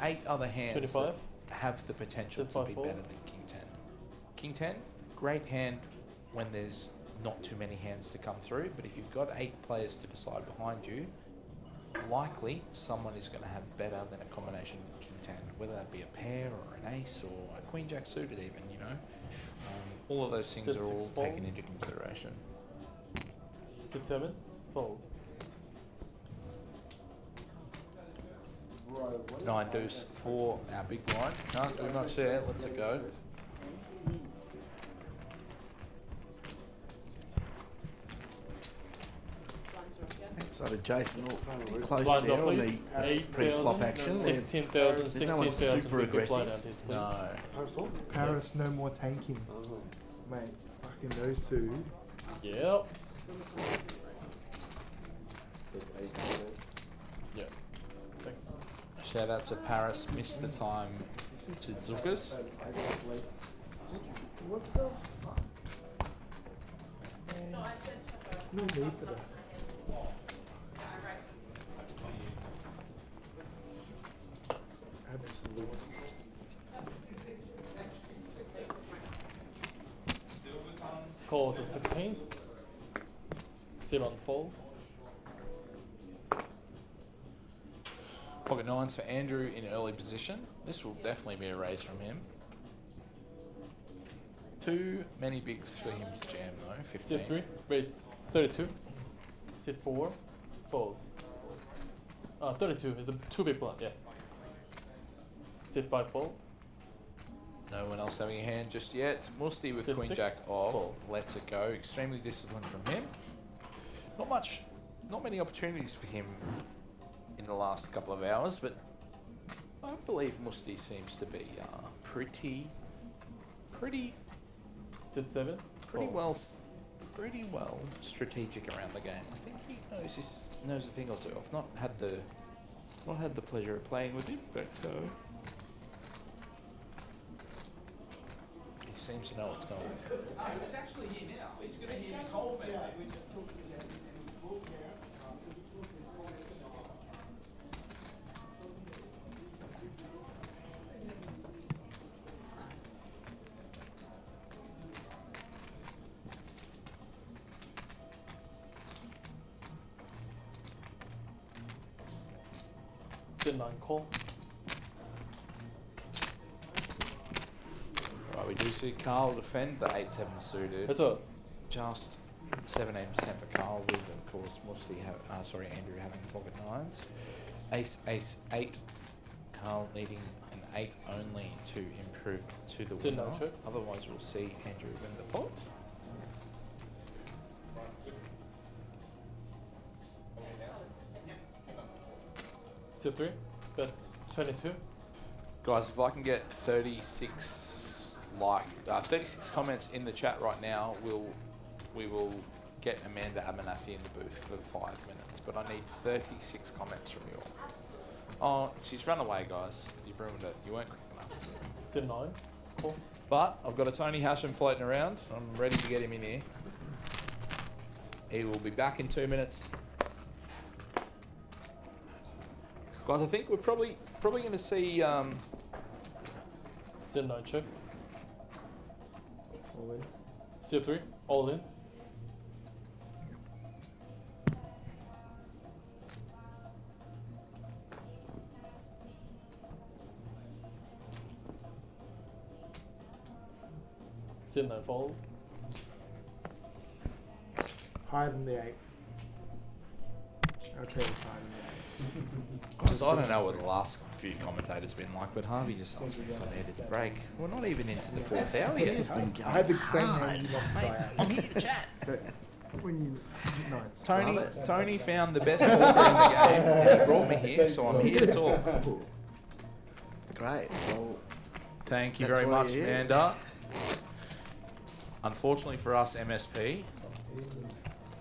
[SPEAKER 3] 8 other hands that have the potential to be better than King 10. King 10, great hand when there's not too many hands to come through, but if you've got 8 players to decide behind you, likely someone is going to have better than a combination of King 10, whether that be a pair or an ace or a Queen Jack suited even, you know. All of those things are all taken into consideration.
[SPEAKER 1] Sit 7. Fold.
[SPEAKER 3] 9 deuce for our big blind. Can't do much there. Lets it go.
[SPEAKER 6] Outside of Jason, pretty close
[SPEAKER 1] Blinds
[SPEAKER 6] there
[SPEAKER 1] off,
[SPEAKER 6] on
[SPEAKER 1] please.
[SPEAKER 6] the pre-flop action.
[SPEAKER 1] 16,000,
[SPEAKER 6] There's no one
[SPEAKER 1] 16,000.
[SPEAKER 6] super aggressive.
[SPEAKER 3] No.
[SPEAKER 2] Paris, no more tanking. Mate, fucking those two.
[SPEAKER 1] Yep. Yeah.
[SPEAKER 3] Shout out to Paris, missed the time to Zukas.
[SPEAKER 2] What the fuck? No need for that. Absolutely.
[SPEAKER 1] Call to 16. Sit on fold.
[SPEAKER 3] Pocket 9s for Andrew in early position. This will definitely be a raise from him. Too many bigs for him to jam though. 15.
[SPEAKER 1] Sit 3. Raise 32. Sit 4. Fold. 32 is a 2 big blind, yeah. Sit 5. Fold.
[SPEAKER 3] No one else having a hand just yet. Musti with
[SPEAKER 1] Sit
[SPEAKER 3] Queen
[SPEAKER 1] 6.
[SPEAKER 3] Jack off.
[SPEAKER 1] Fold.
[SPEAKER 3] Lets it go. Extremely disciplined from him. Not many opportunities for him in the last couple of hours, but I believe Musti seems to be pretty
[SPEAKER 1] Sit 7.
[SPEAKER 3] pretty well strategic around the game. I think he knows a thing or two. I've not had the pleasure of playing with him, but he seems to know what's going on.
[SPEAKER 11] He's actually here now. He's going to hear his whole bit.
[SPEAKER 1] Sit 9. Call.
[SPEAKER 3] Right, we do see Carl defend the 8-7 suited.
[SPEAKER 1] That's a
[SPEAKER 3] Just 17% for Carl, with of course Andrew having pocket nines. Ace, ace, 8. Carl needing an 8 only to improve to the winner. Otherwise, we'll see Andrew win the pot.
[SPEAKER 1] Sit 3, bet 22.
[SPEAKER 3] Guys, if I can get 36 comments in the chat right now, we will get Amanda Abernathy in the booth for 5 minutes. But I need 36 comments from you all. Oh, she's run away, guys. You've ruined it. You weren't quick enough.
[SPEAKER 1] Sit 9. Cool.
[SPEAKER 3] But I've got a Tony Hasham floating around. I'm ready to get him in here. He will be back in 2 minutes. Guys, I think we're probably going to see.
[SPEAKER 1] Sit 9 check. All in. Sit 3 all in. Sit 9 fold.
[SPEAKER 2] Higher than the 8. I'd say it's higher than the 8.
[SPEAKER 3] Guys, I don't know what the last few commentators have been like, but Harvey just asked me if I needed to break. We're not even into the 4th hour yet.
[SPEAKER 2] I had the same hand.
[SPEAKER 3] I'm here to chat.
[SPEAKER 2] When you
[SPEAKER 3] Tony found the best poker in the game, and he brought me here, so I'm here to talk.
[SPEAKER 6] Great. Well,
[SPEAKER 3] thank you very much, Amanda. Unfortunately for us, MSP,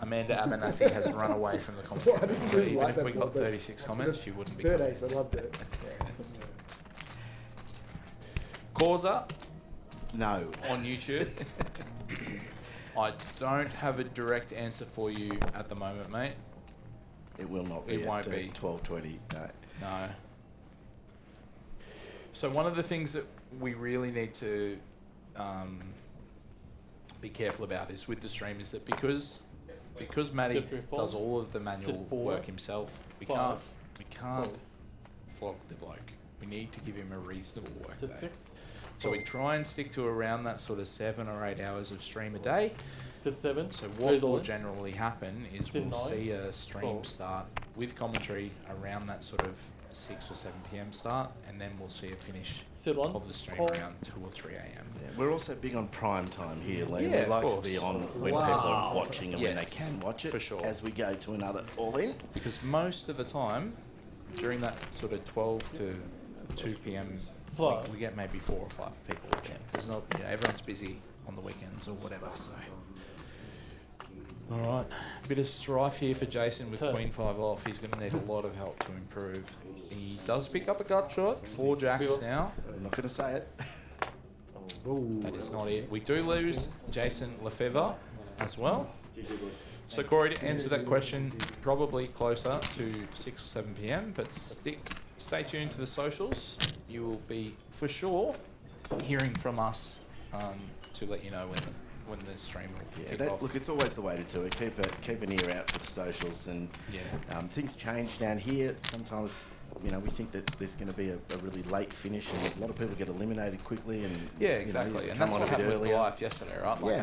[SPEAKER 3] Amanda Abernathy has run away from the competition. So even if we got 36 comments, she wouldn't be.
[SPEAKER 2] Third ace, I loved it.
[SPEAKER 3] Causa?
[SPEAKER 6] No.
[SPEAKER 3] On YouTube? I don't have a direct answer for you at the moment, mate.
[SPEAKER 6] It will not be.
[SPEAKER 3] It won't be
[SPEAKER 6] 12:20. No.
[SPEAKER 3] No. So one of the things that we really need to be careful about is with the stream is that because Matty does all of the manual work himself, we can't flog the bloke. We need to give him a reasonable work day. So we try and stick to around that sort of 7 or 8 hours of stream a day.
[SPEAKER 1] Sit 7.
[SPEAKER 3] So what will generally happen is we'll see a stream start with commentary around that sort of 6 or 7 p.m. start, and then we'll see a finish of the stream around 2 or 3 a.m.
[SPEAKER 6] Yeah, we're also big on prime time here, Liam.
[SPEAKER 3] Yeah,
[SPEAKER 6] we like to be on when people are watching and when they can watch it,
[SPEAKER 3] for sure.
[SPEAKER 6] as we go to another all-in.
[SPEAKER 3] Because most of the time, during that sort of 12 to 2 p.m, we get maybe 4 or 5 people watching. There's not, everyone's busy on the weekends or whatever, so... Alright, bit of strife here for Jason with Queen 5 off. He's going to need a lot of help to improve. He does pick up a gut shot, 4 jacks now.
[SPEAKER 6] I'm not going to say it.
[SPEAKER 3] That is not it. We do lose Jason Lefevre as well. So Corey, to answer that question, probably closer to 6 or 7 p.m, but stay tuned to the socials. You will be, for sure, hearing from us to let you know when the stream will kick off.
[SPEAKER 6] Look, it's always the way to do it. Keep an ear out for the socials, and things change down here. Sometimes, we think that there's going to be a really late finish, and a lot of people get eliminated quickly. And
[SPEAKER 3] exactly, and that's what happened with life yesterday, right? Like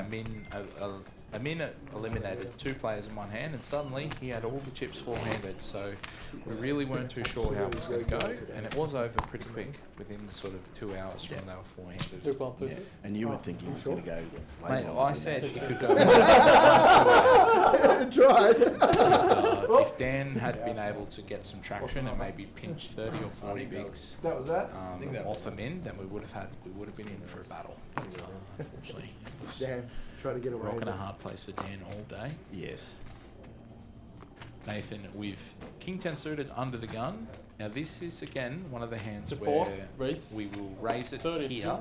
[SPEAKER 3] Amin eliminated 2 players in one hand, and suddenly he had all the chips four-handed. So we really weren't too sure how it was going to go, and it was over pretty quick within the sort of 2 hours when they were four-handed.
[SPEAKER 6] Yeah. And you were thinking it was going to go.
[SPEAKER 3] Mate, I said it could go. If Dan had been able to get some traction and maybe pinch 30 or 40 bigs off Amin, then we would have been in for a battle. But unfortunately,
[SPEAKER 2] try to get away.
[SPEAKER 3] Rocking a hard place for Dan all day.
[SPEAKER 6] Yes.
[SPEAKER 3] Nathan with King 10 suited under the gun. Now this is again one of the hands where we will raise it here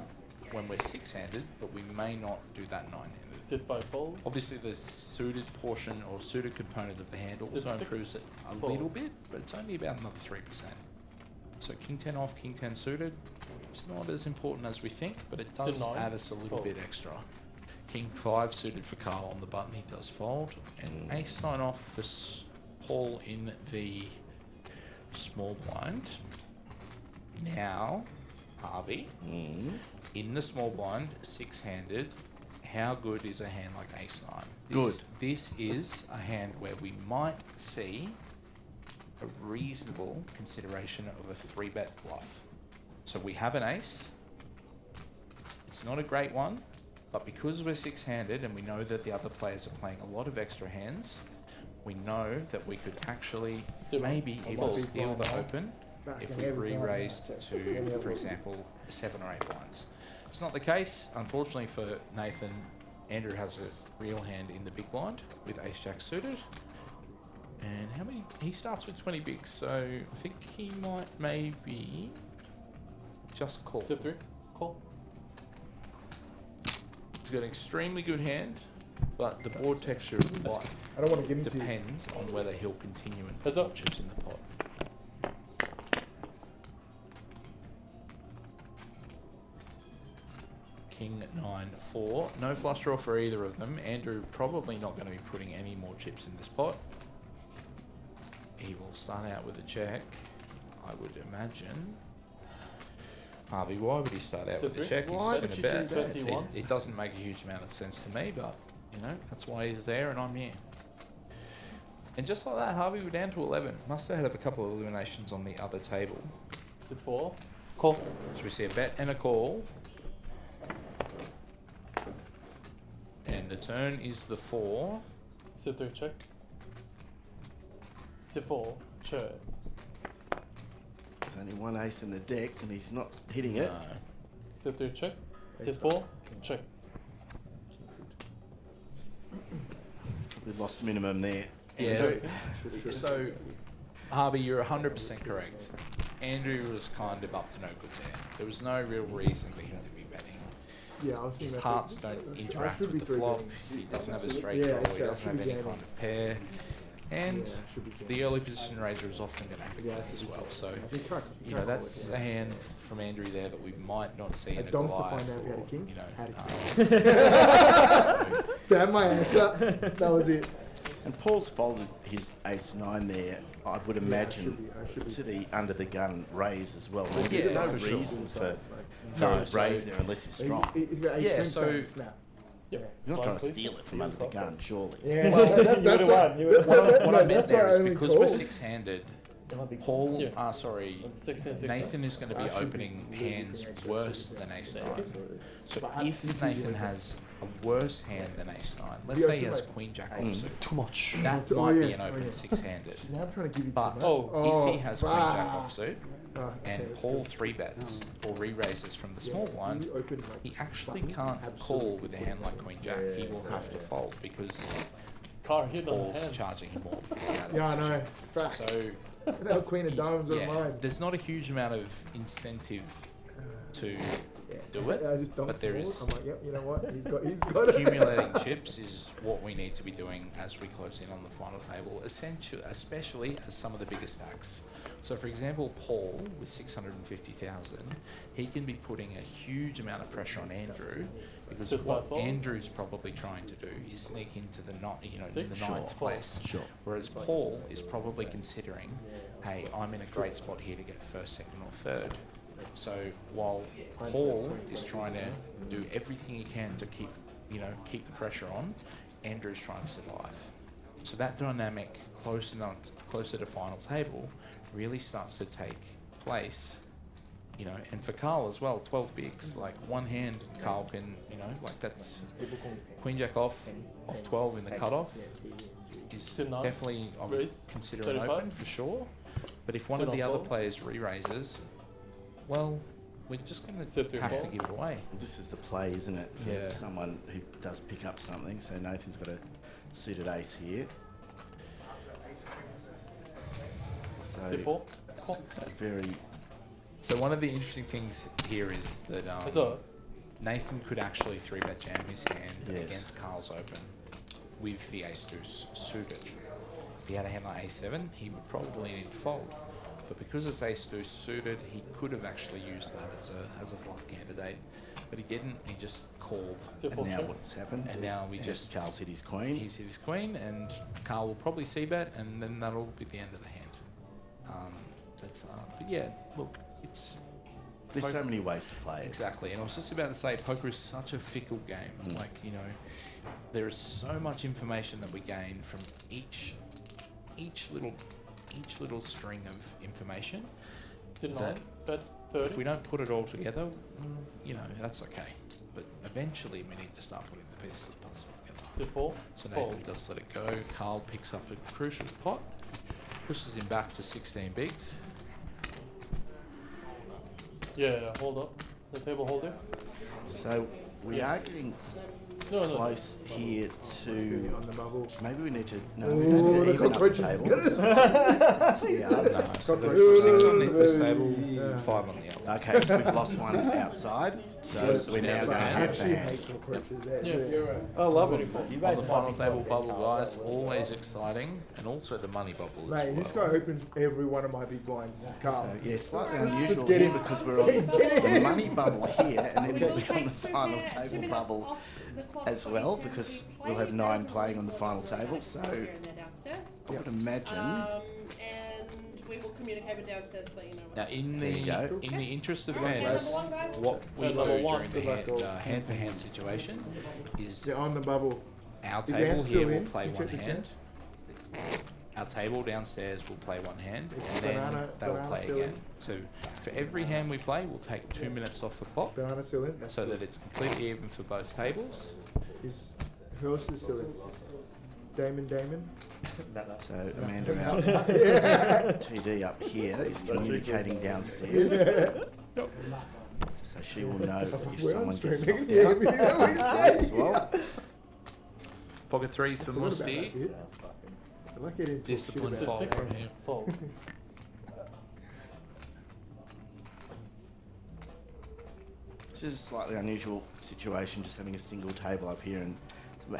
[SPEAKER 3] when we're 6-handed, but we may not do that 9-handed.
[SPEAKER 1] Sit by fold.
[SPEAKER 3] Obviously the suited portion or suited component of the hand also improves it a little bit, but it's only about another 3%. So King 10 off, King 10 suited. It's not as important as we think, but it does add us a little bit extra. King 5 suited for Carl on the button, he does fold. And Ace 9 off for Paul in the small blind. Now, Harvey, in the small blind, 6-handed, how good is a hand like Ace 9?
[SPEAKER 6] Good.
[SPEAKER 3] This is a hand where we might see a reasonable consideration of a 3-bet bluff. So we have an ace. It's not a great one, but because we're 6-handed and we know that the other players are playing a lot of extra hands, we know that we could actually maybe even steal the open if we re-raised to, for example, 7 or 8 blinds. It's not the case. Unfortunately for Nathan, Andrew has a real hand in the big blind with Ace-Jack suited. And how many? He starts with 20 bigs, so I think he might maybe just call.
[SPEAKER 1] Step 3, call.
[SPEAKER 3] He's got an extremely good hand, but the board texture of the pot
[SPEAKER 2] I don't want to give him to you.
[SPEAKER 3] depends on whether he'll continue and
[SPEAKER 1] Heads
[SPEAKER 3] put
[SPEAKER 1] up.
[SPEAKER 3] chips in the pot. King 9-4. No flush draw for either of them. Andrew probably not going to be putting any more chips in this pot. He will start out with a check, I would imagine. Harvey, why would he start out with a check? He's
[SPEAKER 6] Why
[SPEAKER 3] just
[SPEAKER 6] would
[SPEAKER 3] going
[SPEAKER 6] you
[SPEAKER 3] to
[SPEAKER 6] do
[SPEAKER 3] bet.
[SPEAKER 6] that?
[SPEAKER 1] 21.
[SPEAKER 3] It doesn't make a huge amount of sense to me, but you know that's why he's there and I'm here. And just like that, Harvey, we're down to 11. Must have had a couple of eliminations on the other table.
[SPEAKER 1] Step 4, call.
[SPEAKER 3] So we see a bet and a call. And the turn is the 4.
[SPEAKER 1] Step 3, check. Step 4, check.
[SPEAKER 6] There's only one ace in the deck and he's not hitting it.
[SPEAKER 1] Step 3, check. Step 4, check.
[SPEAKER 6] We lost minimum there.
[SPEAKER 3] Yeah.
[SPEAKER 6] Andrew.
[SPEAKER 3] So, Harvey, you're 100% correct. Andrew was kind of up to no good there. There was no real reason for him to be betting.
[SPEAKER 2] Yeah, I was thinking
[SPEAKER 3] His
[SPEAKER 2] that
[SPEAKER 3] hearts
[SPEAKER 2] too.
[SPEAKER 3] don't
[SPEAKER 2] I
[SPEAKER 3] interact
[SPEAKER 2] should be
[SPEAKER 3] with the
[SPEAKER 2] three
[SPEAKER 3] flop.
[SPEAKER 2] betting.
[SPEAKER 3] He doesn't have a straight
[SPEAKER 2] Yeah,
[SPEAKER 3] draw. He
[SPEAKER 2] I
[SPEAKER 3] doesn't
[SPEAKER 2] should
[SPEAKER 3] have
[SPEAKER 2] be
[SPEAKER 3] any
[SPEAKER 2] jamming.
[SPEAKER 3] kind of pair. And
[SPEAKER 2] Yeah, I should be jamming.
[SPEAKER 3] the early position raiser is often going to have a pair as well. So, you know, that's a hand from Andrew there that we might not see in a
[SPEAKER 2] Dom to
[SPEAKER 3] Goliath.
[SPEAKER 2] find out we had a
[SPEAKER 3] Or,
[SPEAKER 2] king.
[SPEAKER 3] you
[SPEAKER 2] Had
[SPEAKER 3] know, so,
[SPEAKER 2] Damn my answer. That was it.
[SPEAKER 6] And Paul's folded his ace 9 there, I would imagine,
[SPEAKER 2] I should be.
[SPEAKER 6] to the under the gun raise as well. There's
[SPEAKER 3] yeah,
[SPEAKER 6] no
[SPEAKER 3] for sure.
[SPEAKER 6] reason for
[SPEAKER 3] No,
[SPEAKER 6] a raise
[SPEAKER 3] so-
[SPEAKER 6] there unless you're strong.
[SPEAKER 3] Yeah, so-
[SPEAKER 2] Snap.
[SPEAKER 1] Yep.
[SPEAKER 6] He's not trying to steal it from under the gun, surely.
[SPEAKER 2] Yeah,
[SPEAKER 1] That's what.
[SPEAKER 3] What I meant
[SPEAKER 2] that's
[SPEAKER 3] there
[SPEAKER 2] why
[SPEAKER 3] is
[SPEAKER 2] I only
[SPEAKER 3] because we're
[SPEAKER 2] called.
[SPEAKER 3] 6-handed, Paul,
[SPEAKER 1] Yeah. 16.
[SPEAKER 3] Nathan is going to be opening hands worse than Ace 9. So if Nathan has a worse hand than Ace 9, let's say he has Queen Jack offsuit,
[SPEAKER 1] Too much.
[SPEAKER 3] that
[SPEAKER 2] Oh,
[SPEAKER 3] might
[SPEAKER 2] yeah.
[SPEAKER 3] be an
[SPEAKER 2] Oh,
[SPEAKER 3] open
[SPEAKER 2] yeah.
[SPEAKER 3] 6-handed.
[SPEAKER 2] Now I'm trying to give you
[SPEAKER 3] But
[SPEAKER 2] too much.
[SPEAKER 3] if he has Queen Jack offsuit
[SPEAKER 2] Oh,
[SPEAKER 3] and
[SPEAKER 2] okay,
[SPEAKER 3] Paul 3-bets or re-raises from the small blind,
[SPEAKER 2] you open, like,
[SPEAKER 3] he actually can't call with a hand like Queen Jack. He will have to fold because
[SPEAKER 1] Car hit on the
[SPEAKER 3] Paul's
[SPEAKER 1] hand.
[SPEAKER 3] charging him more. because he's out of
[SPEAKER 2] Yeah, I
[SPEAKER 3] position.
[SPEAKER 2] know. Fact.
[SPEAKER 3] So
[SPEAKER 2] That Queen of Diamonds on
[SPEAKER 3] yeah,
[SPEAKER 2] mine.
[SPEAKER 3] there's not a huge amount of incentive to do it,
[SPEAKER 2] I just dumped
[SPEAKER 3] but there
[SPEAKER 2] forward.
[SPEAKER 3] is
[SPEAKER 2] I'm like, yep, you know what? He's got it.
[SPEAKER 3] accumulating chips is what we need to be doing as we close in on the final table, especially as some of the bigger stacks. So for example, Paul with 650,000, he can be putting a huge amount of pressure on Andrew because
[SPEAKER 1] Just
[SPEAKER 3] what
[SPEAKER 1] one ball?
[SPEAKER 3] Andrew's probably trying to do is sneak into the into the
[SPEAKER 1] Six?
[SPEAKER 3] ninth
[SPEAKER 1] Sure.
[SPEAKER 3] place.
[SPEAKER 6] Sure.
[SPEAKER 3] Whereas Paul is probably considering, hey, I'm in a great spot here to get first, second or third. So while Paul is trying to do everything he can to keep the pressure on, Andrew's trying to survive. So that dynamic closer to final table really starts to take place, and for Carl as well, 12 bigs, like one hand Carl can, like that's Queen Jack off 12 in the cutoff is definitely, I would
[SPEAKER 1] Raise,
[SPEAKER 3] consider an
[SPEAKER 1] 35.
[SPEAKER 3] open for sure. But if one
[SPEAKER 1] Sit
[SPEAKER 3] of the
[SPEAKER 1] on
[SPEAKER 3] other
[SPEAKER 1] fold.
[SPEAKER 3] players re-raises, well, we're just going
[SPEAKER 1] Sit
[SPEAKER 3] to
[SPEAKER 1] through
[SPEAKER 3] have to
[SPEAKER 1] fold.
[SPEAKER 3] give it away.
[SPEAKER 6] This is the play, isn't it? For
[SPEAKER 3] Yeah.
[SPEAKER 6] someone who does pick up something. So Nathan's got a suited ace here. So
[SPEAKER 1] Step 4, call.
[SPEAKER 6] a very
[SPEAKER 3] So one of the interesting things here is that
[SPEAKER 1] Heads up.
[SPEAKER 3] Nathan could actually 3-bet jam his hand
[SPEAKER 6] Yes.
[SPEAKER 3] against Carl's open with the ace deuce suited. If he had a hand like a7, he would probably need to fold. But because it's ace deuce suited, he could have actually used that as a bluff candidate. But he didn't. He just called.
[SPEAKER 1] Step
[SPEAKER 6] and
[SPEAKER 1] 4,
[SPEAKER 6] now
[SPEAKER 1] check.
[SPEAKER 6] what's happened?
[SPEAKER 3] And now we
[SPEAKER 6] And
[SPEAKER 3] just
[SPEAKER 6] Carl's hit his queen.
[SPEAKER 3] He's hit his queen, and Carl will probably c-bet, and then that'll be the end of the hand. But yeah, look, it's
[SPEAKER 6] There's so many ways to play it.
[SPEAKER 3] Exactly, and I was just about to say, poker is such a fickle game. Like, you know, there is so much information that we gain from each little string of information that if we don't put it all together, you know, that's okay. But eventually we need to start putting the pieces of the puzzle together. So Nathan does let it go. Carl picks up a crucial pot, pushes him back to 16 bigs.
[SPEAKER 1] Yeah, hold up. The table holder.
[SPEAKER 6] So we are getting close here to. Maybe we need to. No, we don't need to even up the table.
[SPEAKER 3] So there's 6 on this table, 5 on the other.
[SPEAKER 6] Okay, we've lost one outside, so we're now going hand for hand.
[SPEAKER 9] I love it.
[SPEAKER 3] On the final table bubble, guys, always exciting, and also the money bubble as
[SPEAKER 2] Mate,
[SPEAKER 3] well.
[SPEAKER 2] this guy opens every one of my big blinds. Carl.
[SPEAKER 6] So, yeah, slightly unusual here because we're on the money bubble here, and then we'll be on the final table bubble as well, because we'll have 9 playing on the final table. So I would imagine.
[SPEAKER 8] And we will communicate with downstairs to let you know.
[SPEAKER 3] Now, in the interest of fairness, what we do during the hand-for-hand situation is
[SPEAKER 2] on the bubble.
[SPEAKER 3] Our table here will play one hand. Our table downstairs will play one hand, and then they will play again. So for every hand we play, we'll take 2 minutes off the clock, so that it's completely even for both tables.
[SPEAKER 2] Who else is still in? Damon.
[SPEAKER 6] So Amanda out. TD up here is communicating downstairs. So she will know if someone gets knocked out downstairs as well.
[SPEAKER 3] Pocket 3s for Musti. Discipline fall from him.
[SPEAKER 6] This is a slightly unusual situation, just having a single table up here and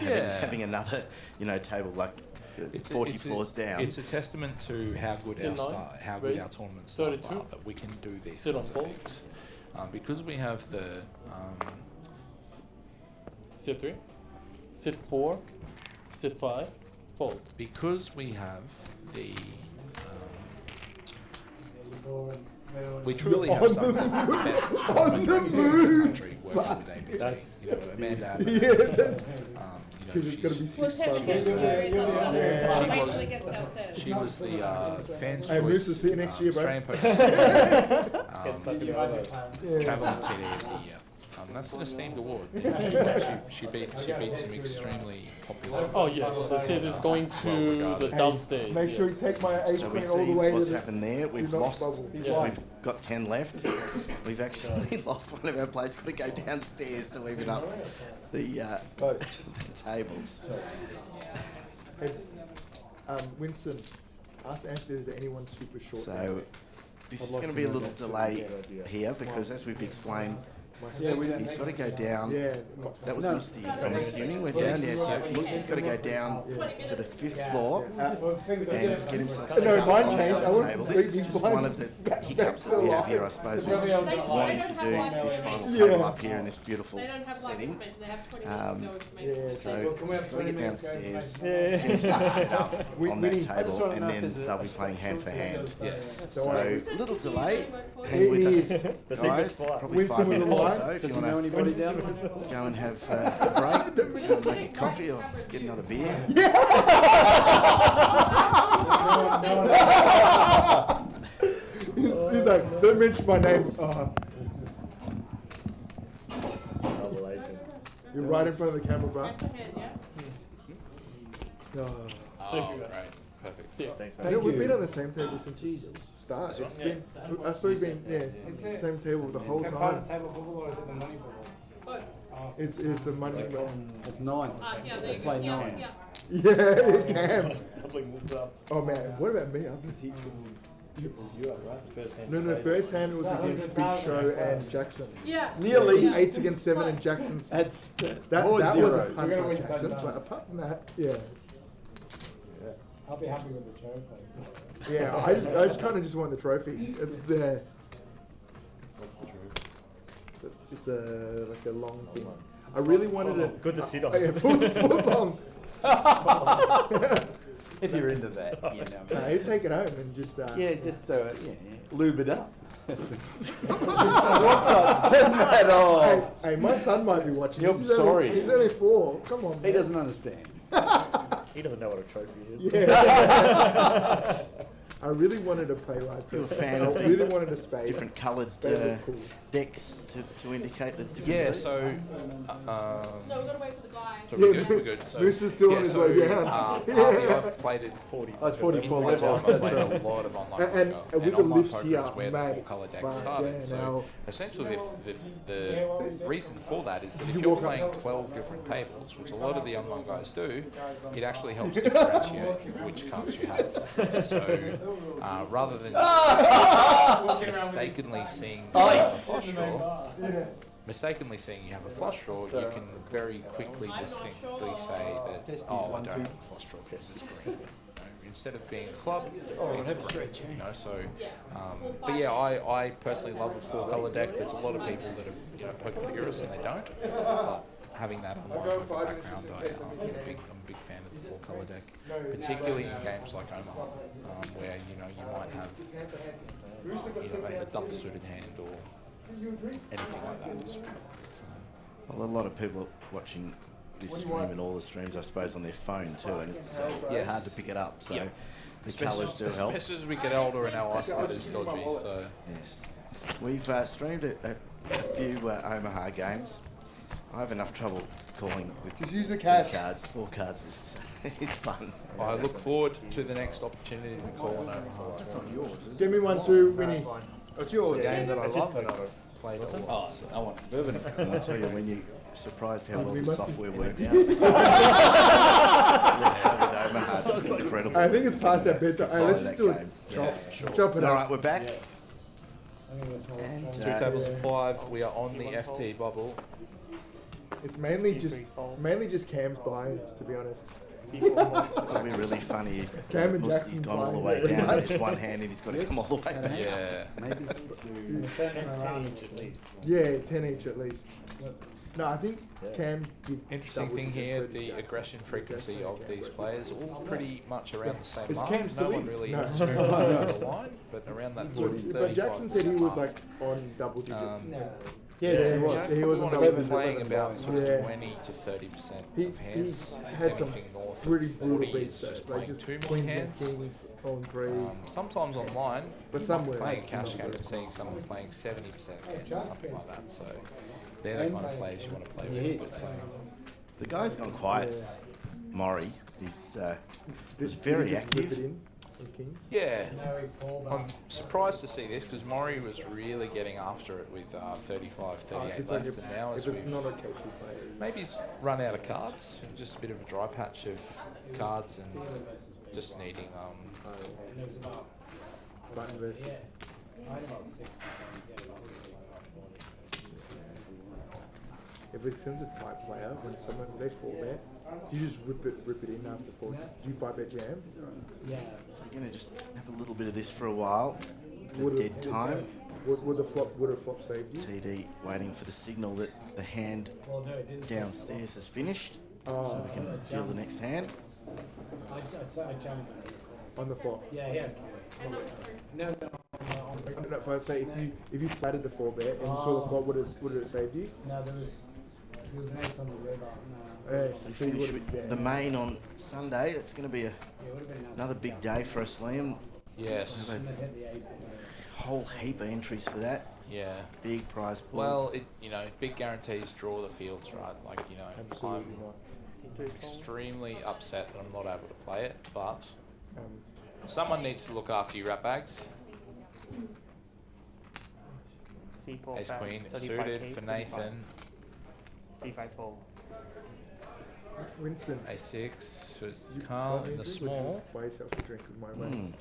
[SPEAKER 6] having another, table like 40 floors down.
[SPEAKER 3] It's a testament to how good our tournament staff are, that we can do these kinds of things. Because we have the
[SPEAKER 1] sit 3, sit 4, sit 5, fold.
[SPEAKER 3] Because we have the we truly have some of the best tournament directors in the country working with APT. Amanda she was the fans' choice Australian poker travelling TD of the year. That's an esteemed award. She beat some extremely popular.
[SPEAKER 1] Oh yeah, this is going to the downstairs.
[SPEAKER 2] Make sure you take my ace
[SPEAKER 6] So we
[SPEAKER 2] all the
[SPEAKER 6] see
[SPEAKER 2] way
[SPEAKER 6] what's
[SPEAKER 2] to
[SPEAKER 6] happened there. We've lost because we've got 10 left. We've actually lost one of our players. Got to go downstairs to even up the tables.
[SPEAKER 2] Hey, Winston, ask Anthony, is there anyone super short?
[SPEAKER 6] So this is going to be a little delay here because, as we've explained, he's got to go down. That was Musti. I'm assuming we're down there. So Musti's got to go down to the 5th floor and get himself set up on the other table. This is just one of the hiccups that we have here, I suppose, with wanting to do this final table up here in this beautiful setting. So he's got to get downstairs, get himself set up on that table, and then they'll be playing hand for hand.
[SPEAKER 3] Yes.
[SPEAKER 6] So a little delay. Hang with us, guys. Probably 5 minutes or so if you want to go and have a break, go and make a coffee or get another beer.
[SPEAKER 2] He's like, don't mention my name. You're right in front of the camera, bro.
[SPEAKER 3] Right. Perfect.
[SPEAKER 2] Thanks, man. We've been on the same table since start. It's been, I saw you been, same table the whole time.
[SPEAKER 5] Is it table bubble or is it the money bubble?
[SPEAKER 2] It's a money bubble.
[SPEAKER 9] It's 9.
[SPEAKER 8] Yeah, there
[SPEAKER 9] They
[SPEAKER 8] you
[SPEAKER 9] play
[SPEAKER 8] go.
[SPEAKER 9] 9.
[SPEAKER 8] Yeah.
[SPEAKER 2] Yeah, it can.
[SPEAKER 1] Moves up.
[SPEAKER 2] Oh man, what about me? I'm
[SPEAKER 7] You are right. First hand.
[SPEAKER 2] No, first hand was against Big Show and Jackson.
[SPEAKER 8] Yeah.
[SPEAKER 2] Nearly
[SPEAKER 8] Yeah.
[SPEAKER 2] 8 against 7 and Jackson's. That was a punt by Jackson, but apart from that,
[SPEAKER 5] I'll be happy with the trophy.
[SPEAKER 2] Yeah, I just kind of just want the trophy. It's there. It's like a long thing. I really wanted it.
[SPEAKER 7] Good to sit on.
[SPEAKER 2] Oh, yeah, foot long.
[SPEAKER 9] If you're into that, you know.
[SPEAKER 2] You take it home and just
[SPEAKER 9] just lube it up. What's up? Turn that off.
[SPEAKER 2] Hey, my son might be watching.
[SPEAKER 9] You're
[SPEAKER 2] He's
[SPEAKER 9] sorry.
[SPEAKER 2] He's only 4. Come on.
[SPEAKER 9] He
[SPEAKER 2] man.
[SPEAKER 9] doesn't understand.
[SPEAKER 11] He doesn't know what a trophy is.
[SPEAKER 2] Yeah. I really wanted to play like
[SPEAKER 6] You're a
[SPEAKER 2] this.
[SPEAKER 6] fan
[SPEAKER 2] I
[SPEAKER 6] of the
[SPEAKER 2] really wanted to spade.
[SPEAKER 6] different coloured
[SPEAKER 2] Spade looked cool.
[SPEAKER 6] decks to indicate the different
[SPEAKER 3] Yeah,
[SPEAKER 6] seats?
[SPEAKER 3] so
[SPEAKER 8] No, we've got to wait for the guy.
[SPEAKER 3] so we're good. We're good. So,
[SPEAKER 2] Moose is still on his way down.
[SPEAKER 3] partly I've played it 40.
[SPEAKER 9] Oh, it's 44
[SPEAKER 3] In my time,
[SPEAKER 9] levels.
[SPEAKER 3] I've played a lot of online
[SPEAKER 2] And
[SPEAKER 3] poker.
[SPEAKER 2] with
[SPEAKER 3] And
[SPEAKER 2] the
[SPEAKER 3] online
[SPEAKER 2] lifts
[SPEAKER 3] poker
[SPEAKER 2] here,
[SPEAKER 3] is where the
[SPEAKER 2] mate,
[SPEAKER 3] full colour deck
[SPEAKER 2] but
[SPEAKER 3] started.
[SPEAKER 2] yeah,
[SPEAKER 3] So
[SPEAKER 2] now-
[SPEAKER 3] essentially, the reason for that is that
[SPEAKER 2] Did
[SPEAKER 3] if
[SPEAKER 2] you
[SPEAKER 3] you're
[SPEAKER 2] walk up?
[SPEAKER 3] playing 12 different tables, which a lot of the online guys do, it actually helps differentiate which cards you have. So rather than mistakenly seeing you have a flush draw, you have a flush draw, you can very quickly distinctly say that, oh, I don't have a flush draw because it's green. Instead of being a club, it's green. So, but yeah, I personally love the 4-colour deck. There's a lot of people that are poker purists and they don't. But having that online poker background, I'm a big fan of the 4-colour deck, particularly in games like Omaha, where you might have a double suited hand or anything like that. So,
[SPEAKER 6] Well, a lot of people are watching this stream and all the streams, I suppose, on their phone too, and it's hard to pick it up. So the colours do help.
[SPEAKER 3] Especially as we get older and our eyesight is dodgy. So
[SPEAKER 6] Yes, we've streamed a few Omaha games. I have enough trouble calling with
[SPEAKER 2] Just use the
[SPEAKER 6] 2
[SPEAKER 2] cash.
[SPEAKER 6] cards. 4 cards is fun.
[SPEAKER 3] I look forward to the next opportunity to call an Omaha tournament.
[SPEAKER 2] Give me 1, 2, Winnie.
[SPEAKER 6] It's yours.
[SPEAKER 3] It's a game that I love and I've played a lot. So.
[SPEAKER 9] I want Melbourne.
[SPEAKER 6] And I tell you, when you're surprised how well
[SPEAKER 2] We
[SPEAKER 6] the
[SPEAKER 2] must-
[SPEAKER 6] software works. Let's go with Omaha. It's just incredible.
[SPEAKER 2] I think it's past that bedtime. Hey, let's
[SPEAKER 6] Follow
[SPEAKER 2] just
[SPEAKER 6] that
[SPEAKER 2] do
[SPEAKER 6] game.
[SPEAKER 2] it. Chop,
[SPEAKER 3] for sure.
[SPEAKER 2] chop it
[SPEAKER 6] All
[SPEAKER 2] up.
[SPEAKER 6] right, we're back. And
[SPEAKER 3] 2 tables of 5. We are on the FT bubble.
[SPEAKER 2] It's mainly just Cam's buy-ins, to be honest.
[SPEAKER 6] What'll be really funny is
[SPEAKER 2] Cam and
[SPEAKER 6] Musti's
[SPEAKER 2] Jackson
[SPEAKER 6] gone all the
[SPEAKER 2] playing
[SPEAKER 6] way down
[SPEAKER 2] everybody.
[SPEAKER 6] with his one hand and he's got to come all the way back.
[SPEAKER 3] Yeah.
[SPEAKER 2] Yeah, 10 each at least. No, I think Cam did.
[SPEAKER 3] Interesting
[SPEAKER 2] double
[SPEAKER 3] thing
[SPEAKER 2] digit
[SPEAKER 3] here,
[SPEAKER 2] 30.
[SPEAKER 3] the aggression frequency of these players all pretty much around the same
[SPEAKER 2] Is
[SPEAKER 3] mark.
[SPEAKER 2] Cam
[SPEAKER 3] No
[SPEAKER 2] still
[SPEAKER 3] one
[SPEAKER 2] in?
[SPEAKER 3] really
[SPEAKER 2] No.
[SPEAKER 3] too far over the line, but around that 40,
[SPEAKER 2] But Jackson said he was
[SPEAKER 3] mark.
[SPEAKER 2] like on double digits.
[SPEAKER 3] Yeah,
[SPEAKER 2] he
[SPEAKER 3] you
[SPEAKER 2] was.
[SPEAKER 3] know,
[SPEAKER 2] He was on
[SPEAKER 3] probably
[SPEAKER 2] double
[SPEAKER 3] playing
[SPEAKER 2] digits.
[SPEAKER 3] about sort of
[SPEAKER 2] Yeah.
[SPEAKER 3] 20 to 30%
[SPEAKER 2] He
[SPEAKER 3] of hands.
[SPEAKER 2] had some
[SPEAKER 3] Anything north
[SPEAKER 2] pretty
[SPEAKER 3] of
[SPEAKER 2] brutal
[SPEAKER 3] 40
[SPEAKER 2] beats,
[SPEAKER 3] is just
[SPEAKER 2] though, like
[SPEAKER 3] playing
[SPEAKER 2] just
[SPEAKER 3] too many
[SPEAKER 2] queens and
[SPEAKER 3] hands.
[SPEAKER 2] kings on 3.
[SPEAKER 3] Sometimes online,
[SPEAKER 2] But
[SPEAKER 3] you
[SPEAKER 2] somewhere
[SPEAKER 3] playing a
[SPEAKER 2] else,
[SPEAKER 3] cash
[SPEAKER 2] you know,
[SPEAKER 3] game and seeing someone playing 70% of hands or something like that. So they're the kind of players you want to play with. But,
[SPEAKER 6] The guy's gone quiet, Maury. He's was very active.
[SPEAKER 3] yeah, I'm surprised to see this because Maury was really getting after it with 35, 38 left, and now as we've maybe he's run out of cards, just a bit of a dry patch of cards and just needing
[SPEAKER 2] Button vest. If it sends a tight player, when they 4-bet, do you just rip it in after 4? Do you 5-bet jam?
[SPEAKER 6] So we're going to just have a little bit of this for a while. The dead time.
[SPEAKER 2] Would a flop saved you?
[SPEAKER 6] TD waiting for the signal that the hand downstairs has finished, so we can deal the next hand.
[SPEAKER 2] On the flop?
[SPEAKER 5] Yeah.
[SPEAKER 2] No, but I'd say if you flatted the 4-bet and you saw the flop, would it have saved you?
[SPEAKER 5] No, there was an ace on the river.
[SPEAKER 6] We finish with the main on Sunday. That's going to be another big day for us, Liam.
[SPEAKER 3] Yes.
[SPEAKER 6] A whole heap of entries for that.
[SPEAKER 3] Yeah.
[SPEAKER 6] Big prize pool.
[SPEAKER 3] Well, big guarantees draw the fields, right? Like, I'm extremely upset that I'm not able to play it, but someone needs to look after you, rat bags. Ace Queen suited for Nathan.
[SPEAKER 2] Winston.
[SPEAKER 3] A6 for Carl in the small.
[SPEAKER 2] Buy yourself a drink with my way.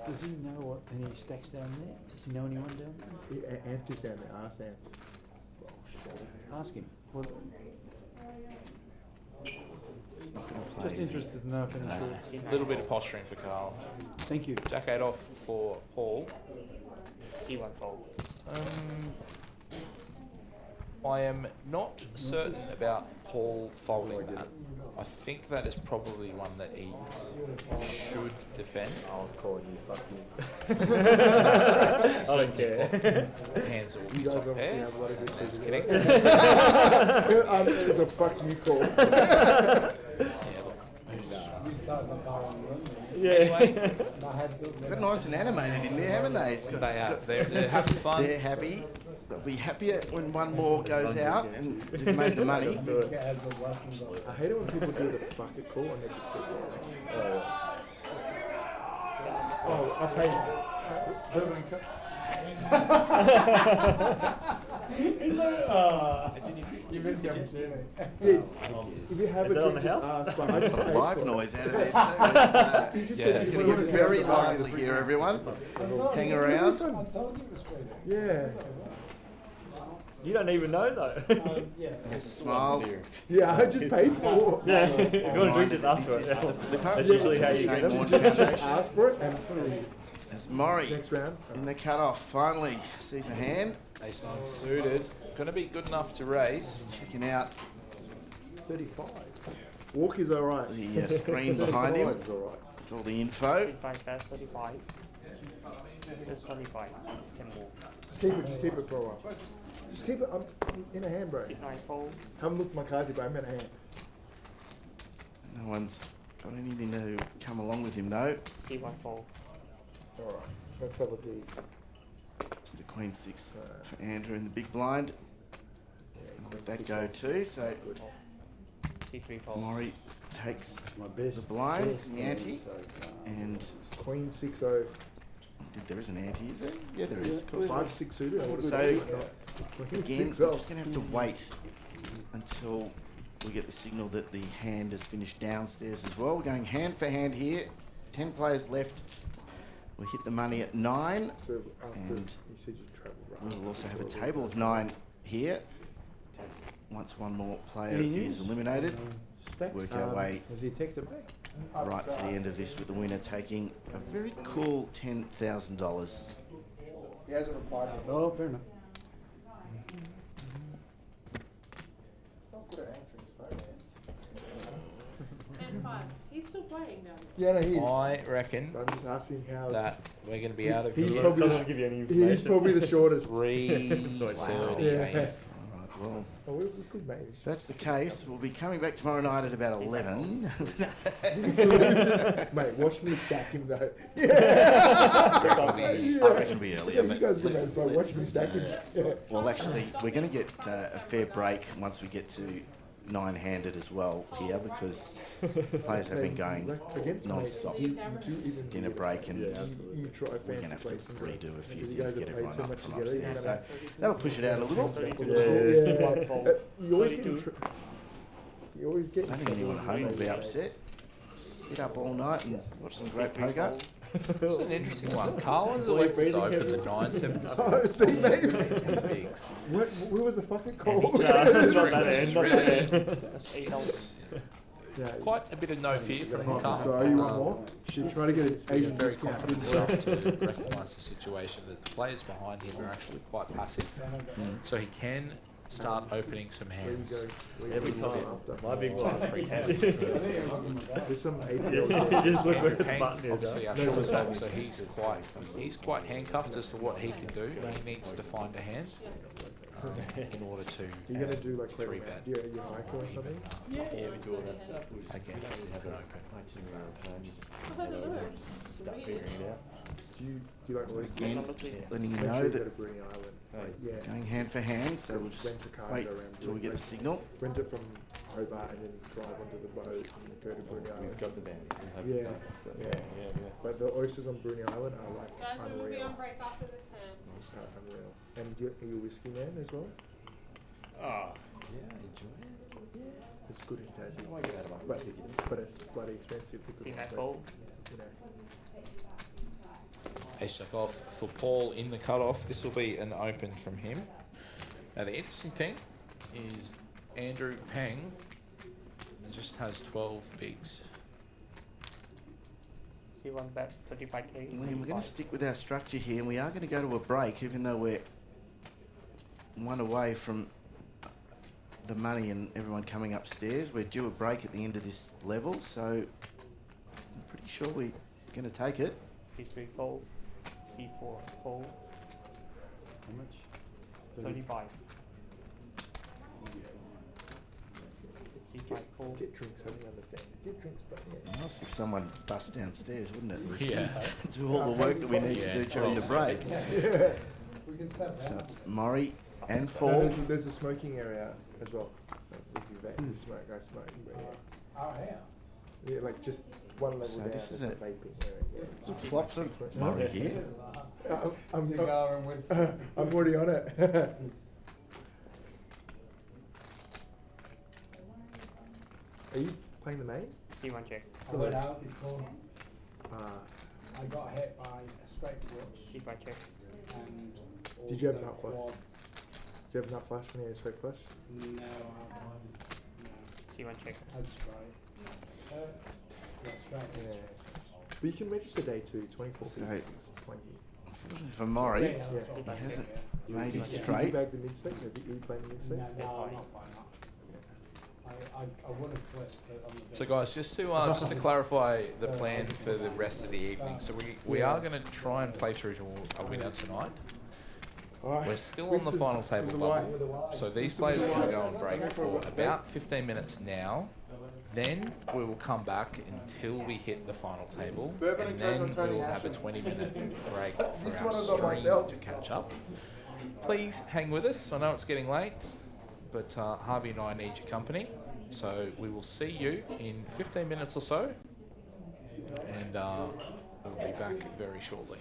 [SPEAKER 9] Does he know what any stacks down there? Does he know anyone down there?
[SPEAKER 2] Anthony's down there. Ask Anth.
[SPEAKER 9] Ask him. Well,
[SPEAKER 6] Just
[SPEAKER 9] interested to know if
[SPEAKER 3] A little bit of posturing for Carl.
[SPEAKER 9] Thank you.
[SPEAKER 3] Jack 8 off for Paul.
[SPEAKER 11] He won't fold.
[SPEAKER 3] I am not certain about Paul folding that. I think that is probably one that he defend.
[SPEAKER 7] I was calling you, fuck you. I don't care.
[SPEAKER 3] Hands will
[SPEAKER 2] You
[SPEAKER 3] be
[SPEAKER 2] guys
[SPEAKER 3] top
[SPEAKER 2] obviously
[SPEAKER 3] pair.
[SPEAKER 2] have a lot of good
[SPEAKER 3] That's
[SPEAKER 2] people.
[SPEAKER 3] connected.
[SPEAKER 2] It's a fuck you call.
[SPEAKER 5] You started the bar on the run.
[SPEAKER 3] Anyway,
[SPEAKER 5] My head's up.
[SPEAKER 6] They've got nice and animated in there, haven't they? It's got,
[SPEAKER 3] they have. They're having fun.
[SPEAKER 6] They're happy. They'll be happier when one more goes out and they've made the money.
[SPEAKER 5] Get heads up lessons on.
[SPEAKER 2] I hate it when people do the fuck it call and they just do it. Oh, I paid.
[SPEAKER 5] You missed the opportunity.
[SPEAKER 2] Yes. If you have
[SPEAKER 7] Is
[SPEAKER 2] a
[SPEAKER 7] that on
[SPEAKER 2] drink,
[SPEAKER 7] the
[SPEAKER 2] just
[SPEAKER 7] house?
[SPEAKER 2] ask. But I
[SPEAKER 6] Got
[SPEAKER 2] just
[SPEAKER 6] a
[SPEAKER 2] paid
[SPEAKER 6] live
[SPEAKER 2] for it.
[SPEAKER 6] noise out of there too.
[SPEAKER 2] You just
[SPEAKER 3] Yeah,
[SPEAKER 2] said
[SPEAKER 6] It's
[SPEAKER 2] you
[SPEAKER 6] going to
[SPEAKER 2] put
[SPEAKER 6] get
[SPEAKER 2] it
[SPEAKER 6] very
[SPEAKER 2] in.
[SPEAKER 6] lively here, everyone. Hang around.
[SPEAKER 5] I told you it was free.
[SPEAKER 2] Yeah.
[SPEAKER 7] You don't even know though.
[SPEAKER 5] Yeah.
[SPEAKER 6] There's the smiles.
[SPEAKER 2] Yeah, I just paid for it.
[SPEAKER 7] Yeah, if you want to drink,
[SPEAKER 6] Reminder
[SPEAKER 7] just
[SPEAKER 6] that
[SPEAKER 7] ask for
[SPEAKER 6] this is the
[SPEAKER 7] it.
[SPEAKER 6] flipper.
[SPEAKER 7] That's usually how you
[SPEAKER 6] Shane
[SPEAKER 7] get them.
[SPEAKER 6] Warne
[SPEAKER 2] Just
[SPEAKER 6] Foundation.
[SPEAKER 2] ask for it and
[SPEAKER 6] As Murray
[SPEAKER 2] next round.
[SPEAKER 6] in the cutoff finally sees a hand.
[SPEAKER 3] Ace 9 suited. Going to be good enough to raise.
[SPEAKER 6] Checking out
[SPEAKER 2] 35. Walkie's alright.
[SPEAKER 6] the screen behind him
[SPEAKER 2] 35's alright.
[SPEAKER 6] with all the info.
[SPEAKER 11] 35 plus 35. That's 25. 10 more.
[SPEAKER 2] Just keep it for a while. Just keep it in a hand, bro.
[SPEAKER 11] 9 fold.
[SPEAKER 2] Haven't looked at my cards yet, but I'm in a hand.
[SPEAKER 6] No one's got anything to come along with him though.
[SPEAKER 11] 3 1 fold.
[SPEAKER 2] Alright, let's have a these.
[SPEAKER 6] It's the Queen 6 for Andrew in the big blind. He's going to let that go too. So
[SPEAKER 11] 3 3 fold.
[SPEAKER 6] Maury takes
[SPEAKER 9] My best.
[SPEAKER 6] the blinds, the ante, and
[SPEAKER 2] Queen 6-0.
[SPEAKER 6] I think there is an ante, is there? Yeah, there is. Of course.
[SPEAKER 2] 5-6 suited. I would've
[SPEAKER 6] So,
[SPEAKER 2] thought not. Queen
[SPEAKER 6] Again,
[SPEAKER 2] 6-0.
[SPEAKER 6] we're just going to have to wait until we get the signal that the hand has finished downstairs as well. We're going hand for hand here. 10 players left. We hit the money at 9.
[SPEAKER 2] So after
[SPEAKER 6] And
[SPEAKER 2] you said you travelled, right?
[SPEAKER 6] we'll also have a table of 9 here. Once one more player
[SPEAKER 9] Any
[SPEAKER 6] is
[SPEAKER 9] news?
[SPEAKER 6] eliminated,
[SPEAKER 9] Stacks?
[SPEAKER 6] work our way
[SPEAKER 9] Has he texted back?
[SPEAKER 6] right to the end of this with the winner taking a very cool $10,000.
[SPEAKER 2] He hasn't replied yet.
[SPEAKER 9] Oh, fair enough.
[SPEAKER 2] He's not good at answering his phone, man.
[SPEAKER 8] And 5. He's still playing down there.
[SPEAKER 2] Yeah, no, he is.
[SPEAKER 3] I reckon
[SPEAKER 2] I'm just asking how.
[SPEAKER 3] that we're going to be out of
[SPEAKER 2] He's
[SPEAKER 3] here.
[SPEAKER 2] probably-
[SPEAKER 7] Doesn't give you any
[SPEAKER 2] He's
[SPEAKER 7] information.
[SPEAKER 2] probably the shortest.
[SPEAKER 3] 3:30
[SPEAKER 2] Yeah.
[SPEAKER 3] a.m.
[SPEAKER 6] Alright, well,
[SPEAKER 2] Oh, we're good, mate.
[SPEAKER 6] if that's the case. We'll be coming back tomorrow night at about 11.
[SPEAKER 2] Mate, watch me stack him though.
[SPEAKER 6] I reckon be earlier,
[SPEAKER 2] Yeah, you
[SPEAKER 6] but
[SPEAKER 2] guys can
[SPEAKER 6] let's,
[SPEAKER 2] watch me
[SPEAKER 6] let's,
[SPEAKER 2] stack him. Yeah.
[SPEAKER 6] well, actually, we're going to get a fair break once we get to 9-handed as well here because players have been going non-stop since dinner break and
[SPEAKER 2] You try
[SPEAKER 6] we're going to have to redo a few things, get everyone up from upstairs. So
[SPEAKER 2] So
[SPEAKER 6] that'll push it out a little.
[SPEAKER 2] you always get. You always get.
[SPEAKER 6] I don't think anyone home will be upset. Sit up all night and watch some great poker.
[SPEAKER 3] It's an interesting one. Carlin's elected to open the 9-7
[SPEAKER 2] Oh, see, mate.
[SPEAKER 3] 10 bigs.
[SPEAKER 2] Where was the fucking
[SPEAKER 3] And
[SPEAKER 2] call?
[SPEAKER 3] he
[SPEAKER 7] Nah,
[SPEAKER 3] just
[SPEAKER 7] it's not
[SPEAKER 3] really-
[SPEAKER 7] that end, not
[SPEAKER 3] really-
[SPEAKER 7] that end.
[SPEAKER 11] That's 8 dollars.
[SPEAKER 2] Yeah.
[SPEAKER 3] Quite a bit of no fear from
[SPEAKER 2] So
[SPEAKER 3] Carlin.
[SPEAKER 2] you want more? Should try to get an
[SPEAKER 3] Being
[SPEAKER 2] Asian
[SPEAKER 3] very
[SPEAKER 2] discount.
[SPEAKER 3] confident enough to recognise the situation that the players behind him are actually quite passive. So he can start opening some hands.
[SPEAKER 7] Every time. My big one.
[SPEAKER 3] Free hand.
[SPEAKER 2] There's some APL.
[SPEAKER 7] You just look where
[SPEAKER 3] Andrew
[SPEAKER 7] the
[SPEAKER 3] Pang,
[SPEAKER 7] button is.
[SPEAKER 3] obviously our short stack, so he's quite handcuffed as to what he can do. He needs to find a hand in order to
[SPEAKER 2] You're gonna do like
[SPEAKER 3] three bet
[SPEAKER 2] your micro or something?
[SPEAKER 7] Yeah, we do all that stuff. We just
[SPEAKER 3] against an open.
[SPEAKER 8] I don't know.
[SPEAKER 7] start figuring it out.
[SPEAKER 2] Do you like oysters?
[SPEAKER 6] Again, just letting you
[SPEAKER 2] Make
[SPEAKER 6] know
[SPEAKER 2] sure you go
[SPEAKER 6] that
[SPEAKER 2] to Bruny Island. Yeah.
[SPEAKER 6] going hand for hand, so we'll
[SPEAKER 2] Rent
[SPEAKER 6] just
[SPEAKER 2] a car
[SPEAKER 6] wait
[SPEAKER 2] and go around
[SPEAKER 6] till we get the signal.
[SPEAKER 2] Rent it from Hobart and then drive onto the boat and go to Bruny Island.
[SPEAKER 7] We've got the band.
[SPEAKER 2] Yeah,
[SPEAKER 7] Yeah, yeah.
[SPEAKER 2] But the oysters on Bruny Island are like
[SPEAKER 8] Guys, we will be
[SPEAKER 2] unreal.
[SPEAKER 8] on break after this hand.
[SPEAKER 2] Unreal. And are you a whiskey man as well?
[SPEAKER 7] Ah.
[SPEAKER 2] It's good in Tassie.
[SPEAKER 7] I get out of my
[SPEAKER 2] But it's bloody expensive because
[SPEAKER 11] In that
[SPEAKER 2] but,
[SPEAKER 11] fold.
[SPEAKER 2] you know.
[SPEAKER 3] Ace jack off for Paul in the cutoff. This will be an open from him. Now the interesting thing is Andrew Pang just has 12 bigs.
[SPEAKER 11] She won bet 35k.
[SPEAKER 6] Liam, we're going to stick with our structure here, and we are going to go to a break, even though we're one away from the money and everyone coming upstairs. We're due a break at the end of this level, so I'm pretty sure we Gonna take it.
[SPEAKER 11] C3 fold. C4 fold.
[SPEAKER 9] How much?
[SPEAKER 11] 35. C5 fold.
[SPEAKER 2] Get drinks, I don't understand. Get drinks, but yeah.
[SPEAKER 6] Nice if someone busts downstairs, wouldn't it?
[SPEAKER 3] Yeah.
[SPEAKER 6] Do all the work that we need to do during the break.
[SPEAKER 5] We can step
[SPEAKER 6] So
[SPEAKER 5] down.
[SPEAKER 6] it's Murray and
[SPEAKER 2] And
[SPEAKER 6] Paul.
[SPEAKER 2] there's a smoking area as well. Like, if you vape, you smoke, I smoke. But
[SPEAKER 5] Out here.
[SPEAKER 2] yeah, like just one level
[SPEAKER 6] So
[SPEAKER 2] down.
[SPEAKER 6] this is
[SPEAKER 2] there's
[SPEAKER 6] it.
[SPEAKER 2] a vaping area. Yeah.
[SPEAKER 6] Flops of Murray here.
[SPEAKER 5] Cigar and whiskey.
[SPEAKER 2] I'm already on it. Are you playing the main?
[SPEAKER 11] C1 check.
[SPEAKER 5] I went out before.
[SPEAKER 2] Uh,
[SPEAKER 5] I got hit by a straight flush.
[SPEAKER 11] C5 check.
[SPEAKER 5] And
[SPEAKER 2] Did you have
[SPEAKER 5] also
[SPEAKER 2] nut flush?
[SPEAKER 5] quads.
[SPEAKER 2] do you have enough flash when you had a straight flush?
[SPEAKER 5] No, no.
[SPEAKER 11] C1 check.
[SPEAKER 5] That's straight. Yeah, straight.
[SPEAKER 2] Yeah. But you can register day 2, 24
[SPEAKER 6] So-
[SPEAKER 2] pieces, 20.
[SPEAKER 6] Unfortunately for Murray,
[SPEAKER 5] Yeah, that's what
[SPEAKER 6] he
[SPEAKER 5] I
[SPEAKER 6] hasn't
[SPEAKER 5] think,
[SPEAKER 6] made his
[SPEAKER 2] Did you
[SPEAKER 6] straight.
[SPEAKER 2] bag the mid stake? Did you play the mid
[SPEAKER 5] No,
[SPEAKER 2] stake?
[SPEAKER 5] no, I'm not buying that. I would have flipped it on the
[SPEAKER 3] So guys, just to clarify the plan for the rest of the evening. So we are going to try and play through to a winner tonight.
[SPEAKER 2] Alright.
[SPEAKER 3] We're still on the final table bubble. So these players are going to go on break for about 15 minutes now. Then we will come back until we hit the final table, and then we will have a 20-minute break for our stream to catch up. Please hang with us. I know it's getting late, but Harvey and I need your company. So we will see you in 15 minutes or so, and we'll be back very shortly.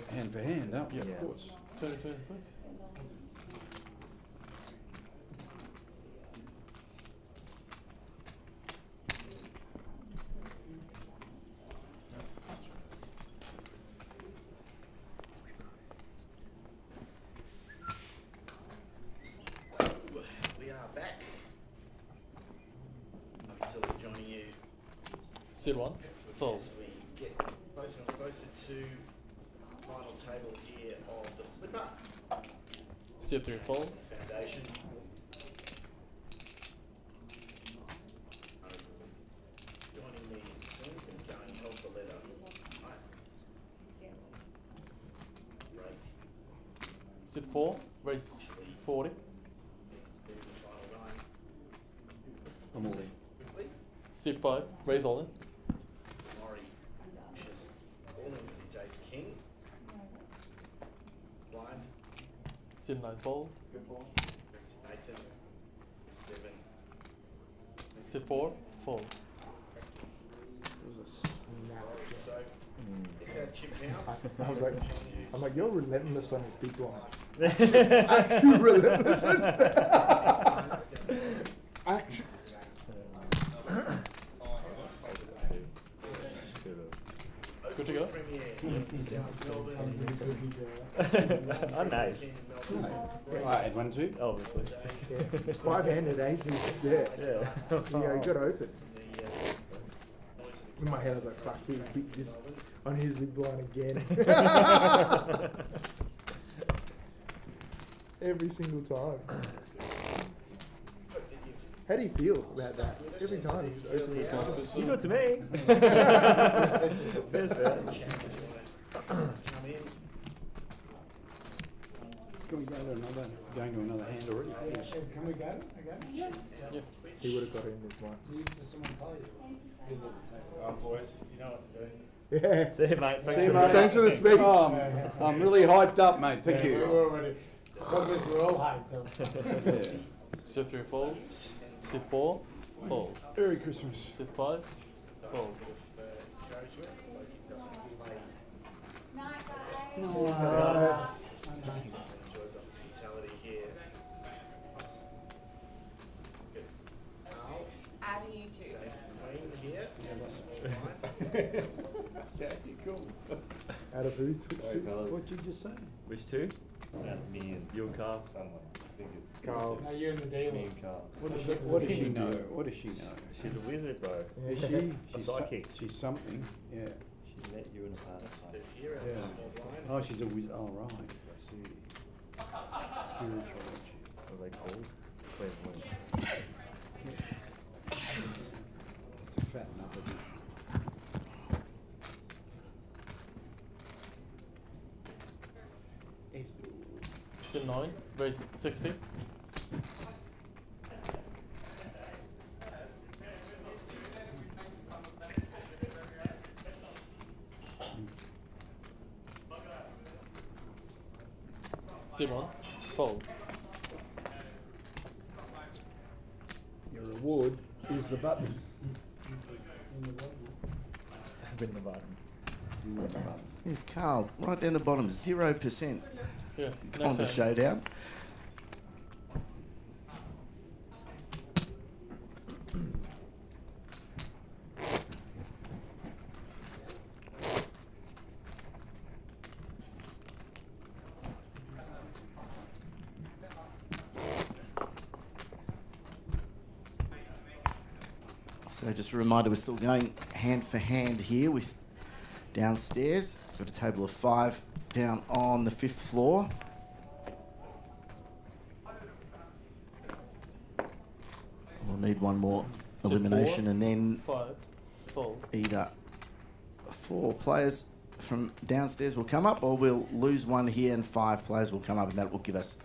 [SPEAKER 9] hand for hand, aren't we?
[SPEAKER 1] Yeah.
[SPEAKER 9] Of course.
[SPEAKER 1] 20, 20, 20.
[SPEAKER 6] We are back. I'm still joining you
[SPEAKER 1] Sit 1. Fold.
[SPEAKER 6] as we get closer and closer to final table here of the flipper
[SPEAKER 1] Sit 3. Fold.
[SPEAKER 6] foundation. Joining me soon, been going hell for leather. Right. Break.
[SPEAKER 1] Sit 4. Raise 40.
[SPEAKER 6] Do the final 9
[SPEAKER 9] I'm all in.
[SPEAKER 6] quickly.
[SPEAKER 1] Sit 5. Raise all in.
[SPEAKER 6] Maury pushes all in with his ace king. Blind.
[SPEAKER 1] Sit 9. Fold.
[SPEAKER 6] Back to Nathan. 7.
[SPEAKER 1] Sit 4. Fold.
[SPEAKER 2] It was a snap.
[SPEAKER 6] So, is that chip bounce?
[SPEAKER 2] I'm like, you're relentless on his big blind. Actually relentless on Actually.
[SPEAKER 1] Good to go?
[SPEAKER 6] Premier in South Melbourne.
[SPEAKER 11] Oh, nice.
[SPEAKER 9] I had one too.
[SPEAKER 11] Obviously.
[SPEAKER 2] Yeah. 5-handed aces. Yeah.
[SPEAKER 11] Yeah.
[SPEAKER 2] You go, you got open.
[SPEAKER 6] The,
[SPEAKER 2] In my head, I was like, fuck, he beat this on his big blind again. Every single time. How do you feel about that? Every time you just open the cards.
[SPEAKER 11] You good to me. Best bet.
[SPEAKER 6] come in.
[SPEAKER 9] Can we go to another? Going to another hand already? Yes.
[SPEAKER 5] Can we go again? Yeah.
[SPEAKER 1] Yeah.
[SPEAKER 2] He would have got in this one.
[SPEAKER 5] Does someone tell you?
[SPEAKER 7] Oh, boys, you know what to do.
[SPEAKER 2] Yeah.
[SPEAKER 11] See you, mate.
[SPEAKER 9] See you, mate.
[SPEAKER 2] Thanks for the speech.
[SPEAKER 9] Oh, I'm really hyped up, mate. Thank
[SPEAKER 5] We
[SPEAKER 9] you.
[SPEAKER 5] were already. Because we're all hyped up.
[SPEAKER 9] Yeah.
[SPEAKER 1] Sit 3. Fold. Sit 4. Fold.
[SPEAKER 9] Merry Christmas.
[SPEAKER 1] Sit 5. Fold.
[SPEAKER 6] Encouragement, like he doesn't play.
[SPEAKER 2] Uh,
[SPEAKER 6] Enjoyed the hospitality here. Good. Carl,
[SPEAKER 8] Adding you two.
[SPEAKER 6] ace queen here.
[SPEAKER 9] Yeah, cool.
[SPEAKER 2] out of who? Twitch
[SPEAKER 7] Sorry,
[SPEAKER 2] to?
[SPEAKER 7] fellas.
[SPEAKER 9] What'd you just say?
[SPEAKER 11] Which two?
[SPEAKER 7] Me and you and Carl. Someone. I think it's
[SPEAKER 2] Carl.
[SPEAKER 5] Now you're in the
[SPEAKER 7] me
[SPEAKER 5] deal.
[SPEAKER 7] and Carl.
[SPEAKER 9] What does she know? What does she know?
[SPEAKER 11] She's a wizard, bro.
[SPEAKER 2] Yeah,
[SPEAKER 9] Is
[SPEAKER 2] she-
[SPEAKER 9] she?
[SPEAKER 11] A psychic.
[SPEAKER 9] She's something. Yeah.
[SPEAKER 11] She met you in a party.
[SPEAKER 6] Here at
[SPEAKER 9] Yeah.
[SPEAKER 6] the small blind.
[SPEAKER 9] Oh, she's a wizard. Oh, right. I see. Spiritual. isn't she?
[SPEAKER 11] What are they called? Clairvoyant.
[SPEAKER 9] It's a fat enough, isn't it?
[SPEAKER 1] Sit 9. Raise 60. Sit 1. Fold.
[SPEAKER 2] Your reward is the button.
[SPEAKER 11] Win the button.
[SPEAKER 6] Here's Carl, right down the bottom, 0%.
[SPEAKER 1] Yeah.
[SPEAKER 6] On the
[SPEAKER 1] hand.
[SPEAKER 6] showdown. So just a reminder, we're still going hand for hand here with downstairs. Got a table of 5 down on the 5th floor. We'll need one more elimination and then
[SPEAKER 1] 5. Fold.
[SPEAKER 6] either 4 players from downstairs will come up or we'll lose one here and 5 players will come up, and that will give us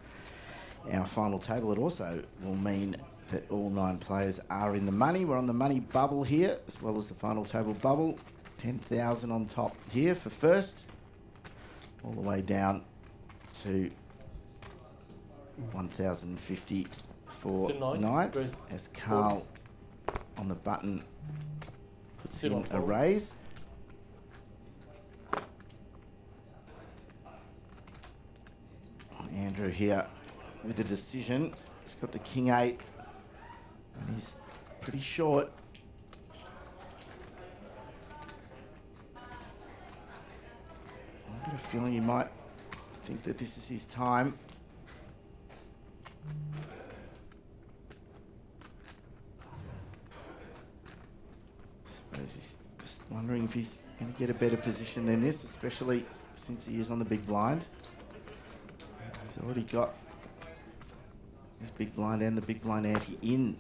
[SPEAKER 6] our final table. It also will mean that all 9 players are in the money. We're on the money bubble here as well as the final table bubble. 10,000 on top here for first, all the way down to 1,050 for
[SPEAKER 1] Sit 9.
[SPEAKER 6] ninth
[SPEAKER 1] Raise.
[SPEAKER 6] as Carl on the button puts
[SPEAKER 1] Sit
[SPEAKER 6] in
[SPEAKER 1] on
[SPEAKER 6] a
[SPEAKER 1] fold.
[SPEAKER 6] raise. Andrew here with the decision. He's got the king 8, and he's pretty short. I've got a feeling he might think that this is his time. Suppose he's just wondering if he's going to get a better position than this, especially since he is on the big blind. He's already got his big blind and the big blind ante in.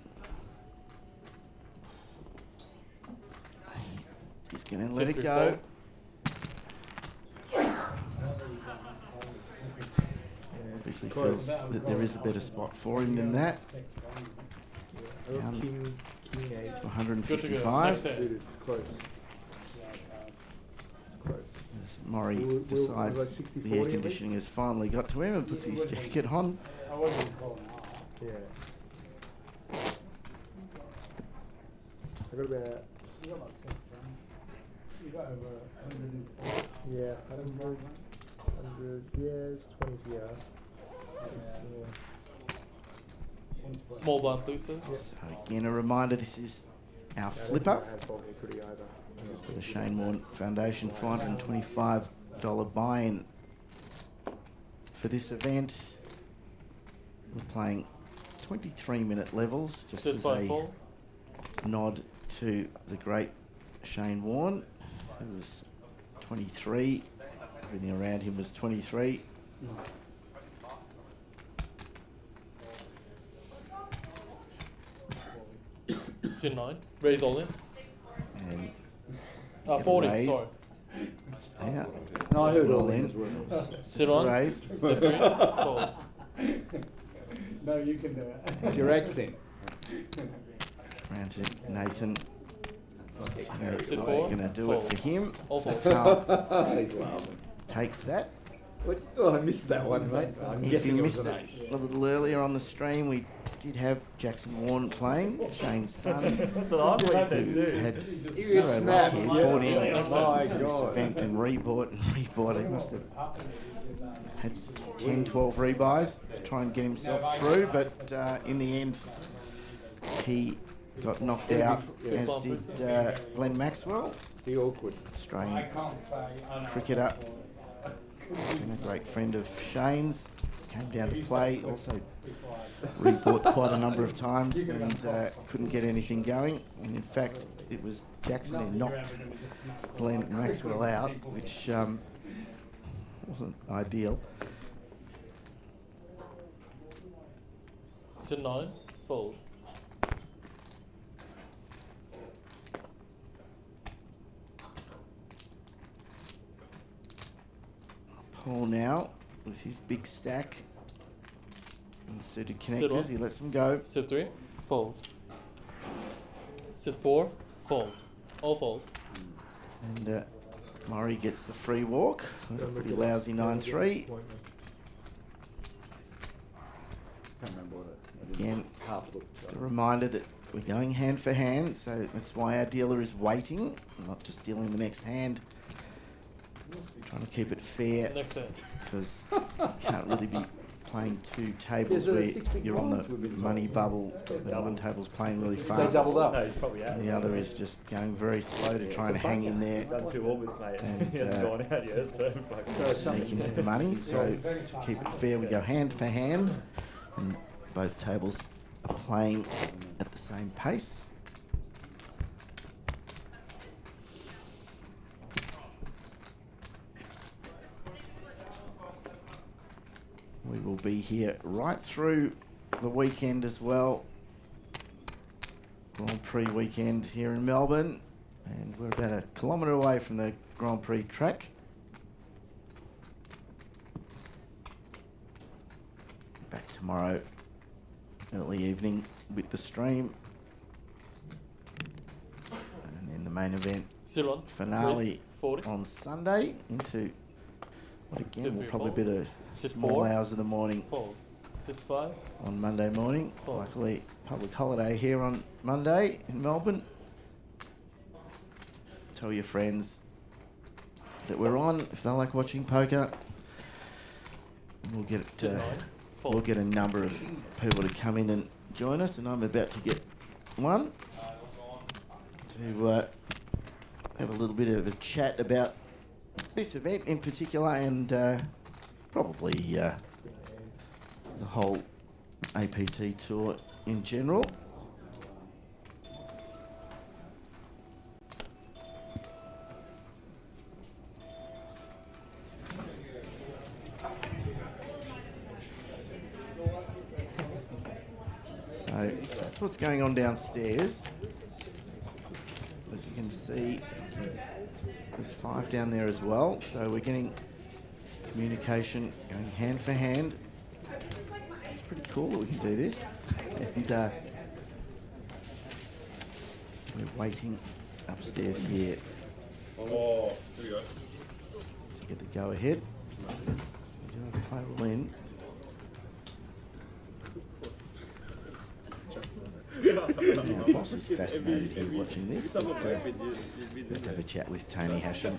[SPEAKER 6] He's going to let it go. Obviously feels that there is a better spot for him than that. Down to 155.
[SPEAKER 2] It's close.
[SPEAKER 6] As Maury decides the air conditioning has finally got to him and puts his jacket on.
[SPEAKER 2] Yeah. I got about.
[SPEAKER 5] You got over 100.
[SPEAKER 2] Yeah, 100. Yeah, it's 20 here. Yeah.
[SPEAKER 1] Small blind, please, sir.
[SPEAKER 2] Yeah.
[SPEAKER 6] So again, a reminder, this is our flipper.
[SPEAKER 2] Pretty either.
[SPEAKER 6] The Shane Warne Foundation $425 buy-in for this event. We're playing 23-minute levels, just as a nod to the great Shane Warne, who was 23. Everything around him was 23.
[SPEAKER 1] Sit 9. Raise all in.
[SPEAKER 6] And
[SPEAKER 1] 40,
[SPEAKER 6] raise.
[SPEAKER 1] sorry.
[SPEAKER 6] Yeah.
[SPEAKER 9] No, I heard all
[SPEAKER 6] in.
[SPEAKER 9] in.
[SPEAKER 1] Sit on.
[SPEAKER 6] Raise.
[SPEAKER 1] Sit 3. Fold.
[SPEAKER 5] No, you can do it.
[SPEAKER 9] Your accent.
[SPEAKER 6] Round to Nathan.
[SPEAKER 1] Sit
[SPEAKER 6] Going to do it for him.
[SPEAKER 1] All
[SPEAKER 6] So
[SPEAKER 1] fold.
[SPEAKER 6] Carl takes that.
[SPEAKER 9] Oh, I missed that one, mate. I'm
[SPEAKER 6] If
[SPEAKER 9] guessing
[SPEAKER 6] you
[SPEAKER 9] it was
[SPEAKER 6] missed
[SPEAKER 9] an
[SPEAKER 6] it
[SPEAKER 9] ace.
[SPEAKER 6] a little earlier on the stream, we did have Jackson Warne playing, Shane's son,
[SPEAKER 11] That's what I thought you
[SPEAKER 6] who
[SPEAKER 11] said
[SPEAKER 6] had
[SPEAKER 9] He
[SPEAKER 6] zero
[SPEAKER 9] was
[SPEAKER 6] luck
[SPEAKER 9] snapped.
[SPEAKER 6] here,
[SPEAKER 9] Yeah.
[SPEAKER 6] bought in
[SPEAKER 9] My
[SPEAKER 6] to this
[SPEAKER 9] God.
[SPEAKER 6] event and rebought and rebought. He must have had 10, 12 rebuys to try and get himself through, but in the end, he got knocked out, as did Glenn Maxwell,
[SPEAKER 9] The Oakwood.
[SPEAKER 6] Australian cricketer and a great friend of Shane's. Came down to play, also rebought quite a number of times and couldn't get anything going. And in fact, it was Jackson who knocked Glenn Maxwell out, which wasn't ideal.
[SPEAKER 1] Sit 9. Fold.
[SPEAKER 6] Paul now with his big stack and suited
[SPEAKER 1] Sit
[SPEAKER 6] connectors.
[SPEAKER 1] on.
[SPEAKER 6] He lets them go.
[SPEAKER 1] Sit 3. Fold. Sit 4. Fold. All fold.
[SPEAKER 6] And Murray gets the free walk with a pretty lousy 9-3.
[SPEAKER 9] Can't remember what it.
[SPEAKER 6] Again,
[SPEAKER 9] Half looked.
[SPEAKER 6] just a reminder that we're going hand for hand, so that's why our dealer is waiting, not just dealing the next hand. Trying to keep it fair,
[SPEAKER 1] Next hand.
[SPEAKER 6] because you can't really be playing two tables
[SPEAKER 9] there
[SPEAKER 6] where
[SPEAKER 9] 6 big
[SPEAKER 6] you're on
[SPEAKER 9] blinds
[SPEAKER 6] the
[SPEAKER 9] we've been
[SPEAKER 6] money
[SPEAKER 9] playing?
[SPEAKER 6] bubble, and one table's playing really
[SPEAKER 9] They
[SPEAKER 6] fast,
[SPEAKER 9] doubled up.
[SPEAKER 11] No, you probably have.
[SPEAKER 6] and the other is just going very slow to try and hang in there,
[SPEAKER 11] Done 2 orbits, mate.
[SPEAKER 6] And,
[SPEAKER 11] He hasn't gone out yet, so fuck.
[SPEAKER 6] sneak into the money. So to keep it fair, we go hand for hand, and both tables are playing at the same pace. We will be here right through the weekend as well. Grand Prix weekend here in Melbourne, and we're about a kilometre away from the Grand Prix track. Back tomorrow, early evening with the stream, and then the main event
[SPEAKER 1] Sit 1.
[SPEAKER 6] finale
[SPEAKER 1] 40.
[SPEAKER 6] on Sunday into what again
[SPEAKER 1] Sit
[SPEAKER 6] will
[SPEAKER 1] 3
[SPEAKER 6] probably
[SPEAKER 1] fold.
[SPEAKER 6] be the
[SPEAKER 1] Sit
[SPEAKER 6] small
[SPEAKER 1] 4.
[SPEAKER 6] hours of the morning
[SPEAKER 1] Fold. Sit 5.
[SPEAKER 6] on Monday morning.
[SPEAKER 1] Fold.
[SPEAKER 6] Luckily, public holiday here on Monday in Melbourne. Tell your friends that we're on if they like watching poker. We'll get it
[SPEAKER 1] Sit 9.
[SPEAKER 6] we'll get a number of people to come in and join us, and I'm about to get one to have a little bit of a chat about this event in particular, and probably the whole APT tour in general. So that's what's going on downstairs. As you can see, there's 5 down there as well. So we're getting communication going hand for hand. It's pretty cool that we can do this. And we're waiting upstairs here
[SPEAKER 12] Oh, there you go.
[SPEAKER 6] to get the go ahead. We do have a play all in. Our boss is fascinated here watching this. But, let's have a chat with Tony Hashem.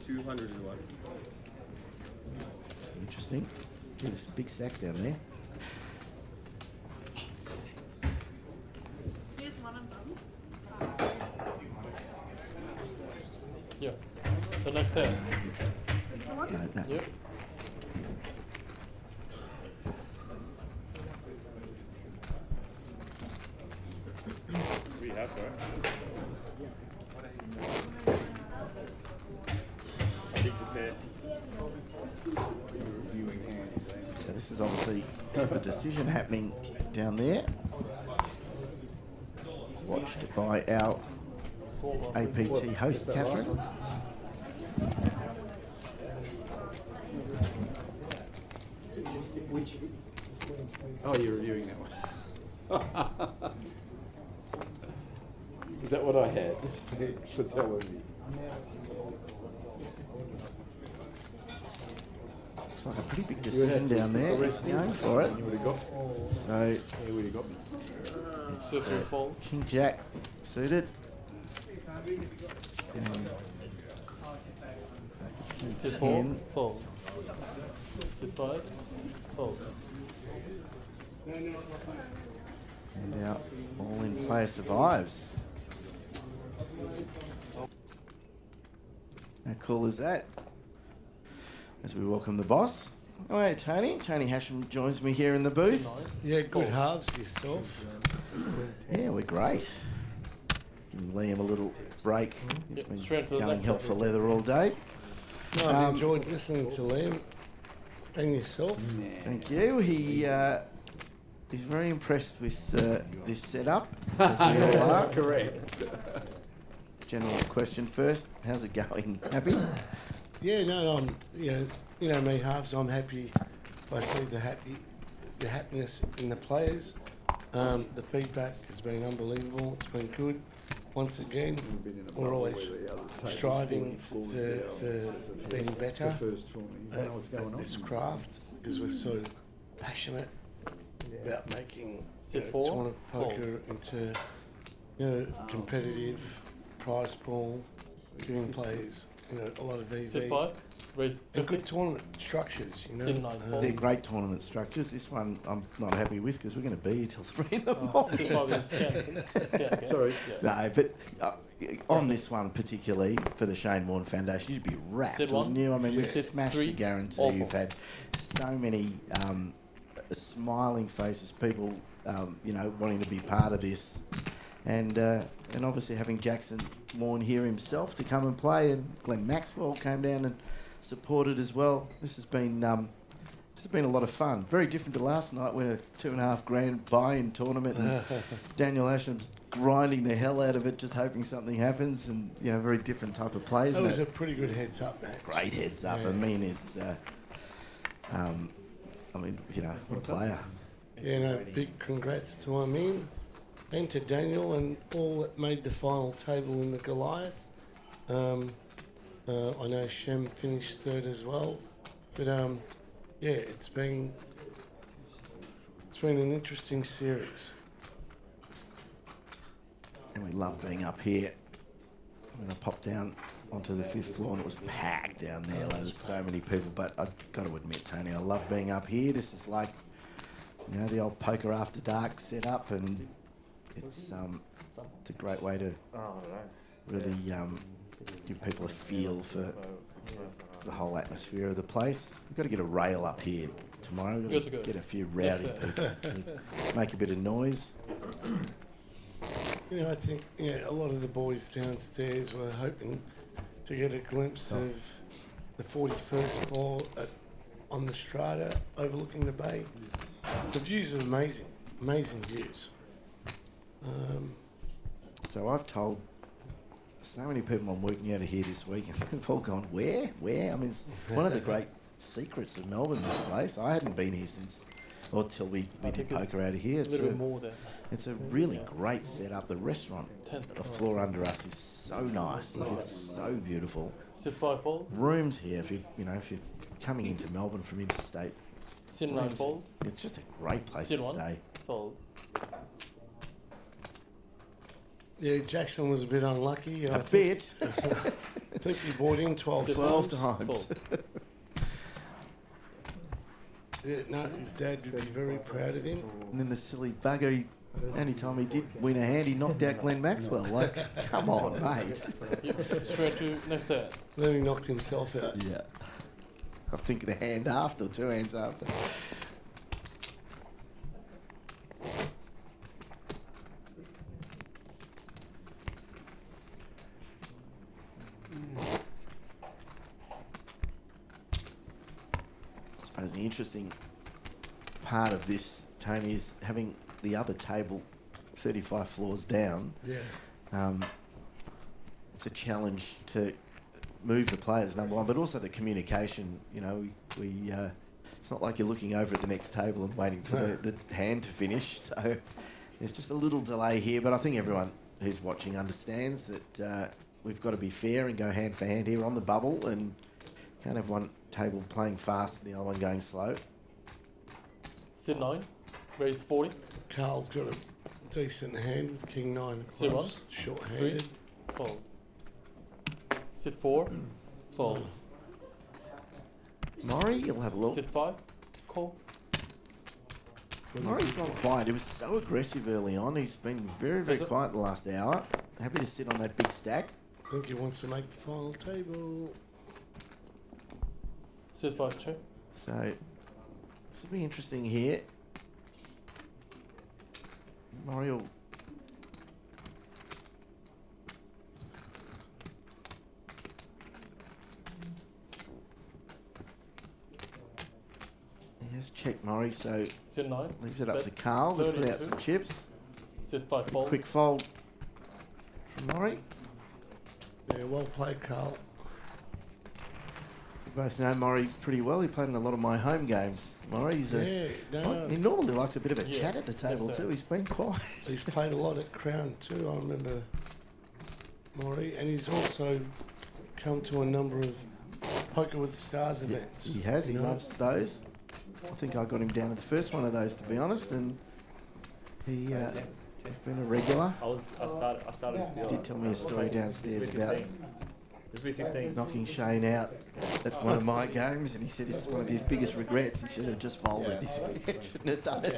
[SPEAKER 7] 201.
[SPEAKER 6] Interesting. There's big stacks down there.
[SPEAKER 1] Yeah. The next hand.
[SPEAKER 6] No.
[SPEAKER 1] Yep.
[SPEAKER 7] We have to. I think it's a pair.
[SPEAKER 6] So this is obviously a decision happening down there. Watched by our APT host, Catherine.
[SPEAKER 9] Which? Oh, you're reviewing that one. Is that what I had? Thanks for telling me.
[SPEAKER 6] Looks like a pretty big decision down there. He's going for it.
[SPEAKER 9] You would have got.
[SPEAKER 6] So
[SPEAKER 9] You would have got me.
[SPEAKER 6] it's King Jack suited. And King
[SPEAKER 1] Sit 4,
[SPEAKER 6] 10.
[SPEAKER 1] fold. Sit 5, fold.
[SPEAKER 6] And our all-in player survives. How cool is that? As we welcome the boss. Oh, hey, Tony. Tony Hashem joins me here in the booth.
[SPEAKER 13] Yeah, good halves yourself.
[SPEAKER 6] Yeah, we're great. Giving Liam a little break. He's been going hell for leather all day.
[SPEAKER 13] No, I've enjoyed listening to Liam and yourself.
[SPEAKER 6] Thank you. He is very impressed with this setup, as we all are.
[SPEAKER 9] Correct.
[SPEAKER 6] General question first. How's it going? Happy?
[SPEAKER 13] Yeah, no, I'm, you know me, halves. I'm happy if I see the happiness in the players. The feedback has been unbelievable. It's been good. Once again, we're always striving for being better at this craft because we're so passionate about making tournament poker into competitive prize pool, giving players a lot of EV. And good tournament structures,
[SPEAKER 6] They're great tournament structures. This one I'm not happy with because we're going to be here till 3 in the morning.
[SPEAKER 9] Sorry.
[SPEAKER 6] No, but on this one particularly for the Shane Warne Foundation, you'd be wrapped, wouldn't you? I mean, we've smashed the guarantee. You've had so many smiling faces, people, wanting to be part of this. And obviously having Jackson Warne here himself to come and play, and Glenn Maxwell came down and supported as well. This has been a lot of fun. Very different to last night when a $2,500 buy-in tournament and Daniel Asham's grinding the hell out of it, just hoping something happens, and very different type of plays.
[SPEAKER 13] That was a pretty good heads up, man.
[SPEAKER 6] Great heads up. Yeah. Amin is, what a player.
[SPEAKER 13] Yeah, no, big congrats to Amin and to Daniel and all that made the final table in the Goliath. I know Shem finished third as well, but it's been an interesting series.
[SPEAKER 6] And we love being up here. I'm going to pop down onto the 5th floor, and it was packed down there. Like, there's so many people. But I've got to admit, Tony, I love being up here. This is like, you know, the old poker after dark setup, and it's a great way to really give people a feel for the whole atmosphere of the place. We've got to get a rail up here tomorrow. We've got to get a few rowdy people, make a bit of noise.
[SPEAKER 13] You know, I think a lot of the boys downstairs were hoping to get a glimpse of the 41st floor on the strata overlooking the bay. The views are amazing, amazing views.
[SPEAKER 6] So I've told so many people I'm working out of here this week, and they've all gone, where? I mean, it's one of the great secrets of Melbourne, this place. I hadn't been here till we did poker out of here. It's a really great setup. The restaurant, the floor under us is so nice. It's so beautiful. Rooms here, if you're coming into Melbourne from interstate, it's just a great place to stay.
[SPEAKER 13] Yeah, Jackson was a bit unlucky.
[SPEAKER 6] I think
[SPEAKER 13] he bought in 12
[SPEAKER 6] times.
[SPEAKER 13] Yeah, no, his dad would be very proud of him.
[SPEAKER 6] And then the silly bugger, only time he did win a hand, he knocked out Glenn Maxwell. Like, come on, mate.
[SPEAKER 1] Straight to next hand.
[SPEAKER 13] Then he knocked himself out.
[SPEAKER 6] Yeah. I think the hand after, 2 hands after. I suppose the interesting part of this, Tony, is having the other table 35 floors down.
[SPEAKER 13] Yeah.
[SPEAKER 6] It's a challenge to move the players, number one, but also the communication. You know, we it's not like you're looking over at the next table and waiting for the hand to finish. So there's just a little delay here, but I think everyone who's watching understands that we've got to be fair and go hand for hand here on the bubble, and can't have one table playing fast and the other one going slow.
[SPEAKER 1] Sit 9, raise 40.
[SPEAKER 13] Carl's got a decent hand with King 9 of clubs, short-handed.
[SPEAKER 1] 3, fold. Sit 4, fold.
[SPEAKER 6] Maury, you'll have a look.
[SPEAKER 1] Sit 5, call.
[SPEAKER 6] Maury's gone quiet. He was so aggressive early on. He's been very, very quiet the last hour. Happy to sit on that big stack.
[SPEAKER 13] I think he wants to make the final table.
[SPEAKER 1] Sit 5, check.
[SPEAKER 6] So, this will be interesting here. Maury will... He has checked Maury, so
[SPEAKER 1] Sit 9.
[SPEAKER 6] leaves it up to Carl to put out some chips.
[SPEAKER 1] Sit 5, fold.
[SPEAKER 6] Quick fold from Maury.
[SPEAKER 13] Yeah, well played, Carl.
[SPEAKER 6] We both know Maury pretty well. He played in a lot of my home games. Maury, he normally likes a bit of a chat at the table too. He's been quiet.
[SPEAKER 13] He's played a lot at Crown too, I remember, Maury. And he's also come to a number of Poker with the Stars events.
[SPEAKER 6] He has. He loves those. I think I got him down to the first one of those, to be honest, and he has been a regular.
[SPEAKER 11] I started
[SPEAKER 6] He did tell me a story downstairs about knocking Shane out at one of my games, and he said it's one of his biggest regrets. He should have just folded. He said he shouldn't have done it.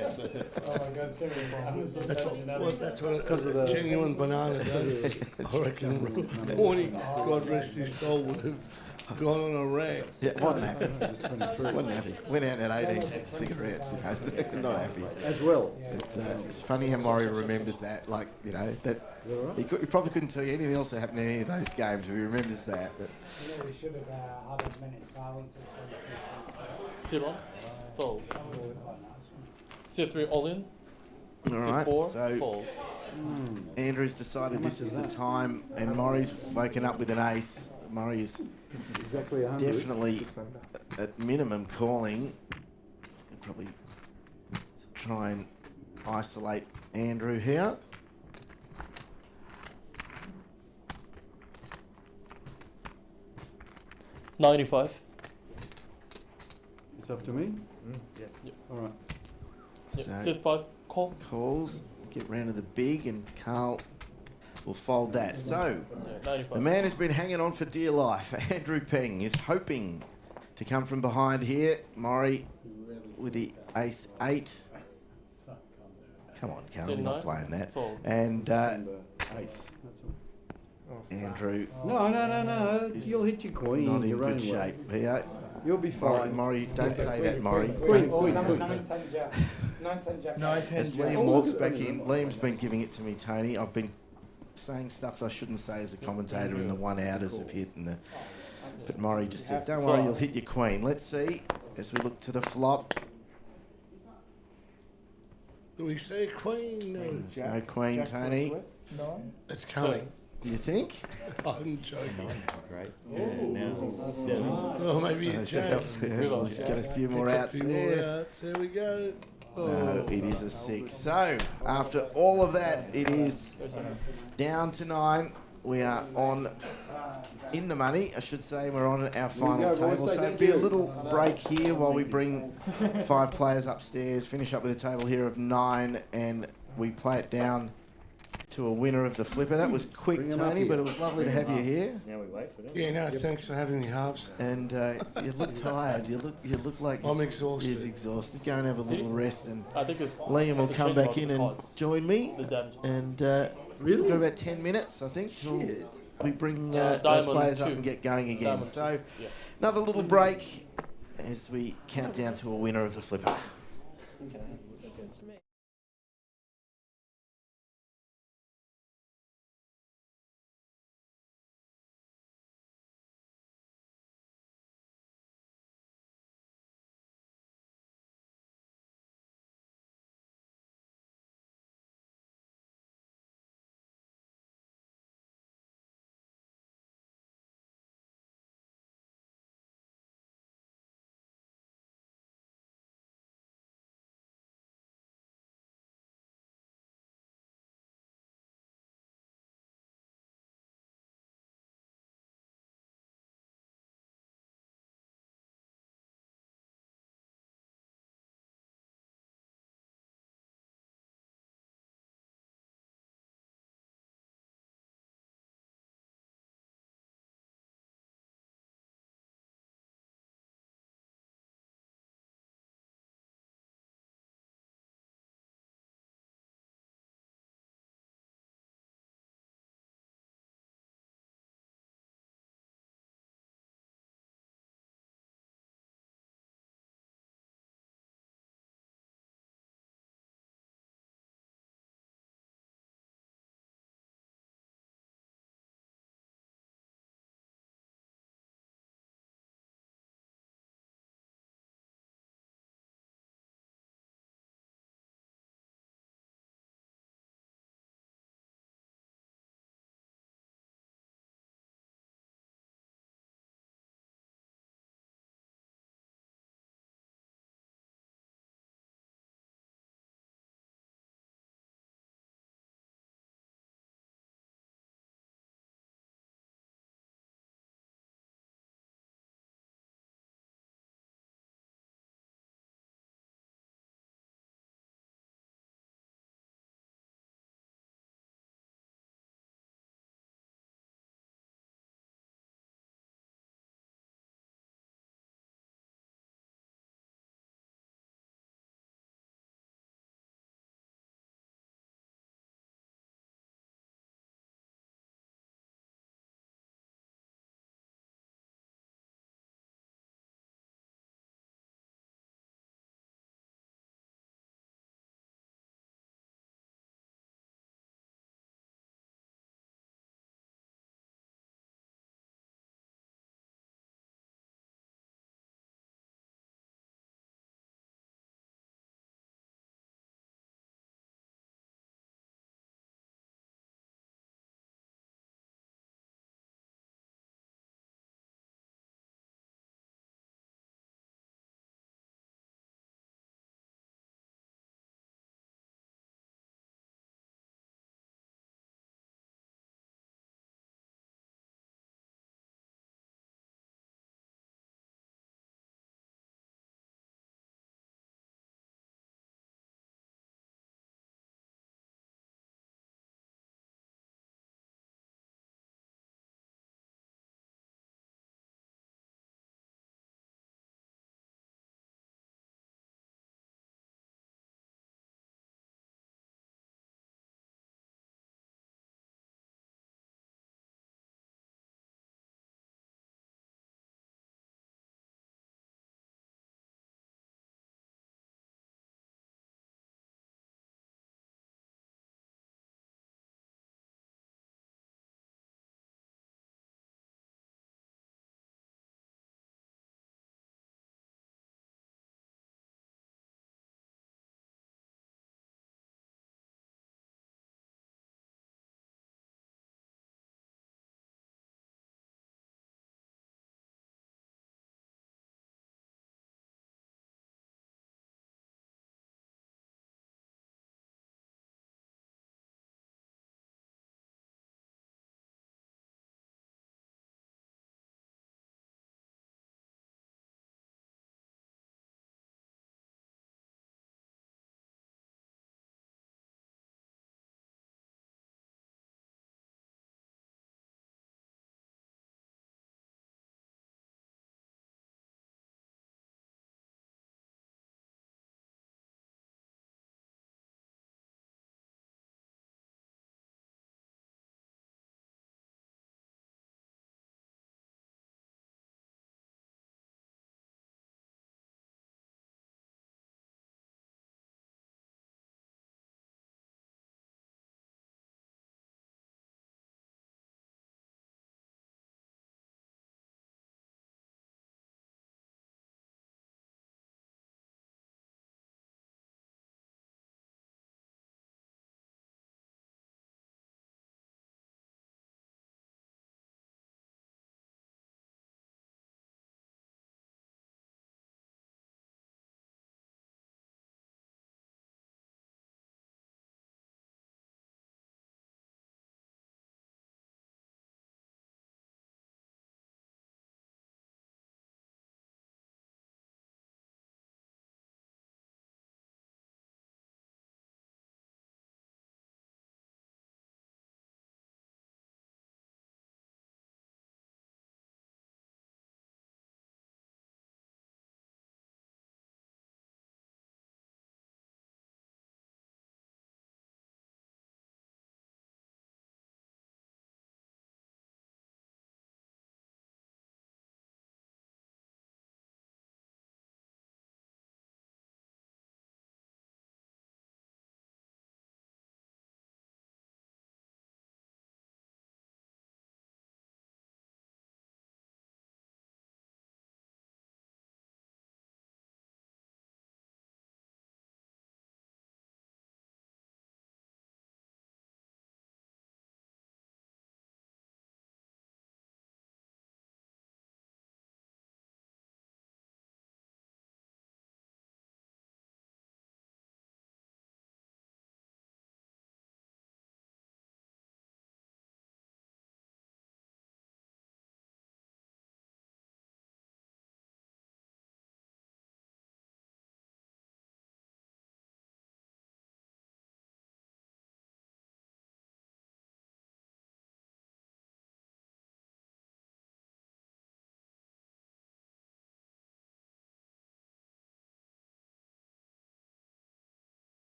[SPEAKER 13] That's what a genuine banana does. I reckon Warnie, God rest his soul, would have gone on a rant.
[SPEAKER 6] Yeah, wasn't happy. Went out and had 18 cigarettes. Not happy.
[SPEAKER 9] As well.
[SPEAKER 6] It's funny how Maury remembers that. Like, you know, that he probably couldn't tell you anything else that happened in any of those games, but he remembers that. But
[SPEAKER 5] Yeah, we should have had a minute silence.
[SPEAKER 1] Sit 1, fold. Sit 3, all in.
[SPEAKER 6] all right,
[SPEAKER 1] Sit 4,
[SPEAKER 6] so
[SPEAKER 1] fold.
[SPEAKER 6] Andrew's decided this is the time, and Maury's woken up with an ace. Maury's definitely at minimum calling. He'll probably try and isolate Andrew here.
[SPEAKER 1] $95.
[SPEAKER 9] It's up to me?
[SPEAKER 11] Yeah.
[SPEAKER 9] All right.
[SPEAKER 1] Yeah.
[SPEAKER 6] So
[SPEAKER 1] Sit 5, call.
[SPEAKER 6] calls, get round to the big, and Carl We'll fold that. So,
[SPEAKER 1] Yeah, 95.
[SPEAKER 6] the man who's been hanging on for dear life, Andrew Peng, is hoping to come from behind here. Maury with the ace 8. Come on, Carl, you're not playing that. And Andrew.
[SPEAKER 9] No.
[SPEAKER 6] is
[SPEAKER 9] You'll hit your queen.
[SPEAKER 6] Not in
[SPEAKER 9] your own
[SPEAKER 6] good
[SPEAKER 9] way.
[SPEAKER 6] shape. Yeah.
[SPEAKER 9] You'll be fine.
[SPEAKER 6] Maury, don't say that, Maury.
[SPEAKER 9] Queen,
[SPEAKER 6] Don't say
[SPEAKER 9] queen,
[SPEAKER 6] that.
[SPEAKER 5] 9-10 jack. 9-10 jack.
[SPEAKER 9] 9-10
[SPEAKER 6] As
[SPEAKER 9] jack.
[SPEAKER 6] Liam
[SPEAKER 9] Oh,
[SPEAKER 6] walks
[SPEAKER 9] look at
[SPEAKER 6] back
[SPEAKER 9] that.
[SPEAKER 6] in, Liam's been giving it to me, Tony. I've been saying stuff I shouldn't say as a commentator, and the one-outers have hit. But Maury just said, don't worry, you'll hit your queen. Let's see, as we look to the flop.
[SPEAKER 13] Do we say queen? No.
[SPEAKER 6] There's no queen, Tony.
[SPEAKER 13] It's coming.
[SPEAKER 6] You think?
[SPEAKER 13] I'm joking.
[SPEAKER 7] Great. Yeah, now 7.
[SPEAKER 13] Oh, maybe a jack.
[SPEAKER 6] Let's get a few more outs there.
[SPEAKER 13] There we go.
[SPEAKER 6] No, it is a 6. So, after all of that, it is down to 9. We are in the money, I should say. We're on our final table. So, it'll be a little break here while we bring 5 players upstairs, finish up with a table here of 9, and we play it down to a winner of the flipper. That was quick, Tony, but it was lovely to have you here.
[SPEAKER 7] Now we wait for them.
[SPEAKER 13] Yeah, no, thanks for having me, Halves.
[SPEAKER 6] And you look tired. You look like
[SPEAKER 13] I'm exhausted.
[SPEAKER 6] He's exhausted. Go and have a little rest, and
[SPEAKER 1] I think it's
[SPEAKER 6] Liam will come back in and join me.
[SPEAKER 1] The damage.
[SPEAKER 6] And
[SPEAKER 9] Really?
[SPEAKER 6] we've got about 10 minutes, I think, till we bring the
[SPEAKER 1] Diamond
[SPEAKER 6] players up
[SPEAKER 1] 2.
[SPEAKER 6] and get going again.
[SPEAKER 1] Diamond
[SPEAKER 6] So,
[SPEAKER 1] 2, yeah.
[SPEAKER 6] another little break as we count down to a winner of the flipper.
[SPEAKER 8] Okay.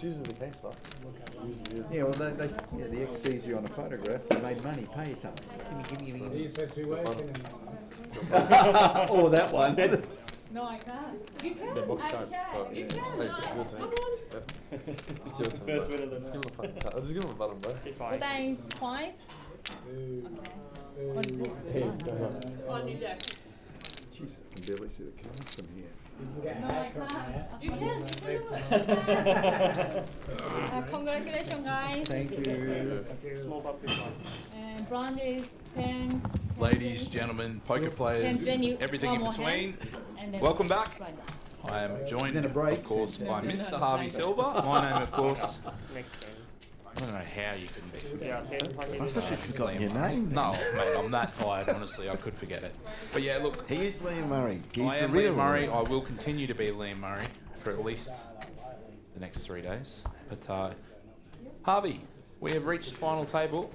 [SPEAKER 10] It's usually the case, though. Usually is.
[SPEAKER 9] Yeah, well, the X sees you on a photograph. You made money. Pay you something. Give me.
[SPEAKER 5] Are you supposed to be working?
[SPEAKER 9] Oh, that one.
[SPEAKER 8] No, I can't. You can.
[SPEAKER 10] The box card.
[SPEAKER 8] So you can.
[SPEAKER 10] Hey, just give it to him. Just give it to him. Just give him a fucking card. Just give him a button, bro.
[SPEAKER 8] That is 5. What is it? On your deck.
[SPEAKER 9] Jeez, I can barely see the cards from here.
[SPEAKER 8] No, I can't. You can. Congratulations, guys.
[SPEAKER 9] Thank you.
[SPEAKER 11] Small puppy one.
[SPEAKER 8] And brand is 10.
[SPEAKER 3] Ladies, gentlemen, poker players, everything in between. Welcome back. I am joined, of course, by Mr. Harvey Silver. My name, of course. I don't know how you couldn't be forgetting.
[SPEAKER 6] I thought you'd forgotten your name. Then.
[SPEAKER 3] No, mate, I'm that tired, honestly, I could forget it. But yeah, look.
[SPEAKER 6] He is Liam Murray. He's
[SPEAKER 3] I
[SPEAKER 6] the
[SPEAKER 3] am
[SPEAKER 6] real
[SPEAKER 3] Liam Murray. I will continue to be Liam Murray for at least the next 3 days. But Harvey, we have reached the final table.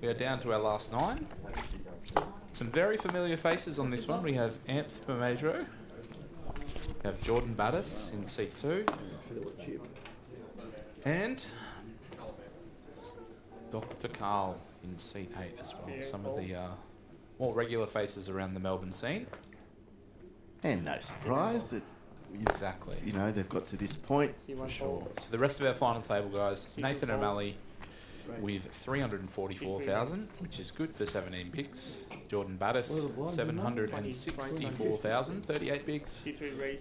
[SPEAKER 3] We are down to our last 9. Some very familiar faces on this one. We have Anth Bermedro. We have Jordan Battis in seat 2. And Dr. Carl in seat 8 as well. Some of the more regular faces around the Melbourne scene.
[SPEAKER 6] And no surprise that
[SPEAKER 3] exactly.
[SPEAKER 6] You know, they've got to this point.
[SPEAKER 3] For sure. So the rest of our final table, guys, Nathan O'Malley with 344,000, which is good for 17 bigs. Jordan Battis, 764,000, 38 bigs.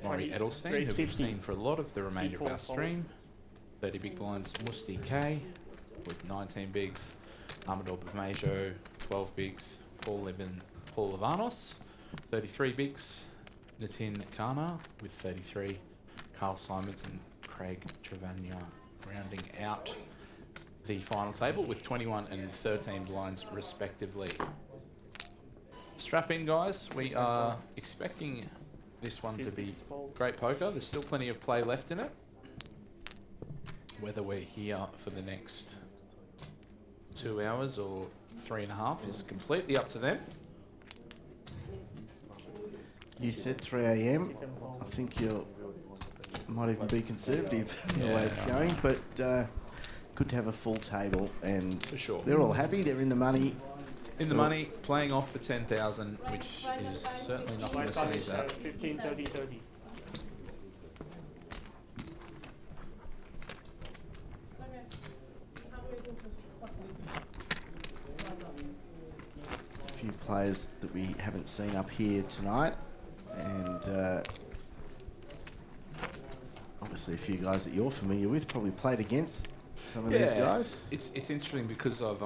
[SPEAKER 3] Maury Edelstein, who we've seen for a lot of the remainder of our stream, 30 big blinds. Musti K with 19 bigs. Amador Bermejo, 12 bigs. Paul Levanos, 33 bigs. Nitin Kana with 33. Carl Simons and Craig Trevania rounding out the final table with 21 and 13 blinds respectively. Strap in, guys. We are expecting this one to be great poker. There's still plenty of play left in it. Whether we're here for the next 2 hours or 3.5 is completely up to them.
[SPEAKER 6] You said 3 a.m. I think you might even be conservative in the way it's going, but good to have a full table, and
[SPEAKER 3] for sure.
[SPEAKER 6] They're all happy. They're in the money.
[SPEAKER 3] In the money, playing off for 10,000, which is certainly nothing to sneeze at.
[SPEAKER 11] 15, 30, 30.
[SPEAKER 6] A few players that we haven't seen up here tonight, and obviously a few guys that you're familiar with, probably played against some of these guys.
[SPEAKER 3] It's interesting because I've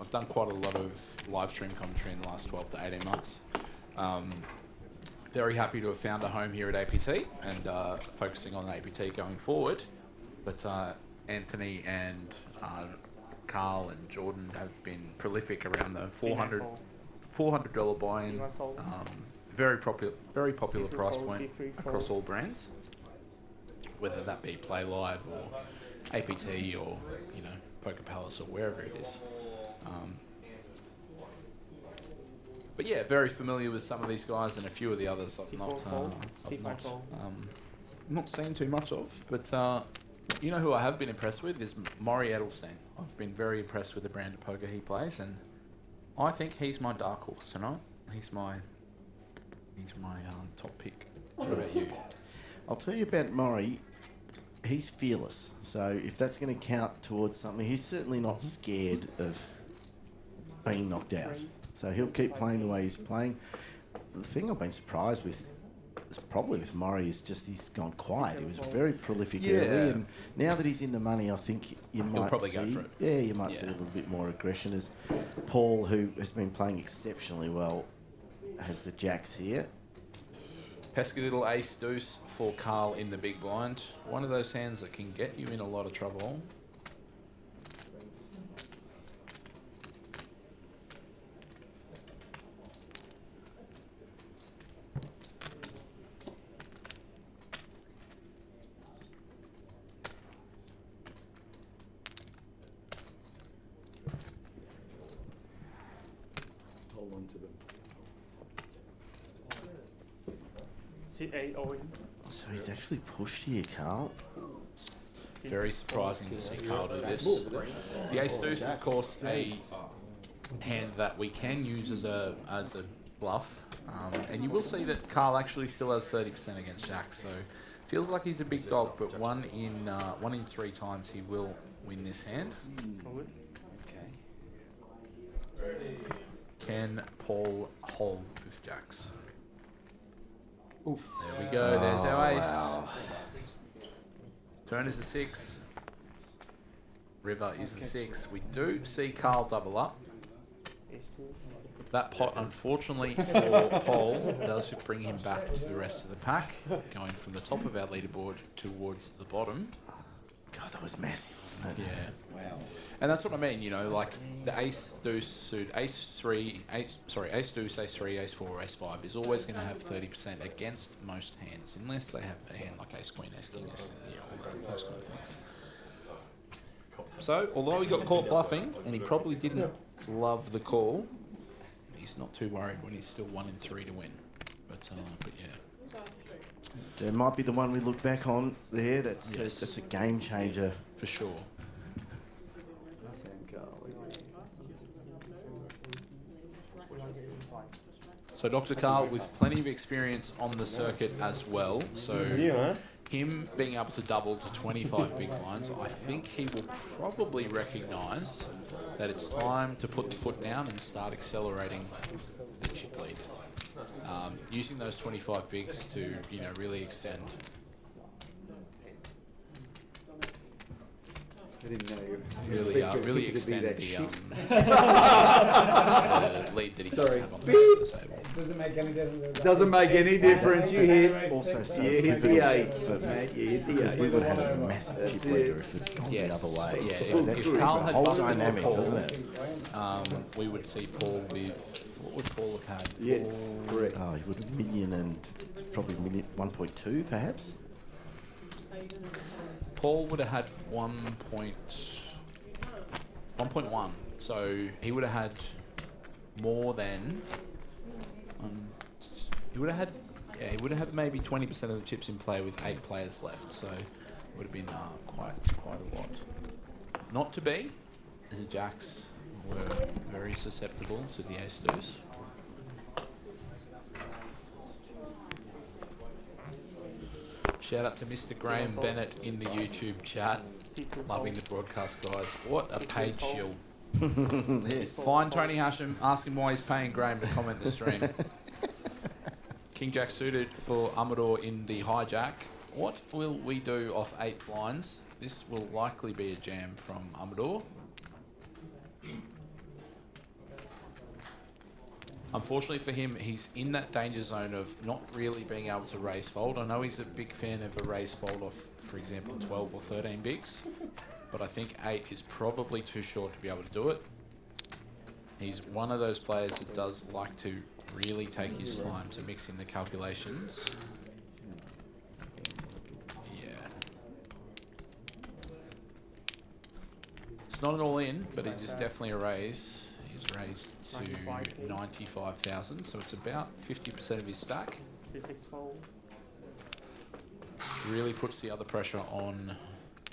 [SPEAKER 3] done quite a lot of live stream commentary in the last 12 to 18 months. Very happy to have found a home here at APT and focusing on APT going forward. But Anthony and Carl and Jordan have been prolific around the $400 buy-in. Very popular price point across all brands, whether that be Play Live or APT or Poker Palace or wherever it is. But yeah, very familiar with some of these guys, and a few of the others I've not seen too much of. But who I have been impressed with is Maury Edelstein. I've been very impressed with the brand of poker he plays, and I think he's my dark horse tonight. He's my top pick. What about you?
[SPEAKER 6] I'll tell you about Maury. He's fearless, so if that's going to count towards something, he's certainly not scared of being knocked out. So he'll keep playing the way he's playing. The thing I've been surprised with is probably with Maury is just he's gone quiet. He was very prolific early, and now that he's in the money, I think you might
[SPEAKER 3] probably
[SPEAKER 6] see,
[SPEAKER 3] go for it.
[SPEAKER 6] Yeah, you might see a little bit more aggression as Paul, who has been playing exceptionally well, has the jacks here.
[SPEAKER 3] Pesky little ace deuce for Carl in the big blind. One of those hands that can get you in a lot of trouble.
[SPEAKER 9] Hold on to them.
[SPEAKER 11] C8 always.
[SPEAKER 6] So he's actually pushed here, Carl.
[SPEAKER 3] Very surprising to see Carl do this. The ace deuce, of course, a hand that we can use as a bluff, and you will see that Carl actually still has 30% against Jack. So feels like he's a big dog, but one in 3 times he will win this hand. Can Paul hold with Jacks? There we go. There's our ace.
[SPEAKER 6] Wow.
[SPEAKER 3] Turn is a 6. River is a 6. We do see Carl double up. That pot, unfortunately for Paul, does bring him back to the rest of the pack, going from the top of our leaderboard towards the bottom.
[SPEAKER 6] God, that was messy, wasn't it?
[SPEAKER 3] Yeah. Wow. And that's what I mean, you know, like the ace deuce suit, ace deuce, ace 3, ace 4, ace 5 is always going to have 30% against most hands, unless they have a hand like ace queen, ace king, ace all those kind of things. So, although he got caught bluffing, and he probably didn't love the call, he's not too worried when he's still 1 in 3 to win. But yeah.
[SPEAKER 6] It might be the one we look back on there. That's a game changer
[SPEAKER 3] for sure. So Dr. Carl with plenty of experience on the circuit as well. So him being able to double to 25 big blinds, I think he will probably recognise that it's time to put the foot down and start accelerating the chip lead. Using those 25 bigs to, you know, really extend.
[SPEAKER 9] I didn't know you.
[SPEAKER 3] Really extend the lead that he does have on the rest of the table.
[SPEAKER 5] Doesn't make any difference.
[SPEAKER 9] Doesn't make any difference. You hit.
[SPEAKER 6] Also,
[SPEAKER 9] you hit the ace, mate. You hit the ace.
[SPEAKER 6] Because we would have had a massive chip leader if it had gone the other way.
[SPEAKER 3] Yeah,
[SPEAKER 6] So
[SPEAKER 3] if Carl had
[SPEAKER 6] whole
[SPEAKER 3] busted
[SPEAKER 6] dynamic,
[SPEAKER 3] Paul,
[SPEAKER 6] doesn't it?
[SPEAKER 3] We would see Paul with, what would Paul have had?
[SPEAKER 9] Yes, correct.
[SPEAKER 6] Oh, he would have million and probably 1.2 perhaps.
[SPEAKER 3] Paul would have had 1.1, so he would have had more than. He would have had maybe 20% of the chips in play with 8 players left, so it would have been quite a lot. Not to be, as the Jacks were very susceptible to the ace deuce. Shout out to Mr. Graham Bennett in the YouTube chat. Loving the broadcast, guys. What a paid shill.
[SPEAKER 6] Yes.
[SPEAKER 3] Find Tony Hasham, ask him why he's paying Graham to comment the stream. King Jack suited for Amador in the hijack. What will we do off 8 blinds? This will likely be a jam from Amador. Unfortunately for him, he's in that danger zone of not really being able to raise fold. I know he's a big fan of a raise fold off, for example, 12 or 13 bigs, but I think 8 is probably too short to be able to do it. He's one of those players that does like to really take his time to mix in the calculations. Yeah. It's not an all-in, but it is definitely a raise. He's raised to 95,000, so it's about 50% of his stack. Really puts the other pressure on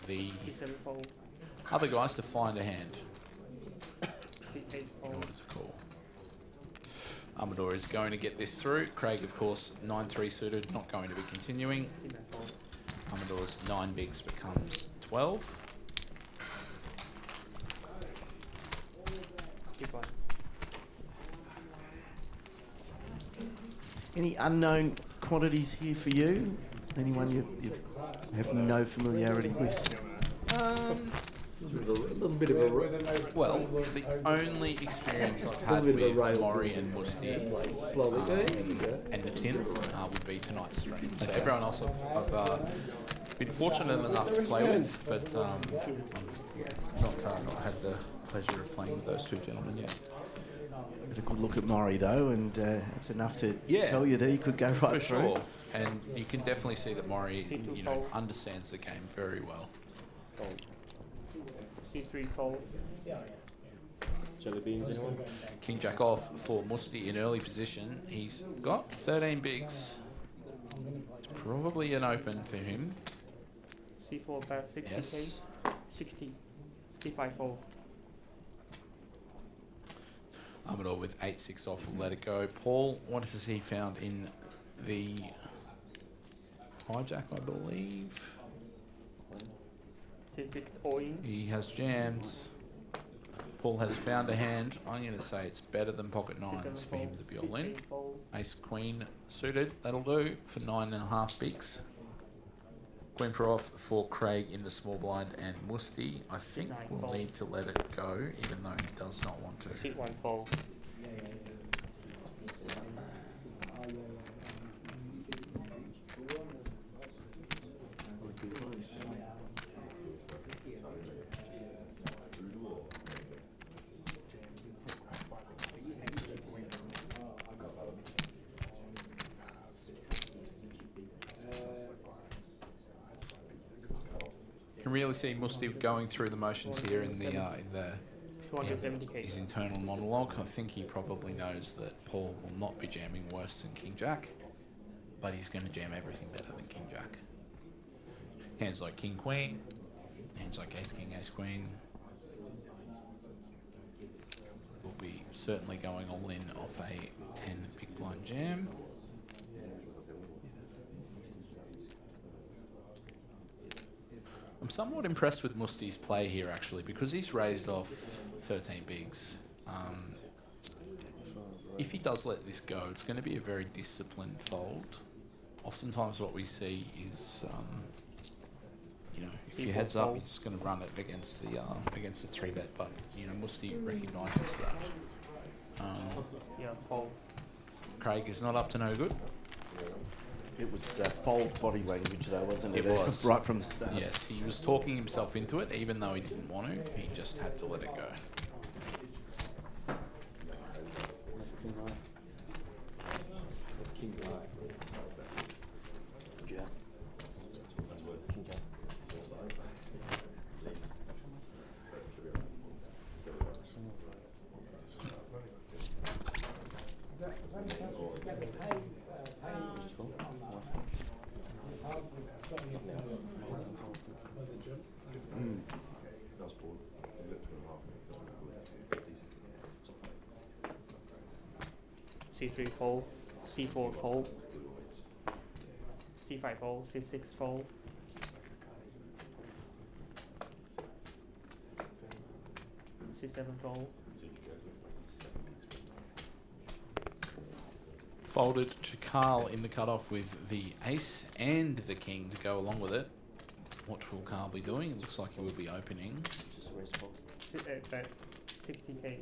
[SPEAKER 3] the other guys to find a hand in order to call. Amador is going to get this through. Craig, of course, 9-3 suited, not going to be continuing. Amador's 9 bigs becomes 12.
[SPEAKER 6] Any unknown quantities here for you? Anyone you have no familiarity with?
[SPEAKER 9] A little bit of a
[SPEAKER 3] Well, the only experience I've had with Maury and Musti and the tin would be tonight's stream. So everyone else I've been fortunate enough to play with, but I've not had the pleasure of playing with those two gentlemen yet.
[SPEAKER 6] Had a good look at Maury though, and it's enough to tell you that he could go right
[SPEAKER 3] for
[SPEAKER 6] through.
[SPEAKER 3] Sure. And you can definitely see that Maury, understands the game very well.
[SPEAKER 11] C3 fold.
[SPEAKER 10] Jelly beans, anyone?
[SPEAKER 3] King Jack off for Musti in early position. He's got 13 bigs. It's probably an open for him.
[SPEAKER 11] C4 about 60k.
[SPEAKER 3] Yes.
[SPEAKER 11] 60. C5 fold.
[SPEAKER 3] I'm at all with 8-6 off. We'll let it go. Paul, what has he found in the hijack, I believe?
[SPEAKER 11] C6 all in.
[SPEAKER 3] He has jammed. Paul has found a hand. I'm going to say it's better than pocket nines for him to be all in. Ace queen suited. That'll do for 9.5 bigs. Queen for off for Craig in the small blind and Musty. I think we'll need to let it go, even though he does not want to.
[SPEAKER 11] C1 fold.
[SPEAKER 3] Can really see Musty going through the motions here in the his internal monologue. I think he probably knows that Paul will not be jamming worse than King Jack, but he's going to jam everything better than King Jack. Hands like King Queen, hands like Ace King, Ace Queen. Will be certainly going all in off a 10 big blind jam. I'm somewhat impressed with Musty's play here, actually, because he's raised off 13 bigs. If he does let this go, it's going to be a very disciplined fold. Oftentimes what we see is, you know, if your head's up, you're just going to run it against the 3-bet, but, you know, Musty recognises that.
[SPEAKER 11] Yeah, fold.
[SPEAKER 3] Craig is not up to no good.
[SPEAKER 6] It was fold body language though, wasn't it?
[SPEAKER 3] It was.
[SPEAKER 6] Right from the start.
[SPEAKER 3] Yes, he was talking himself into it, even though he didn't want to. He just had to let it go.
[SPEAKER 10] King Jack.
[SPEAKER 11] C3 fold. C4 fold. C5 fold. C6 fold. C7 fold.
[SPEAKER 3] Folded to Carl in the cutoff with the ace and the king to go along with it. What will Carl be doing? It looks like he will be opening.
[SPEAKER 11] About 60k.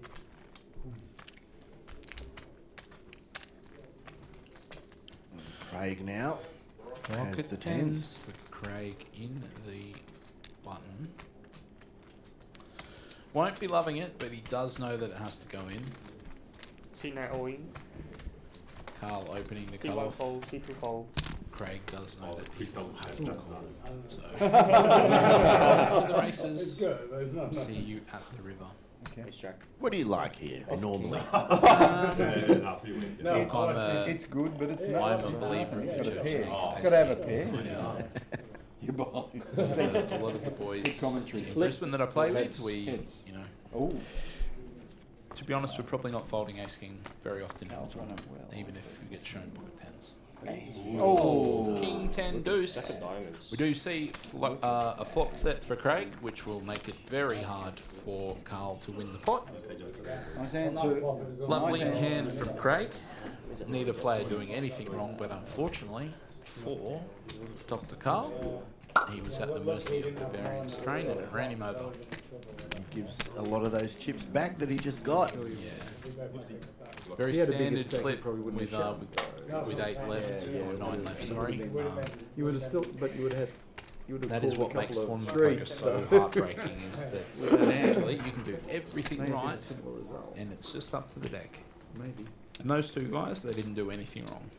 [SPEAKER 6] Craig now has
[SPEAKER 3] Pocket
[SPEAKER 6] the tens.
[SPEAKER 3] for Craig in the button. Won't be loving it, but he does know that it has to go in.
[SPEAKER 11] C9 all in.
[SPEAKER 3] Carl opening the
[SPEAKER 11] C1
[SPEAKER 3] cutoff.
[SPEAKER 11] fold. C2 fold.
[SPEAKER 3] Craig does know that he will have to call. So, off to the races. See you at the river.
[SPEAKER 6] What do you like here normally?
[SPEAKER 9] It's good, but it's not.
[SPEAKER 3] I'm a believer in the
[SPEAKER 9] It's got a
[SPEAKER 3] church.
[SPEAKER 9] pair. It's got to have a pair.
[SPEAKER 3] You're behind. A lot of the boys in Brisbane that I play with, we, you know. To be honest, we're probably not folding ace king very often in the tournament, even if we get shown pocket tens. King 10 deuce. We do see a flop set for Craig, which will make it very hard for Carl to win the pot.
[SPEAKER 9] Nice answer.
[SPEAKER 3] Lovely hand from Craig. Neither player doing anything wrong, but unfortunately for Dr. Carl, he was at the mercy of the variance train and it ran him over.
[SPEAKER 6] He gives a lot of those chips back that he just got.
[SPEAKER 3] Yeah. Very standard flip with 8 left, or 9 left, sorry.
[SPEAKER 2] You would have still, but you would have.
[SPEAKER 3] That is what makes tournament poker so heartbreaking, is that essentially you can do everything right, and it's just up to the deck.
[SPEAKER 2] Maybe.
[SPEAKER 3] And those two guys, they didn't do anything wrong.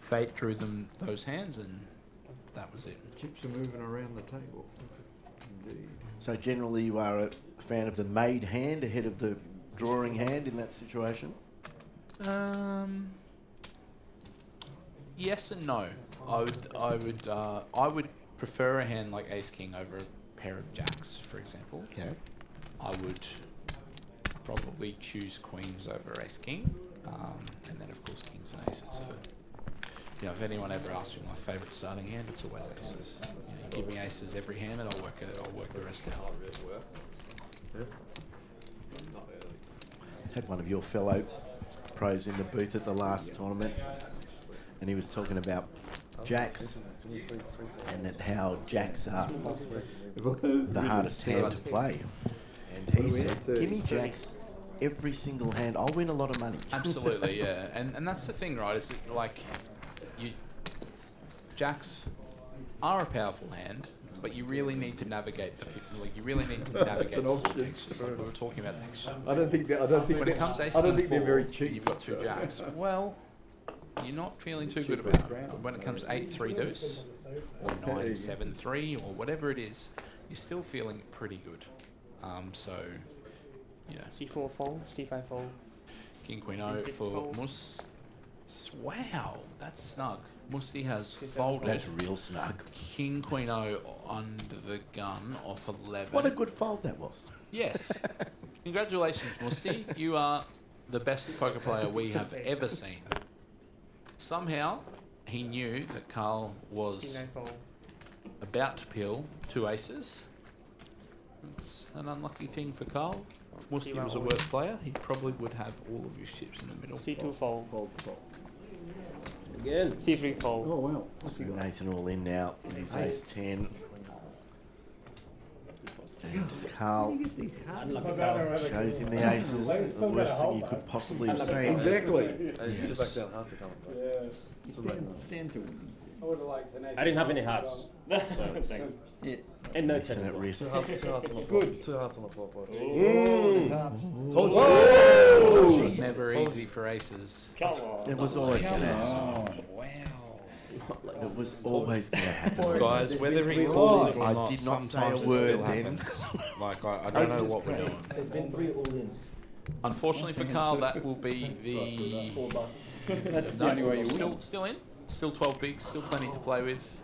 [SPEAKER 3] Fate drew them those hands, and that was it.
[SPEAKER 2] Chips are moving around the table. Indeed.
[SPEAKER 6] So generally you are a fan of the made hand ahead of the drawing hand in that situation?
[SPEAKER 3] Yes and no. I would prefer a hand like Ace King over a pair of jacks, for example.
[SPEAKER 6] Okay.
[SPEAKER 3] I would probably choose queens over Ace King, and then of course kings and aces. So, you know, if anyone ever asks me my favourite starting hand, it's always aces. You know, give me aces every hand, and I'll work the rest out.
[SPEAKER 6] Had one of your fellow pros in the booth at the last tournament, and he was talking about jacks and that how jacks are the hardest hand to play. And he said, "Give me jacks every single hand. I'll win a lot of money."
[SPEAKER 3] Absolutely, yeah. And that's the thing, right? Is it like jacks are a powerful hand, but you really need to navigate you really need to navigate all textures. Like we were talking about textures.
[SPEAKER 9] I don't think
[SPEAKER 3] when it comes to ace king
[SPEAKER 9] they're very
[SPEAKER 3] four,
[SPEAKER 9] cheap.
[SPEAKER 3] you've got two jacks. Well, you're not feeling too good about it. But when it comes to 8-3 deuce or 9-7-3 or whatever it is, you're still feeling pretty good. So, you know.
[SPEAKER 11] C4 fold, C5 fold.
[SPEAKER 3] King Queen O for Mus. Wow, that's snug. Musti has folded.
[SPEAKER 6] That's real snug.
[SPEAKER 3] King Queen O under the gun off 11.
[SPEAKER 6] What a good fold that was.
[SPEAKER 3] Yes. Congratulations, Musti. You are the best poker player we have ever seen. Somehow, he knew that Carl was about to pill two aces. It's an unlucky thing for Carl. If Musti was a worse player, he probably would have all of his chips in the middle.
[SPEAKER 11] C2 fold.
[SPEAKER 10] Again.
[SPEAKER 11] C3 fold.
[SPEAKER 9] Oh wow.
[SPEAKER 6] Nathan all in now. He's ace 10. And Carl shows him the aces. The worst thing you could possibly have seen.
[SPEAKER 9] Exactly.
[SPEAKER 3] Yes.
[SPEAKER 9] Stand to win.
[SPEAKER 5] I would have liked an ace.
[SPEAKER 10] I didn't have any hearts. So
[SPEAKER 9] Yeah.
[SPEAKER 10] and no
[SPEAKER 6] Nathan at
[SPEAKER 10] technical.
[SPEAKER 6] risk.
[SPEAKER 9] Good.
[SPEAKER 12] 2 hearts on the flop.
[SPEAKER 3] Told you. Never easy for aces.
[SPEAKER 6] It was always going to happen. It was always going to happen.
[SPEAKER 3] Guys, whether he calls it or
[SPEAKER 6] I
[SPEAKER 3] not,
[SPEAKER 6] did not say
[SPEAKER 3] sometimes
[SPEAKER 6] a
[SPEAKER 3] it
[SPEAKER 6] word
[SPEAKER 3] still
[SPEAKER 6] then.
[SPEAKER 3] happens. Like, I don't know what we're doing.
[SPEAKER 10] There's been 3 all-ins.
[SPEAKER 3] Unfortunately for Carl, that will be the...
[SPEAKER 9] That's the only way you win.
[SPEAKER 3] Still in. Still 12 bigs, still plenty to play with.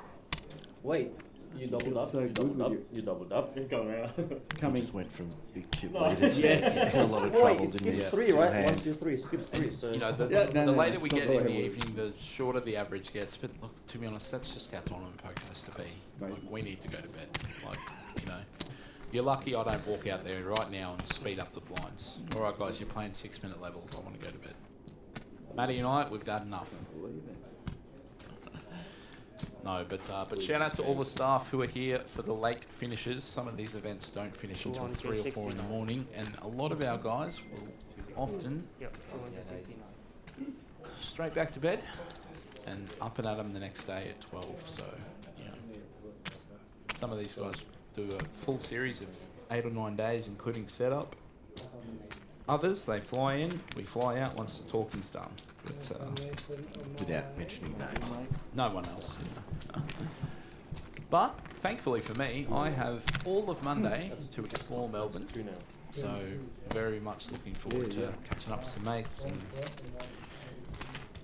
[SPEAKER 10] Wait, you doubled up,
[SPEAKER 9] So
[SPEAKER 10] you
[SPEAKER 9] good
[SPEAKER 10] doubled
[SPEAKER 9] with
[SPEAKER 10] up,
[SPEAKER 9] you.
[SPEAKER 10] you doubled up. It's going around.
[SPEAKER 6] He
[SPEAKER 9] Coming.
[SPEAKER 6] just went from big chip leaders
[SPEAKER 10] Yes.
[SPEAKER 6] in a lot of trouble,
[SPEAKER 10] It
[SPEAKER 6] didn't he?
[SPEAKER 10] skips 3,
[SPEAKER 6] Two
[SPEAKER 10] right? 1,
[SPEAKER 6] hands.
[SPEAKER 10] 2, 3, skips 3. So
[SPEAKER 3] You know, the
[SPEAKER 9] no,
[SPEAKER 3] later we
[SPEAKER 9] it's
[SPEAKER 3] get
[SPEAKER 9] not
[SPEAKER 3] in the
[SPEAKER 9] very
[SPEAKER 3] evening, the shorter the average gets. But look, to be honest, that's just how tournament poker has to be. Like, we need to go to bed. Like, you know, you're lucky I don't walk out there right now and speed up the blinds. All right, guys, you're playing 6-minute levels. I want to go to bed. Matty and I, we've had enough. No, but shout out to all the staff who are here for the late finishes. Some of these events don't finish until 3 or 4 in the morning, and a lot of our guys will often straight back to bed and up and at 'em the next day at 12. So, you know, some of these guys do a full series of 8 or 9 days, including setup. Others, they fly in, we fly out once the talking's done. But,
[SPEAKER 6] Without mentioning names.
[SPEAKER 3] no one else. But thankfully for me, I have all of Monday to explore Melbourne. So very much looking forward to catching up with some mates and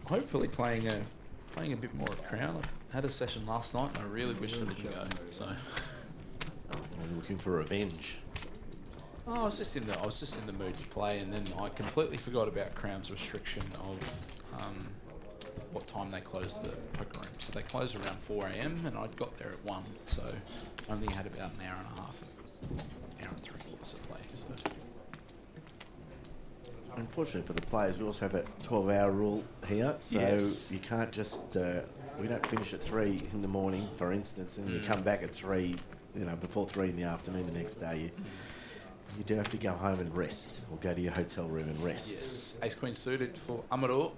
[SPEAKER 3] hopefully playing a bit more at Crown. I had a session last night and I really wish I didn't go. So
[SPEAKER 6] I'm looking for revenge.
[SPEAKER 3] I was just in the mood to play, and then I completely forgot about Crown's restriction of what time they closed the poker room. So they closed around 4 AM, and I'd got there at 1, so only had about an hour and a half, hour and 3/4 to play. So.
[SPEAKER 6] Unfortunately for the players, we also have a 12-hour rule here, so
[SPEAKER 3] Yes.
[SPEAKER 6] you can't just. We don't finish at 3 in the morning, for instance, and you come back at 3, before 3 in the afternoon the next day. You do have to go home and rest, or go to your hotel room and rest.
[SPEAKER 3] Yes. Ace Queen suited for Amador.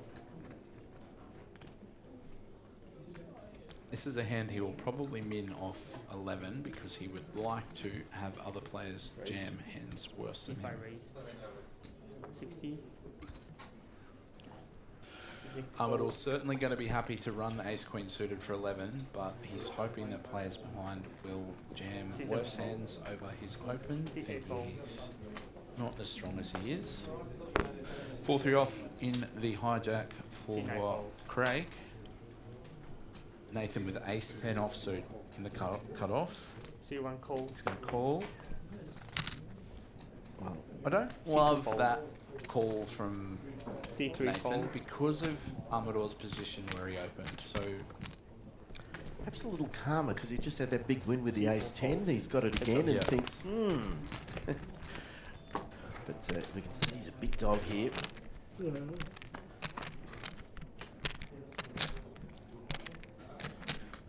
[SPEAKER 3] This is a hand he will probably min off 11 because he would like to have other players jam hands worse than
[SPEAKER 11] If I
[SPEAKER 3] him.
[SPEAKER 11] raise 60.
[SPEAKER 3] Amador's certainly going to be happy to run the Ace Queen suited for 11, but he's hoping that players behind will jam worse hands over his open, thinking he's not as strong as he is. 4-3 off in the hijack for Craig. Nathan with ace 10 offsuit in the cut off.
[SPEAKER 11] C1 call.
[SPEAKER 3] He's going to call. Well, I don't love that call from
[SPEAKER 11] C3
[SPEAKER 3] Nathan
[SPEAKER 11] fold.
[SPEAKER 3] because of Amador's position where he opened. So
[SPEAKER 6] Perhaps a little calmer because he just had that big win with the ace 10. He's got it again and thinks, But we can see he's a big dog here.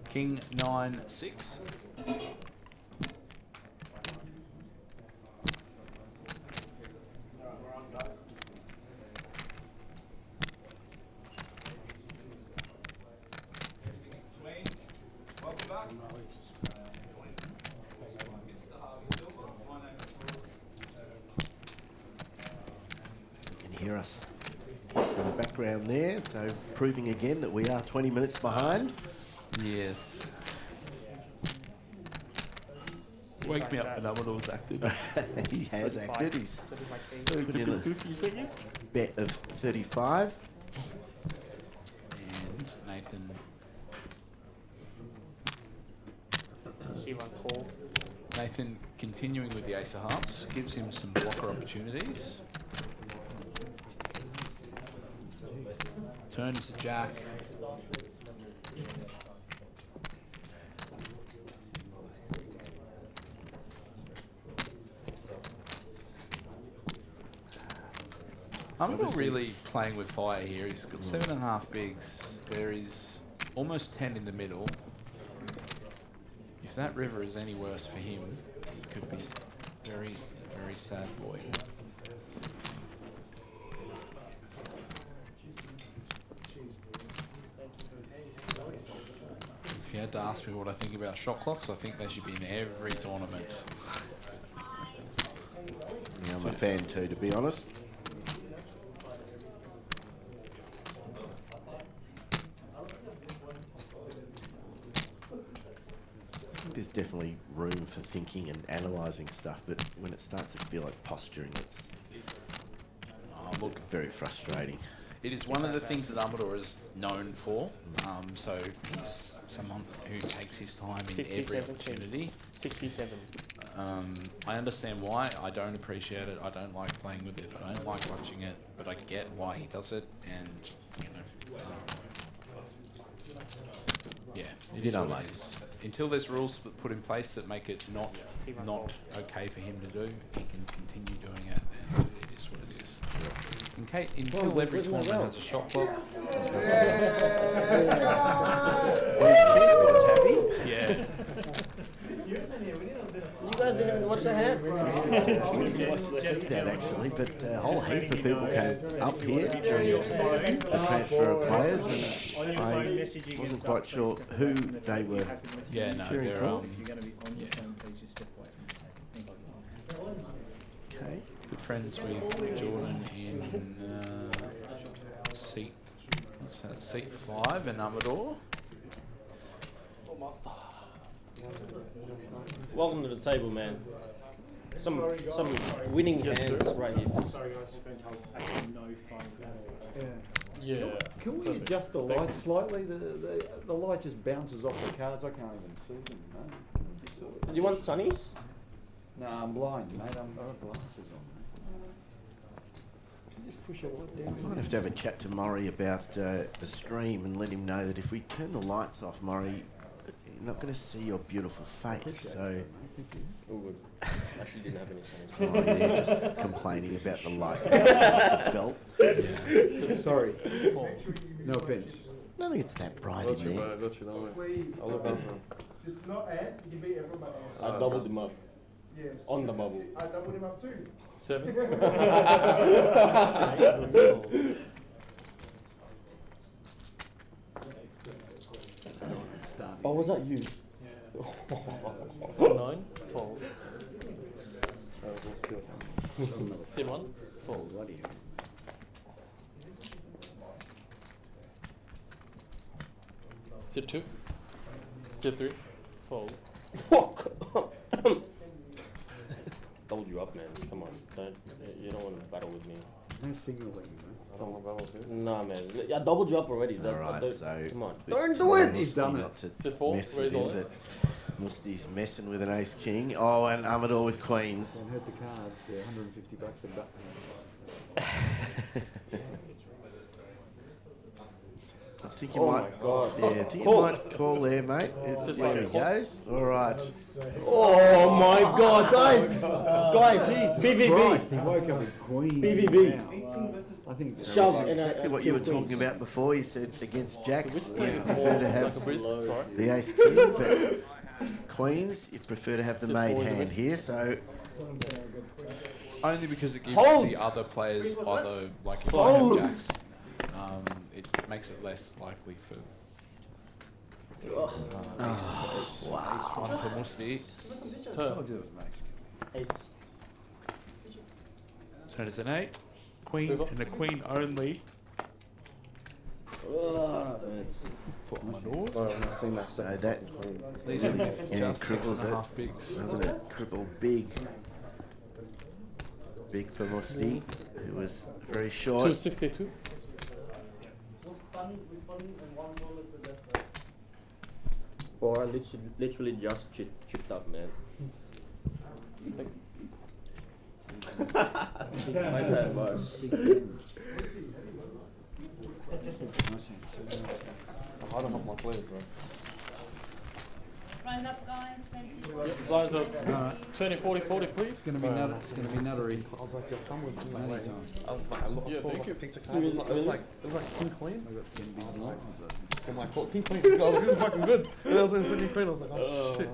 [SPEAKER 3] King 9-6.
[SPEAKER 6] You can hear us in the background there, so proving again that we are 20 minutes behind.
[SPEAKER 3] Yes. Wake me up when Amador's acted.
[SPEAKER 6] He has acted. He's put in a bet of 35.
[SPEAKER 3] And Nathan.
[SPEAKER 11] C1 call.
[SPEAKER 3] Nathan continuing with the ace of hearts gives him some blocker opportunities. Turn is jack. I'm not really playing with fire here. He's got 7.5 bigs. There is almost 10 in the middle. If that river is any worse for him, he could be very, very sad boy. If you had to ask me what I think about shot clocks, I think they should be in every tournament.
[SPEAKER 6] Yeah, I'm a fan too, to be honest. There's definitely room for thinking and analysing stuff, but when it starts to feel like posturing, it's very frustrating.
[SPEAKER 3] It is one of the things that Amador is known for. So he's someone who takes his time in every opportunity.
[SPEAKER 11] 67.
[SPEAKER 3] I understand why. I don't appreciate it. I don't like playing with it. I don't like watching it, but I get why he does it. And yeah, it is what it is. Until there's rules put in place that make it not okay for him to do, he can continue doing it, and it is what it is. Until every tournament has a shot clock, there's nothing else.
[SPEAKER 6] Well, his chess squad's happy.
[SPEAKER 3] Yeah.
[SPEAKER 11] You guys didn't even watch the hand.
[SPEAKER 6] We didn't want to see that actually, but a whole heap of people came up here during the transfer of players, and I wasn't quite sure who they were cheering for. Okay.
[SPEAKER 3] Good friends with Jordan in seat 5 in Amador.
[SPEAKER 14] Welcome to the table, man. Some winning hands right here.
[SPEAKER 5] Sorry guys, I've been told actually no phone.
[SPEAKER 9] Yeah. Can we adjust the light slightly? The light just bounces off the cards. I can't even see them. No?
[SPEAKER 14] Do you want sunnies?
[SPEAKER 9] No, I'm blind, mate. I've got glasses on. Can you just push it down?
[SPEAKER 6] I'm going to have a chat to Murray about the stream and let him know that if we turn the lights off, Murray, you're not going to see your beautiful face. So.
[SPEAKER 14] Oh, good. Actually, didn't have any sunnies.
[SPEAKER 6] Murray there just complaining about the light bouncing off the felt.
[SPEAKER 9] Yeah. Sorry. No offence.
[SPEAKER 6] I don't think it's that bright in there.
[SPEAKER 10] I'll look over him.
[SPEAKER 2] Just not add, you can beat everybody else.
[SPEAKER 14] I doubled him up.
[SPEAKER 2] Yes.
[SPEAKER 14] On the bubble.
[SPEAKER 2] I doubled him up too.
[SPEAKER 1] 7.
[SPEAKER 14] Oh, was that you?
[SPEAKER 1] Yeah. 9, fold. C1, fold. C2, C3, fold.
[SPEAKER 14] Doubled you up, man. Come on, you don't want to battle with me.
[SPEAKER 9] No signalling, man.
[SPEAKER 10] I don't want to balance it.
[SPEAKER 14] Nah, man. I double drop already.
[SPEAKER 6] Alright, so
[SPEAKER 14] come on.
[SPEAKER 6] don't
[SPEAKER 14] do it!
[SPEAKER 6] He's done not to
[SPEAKER 1] Sit four,
[SPEAKER 6] mess
[SPEAKER 1] raise
[SPEAKER 6] with
[SPEAKER 1] all
[SPEAKER 6] him,
[SPEAKER 1] in.
[SPEAKER 6] but Musti's messing with an ace king. Oh, and Amador with queens.
[SPEAKER 9] And hurt the cards, yeah, $150 a button.
[SPEAKER 6] I think you
[SPEAKER 14] Oh
[SPEAKER 6] might.
[SPEAKER 14] my God.
[SPEAKER 6] Yeah, I think you might call there, mate. There he goes. All right.
[SPEAKER 14] Oh my God, guys! Guys,
[SPEAKER 9] BVB. Christ, he woke up with queens.
[SPEAKER 14] BVB.
[SPEAKER 9] I think
[SPEAKER 6] So
[SPEAKER 14] Shove
[SPEAKER 6] that's
[SPEAKER 14] in
[SPEAKER 6] exactly what you were talking about before. You said against jacks, you prefer to have
[SPEAKER 1] Sorry.
[SPEAKER 6] the ace king, but queens, you prefer to have the maid hand here. So
[SPEAKER 3] Only because it gives
[SPEAKER 14] Hold.
[SPEAKER 3] the other players either, like if I
[SPEAKER 14] Hold.
[SPEAKER 3] have jacks, it makes it less likely for one for Musti.
[SPEAKER 1] Turn.
[SPEAKER 14] Ace.
[SPEAKER 3] So it's an 8, queen, and a queen only for Amador.
[SPEAKER 6] so that
[SPEAKER 3] These are just
[SPEAKER 6] cripples
[SPEAKER 3] 6.5
[SPEAKER 6] it,
[SPEAKER 3] bigs.
[SPEAKER 6] doesn't it? Cripple big. Big for Musti, who was very short.
[SPEAKER 1] 262.
[SPEAKER 14] Or literally just chipped up, man. Nice hand, boy.
[SPEAKER 10] I don't have my sleeves, bro.
[SPEAKER 8] Round up, guys. Thank you.
[SPEAKER 1] Yep, lines up. 20, 40, 40, please.
[SPEAKER 9] It's going to be nuttery.
[SPEAKER 10] I was like, your thumb was in my way.
[SPEAKER 9] Anytime.
[SPEAKER 10] I was like, I
[SPEAKER 1] Yeah,
[SPEAKER 10] saw
[SPEAKER 1] thank
[SPEAKER 10] like
[SPEAKER 1] you.
[SPEAKER 10] a picture card. It was like king queen.
[SPEAKER 9] I've got 10 big lines.
[SPEAKER 10] I'm like, what king queen? I was like, this is fucking good. And I was in king queen. I was like, oh shit.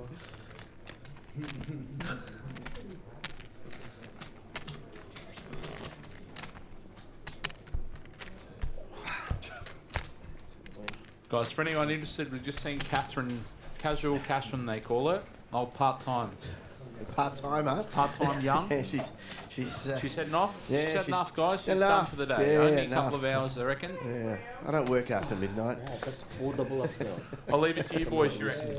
[SPEAKER 3] Guys, for anyone interested, we've just seen Catherine, casual Catherine they call her, old part-time.
[SPEAKER 6] Part-timer.
[SPEAKER 3] Part-time young.
[SPEAKER 6] Yeah, she's
[SPEAKER 3] She's heading off.
[SPEAKER 6] yeah,
[SPEAKER 3] she's had
[SPEAKER 6] she's
[SPEAKER 3] enough, guys. She's
[SPEAKER 6] enough.
[SPEAKER 3] done for the day.
[SPEAKER 6] Yeah,
[SPEAKER 3] Only a
[SPEAKER 6] enough.
[SPEAKER 3] couple of hours, I reckon.
[SPEAKER 6] Yeah, I don't work after midnight.
[SPEAKER 14] Yeah, that's 4 double ups now.
[SPEAKER 3] I'll leave it to you boys, you reckon?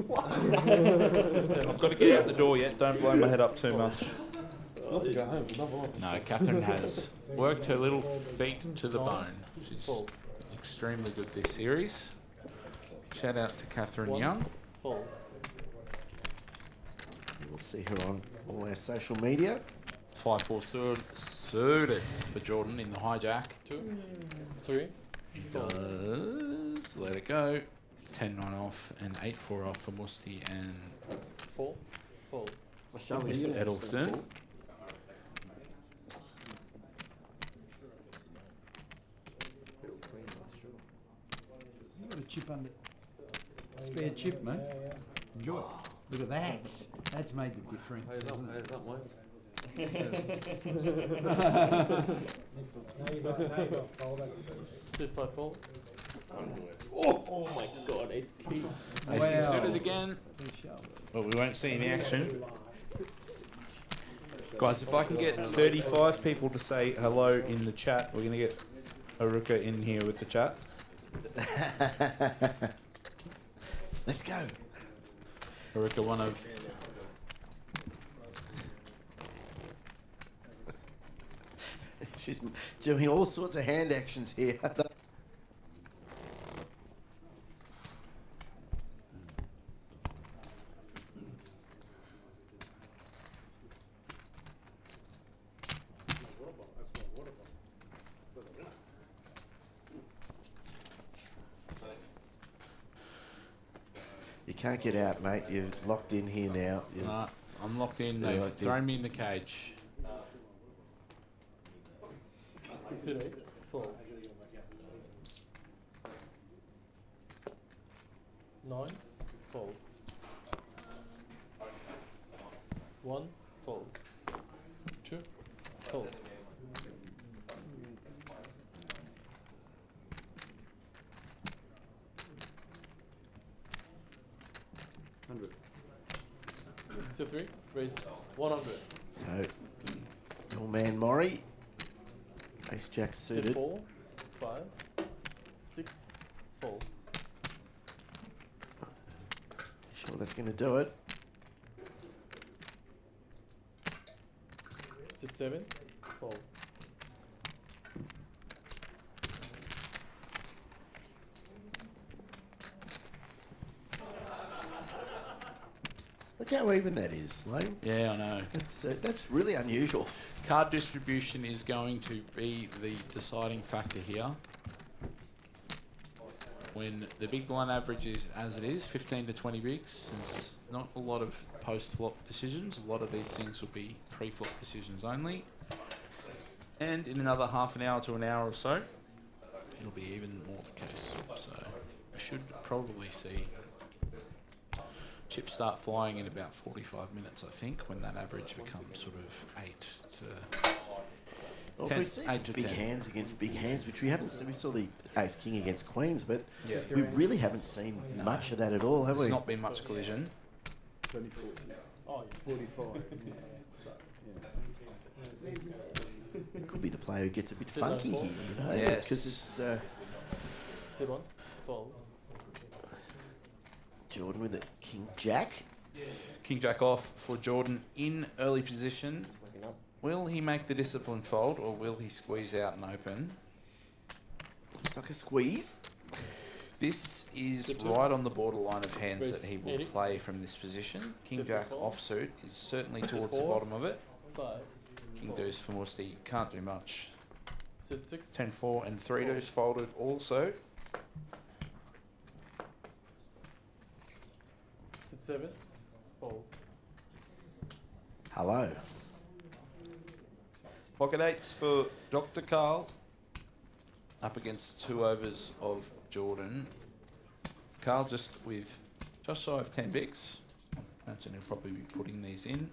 [SPEAKER 3] I've got to get out the door yet. Don't blow my head up too much.
[SPEAKER 10] Not to go home. Double up.
[SPEAKER 3] No, Catherine has worked her little feet to the bone. She's extremely good this series. Shout out to Catherine Young.
[SPEAKER 1] Fold.
[SPEAKER 6] We'll see her on all our social media.
[SPEAKER 3] 5-4 suited for Jordan in the hijack.
[SPEAKER 1] 2, 3.
[SPEAKER 3] Does let it go. 10-9 off and 8-4 off for Musti and
[SPEAKER 1] 4. Fold.
[SPEAKER 3] Mr. Edelson.
[SPEAKER 9] You got a chip under. Spare chip, mate. Enjoy it. Look at that. That's made the difference.
[SPEAKER 10] Hey,
[SPEAKER 9] Isn't it?
[SPEAKER 10] that mine.
[SPEAKER 1] Sit 5, fold.
[SPEAKER 14] Oh my God, ace king.
[SPEAKER 3] Ace king suited again. But we won't see any action. Guys, if I can get 35 people to say hello in the chat, we're going to get Aruka in here with the chat.
[SPEAKER 6] Let's go.
[SPEAKER 3] Aruka, one of...
[SPEAKER 6] She's doing all sorts of hand actions here. You can't get out, mate. You're locked in here now.
[SPEAKER 3] Nah, I'm locked in.
[SPEAKER 6] You're
[SPEAKER 3] They've
[SPEAKER 6] locked in.
[SPEAKER 3] thrown me in the cage.
[SPEAKER 1] Sit 8. Fold. 9. Fold. 1. Fold. 2. Fold. Sit 3. Raise 100.
[SPEAKER 6] So, your man Maury, ace jack
[SPEAKER 1] Sit
[SPEAKER 6] suited.
[SPEAKER 1] 4. 5. 6. Fold.
[SPEAKER 6] Sure that's going to do it.
[SPEAKER 1] Sit 7, fold.
[SPEAKER 6] Look how even that is, Lane.
[SPEAKER 3] Yeah, I know.
[SPEAKER 6] That's really unusual.
[SPEAKER 3] Card distribution is going to be the deciding factor here. When the big blind average is as it is, 15 to 20 bigs, there's not a lot of post-flop decisions. A lot of these things will be pre-flop decisions only. And in another half an hour to an hour or so, it'll be even more the case. So I should probably see chips start flying in about 45 minutes, I think, when that average becomes sort of 8 to...
[SPEAKER 6] Well, if we see some big hands against big hands, which we haven't seen. We saw the ace-king against queens, but we really haven't seen much of that at all, have we?
[SPEAKER 3] There's not been much collision.
[SPEAKER 9] 24. Oh, yeah. 45.
[SPEAKER 6] It could be the player who gets a bit funky here, you know?
[SPEAKER 3] Yes.
[SPEAKER 6] Because it's...
[SPEAKER 1] Sit 1, fold.
[SPEAKER 6] Jordan with the king-jack.
[SPEAKER 3] King-jack off for Jordan in early position. Will he make the disciplined fold, or will he squeeze out and open?
[SPEAKER 6] Looks like a squeeze.
[SPEAKER 3] This is right on the borderline of hands that he will play from this position. King-jack offsuit is certainly towards the bottom of it.
[SPEAKER 1] 5.
[SPEAKER 3] King deuce for Musty can't do much.
[SPEAKER 1] Sit 6.
[SPEAKER 3] 10-4 and 3 deuce folded also.
[SPEAKER 1] Sit 7, fold.
[SPEAKER 6] Hello.
[SPEAKER 3] Pocket eights for Dr. Carl. Up against 2 overs of Jordan. Carl just shy of 10 bigs. I imagine he'll probably be putting these in.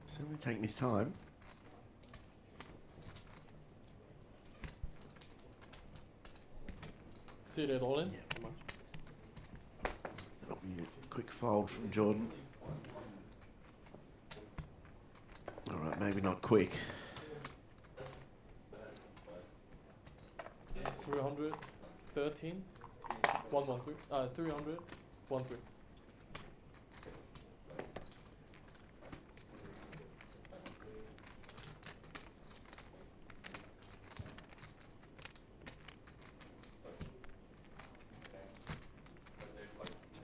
[SPEAKER 6] Certainly taking his time.
[SPEAKER 1] Sit it all in.
[SPEAKER 6] That'll be a quick fold from Jordan. All right, maybe not quick.
[SPEAKER 1] 313. 113. 300. 13.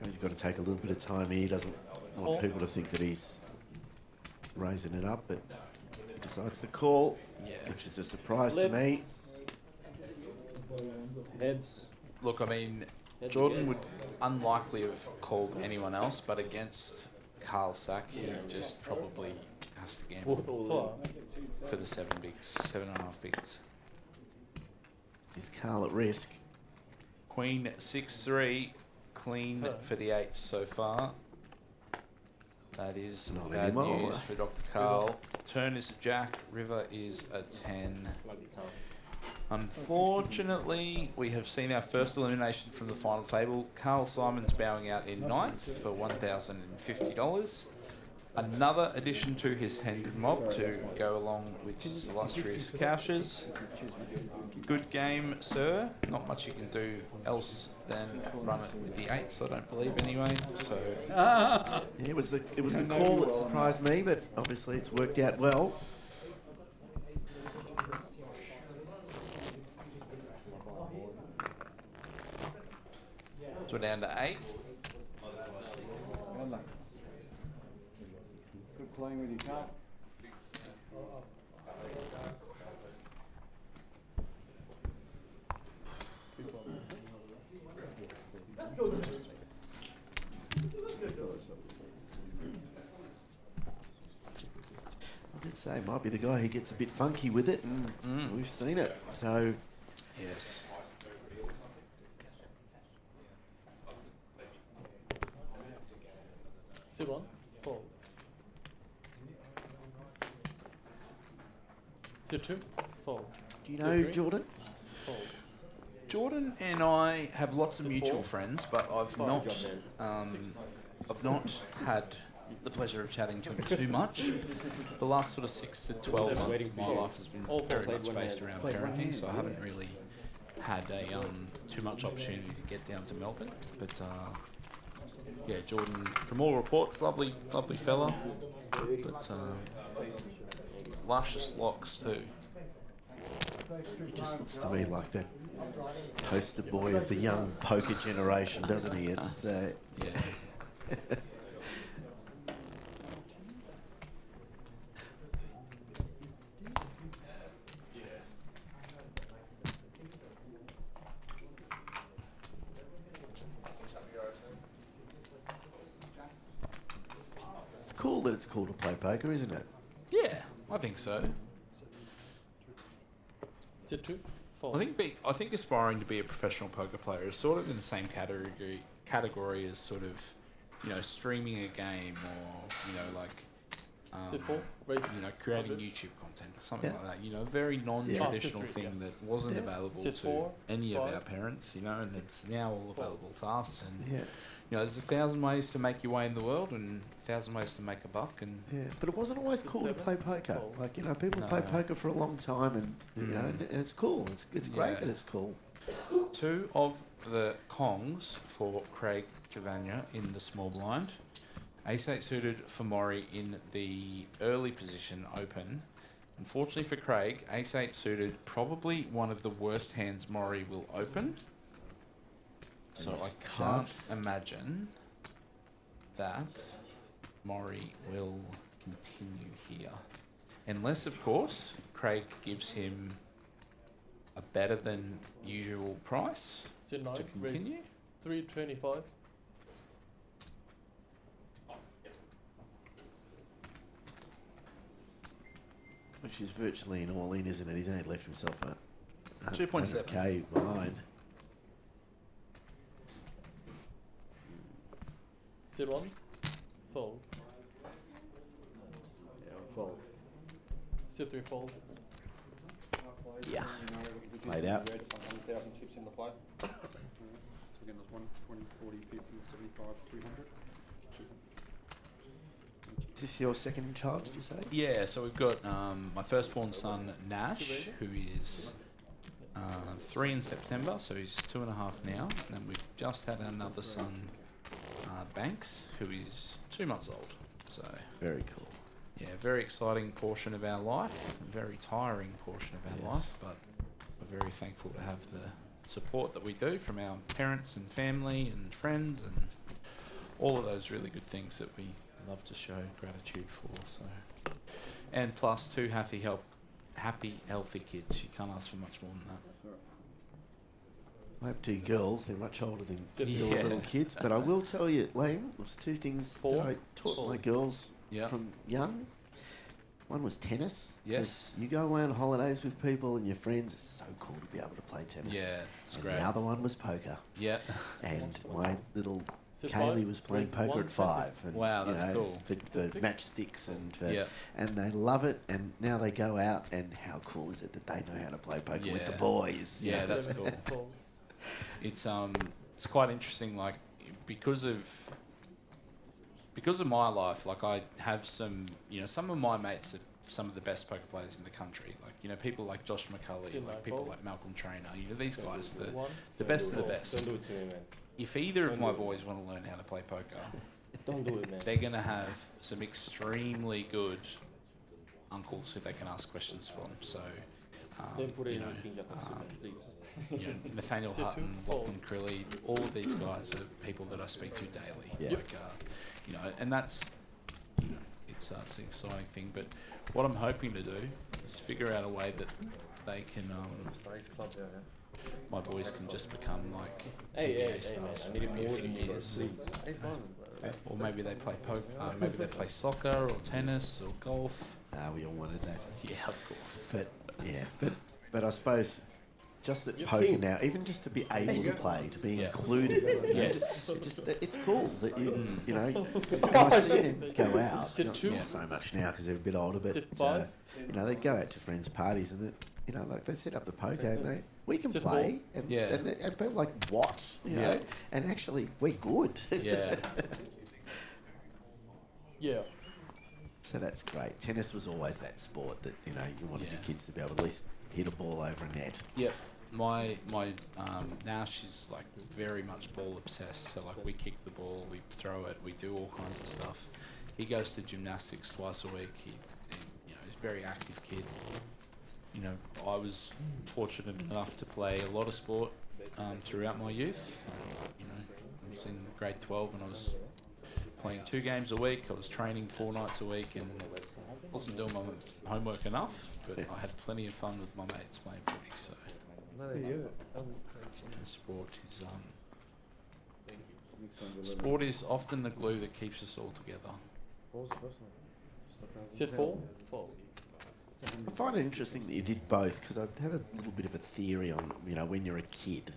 [SPEAKER 6] He's got to take a little bit of time here. He doesn't want people to think that he's raising it up, but decides to call, which is a surprise to me.
[SPEAKER 14] Heads.
[SPEAKER 3] Look, I mean, Jordan would unlikely have called anyone else, but against Carl Sack, he just probably has to gamble for the 7 bigs, 7.5 bigs.
[SPEAKER 6] Is Carl at risk?
[SPEAKER 3] Queen 6-3. Clean for the 8s so far. That is
[SPEAKER 6] Not
[SPEAKER 3] bad
[SPEAKER 6] anymore.
[SPEAKER 3] news for Dr. Carl. Turn is a jack, river is a 10. Unfortunately, we have seen our first elimination from the final table. Carl Simon's bowing out in 9th for $1,050. Another addition to his Hendon mob to go along with his illustrious couches. Good game, sir. Not much you can do else than run it with the 8s, I don't believe anyway. So
[SPEAKER 6] Yeah, it was the call that surprised me, but obviously it's worked out well.
[SPEAKER 3] So we're down to 8.
[SPEAKER 9] Good playing with your card.
[SPEAKER 6] I did say might be the guy who gets a bit funky with it, and we've seen it. So
[SPEAKER 3] yes.
[SPEAKER 1] Sit 1, fold. Sit 2, fold.
[SPEAKER 6] Do you know Jordan?
[SPEAKER 1] Fold.
[SPEAKER 3] Jordan and I have lots of mutual friends, but I've not had the pleasure of chatting to him too much. The last sort of 6 to 12 months, my life has been very much based around parenting, so I haven't really had a too much opportunity to get down to Melbourne. But yeah, Jordan, from all reports, lovely fella, but luscious locks too.
[SPEAKER 6] He just looks to me like that poster boy of the young poker generation, doesn't he? It's
[SPEAKER 3] yeah.
[SPEAKER 6] It's cool that it's cool to play poker, isn't it?
[SPEAKER 3] Yeah, I think so.
[SPEAKER 1] Sit 2,
[SPEAKER 3] I think aspiring to be a professional poker player is sort of in the same category as sort of, streaming a game or,
[SPEAKER 1] Sit 4,
[SPEAKER 3] creating YouTube content or something like that. A very non-traditional thing that wasn't available
[SPEAKER 1] Sit
[SPEAKER 3] to
[SPEAKER 1] 4,
[SPEAKER 3] any of
[SPEAKER 1] 5.
[SPEAKER 3] our parents, and it's now all available to us. And there's 1,000 ways to make your way in the world and 1,000 ways to make a buck. And
[SPEAKER 6] but it wasn't always cool to play poker. Like people play poker for a long time, and and it's cool. It's great that it's cool.
[SPEAKER 3] 2 of the Kongs for Craig Cavagna in the small blind. Ace-8 suited for Maury in the early position open. Unfortunately for Craig, Ace-8 suited, probably one of the worst hands Maury will open. So I can't imagine that Maury will continue here. Unless, of course, Craig gives him a better than usual price
[SPEAKER 1] Sit 9,
[SPEAKER 3] to continue.
[SPEAKER 1] 325.
[SPEAKER 6] Which is virtually an all-in, isn't it? He's only left himself a
[SPEAKER 3] 2.7
[SPEAKER 6] K behind.
[SPEAKER 1] Sit 1, fold.
[SPEAKER 9] Yeah, fold.
[SPEAKER 1] Sit 3, fold.
[SPEAKER 6] Yeah. Played out.
[SPEAKER 10] 1,000 chips in the play. Again, there's 1, 20, 40, 50, 75, 200.
[SPEAKER 6] Is this your second child, did you say?
[SPEAKER 3] Yeah, so we've got my firstborn son, Nash, who is 3 in September, so he's 2.5 now. And then we've just had another son, Banks, who is 2 months old. So
[SPEAKER 6] very cool.
[SPEAKER 3] Yeah, very exciting portion of our life, a very tiring portion of our life, but we're very thankful to have the support that we do from our parents and family and friends and all of those really good things that we love to show gratitude for. So, and plus 2 happy, healthy kids. You can't ask for much more than that.
[SPEAKER 6] I have 2 girls. They're much older than your little kids. But I will tell you, Liam, there's 2 things that I taught my girls from young. One was tennis.
[SPEAKER 3] Yes.
[SPEAKER 6] You go away on holidays with people and your friends. It's so cool to be able to play tennis.
[SPEAKER 3] Yeah, it's
[SPEAKER 6] and
[SPEAKER 3] great.
[SPEAKER 6] The other one was poker.
[SPEAKER 3] Yeah.
[SPEAKER 6] And my little Kaylee was playing poker at 5. And,
[SPEAKER 3] wow, that's cool.
[SPEAKER 6] For matchsticks and and they love it. And now they go out and how cool is it that they know how to play poker with the boys?
[SPEAKER 3] Yeah, that's cool. It's quite interesting. Like because of my life, like I have some of my mates are some of the best poker players in the country. Like people like Josh McCulley, like people like Malcolm Trainer. These guys, the best of the best.
[SPEAKER 14] Don't do it to me, man.
[SPEAKER 3] If either of my boys want to learn how to play poker,
[SPEAKER 14] don't do it, man.
[SPEAKER 3] They're gonna have some extremely good uncles who they can ask questions from. So,
[SPEAKER 14] don't put it in please.
[SPEAKER 3] Nathaniel Hutton, Lachlan Crilly, all of these guys are people that I speak to daily.
[SPEAKER 6] Yeah.
[SPEAKER 3] Like, and that's, it's an exciting thing. But what I'm hoping to do is figure out a way that they can, my boys can just become like NBA stars for maybe a few years. Or maybe they play poker, maybe they play soccer or tennis or golf.
[SPEAKER 6] We all wanted that.
[SPEAKER 3] Yeah, of course.
[SPEAKER 6] But I suppose just that poker now, even just to be able to play, to be included, it's cool that you know. And I see them go out, not so much now because they're a bit older, but you know, they go out to friends' parties and you know, like they set up the poker and we can play, and people are like, what, you know, and actually we're good. So that's great. Tennis was always that sport that, you know, you wanted your kids to be able to at least hit a ball over a net.
[SPEAKER 3] Yep. My now she's like very much ball obsessed. So like we kick the ball, we throw it, we do all kinds of stuff. He goes to gymnastics twice a week. He you know, he's a very active kid. You know, I was fortunate enough to play a lot of sport throughout my youth. You know, I was in grade 12 and I was playing 2 games a week. I was training 4 nights a week and wasn't doing my homework enough, but I had plenty of fun with my mates playing footy. So, sport is often the glue that keeps us all together.
[SPEAKER 1] Sit 4, fold.
[SPEAKER 6] I find it interesting that you did both because I have a little bit of a theory on, you know, when you're a kid,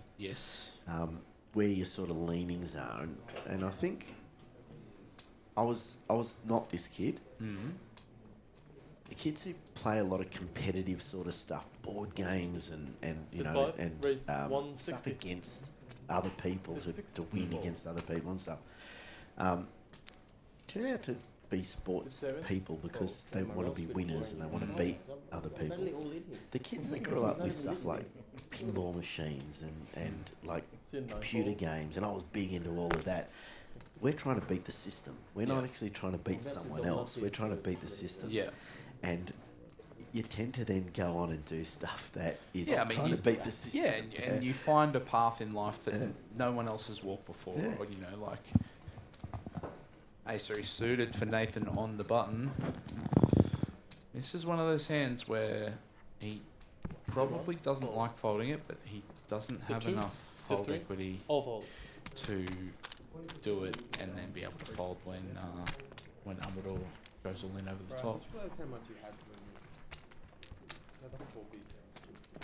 [SPEAKER 6] where your sort of leanings are, and I think I was not this kid. The kids who play a lot of competitive sort of stuff, board games and you know, and stuff against other people to win against other people and stuff, turn out to be sports people because they want to be winners and they want to beat other people. The kids that grew up with stuff like pinball machines and like computer games, and I was big into all of that. We're trying to beat the system. We're not actually trying to beat someone else. We're trying to beat the system. And you tend to then go on and do stuff that is trying to beat the system.
[SPEAKER 3] And you find a path in life that no one else has walked before. Or, you know, like Acer is suited for Nathan on the button. This is one of those hands where he probably doesn't like folding it, but he doesn't have enough fold equity to do it and then be able to fold when Amador goes all in over the top.
[SPEAKER 14] How much you had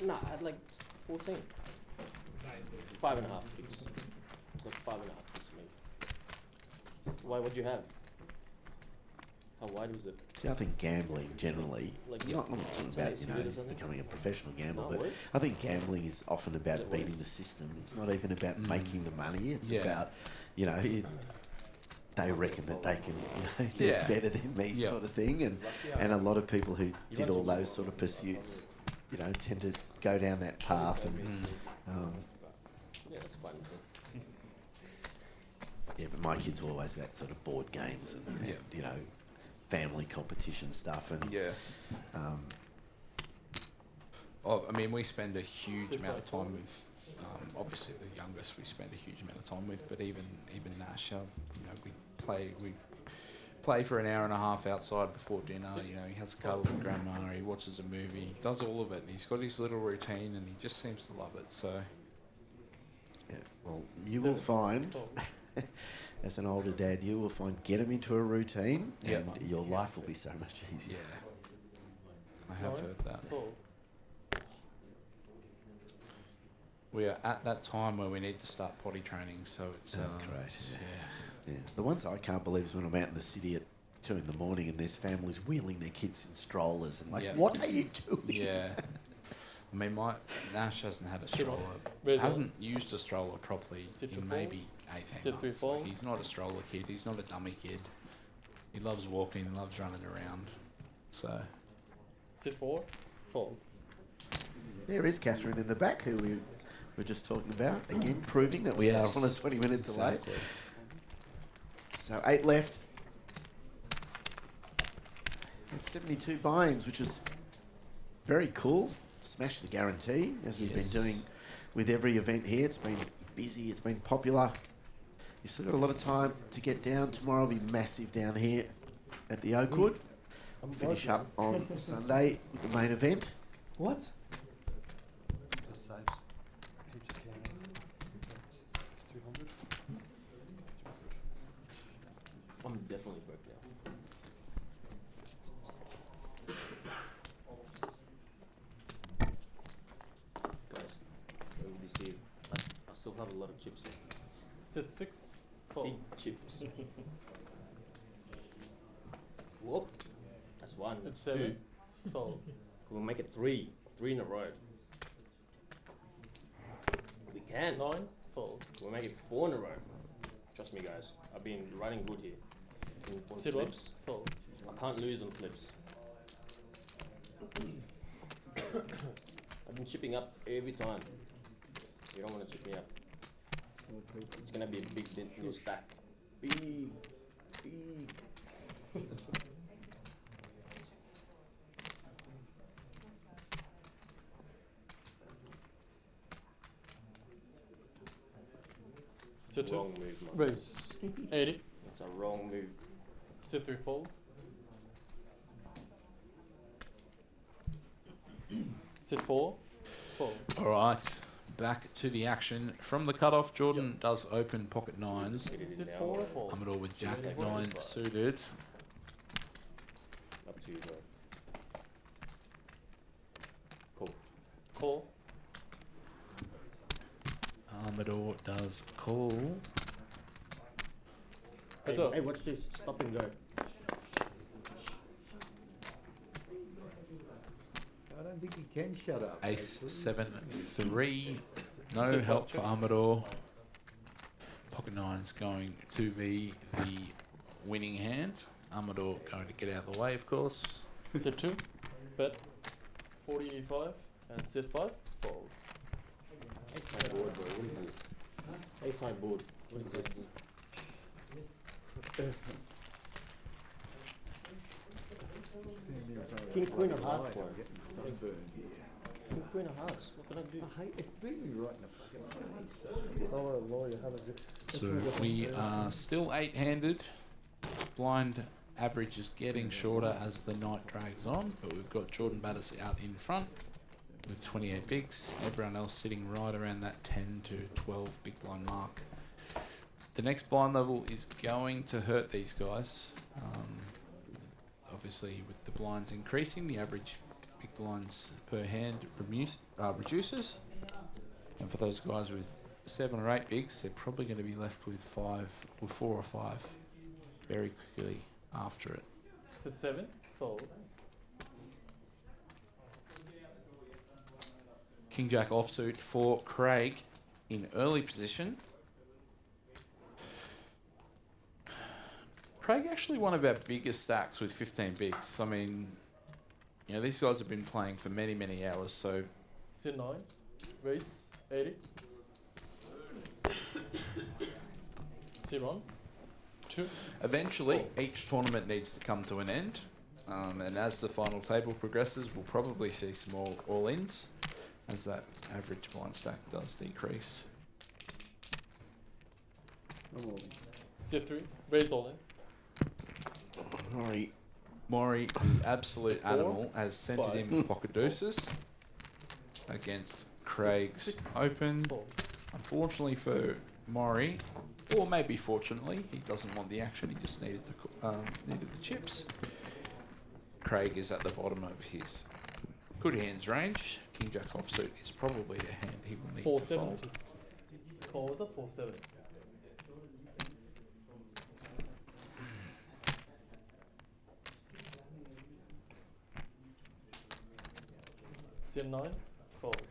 [SPEAKER 14] No, I had like 14. 5.5 gigs. It's like 5.5 gigs for me. Why would you have? How wide was it?
[SPEAKER 6] See, I think gambling generally,
[SPEAKER 14] Like,
[SPEAKER 6] not talking about, you know, becoming a professional gambler, but I think gambling is often about beating the system. It's not even about making the money. It's about, you know, they reckon that they can, you know, they're better than me sort of thing. And a lot of people who did all those sort of pursuits, you know, tend to go down that path. And
[SPEAKER 14] that's quite interesting.
[SPEAKER 6] yeah, but my kids were always that sort of board games and you know, family competition stuff. And
[SPEAKER 3] I mean, we spend a huge amount of time with. Obviously, the youngest we spend a huge amount of time with, but even Nash, you know, we play for an hour and a half outside before dinner. You know, he has a cuddle with grandma, he watches a movie, he does all of it, and he's got his little routine, and he just seems to love it. So,
[SPEAKER 6] yeah, well, you will find. As an older dad, you will find get them into a routine, and your life will be so much easier.
[SPEAKER 3] Yeah, I have heard that. We are at that time where we need to start potty training, so it's
[SPEAKER 6] great. Yeah. The ones I can't believe is when I'm out in the city at 2 a.m. and there's families wheeling their kids in strollers and like, what are you doing?
[SPEAKER 3] Yeah. I mean, my Nash hasn't had a stroller, hasn't used a stroller properly in maybe 18 months. Like, he's not a stroller kid. He's not a dummy kid. He loves walking. He loves running around. So.
[SPEAKER 1] Sit 4, fold.
[SPEAKER 6] There is Catherine in the back, who we were just talking about. Again, proving that we are on a 20-minute delay. So 8 left. It's 72 buy-ins, which is very cool. Smash the guarantee, as we've been doing with every event here. It's been busy, it's been popular. You've still got a lot of time to get down. Tomorrow will be massive down here at the Oakwood. Finish up on Sunday with the main event.
[SPEAKER 10] What?
[SPEAKER 14] I'm definitely broke now. Guys, chips.
[SPEAKER 1] Sit 6, fold.
[SPEAKER 14] Big chips. Whoop. That's one.
[SPEAKER 1] Sit
[SPEAKER 14] That's
[SPEAKER 1] 7,
[SPEAKER 14] two.
[SPEAKER 1] fold.
[SPEAKER 14] We'll make it 3. 3 in a row. We can.
[SPEAKER 1] 9, fold.
[SPEAKER 14] We'll make it 4 in a row. Trust me, guys. I've been running good here. On
[SPEAKER 1] Sit 1,
[SPEAKER 14] flips.
[SPEAKER 1] fold.
[SPEAKER 14] I can't lose on flips. I've been chipping up every time. You don't want to chip me up. It's gonna be a big dent in your stack. Big.
[SPEAKER 1] Sit 2,
[SPEAKER 14] Wrong move, man.
[SPEAKER 1] raise. 80.
[SPEAKER 14] That's a wrong move.
[SPEAKER 1] Sit 3, fold. Sit 4, fold.
[SPEAKER 3] All right, back to the action. From the cutoff, Jordan does open pocket 9s.
[SPEAKER 1] Sit 4, fold.
[SPEAKER 3] Amador with Jack 9 suited.
[SPEAKER 14] Up to you, bro. Cool.
[SPEAKER 1] Call.
[SPEAKER 3] Amador does call.
[SPEAKER 14] Hey,
[SPEAKER 1] So-
[SPEAKER 14] hey, watch this. Stop and go.
[SPEAKER 9] I don't think he can shut up.
[SPEAKER 3] Ace
[SPEAKER 9] actually.
[SPEAKER 3] 7-3. No help for Amador. Pocket 9's going to be the winning hand. Amador going to get out of the way, of course.
[SPEAKER 1] Sit 2, bet. 45, and sit 5, fold.
[SPEAKER 14] Ace high board, bro. What is this? Ace high board. What is this? King Queen of Hearts, bro. King Queen of Hearts. What can I do?
[SPEAKER 9] I hate it's beat me right in the fucking face.
[SPEAKER 3] So we are still 8-handed. Blind average is getting shorter as the night drags on, but we've got Jordan Battersea out in front with 28 bigs. Everyone else sitting right around that 10 to 12 big blind mark. The next blind level is going to hurt these guys. Obviously, with the blinds increasing, the average big blinds per hand reduces. And for those guys with 7 or 8 bigs, they're probably going to be left with 4 or 5 very quickly after it.
[SPEAKER 1] Sit 7, fold.
[SPEAKER 3] King Jack offsuit for Craig in early position. Craig actually one of our biggest stacks with 15 bigs. I mean, you know, these guys have been playing for many, many hours, so...
[SPEAKER 1] Sit 9, raise. 80. Sit 1, 2.
[SPEAKER 3] Eventually, each tournament needs to come to an end. And as the final table progresses, we'll probably see some more all-ins as that average blind stack does decrease.
[SPEAKER 1] Sit 3, raise all in.
[SPEAKER 3] Maury, the absolute animal, has sent it in pocket deuces against Craig's open. Unfortunately for Maury, or maybe fortunately, he doesn't want the action. He just needed the chips. Craig is at the bottom of his good hands range. King Jack offsuit is probably a hand he will need to fold.
[SPEAKER 1] 470. What was that? 470. Sit 9, fold.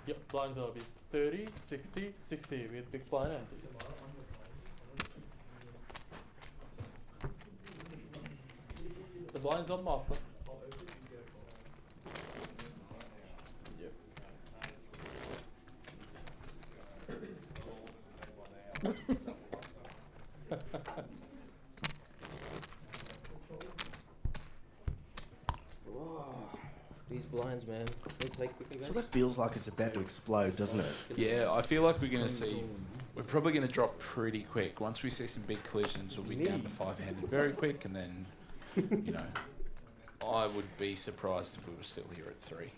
[SPEAKER 1] Yep, blinds are 30, 60, 60 with big blind empties. The blinds are master.
[SPEAKER 14] These blinds, man. They play quickly, guys.
[SPEAKER 6] Sort of feels like it's about to explode, doesn't it?
[SPEAKER 3] Yeah, I feel like we're going to see... We're probably going to drop pretty quick. Once we see some big collisions, we'll be down to 5-handed very quick, and then, you know, I would be surprised if we were still here at 3.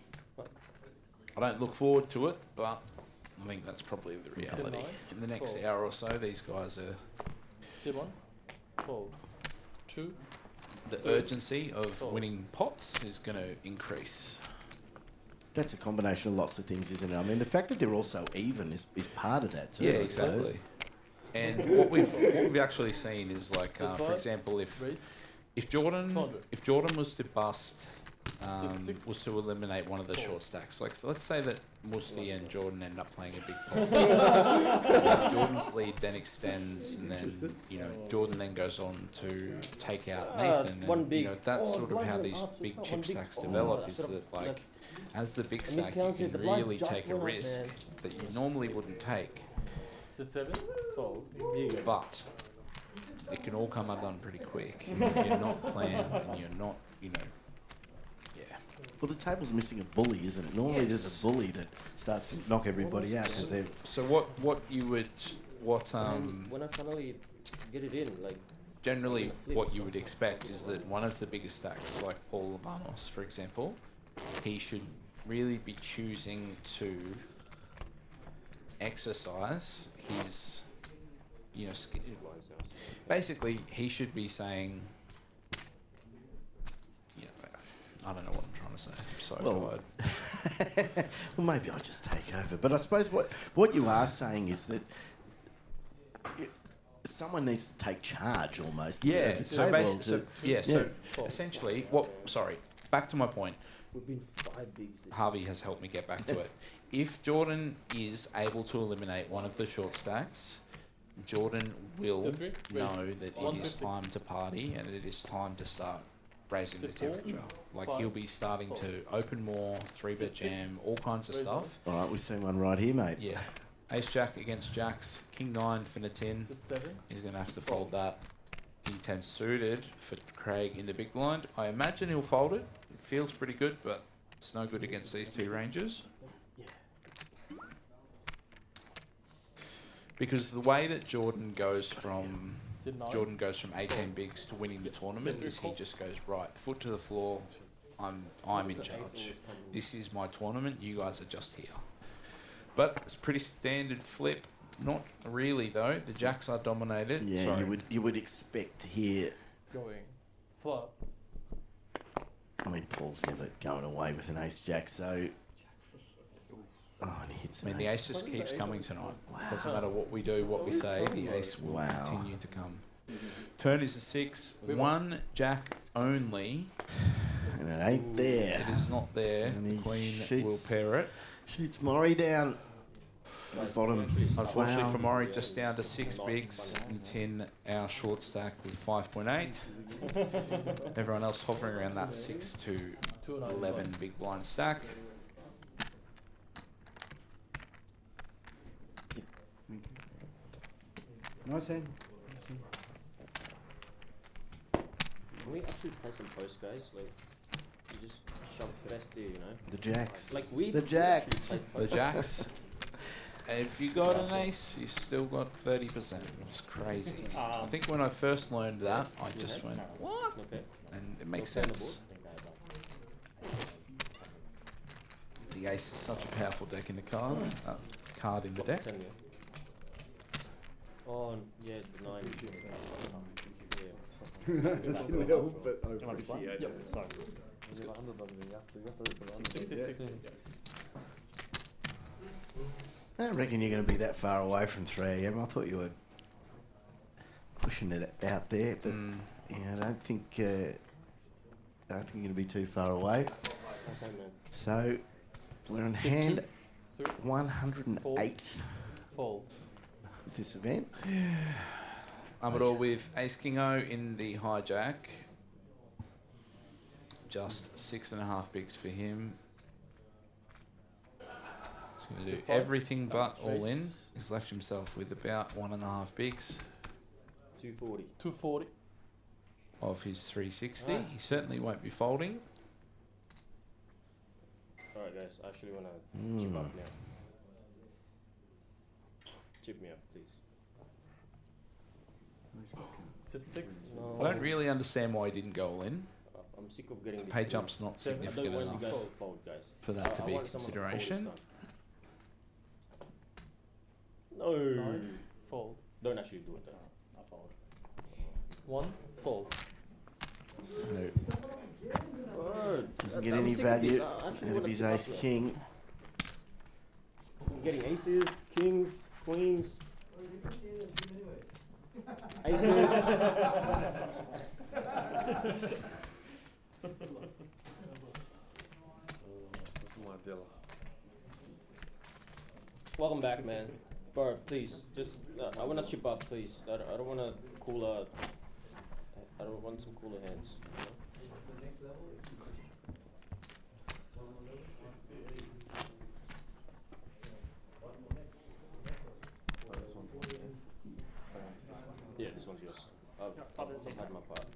[SPEAKER 3] I don't look forward to it, but I think that's probably the reality. In the next hour or so, these guys are...
[SPEAKER 1] Sit 1, fold. 2,
[SPEAKER 3] the urgency of winning pots is going to increase.
[SPEAKER 6] That's a combination of lots of things, isn't it? I mean, the fact that they're all so even is part of that too.
[SPEAKER 3] Yeah,
[SPEAKER 6] I suppose.
[SPEAKER 3] exactly. And what we've actually seen is like, for example, if Jordan was to bust, was to eliminate one of the short stacks, like so let's say that Musti and Jordan end up playing a big pot. Jordan's lead then extends, and then Jordan then goes on to take out Nathan. And, that's sort of how these big chip stacks develop. Is that like, as the big stack, you can really take a risk that you normally wouldn't take.
[SPEAKER 1] Sit 7, fold.
[SPEAKER 3] But it can all come undone pretty quick if you're not planned and you're not,
[SPEAKER 6] Well, the table's missing a bully, isn't it? Normally there's a bully that starts to knock everybody out because they're...
[SPEAKER 3] So what you would...
[SPEAKER 14] when I finally get it in, like...
[SPEAKER 3] Generally, what you would expect is that one of the biggest stacks, like Paul Labanos, for example, he should really be choosing to exercise his, basically he should be saying, I don't know what I'm trying to say. I'm so tired.
[SPEAKER 6] Well, maybe I'll just take over. But I suppose what you are saying is that someone needs to take charge almost.
[SPEAKER 3] Yeah.
[SPEAKER 6] Of the
[SPEAKER 3] So
[SPEAKER 6] table
[SPEAKER 3] so essentially, back to my point. Harvey has helped me get back to it. If Jordan is able to eliminate one of the short stacks, Jordan will know that it is time to party and it is time to start raising the temperature. Like he'll be starting to open more, 3-bet jam, all kinds of stuff.
[SPEAKER 6] All right, we've seen one right here, mate.
[SPEAKER 3] Yeah. Ace Jack against Jacks, King 9 for Natin. He's going to have to fold that. King 10 suited for Craig in the big blind. I imagine he'll fold it. It feels pretty good, but it's no good against these two ranges. Because the way that Jordan goes from 18 bigs to winning the tournament is he just goes, right, foot to the floor, I'm in charge. This is my tournament, you guys are just here. But it's pretty standard flip. Not really though. The jacks are dominated.
[SPEAKER 6] Yeah, you would expect to hear
[SPEAKER 1] going flop.
[SPEAKER 6] I mean, Paul's never going away with an ace jack, so. Oh, and he hits an ace.
[SPEAKER 3] The ace just keeps coming tonight. Wow. Doesn't matter what we do, what we say, the ace will continue to come. Turn is a 6, 1 jack only.
[SPEAKER 6] And it ain't there.
[SPEAKER 3] It is not there.
[SPEAKER 6] And
[SPEAKER 3] Queen will pair it.
[SPEAKER 6] Shoots Maury down. Bottom.
[SPEAKER 3] Unfortunately for Maury, just down to 6 bigs and 10 our short stack with 5.8. Everyone else hovering around that 6 to 11 big blind stack.
[SPEAKER 9] Nice hand.
[SPEAKER 14] Can we actually play some post, guys? Like, you just shove the rest there,
[SPEAKER 6] The jacks.
[SPEAKER 14] Like we.
[SPEAKER 6] The jacks.
[SPEAKER 3] The jacks. If you got an ace, you still got 30%. It's crazy. I think when I first learned that, I just went, what?
[SPEAKER 14] Okay.
[SPEAKER 3] And it makes sense. The ace is such a powerful deck in the card. Card in the deck.
[SPEAKER 14] Oh, yeah, the 9.
[SPEAKER 9] Didn't help, but I appreciate it.
[SPEAKER 6] I don't reckon you're going to be that far away from 3 AM. I thought you were pushing it out there, but I don't think you're going to be too far away. So we're on hand 108
[SPEAKER 1] Fold.
[SPEAKER 6] this event.
[SPEAKER 3] Amador with Ace King O in the hijack. Just 6.5 bigs for him. He's going to do everything but all in. He's left himself with about 1.5 bigs.
[SPEAKER 14] 240.
[SPEAKER 1] 240.
[SPEAKER 3] Of his 360. He certainly won't be folding.
[SPEAKER 14] Alright guys, I actually want to chip up now. Chip me up, please.
[SPEAKER 1] Sit 6.
[SPEAKER 3] I don't really understand why he didn't go all in.
[SPEAKER 14] I'm sick of getting
[SPEAKER 3] The
[SPEAKER 14] this.
[SPEAKER 3] pay jump's not significant
[SPEAKER 14] I don't want
[SPEAKER 3] enough
[SPEAKER 14] you guys to fold, guys.
[SPEAKER 3] for that to
[SPEAKER 14] I
[SPEAKER 3] be a
[SPEAKER 14] want someone to fold this
[SPEAKER 3] consideration.
[SPEAKER 14] time. No.
[SPEAKER 1] 9. Fold.
[SPEAKER 14] Don't actually do it though. I fold.
[SPEAKER 1] 1. Fold.
[SPEAKER 6] So doesn't get any value out of his ace king.
[SPEAKER 14] I'm getting aces, kings, queens, aces.
[SPEAKER 10] That's my dealer.
[SPEAKER 14] Welcome back, man. Bro, please, just I want to chip up, please. I don't want to cooler. I don't want some cooler hands. Yeah, this one's yours. I've had my part.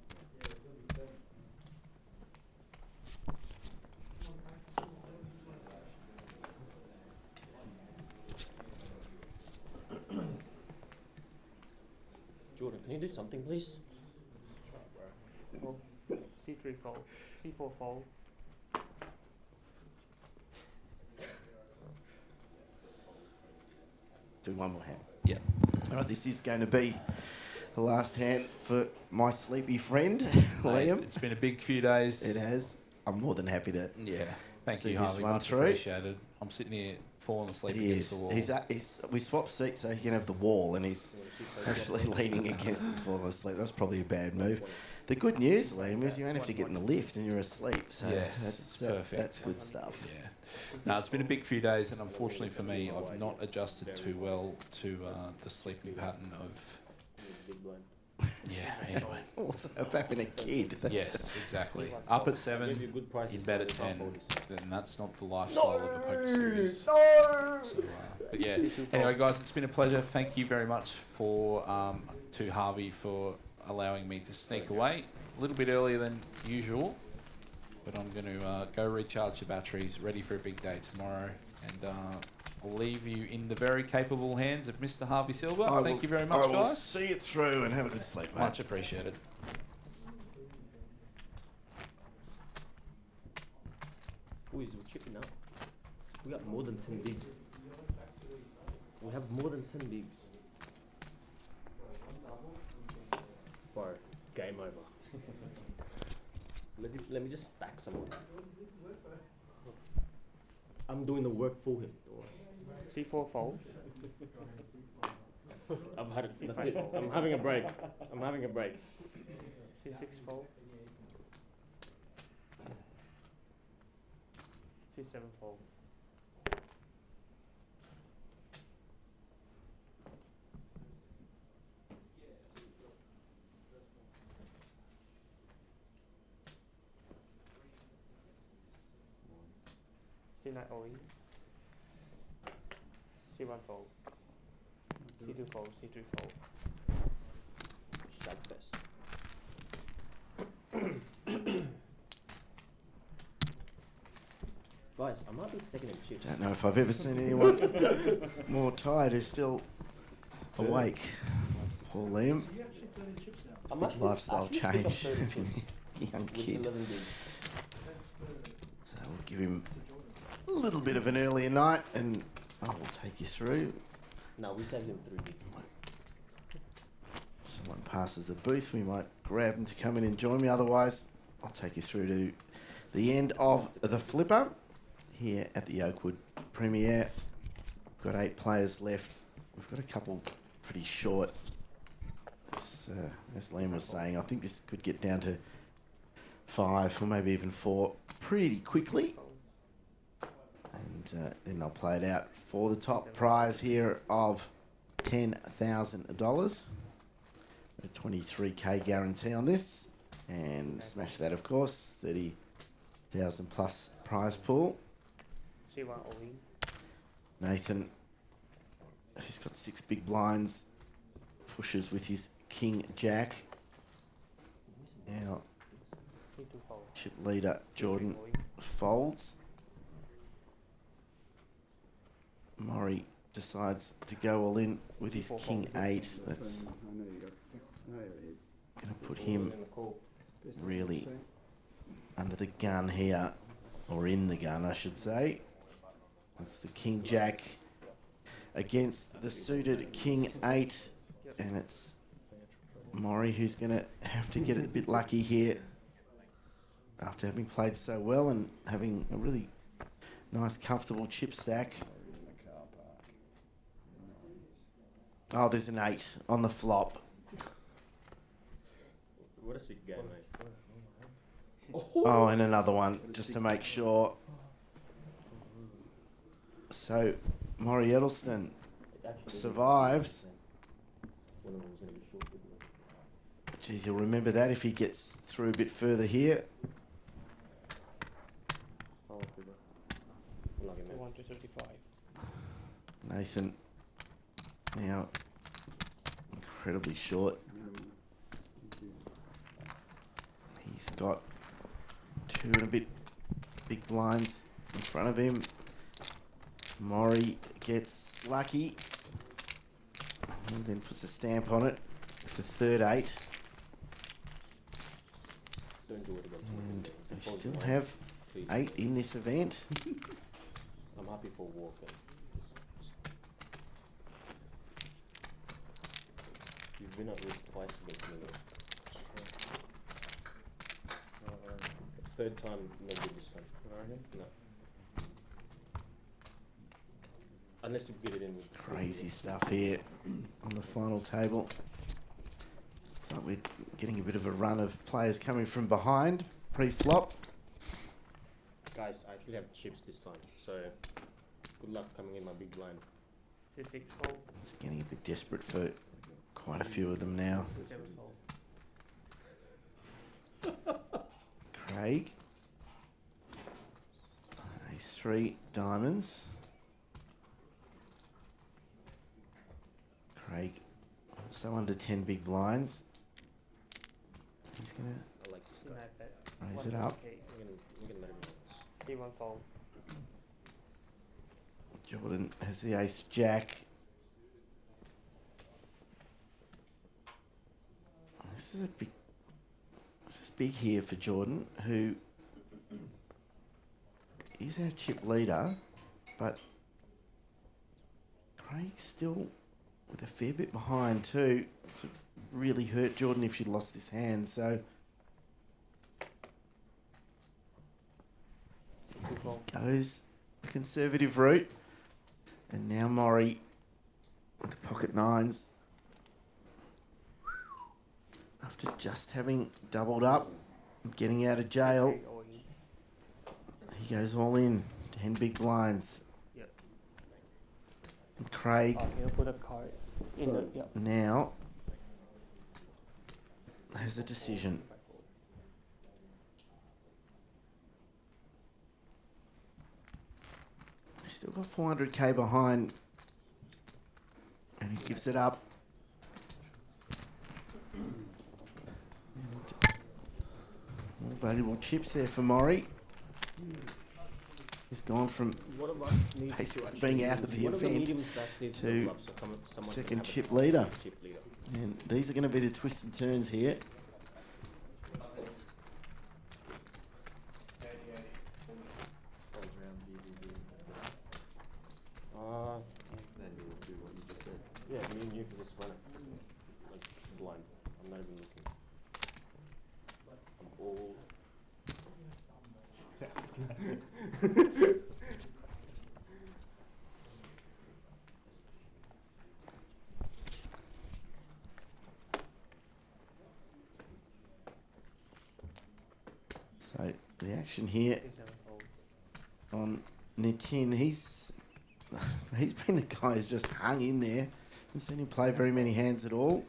[SPEAKER 14] Jordan, can you do something, please?
[SPEAKER 11] Fold. C3 fold. C4 fold.
[SPEAKER 6] Do one more hand.
[SPEAKER 3] Yeah.
[SPEAKER 6] All right, this is going to be the last hand for my sleepy friend,
[SPEAKER 3] Mate,
[SPEAKER 6] Liam.
[SPEAKER 3] it's been a big few days.
[SPEAKER 6] It has. I'm more than happy to
[SPEAKER 3] Thank
[SPEAKER 6] see
[SPEAKER 3] you,
[SPEAKER 6] this
[SPEAKER 3] Harvey.
[SPEAKER 6] one
[SPEAKER 3] Much
[SPEAKER 6] through.
[SPEAKER 3] appreciated. I'm sitting here falling asleep
[SPEAKER 6] He
[SPEAKER 3] against
[SPEAKER 6] is.
[SPEAKER 3] the wall.
[SPEAKER 6] We swapped seats so he can have the wall, and he's actually leaning against it, falling asleep. That's probably a bad move. The good news, Liam, is you don't have to get in the lift and you're asleep. So
[SPEAKER 3] Yes,
[SPEAKER 6] that's
[SPEAKER 3] it's perfect.
[SPEAKER 6] That's good stuff.
[SPEAKER 3] Yeah. No, it's been a big few days, and unfortunately for me, I've not adjusted too well to the sleeping pattern of. Yeah, anyway.
[SPEAKER 6] Also, of having a kid.
[SPEAKER 3] Yes, exactly. Up at 7, in bed at 10, then that's not the lifestyle of the poker series.
[SPEAKER 6] No!
[SPEAKER 3] So, but yeah, anyway, guys, it's been a pleasure. Thank you very much for to Harvey for allowing me to sneak away a little bit earlier than usual. But I'm going to go recharge the batteries, ready for a big day tomorrow, and I'll leave you in the very capable hands of Mr. Harvey Silver. Thank you very much,
[SPEAKER 6] I will
[SPEAKER 3] guys.
[SPEAKER 6] see it through and have a good sleep, mate.
[SPEAKER 3] Much appreciated.
[SPEAKER 14] Boys, we're chipping up. We got more than 10 bigs. We have more than 10 bigs. Bro, game over. Let me just stack some more. I'm doing the work for him.
[SPEAKER 11] C4 fold.
[SPEAKER 14] I've had it. I'm having a break. I'm having a break.
[SPEAKER 11] C6 fold. C7 fold. C9 OE. C1 fold. C2 fold. C3 fold.
[SPEAKER 14] Shut this. Guys, I might be second in chips.
[SPEAKER 6] Don't know if I've ever seen anyone more tired who's still awake. Poor Liam. Big lifestyle change. Young kid. So we'll give him a little bit of an earlier night and I will take you through.
[SPEAKER 14] No, we saved him 3 bigs.
[SPEAKER 6] Someone passes the booth, we might grab them to come in and join me. Otherwise, I'll take you through to the end of the flipper here at the Oakwood Premiere. We've got 8 players left. We've got a couple pretty short. As Liam was saying, I think this could get down to 5 or maybe even 4 pretty quickly. And then they'll play it out for the top prize here of $10,000. A 23k guarantee on this. And smash that, of course. 30,000 plus prize pool.
[SPEAKER 11] C1 OE.
[SPEAKER 6] Nathan, who's got 6 big blinds, pushes with his King Jack. Now,
[SPEAKER 11] C2 fold.
[SPEAKER 6] chip leader Jordan folds. Maury decides to go all in with his King 8. That's going to put him really under the gun here, or in the gun, I should say. That's the King Jack against the suited King 8, and it's Maury who's going to have to get it a bit lucky here. after having played so well and having a really nice, comfortable chip stack. Oh, there's an 8 on the flop.
[SPEAKER 14] What a sick game, mate.
[SPEAKER 6] Oh, and another one, just to make sure. So, Maury Edelston survives. Geez, you'll remember that if he gets through a bit further here.
[SPEAKER 11] 1 to 35.
[SPEAKER 6] Nathan now incredibly short. He's got 2 and a bit big blinds in front of him. Maury gets lucky and then puts a stamp on it with the third 8.
[SPEAKER 14] Don't do it again.
[SPEAKER 6] And we still have 8 in this event.
[SPEAKER 14] I'm happy for Walker. You've been at least twice against me. Third time, no good this time. No. Unless you get it in.
[SPEAKER 6] Crazy stuff here on the final table. Looks like we're getting a bit of a run of players coming from behind pre-flop.
[SPEAKER 14] Guys, I actually have chips this time, so good luck coming in my big blind.
[SPEAKER 11] 6 fold.
[SPEAKER 6] It's getting a bit desperate for quite a few of them now.
[SPEAKER 11] 7 fold.
[SPEAKER 6] Craig. Ace 3 diamonds. Craig also under 10 big blinds. He's going
[SPEAKER 14] I like this
[SPEAKER 6] to
[SPEAKER 14] guy.
[SPEAKER 6] raise it up.
[SPEAKER 14] I'm gonna let him know.
[SPEAKER 11] 3 1 fold.
[SPEAKER 6] Jordan has the ace jack. This is big here for Jordan, who is our chip leader, but Craig's still with a fair bit behind too. It's really hurt Jordan if she'd lost this hand, so he goes the conservative route. And now Maury with the pocket 9s. After just having doubled up and getting out of jail, he goes all in. 10 big blinds.
[SPEAKER 11] Yep.
[SPEAKER 6] And Craig
[SPEAKER 11] He'll put a card in the. Yep.
[SPEAKER 6] now has a decision. He's still got 400k behind, and he gives it up. And more valuable chips there for Maury. He's gone from basically being out of the event to second chip leader. And these are going to be the twists and turns here.
[SPEAKER 14] Yeah, me and you can just run it like blind. I'm not even looking. I'm all.
[SPEAKER 6] So the action here on Nitin, he's been the guy who's just hung in there. Haven't seen him play very many hands at all.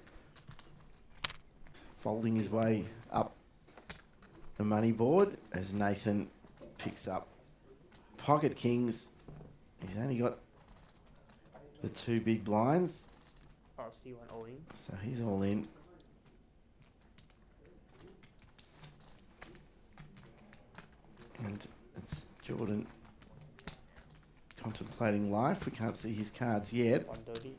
[SPEAKER 6] He's folding his way up the money board as Nathan picks up pocket kings. He's only got the 2 big blinds,
[SPEAKER 11] RC1 all in.
[SPEAKER 6] so he's all in. And it's Jordan contemplating life. We can't see his cards yet.
[SPEAKER 11] 130.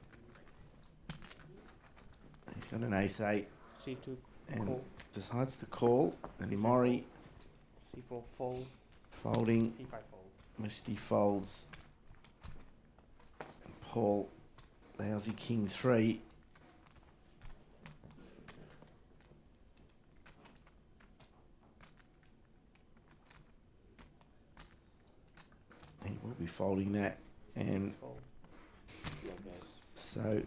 [SPEAKER 6] He's got an ace 8
[SPEAKER 11] C2
[SPEAKER 6] and
[SPEAKER 11] call.
[SPEAKER 6] decides to call. And Maury
[SPEAKER 11] C4 fold.
[SPEAKER 6] folding.
[SPEAKER 11] C5 fold.
[SPEAKER 6] Misty folds. And Paul lousy king 3. folding that, and so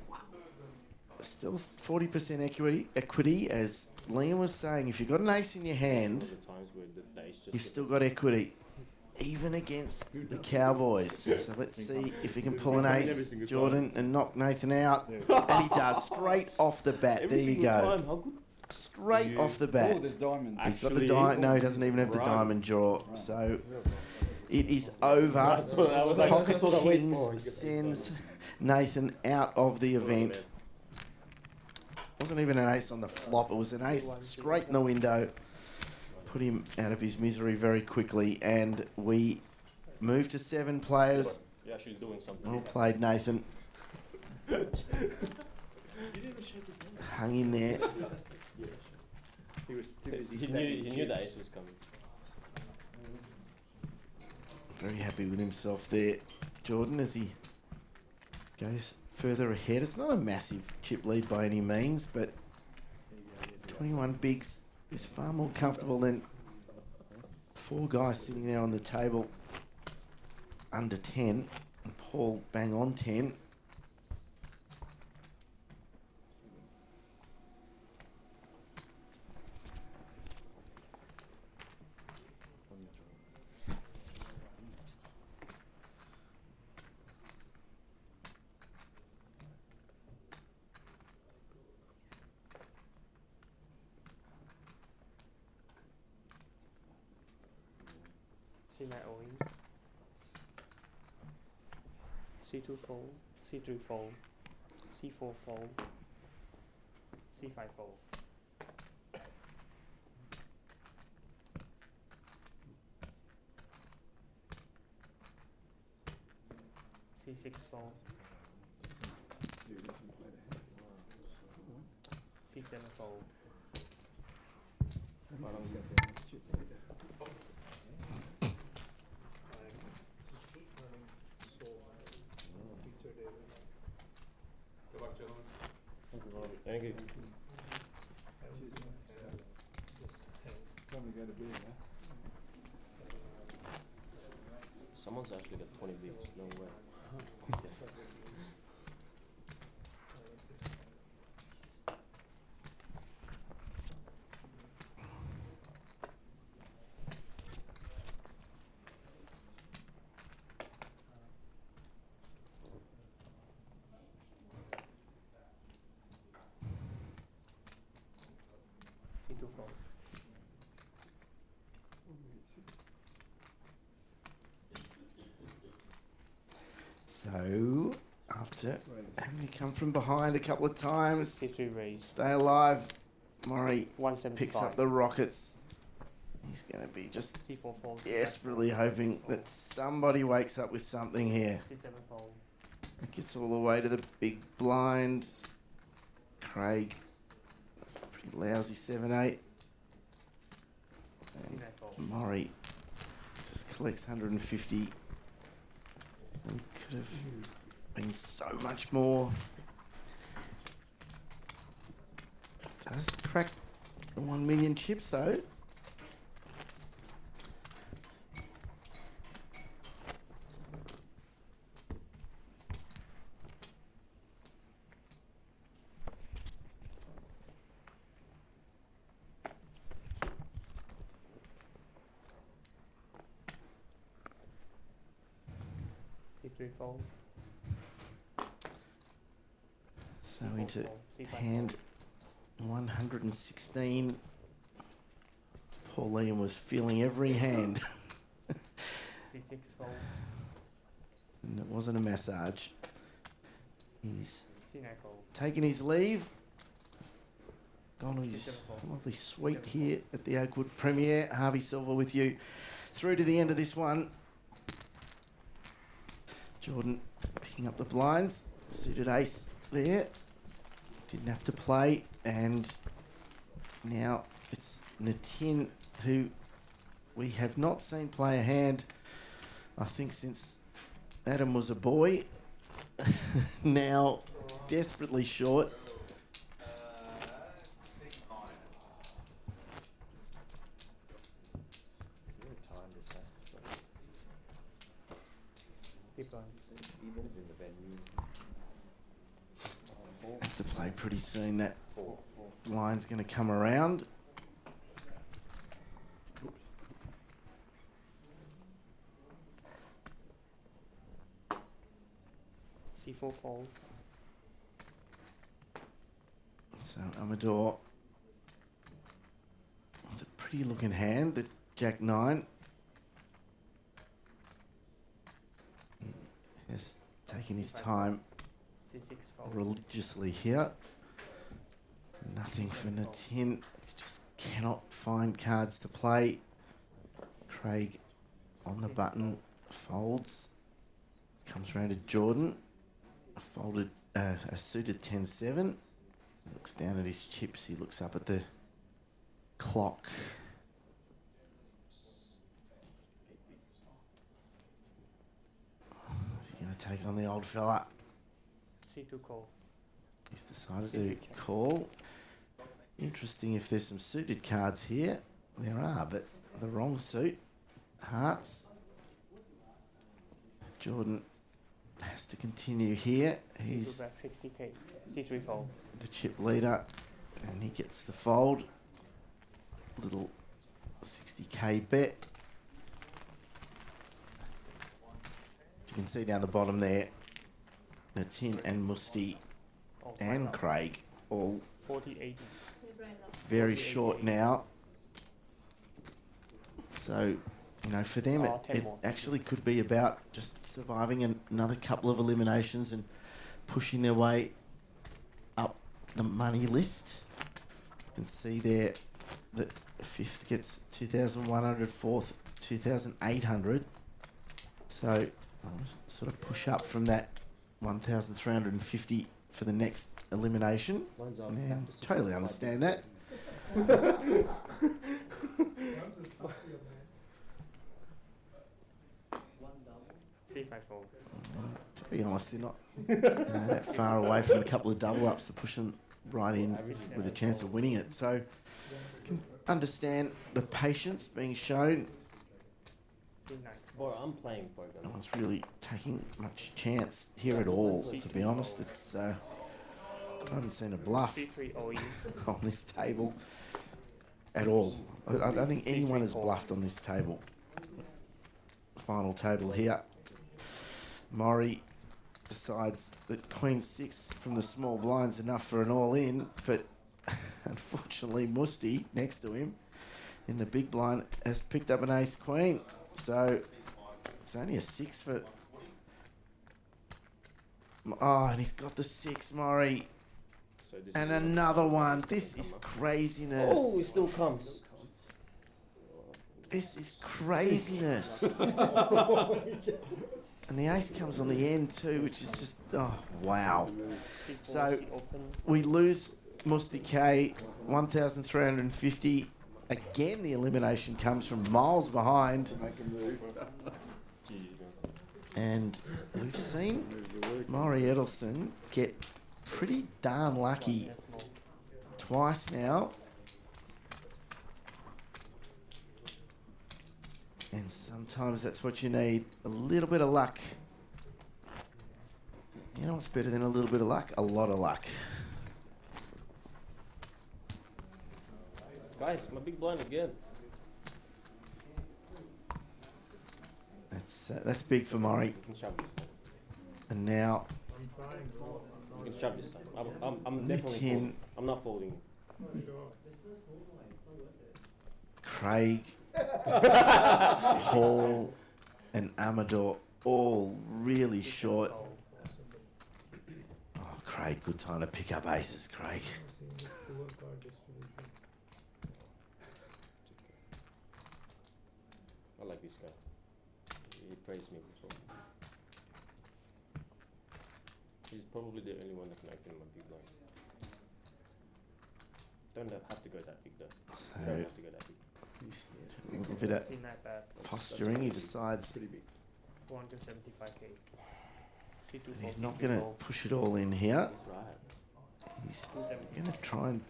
[SPEAKER 6] still 40% equity. As Liam was saying, if you've got an ace in your hand, you've still got equity, even against the Cowboys. So let's see if he can pull an ace, Jordan, and knock Nathan out. And he does, straight off the bat. There you go. Straight off the bat.
[SPEAKER 9] Oh, there's diamonds.
[SPEAKER 6] He's got the diamond. No, he doesn't even have the diamond draw. So it is over. Pocket Kings sends Nathan out of the event. Wasn't even an ace on the flop. It was an ace straight in the window. Put him out of his misery very quickly, and we move to 7 players.
[SPEAKER 14] Yeah, she's doing something.
[SPEAKER 6] Well played, Nathan. Hung in there.
[SPEAKER 9] He was too busy.
[SPEAKER 14] He knew the ace was coming.
[SPEAKER 6] Very happy with himself there, Jordan, as he goes further ahead. It's not a massive chip lead by any means, but 21 bigs is far more comfortable than 4 guys sitting there on the table under 10, and Paul bang on 10.
[SPEAKER 11] C9 all in. C2 fold, C3 fold, C4 fold, C5 fold. C6 fold. C7 fold.
[SPEAKER 14] Thank you. Someone's actually got 20 bigs, no way.
[SPEAKER 11] C2 fold.
[SPEAKER 6] So, after having to come from behind a couple of times,
[SPEAKER 11] C3 raise.
[SPEAKER 6] stay alive, Murray
[SPEAKER 11] 175.
[SPEAKER 6] picks up the Rockets. He's going to be just
[SPEAKER 11] C4 fold.
[SPEAKER 6] desperately hoping that somebody wakes up with something here.
[SPEAKER 11] C7 fold.
[SPEAKER 6] It gets all the way to the big blind. Craig, that's a pretty lousy 7-8. And Murray just collects 150. And he could have been so much more. Does crack the 1 million chips though.
[SPEAKER 11] C3 fold.
[SPEAKER 6] So into hand 116. Paul Liam was feeling every hand.
[SPEAKER 11] C6 fold.
[SPEAKER 6] And it wasn't a massage. He's
[SPEAKER 11] C9 fold.
[SPEAKER 6] taken his leave. Gone to his lovely suite here at the Oakwood Premiere. Harvey Silver with you through to the end of this one. Jordan picking up the blinds. Suited ace there. Didn't have to play. And now it's Natin, who we have not seen play a hand, I think, since Adam was a boy. Now desperately short. Have to play pretty soon. That line's going to come around.
[SPEAKER 11] C4 fold.
[SPEAKER 6] So Amador. It's a pretty looking hand. The Jack 9 has taken his time
[SPEAKER 11] C6 fold.
[SPEAKER 6] religiously here. Nothing for Natin. He just cannot find cards to play. Craig on the button folds. Comes round to Jordan. A suited 10-7. He looks down at his chips. He looks up at the clock. Is he going to take on the old fella?
[SPEAKER 11] C2 call.
[SPEAKER 6] He's decided to call. Interesting if there's some suited cards here. There are, but the wrong suit. Hearts. Jordan has to continue here. He's
[SPEAKER 11] back 50k. C3 fold.
[SPEAKER 6] the chip leader, and he gets the fold. Little 60k bet. You can see down the bottom there, Natin and Musti and Craig all
[SPEAKER 11] 40-80.
[SPEAKER 6] very short now. So, you know, for them, it actually could be about just surviving another couple of eliminations and pushing their way up the money list. You can see there that fifth gets 2,100, fourth 2,800. So, I'll sort of push up from that 1,350 for the next elimination. And totally understand that. To be honest, they're not that far away from a couple of double ups to push them right in with a chance of winning it. So, can understand the patience being shown.
[SPEAKER 14] Boy, I'm playing poker.
[SPEAKER 6] No one's really taking much chance here at all, to be honest. It's I haven't seen a bluff on this table at all. I don't think anyone has bluffed on this table. Final table here. Maury decides that Queen 6 from the small blind's enough for an all-in, but unfortunately Musti, next to him, in the big blind, has picked up an ace-queen. So it's only a 6 for... Oh, and he's got the 6, Maury.
[SPEAKER 14] So
[SPEAKER 6] and another one. This is craziness.
[SPEAKER 14] Oh, it still comes.
[SPEAKER 6] This is craziness. And the ace comes on the end too, which is just, oh, wow. So we lose Musti K, 1,350. Again, the elimination comes from miles behind. And we've seen Maury Edelston get pretty darn lucky twice now. And sometimes that's what you need, a little bit of luck. You know what's better than a little bit of luck? A lot of luck.
[SPEAKER 14] Guys, my big blind again.
[SPEAKER 6] That's big for Maury.
[SPEAKER 14] You can shove this time.
[SPEAKER 6] And now...
[SPEAKER 14] You can shove this time. I'm definitely folding. I'm not folding.
[SPEAKER 6] Craig, Paul, and Amador all really short. Oh, Craig, good time to pick up aces, Craig.
[SPEAKER 14] I like this guy. He praised me before. He's probably the only one that can act in my big blind. Don't have to go that big though. Don't have to go that big.
[SPEAKER 6] He's a little bit of posturing. He decides that
[SPEAKER 11] 175k.
[SPEAKER 6] he's not going to push it all in here. He's going to try and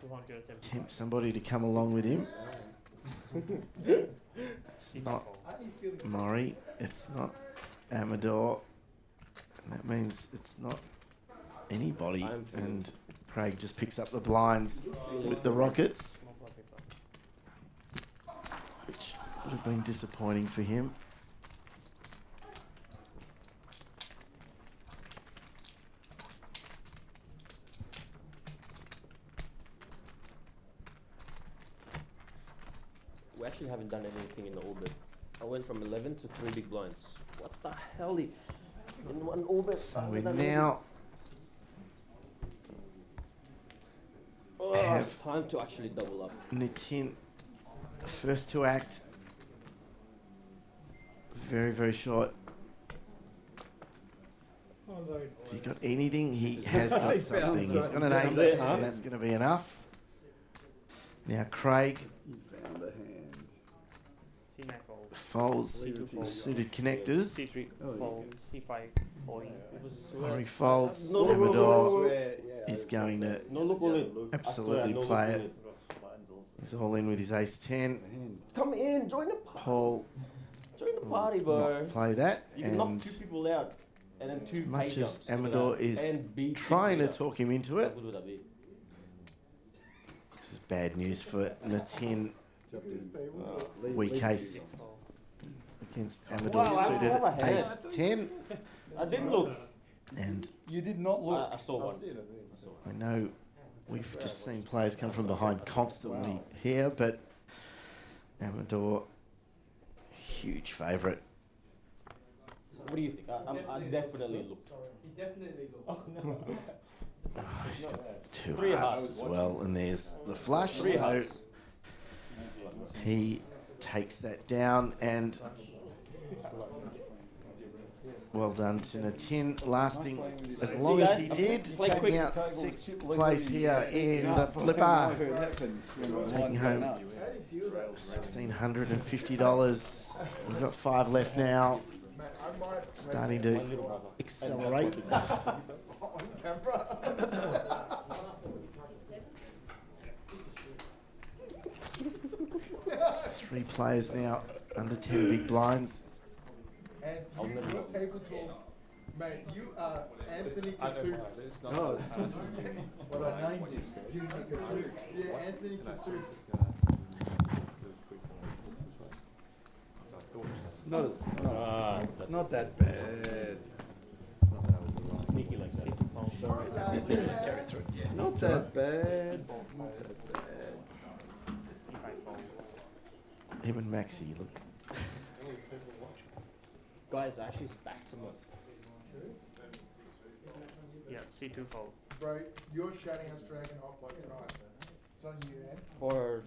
[SPEAKER 6] tempt somebody to come along with him. It's not Maury. It's not Amador. That means it's not anybody, and Craig just picks up the blinds with the Rockets, which would have been disappointing for him.
[SPEAKER 14] We actually haven't done anything in the orbit. I went from 11 to 3 big blinds. What the hell? In one orbit.
[SPEAKER 6] So we now have
[SPEAKER 14] time to actually double up.
[SPEAKER 6] Nitin, first to act. Very, very short. Has he got anything? He has got something. He's got an ace, and that's going to be enough. Now Craig folds suited connectors.
[SPEAKER 11] C3 fold, C5 folding.
[SPEAKER 6] Or he folds. Amador is going to absolutely play it. He's all in with his ace 10.
[SPEAKER 14] Come in, join the party.
[SPEAKER 6] Paul
[SPEAKER 14] Join the party, bro.
[SPEAKER 6] not play that.
[SPEAKER 14] You can knock 2 people out and then 2
[SPEAKER 6] much
[SPEAKER 14] pay
[SPEAKER 6] as
[SPEAKER 14] jumps.
[SPEAKER 6] Amador is trying to talk him into it,
[SPEAKER 14] How good would that be?
[SPEAKER 6] this is bad news for Nitin. Weak ace against Amador suited
[SPEAKER 14] have a
[SPEAKER 6] ace 10.
[SPEAKER 14] I didn't look.
[SPEAKER 6] And
[SPEAKER 9] You did not look.
[SPEAKER 14] I saw one.
[SPEAKER 6] I know we've just seen players come from behind constantly here, but Amador, huge favourite.
[SPEAKER 14] What do you think? I definitely looked.
[SPEAKER 5] He definitely looked.
[SPEAKER 14] Oh, no.
[SPEAKER 6] Oh, he's got 2
[SPEAKER 14] 3
[SPEAKER 6] hearts
[SPEAKER 14] hearts.
[SPEAKER 6] as well, and there's the flush.
[SPEAKER 14] 3
[SPEAKER 6] So
[SPEAKER 14] hearts.
[SPEAKER 6] he takes that down, and well done to Nitin, lasting as long as he did, taking out 6th place here in the flipper, taking home $1,650. We've got 5 left now, starting to accelerate. Three players now under 10 big blinds.
[SPEAKER 2] And you're able to, mate, you are Anthony Kasuf.
[SPEAKER 9] No.
[SPEAKER 2] What I named you, Junior Kasuf. Yeah, Anthony Kasuf.
[SPEAKER 9] Not that bad.
[SPEAKER 14] Sneaky like that.
[SPEAKER 9] Sorry.
[SPEAKER 6] Carry through.
[SPEAKER 9] Not that bad. Not that bad.
[SPEAKER 6] Him and Maxi look.
[SPEAKER 14] Guys, I actually stacked some.
[SPEAKER 11] Yeah, C2 fold.
[SPEAKER 2] Bro, you're shouting us dragon off like tonight. It's on you, man.
[SPEAKER 14] Or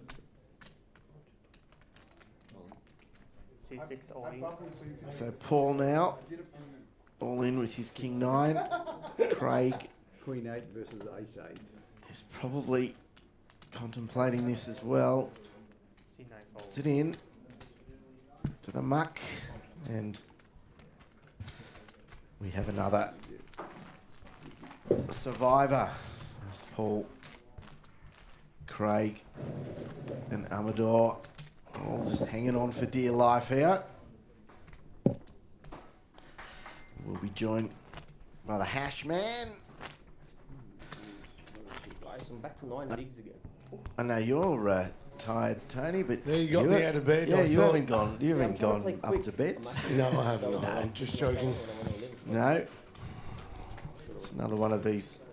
[SPEAKER 11] C6 all
[SPEAKER 2] I
[SPEAKER 11] in.
[SPEAKER 2] bubbled so you can.
[SPEAKER 6] So Paul now, all in with his king 9. Craig
[SPEAKER 9] Queen 8 versus Ace 8.
[SPEAKER 6] is probably contemplating this as well.
[SPEAKER 11] C9 fold.
[SPEAKER 6] Puts it in to the muck, and we have another survivor. That's Paul, Craig, and Amador, all just hanging on for dear life here. We'll be joined by the Hash Man.
[SPEAKER 14] guys, I'm back to 9 bigs again.
[SPEAKER 6] I know you're tired, Tony, but
[SPEAKER 13] Yeah, you got me out of bed.
[SPEAKER 6] Yeah,
[SPEAKER 13] I
[SPEAKER 6] you
[SPEAKER 13] thought-
[SPEAKER 6] haven't gone. You haven't
[SPEAKER 14] trying to
[SPEAKER 6] gone
[SPEAKER 14] play
[SPEAKER 6] up
[SPEAKER 14] quick.
[SPEAKER 6] to bed.
[SPEAKER 13] No, I haven't. No, I'm just joking.
[SPEAKER 6] No. It's another one of these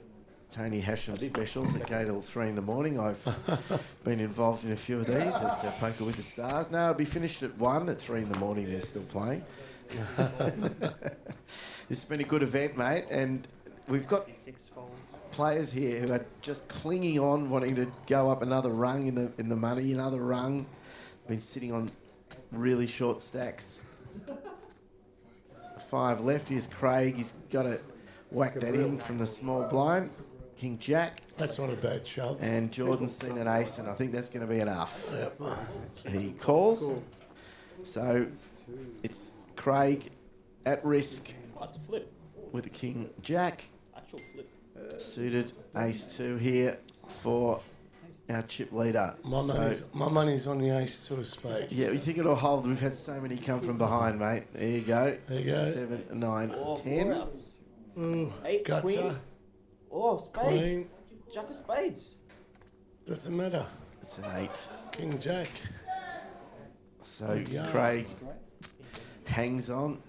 [SPEAKER 6] Tony Hashem specials that go till 3 in the morning. I've been involved in a few of these at Poker with the Stars. No, it'll be finished at 1. At 3 in the morning, they're still playing. This has been a good event, mate, and we've got
[SPEAKER 11] C6 fold.
[SPEAKER 6] players here who are just clinging on, wanting to go up another rung in the money, another rung. Been sitting on really short stacks. 5 left. Here's Craig. He's got to whack that in from the small blind. King Jack.
[SPEAKER 13] That's not a bad shove.
[SPEAKER 6] And Jordan's seen an ace, and I think that's going to be enough. He calls. So it's Craig at risk
[SPEAKER 14] That's a flip.
[SPEAKER 6] with the King Jack.
[SPEAKER 14] Actual flip.
[SPEAKER 6] Suited ace 2 here for our chip leader.
[SPEAKER 13] My money's on the ace 2 of spades.
[SPEAKER 6] Yeah, we think it'll hold. We've had so many come from behind, mate. There you go.
[SPEAKER 13] There you go.
[SPEAKER 6] 7, 9,
[SPEAKER 14] Oh,
[SPEAKER 6] 10.
[SPEAKER 14] 4 outs.
[SPEAKER 13] Ooh,
[SPEAKER 14] Eight,
[SPEAKER 13] gutter.
[SPEAKER 14] queen. Oh, spade.
[SPEAKER 13] Queen.
[SPEAKER 14] Jack of spades.
[SPEAKER 13] Doesn't matter.
[SPEAKER 6] It's an 8.
[SPEAKER 13] King Jack.
[SPEAKER 6] So
[SPEAKER 13] Yeah.
[SPEAKER 6] Craig hangs on.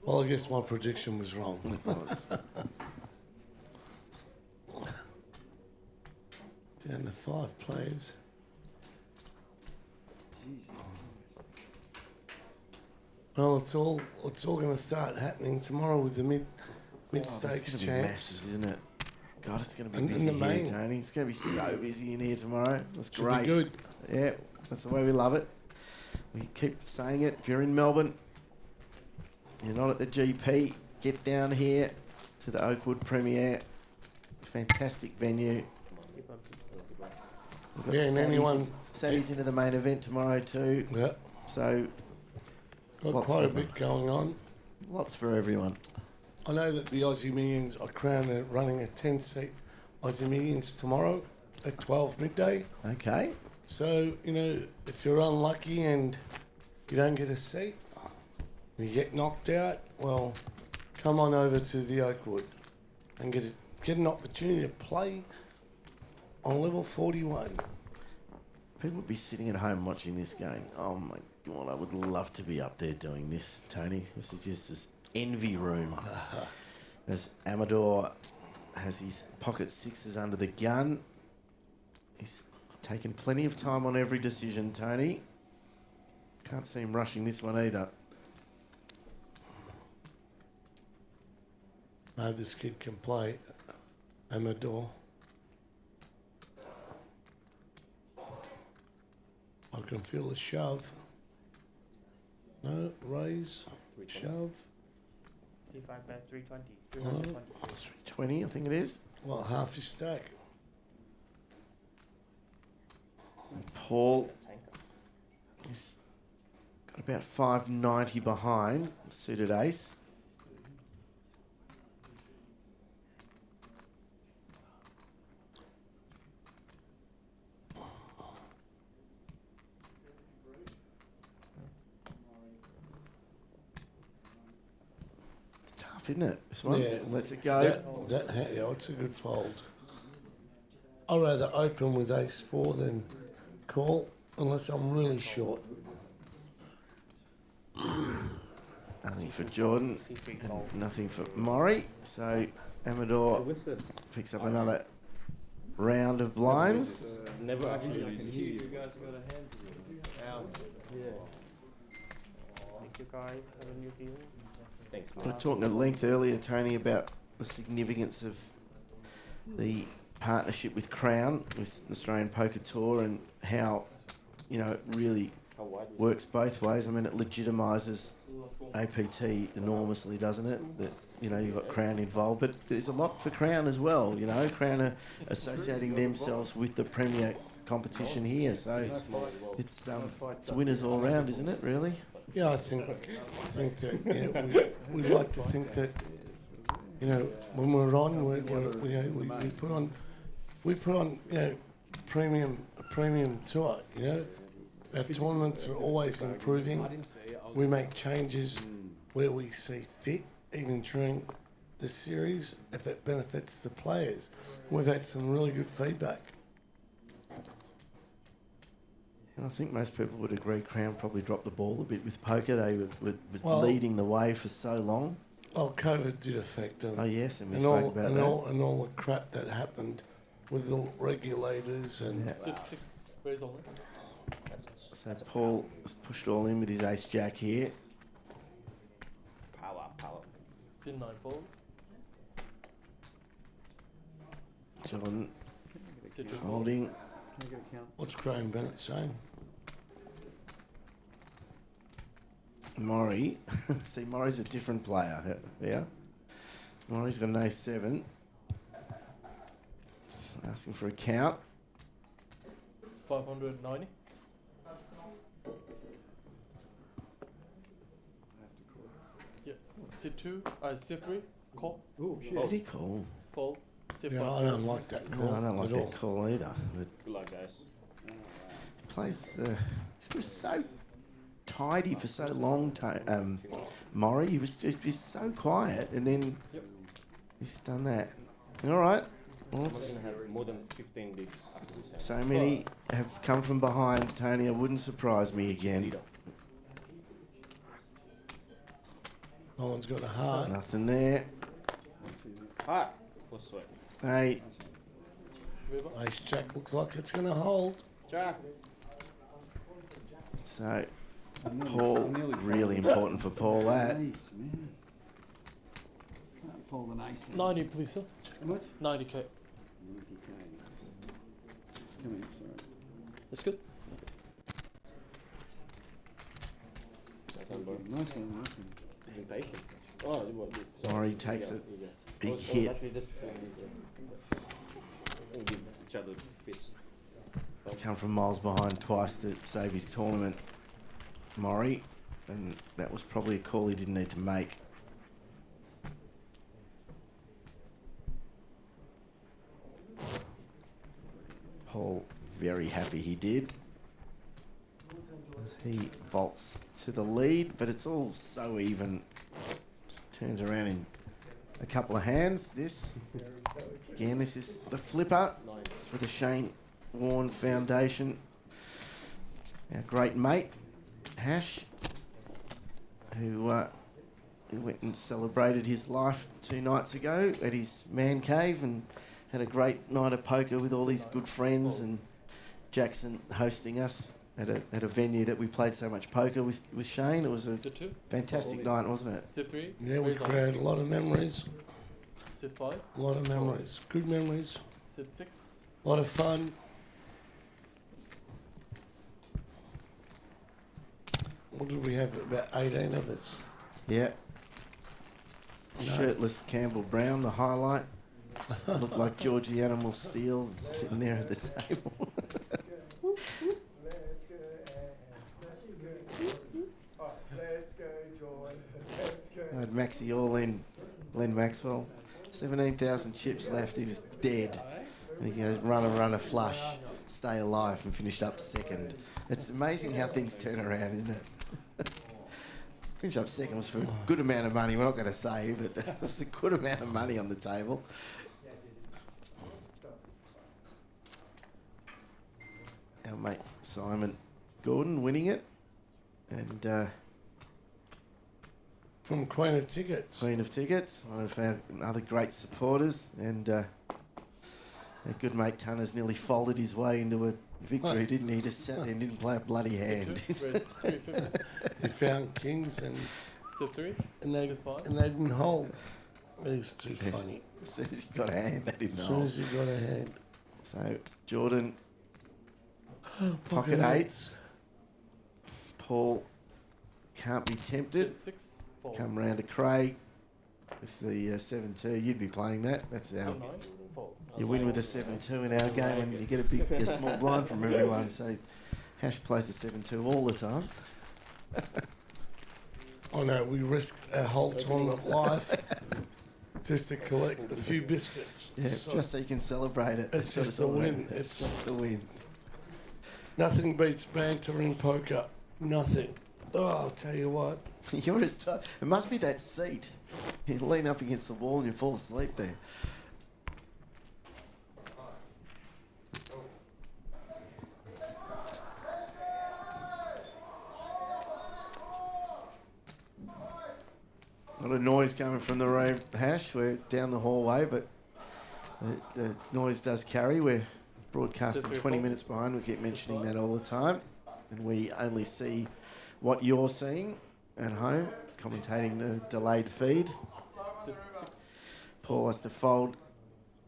[SPEAKER 13] Well, I guess my prediction was wrong.
[SPEAKER 6] It was.
[SPEAKER 13] Down to 5 players. Well, it's all going to start happening tomorrow with the mid
[SPEAKER 6] It's
[SPEAKER 13] stakes
[SPEAKER 6] going to be
[SPEAKER 13] champs.
[SPEAKER 6] massive, isn't it? God, it's going to be
[SPEAKER 13] And
[SPEAKER 6] busy
[SPEAKER 13] in the
[SPEAKER 6] here,
[SPEAKER 13] main.
[SPEAKER 6] Tony. It's going to be so busy in here tomorrow. That's
[SPEAKER 13] Should be
[SPEAKER 6] great.
[SPEAKER 13] good.
[SPEAKER 6] Yeah, that's the way we love it. We keep saying it. If you're in Melbourne, you're not at the GP, get down here to the Oakwood Premiere. Fantastic venue. We've got
[SPEAKER 13] Yeah, and anyone-
[SPEAKER 6] Sadie's into the main event tomorrow too.
[SPEAKER 13] Yep.
[SPEAKER 6] So
[SPEAKER 13] Got
[SPEAKER 6] lots
[SPEAKER 13] quite a
[SPEAKER 6] for-
[SPEAKER 13] bit going on.
[SPEAKER 6] Lots for everyone.
[SPEAKER 13] I know that the Aussie Millions are running a 10-seat Aussie Millions tomorrow at 12 midday.
[SPEAKER 6] Okay.
[SPEAKER 13] So, if you're unlucky and you don't get a seat, you get knocked out, well, come on over to the Oakwood and get an opportunity to play on level 41.
[SPEAKER 6] People would be sitting at home watching this going, oh my God, I would love to be up there doing this, Tony. This is just envy room. As Amador has his pocket sixes under the gun. He's taken plenty of time on every decision, Tony. Can't see him rushing this one either.
[SPEAKER 13] No, this kid can play Amador. I can feel a shove. No, raise, shove.
[SPEAKER 11] 35 bet 320.
[SPEAKER 13] Oh.
[SPEAKER 6] 320, I think it is.
[SPEAKER 13] Well, half your stack.
[SPEAKER 6] Paul is got about 590 behind suited ace. It's tough, isn't it? This one lets it go.
[SPEAKER 13] Yeah, it's a good fold. I'd rather open with ace 4 than call, unless I'm really short.
[SPEAKER 6] Nothing for Jordan, and nothing for Maury. So Amador picks up another round of blinds.
[SPEAKER 14] Never actually loses.
[SPEAKER 11] You guys got a hand to yeah. Thank you guys. Have a new deal.
[SPEAKER 14] Thanks,
[SPEAKER 6] We
[SPEAKER 14] man.
[SPEAKER 6] were talking at length earlier, Tony, about the significance of the partnership with Crown, with the Australian Poker Tour, and how, it really works both ways. I mean, it legitimises APT enormously, doesn't it? That, you've got Crown involved, but there's a lot for Crown as well, Crown are associating themselves with the premier competition here, so it's winners all round, isn't it, really?
[SPEAKER 13] Yeah, I think that we like to think that when we're on, we put on a premium tour. Our tournaments are always improving. We make changes where we see fit, even during the series, if it benefits the players. We've had some really good feedback.
[SPEAKER 6] And I think most people would agree Crown probably dropped the ball a bit with poker. They were
[SPEAKER 13] Well-
[SPEAKER 6] leading the way for so long.
[SPEAKER 13] Oh, COVID did affect them.
[SPEAKER 6] Oh, yes, and we
[SPEAKER 13] and
[SPEAKER 6] spoke
[SPEAKER 13] all,
[SPEAKER 6] about
[SPEAKER 13] and
[SPEAKER 6] that.
[SPEAKER 13] all the crap that happened with the regulators and.
[SPEAKER 1] Six, raise only.
[SPEAKER 6] So Paul has pushed all in with his ace jack here.
[SPEAKER 14] Power.
[SPEAKER 1] Still 9 fold.
[SPEAKER 6] John
[SPEAKER 1] Sit 2
[SPEAKER 6] holding.
[SPEAKER 13] What's Graham Bennett saying?
[SPEAKER 6] Maury. See, Maury's a different player. Yeah. Maury's got an ace 7. Asking for a count.
[SPEAKER 1] 590. Yeah. Sit 2. Sit 3. Call.
[SPEAKER 9] Oh, shit.
[SPEAKER 6] Did he call?
[SPEAKER 1] Fold. Sit
[SPEAKER 13] Yeah,
[SPEAKER 1] 5.
[SPEAKER 13] I don't like that call.
[SPEAKER 6] No, I don't like
[SPEAKER 13] at all.
[SPEAKER 6] that call either. But
[SPEAKER 14] Good luck, guys.
[SPEAKER 6] plays. He's so tidy for so long, Maury. He was just so quiet, and then he's done that. All right. Well,
[SPEAKER 14] Someone's gonna have more than 15 bigs after this hand.
[SPEAKER 6] so many have come from behind, Tony. It wouldn't surprise me again.
[SPEAKER 13] No one's got a heart.
[SPEAKER 6] Nothing there.
[SPEAKER 14] Heart. For sweat.
[SPEAKER 6] Hey,
[SPEAKER 13] Ace Jack looks like it's going to hold.
[SPEAKER 14] Jack.
[SPEAKER 6] so Paul, really important for Paul. That.
[SPEAKER 9] Ace, man. Can't fold an ace.
[SPEAKER 1] 90, please, sir.
[SPEAKER 9] How much?
[SPEAKER 1] 90k.
[SPEAKER 9] 90k. Come here, sorry.
[SPEAKER 1] That's good.
[SPEAKER 9] Nice one, nice one.
[SPEAKER 14] Impatient. Oh, it was this.
[SPEAKER 6] Maury takes a big
[SPEAKER 14] was
[SPEAKER 6] hit.
[SPEAKER 14] actually just and give each other fists.
[SPEAKER 6] He's come from miles behind twice to save his tournament, Maury, and that was probably a call he didn't need to make. Paul very happy he did, as he vaults to the lead, but it's all so even. Just turns around in a couple of hands. This again, this is the flipper. It's for the Shane Warne Foundation. Our great mate Hash, who went and celebrated his life 2 nights ago at his man cave and had a great night of poker with all his good friends, and Jackson hosting us at a venue that we played so much poker with Shane. It was a fantastic night, wasn't it?
[SPEAKER 1] Sit 3.
[SPEAKER 13] Yeah, we created a lot of memories.
[SPEAKER 1] Sit 5.
[SPEAKER 13] A lot of memories. Good memories.
[SPEAKER 1] Sit 6.
[SPEAKER 13] A lot of fun. What did we have? About 18 of us.
[SPEAKER 6] Yeah.
[SPEAKER 13] No.
[SPEAKER 6] Shirtless Campbell Brown, the highlight. Looked like George the Animal Steel sitting there at the table. I had Maxie all in, Glenn Maxwell. 17,000 chips left, he was dead. And he goes, run a flush, stay alive, and finished up second. It's amazing how things turn around, isn't it? Finished up second was for a good amount of money, we're not going to say, but it was a good amount of money on the table. Our mate Simon Gordon winning it, and
[SPEAKER 13] from Queen of Tickets.
[SPEAKER 6] Queen of Tickets, one of our other great supporters, and our good mate Tunner's nearly folded his way into a victory, didn't he? He just sat there and didn't play a bloody hand.
[SPEAKER 13] He found kings and
[SPEAKER 1] Sit 3.
[SPEAKER 13] and they didn't hold. It's too funny.
[SPEAKER 6] As soon as he got a hand, they didn't
[SPEAKER 13] As
[SPEAKER 6] hold.
[SPEAKER 13] soon as he got a hand.
[SPEAKER 6] So Jordan, pocket
[SPEAKER 13] Pocket
[SPEAKER 6] eights. Paul can't be tempted.
[SPEAKER 1] 6. Fold.
[SPEAKER 6] Come round to Craig with the 7-2. You'd be playing that. That's our.
[SPEAKER 1] 9. Fold.
[SPEAKER 6] You win with a 7-2 in our game, and you get a small blind from everyone. So Hash plays a 7-2 all the time.
[SPEAKER 13] I know, we risk our whole tournament life just to collect a few biscuits.
[SPEAKER 6] Yeah, just so you can celebrate it.
[SPEAKER 13] It's
[SPEAKER 6] That's
[SPEAKER 13] just
[SPEAKER 6] what
[SPEAKER 13] a
[SPEAKER 6] all
[SPEAKER 13] win.
[SPEAKER 6] about. It's just the win.
[SPEAKER 13] Nothing beats banter in poker. Nothing. Oh, I'll tell you what.
[SPEAKER 6] You're as tough. It must be that seat. You lean up against the wall and you fall asleep there. A lot of noise coming from the room, Hash. We're down the hallway, but the noise does carry. We're broadcasting 20 minutes behind. We keep mentioning that all the time. And we only see what you're seeing at home, commentating the delayed feed. Paul has to fold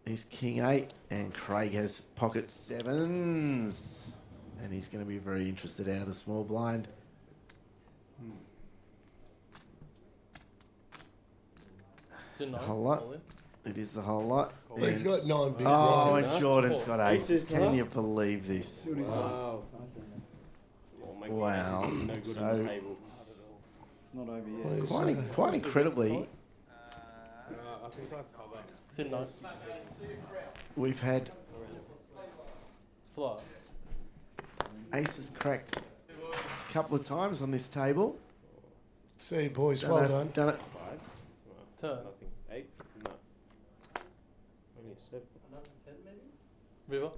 [SPEAKER 6] his king 8, and Craig has pocket 7s. And he's going to be very interested out of the small blind. The whole lot. It is the whole lot.
[SPEAKER 13] He's got 9 big
[SPEAKER 6] Oh,
[SPEAKER 13] blinds.
[SPEAKER 6] and Jordan's got aces. Can you believe this?
[SPEAKER 14] Wow.
[SPEAKER 6] Wow.
[SPEAKER 14] No good on the
[SPEAKER 6] So,
[SPEAKER 14] table.
[SPEAKER 9] It's not over yet.
[SPEAKER 6] quite incredibly,
[SPEAKER 11] I think I've covered.
[SPEAKER 1] Sit 9.
[SPEAKER 6] we've had
[SPEAKER 1] Flop.
[SPEAKER 6] aces cracked couple of times on this table.
[SPEAKER 13] See, boys,
[SPEAKER 6] Don't
[SPEAKER 13] well
[SPEAKER 6] know-
[SPEAKER 13] done.
[SPEAKER 6] Done it.
[SPEAKER 1] Turn.
[SPEAKER 14] Nothing. 8? No. Only 7.
[SPEAKER 1] River.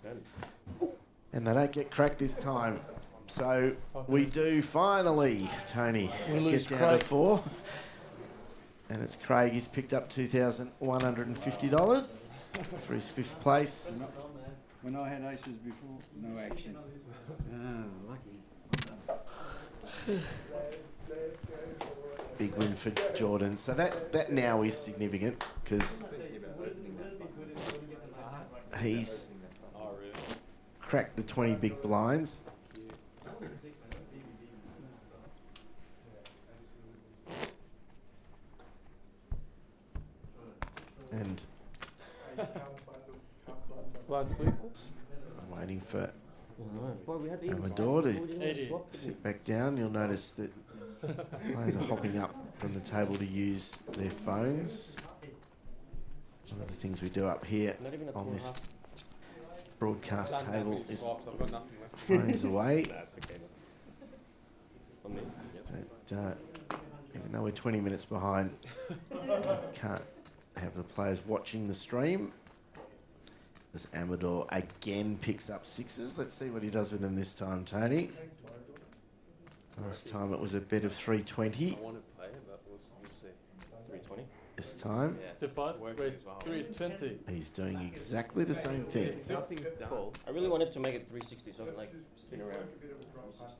[SPEAKER 14] 10.
[SPEAKER 6] And they don't get cracked this time. So we do finally, Tony,
[SPEAKER 13] We lose
[SPEAKER 6] get down
[SPEAKER 13] Craig.
[SPEAKER 6] to 4. And it's Craig. He's picked up $2,150 for his 5th place.
[SPEAKER 9] When I had aces before, no action. Ah, lucky.
[SPEAKER 6] Big win for Jordan. So that now is significant because he's cracked the 20 big blinds. And
[SPEAKER 1] Blinds, please.
[SPEAKER 6] I'm waiting for
[SPEAKER 14] Boy, we had
[SPEAKER 6] Amador to
[SPEAKER 1] 80.
[SPEAKER 6] sit back down. You'll notice that players are hopping up from the table to use their phones. One of the things we do up here on this broadcast table is phones away.
[SPEAKER 14] That's okay.
[SPEAKER 6] But, even though we're 20 minutes behind, can't have the players watching the stream. As Amador again picks up 6s. Let's see what he does with them this time, Tony. Last time it was a bet of 320.
[SPEAKER 14] I want to play, but we'll see. 320.
[SPEAKER 6] This time,
[SPEAKER 1] Step 5. Raise 320.
[SPEAKER 6] he's doing exactly the same thing.
[SPEAKER 14] Nothing's done. I really wanted to make it 360 so I can like spin around. 360.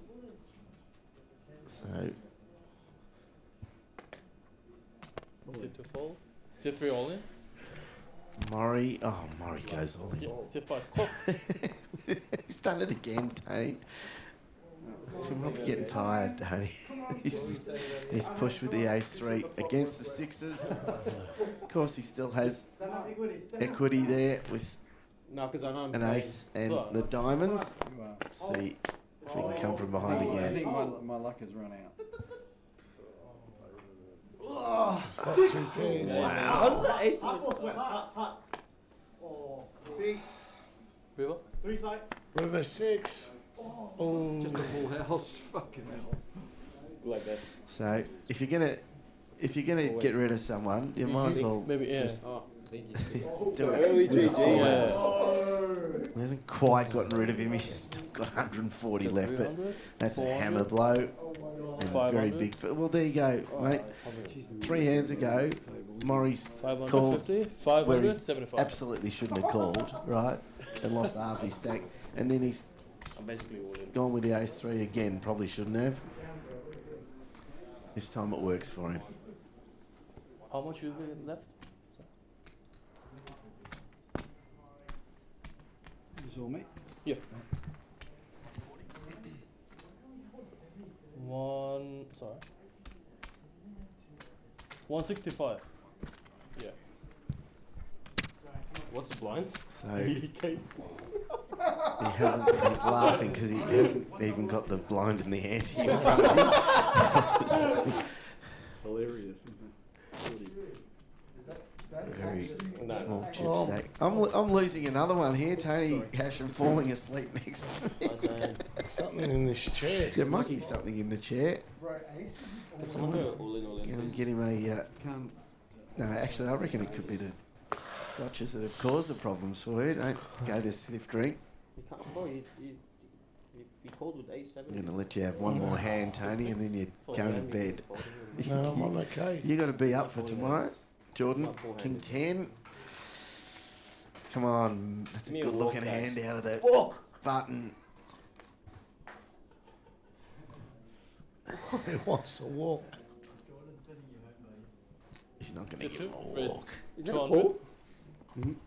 [SPEAKER 6] So,
[SPEAKER 1] Step 2 fold. Step 3 all in.
[SPEAKER 6] Maury goes all in.
[SPEAKER 1] Yeah. Step 5 call.
[SPEAKER 6] He's done it again, Tony. He might be getting tired, Tony. he's pushed with the ace-3 against the 6s. Of course, he still has equity there with
[SPEAKER 14] No, because I know I'm
[SPEAKER 6] an ace and the diamonds. Let's see if he can come from behind
[SPEAKER 9] I
[SPEAKER 6] again.
[SPEAKER 9] think my luck has run out.
[SPEAKER 13] It's got 2 pairs.
[SPEAKER 6] Wow.
[SPEAKER 14] How's the ace?
[SPEAKER 1] River.
[SPEAKER 13] River 6. Oh.
[SPEAKER 9] Just a full house. Fucking hell.
[SPEAKER 14] Like that.
[SPEAKER 6] So if you're gonna get rid of someone, you might as well
[SPEAKER 1] Maybe, yeah.
[SPEAKER 6] just
[SPEAKER 14] Oh, thank you.
[SPEAKER 6] do
[SPEAKER 7] Early
[SPEAKER 6] it with a
[SPEAKER 7] GG.
[SPEAKER 6] full
[SPEAKER 1] Yeah.
[SPEAKER 6] house. He hasn't quite gotten rid of him. He's still got 140 left, but
[SPEAKER 1] 300,
[SPEAKER 6] that's a
[SPEAKER 1] 400,
[SPEAKER 6] hammer blow. And a very
[SPEAKER 1] 500.
[SPEAKER 6] big. Well, there you go, mate. 3 hands ago, Maury's called
[SPEAKER 1] 550,
[SPEAKER 6] where
[SPEAKER 1] 500,
[SPEAKER 6] he
[SPEAKER 1] 75.
[SPEAKER 6] absolutely shouldn't have called, right? And lost half his stack, and then he's
[SPEAKER 14] I'm basically all in.
[SPEAKER 6] gone with the ace-3 again. Probably shouldn't have. This time it works for him.
[SPEAKER 1] How much you left?
[SPEAKER 9] You saw me?
[SPEAKER 1] Yeah. Sorry. 165. Yeah.
[SPEAKER 14] What's the blinds?
[SPEAKER 6] So he's laughing because he hasn't even got the blind in the ante in front of him.
[SPEAKER 9] Hilarious, isn't
[SPEAKER 6] Very small chip stack. I'm losing another one here. Tony Hashem falling asleep next to me.
[SPEAKER 13] Something in this chair.
[SPEAKER 6] There must be something in the chair.
[SPEAKER 14] Someone go all in.
[SPEAKER 6] Get him a. No, actually, I reckon it could be the scotches that have caused the problems for you. Don't go to sniff drink.
[SPEAKER 14] You can't, bro, you called with ace 7.
[SPEAKER 6] I'm going to let you have one more hand, Tony, and then you go to bed.
[SPEAKER 13] No, I'm okay.
[SPEAKER 6] You got to be up for tomorrow. Jordan, King 10. Come on, that's a good looking hand out of that button.
[SPEAKER 13] He wants to walk.
[SPEAKER 6] He's not going to give him a walk.
[SPEAKER 14] Is that a call?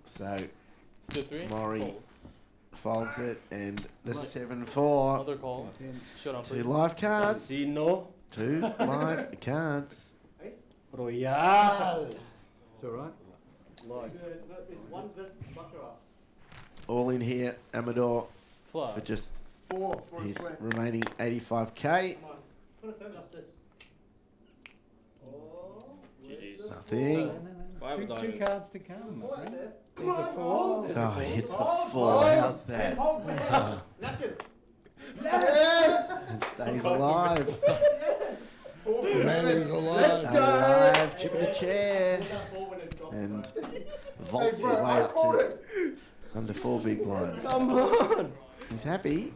[SPEAKER 6] So,
[SPEAKER 1] Step 3.
[SPEAKER 6] Maury folds it, and the 7-4.
[SPEAKER 1] Another call. Shut up.
[SPEAKER 6] 2 live cards.
[SPEAKER 14] Dino.
[SPEAKER 6] 2 live cards.
[SPEAKER 14] Royale.
[SPEAKER 9] It's alright. Live.
[SPEAKER 6] All in here, Amador,
[SPEAKER 1] Fly.
[SPEAKER 6] for just his remaining 85k.
[SPEAKER 14] GG's.
[SPEAKER 6] Nothing.
[SPEAKER 9] Two cards to come, my friend. There's a 4.
[SPEAKER 6] Oh, he hits the 4. How's that?
[SPEAKER 9] Yes!
[SPEAKER 6] and stays alive.
[SPEAKER 13] The man is alive.
[SPEAKER 6] Alive, chipping a chair. And vaults his way up to under 4 big blinds.
[SPEAKER 14] Come on!
[SPEAKER 6] He's happy.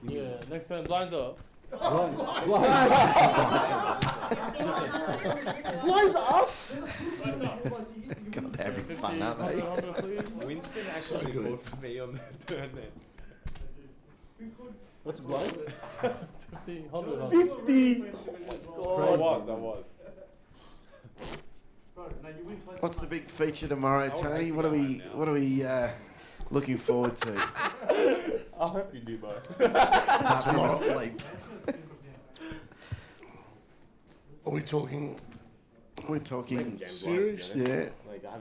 [SPEAKER 1] Yeah, next time blinds up.
[SPEAKER 14] Blinds up?
[SPEAKER 6] God, they're having fun, aren't they?
[SPEAKER 11] Winston actually booked me on the turn then.
[SPEAKER 1] What's a blind? 50, 100.
[SPEAKER 14] 50!
[SPEAKER 11] I was.
[SPEAKER 6] What's the big feature tomorrow, Tony? What are we looking forward to?
[SPEAKER 11] I hope you do both.
[SPEAKER 6] Apart from sleep.
[SPEAKER 13] Are we talking?
[SPEAKER 6] We're talking
[SPEAKER 13] serious?
[SPEAKER 6] Yeah.
[SPEAKER 14] Like, I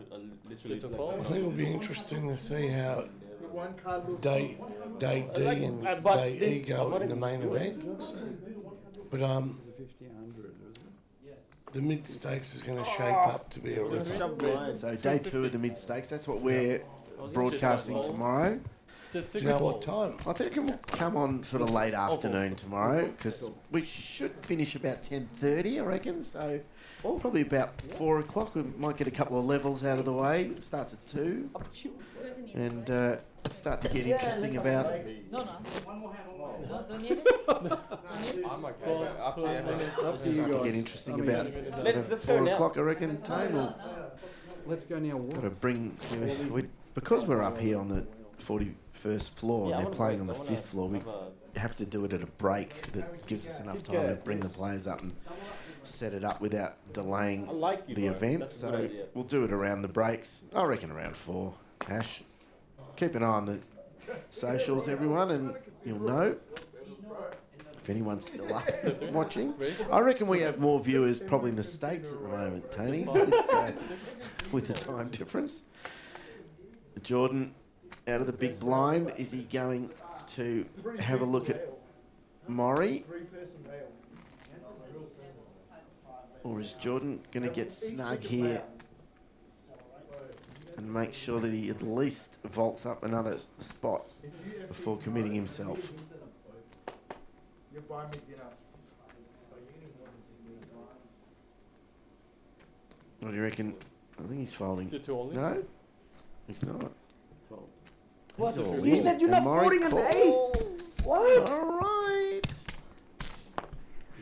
[SPEAKER 14] literally.
[SPEAKER 13] I think it'll be interesting to see how day D and day E go in the main event. But the mid stakes is going to shape up to be a ripper.
[SPEAKER 6] So day 2 of the mid stakes. That's what we're broadcasting tomorrow.
[SPEAKER 13] Do you know what time?
[SPEAKER 6] I think it will come on sort of late afternoon tomorrow because we should finish about 10:30, I reckon. So probably about 4 o'clock. We might get a couple of levels out of the way. It starts at 2, and start to get interesting about. Start to get interesting about sort of 4 o'clock, I reckon. Tone.
[SPEAKER 9] Let's go now.
[SPEAKER 6] Got to bring because we're up here on the 41st floor and they're playing on the 5th floor. We have to do it at a break that gives us enough time to bring the players up and set it up without delaying the event. So we'll do it around the breaks. I reckon around 4. Ash, keep an eye on the socials, everyone, and you'll know if anyone's still up watching. I reckon we have more viewers probably in the States at the moment, Tony, with the time difference. Jordan, out of the big blind, is he going to have a look at Maury? Or is Jordan going to get snug here and make sure that he at least vaults up another spot before committing himself? What do you reckon? I think he's folding.
[SPEAKER 1] Is it too early?
[SPEAKER 6] No, he's not.
[SPEAKER 14] What?
[SPEAKER 6] He's all
[SPEAKER 14] You
[SPEAKER 6] in.
[SPEAKER 14] said you're
[SPEAKER 6] And
[SPEAKER 14] not
[SPEAKER 6] Maury
[SPEAKER 14] folding an
[SPEAKER 6] calls.
[SPEAKER 14] ace! What?
[SPEAKER 6] All right.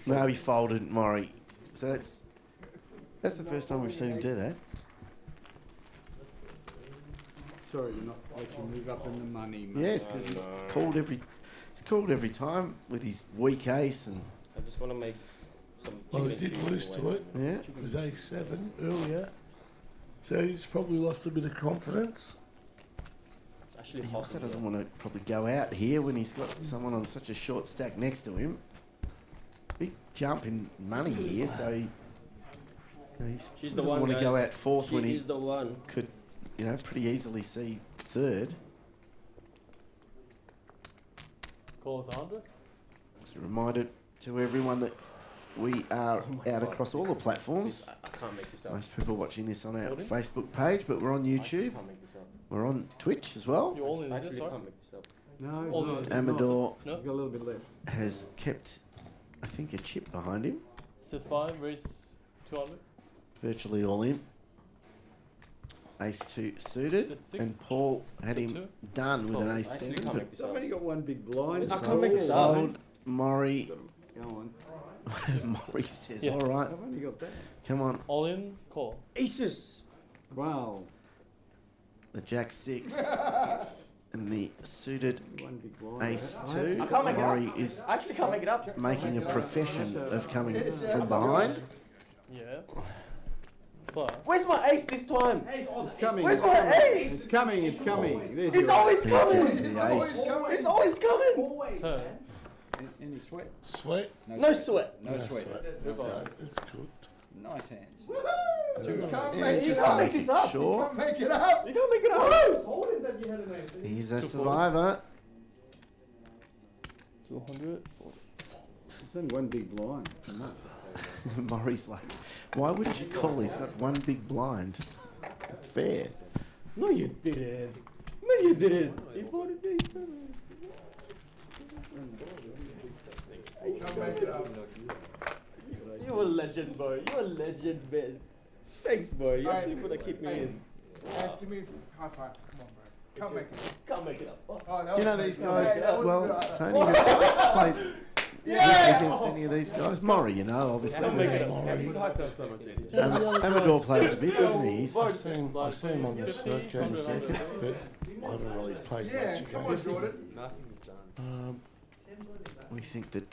[SPEAKER 6] No, he folded Maury. So that's the first time we've seen him do that.
[SPEAKER 9] Sorry to not let you move up in the money, mate.
[SPEAKER 6] Yes, because he's called every time with his weak ace and.
[SPEAKER 14] I just want to make some.
[SPEAKER 13] Well, he did lose to it.
[SPEAKER 6] Yeah.
[SPEAKER 13] It was A7 earlier. So he's probably lost a bit of confidence.
[SPEAKER 14] Actually,
[SPEAKER 6] he also doesn't want to probably go out here when he's got someone on such a short stack next to him. Big jump in money here, so he doesn't want to go out 4th when he could, pretty easily see 3rd.
[SPEAKER 1] Call us 100.
[SPEAKER 6] It's a reminder to everyone that we are out across all the platforms.
[SPEAKER 14] I can't make this up.
[SPEAKER 6] Most people watching this on our Facebook page, but we're on YouTube. We're on Twitch as well.
[SPEAKER 1] You all in
[SPEAKER 14] Actually,
[SPEAKER 1] this,
[SPEAKER 14] I
[SPEAKER 1] right?
[SPEAKER 14] can't make this up.
[SPEAKER 9] No,
[SPEAKER 6] Amador
[SPEAKER 9] he's got a little bit left.
[SPEAKER 6] has kept, I think, a chip behind him.
[SPEAKER 1] Sit 5, raise 200.
[SPEAKER 6] Virtually all in. Ace 2 suited,
[SPEAKER 1] Sit 6.
[SPEAKER 6] and Paul had him done with an ace 7. But
[SPEAKER 9] I've only got one big blind.
[SPEAKER 14] I can't make this up.
[SPEAKER 6] fold. Maury.
[SPEAKER 9] Go on.
[SPEAKER 6] Maury says,
[SPEAKER 1] Yeah.
[SPEAKER 6] all right,
[SPEAKER 9] I've only got that.
[SPEAKER 6] come on.
[SPEAKER 1] All in, call.
[SPEAKER 14] Aces!
[SPEAKER 9] Wow.
[SPEAKER 6] The Jack 6 and the suited
[SPEAKER 9] One big blind.
[SPEAKER 6] ace
[SPEAKER 9] I
[SPEAKER 6] 2.
[SPEAKER 14] can't make it up.
[SPEAKER 6] Maury is
[SPEAKER 14] I actually can't make it up.
[SPEAKER 6] making a profession of coming from behind.
[SPEAKER 1] Yeah. Plus.
[SPEAKER 14] Where's my ace this time?
[SPEAKER 9] It's coming.
[SPEAKER 14] Where's
[SPEAKER 9] it's
[SPEAKER 14] my
[SPEAKER 9] coming.
[SPEAKER 14] ace?
[SPEAKER 9] It's coming. It's coming. There's
[SPEAKER 14] It's
[SPEAKER 9] your
[SPEAKER 14] always
[SPEAKER 6] There
[SPEAKER 14] coming!
[SPEAKER 6] goes the ace.
[SPEAKER 14] It's always coming!
[SPEAKER 1] Turn.
[SPEAKER 9] Any sweat?
[SPEAKER 13] Sweat?
[SPEAKER 14] No sweat.
[SPEAKER 9] No sweat.
[SPEAKER 13] It's good.
[SPEAKER 9] Nice hands.
[SPEAKER 6] Yeah, just to
[SPEAKER 14] can't
[SPEAKER 6] make
[SPEAKER 14] make
[SPEAKER 6] it
[SPEAKER 14] this up.
[SPEAKER 6] sure.
[SPEAKER 9] Make it up.
[SPEAKER 14] You can't make it up!
[SPEAKER 6] He's a survivor.
[SPEAKER 1] 200.
[SPEAKER 9] It's only one big blind.
[SPEAKER 6] Maury's like, why wouldn't you call? He's got one big blind. Fair.
[SPEAKER 14] No, you didn't. No, you didn't. He voted me.
[SPEAKER 2] Come make it up.
[SPEAKER 14] You're a legend, boy. You're a legend, man. Thanks, boy. You actually
[SPEAKER 2] Hey,
[SPEAKER 14] gonna keep me
[SPEAKER 2] hey,
[SPEAKER 14] in.
[SPEAKER 2] Hey, give me a high five. Come on, bro. Can't make it.
[SPEAKER 14] Can't make it up.
[SPEAKER 2] Oh, that
[SPEAKER 6] Do you know
[SPEAKER 2] was
[SPEAKER 6] these
[SPEAKER 2] nice.
[SPEAKER 6] guys
[SPEAKER 2] Hey, that was
[SPEAKER 6] well,
[SPEAKER 2] good.
[SPEAKER 6] Tony? Have you played against any of these guys? Murray, you know, obviously. Amador plays a bit, doesn't he?
[SPEAKER 13] I see him on the circuit, but I haven't really played much against him.
[SPEAKER 6] We think that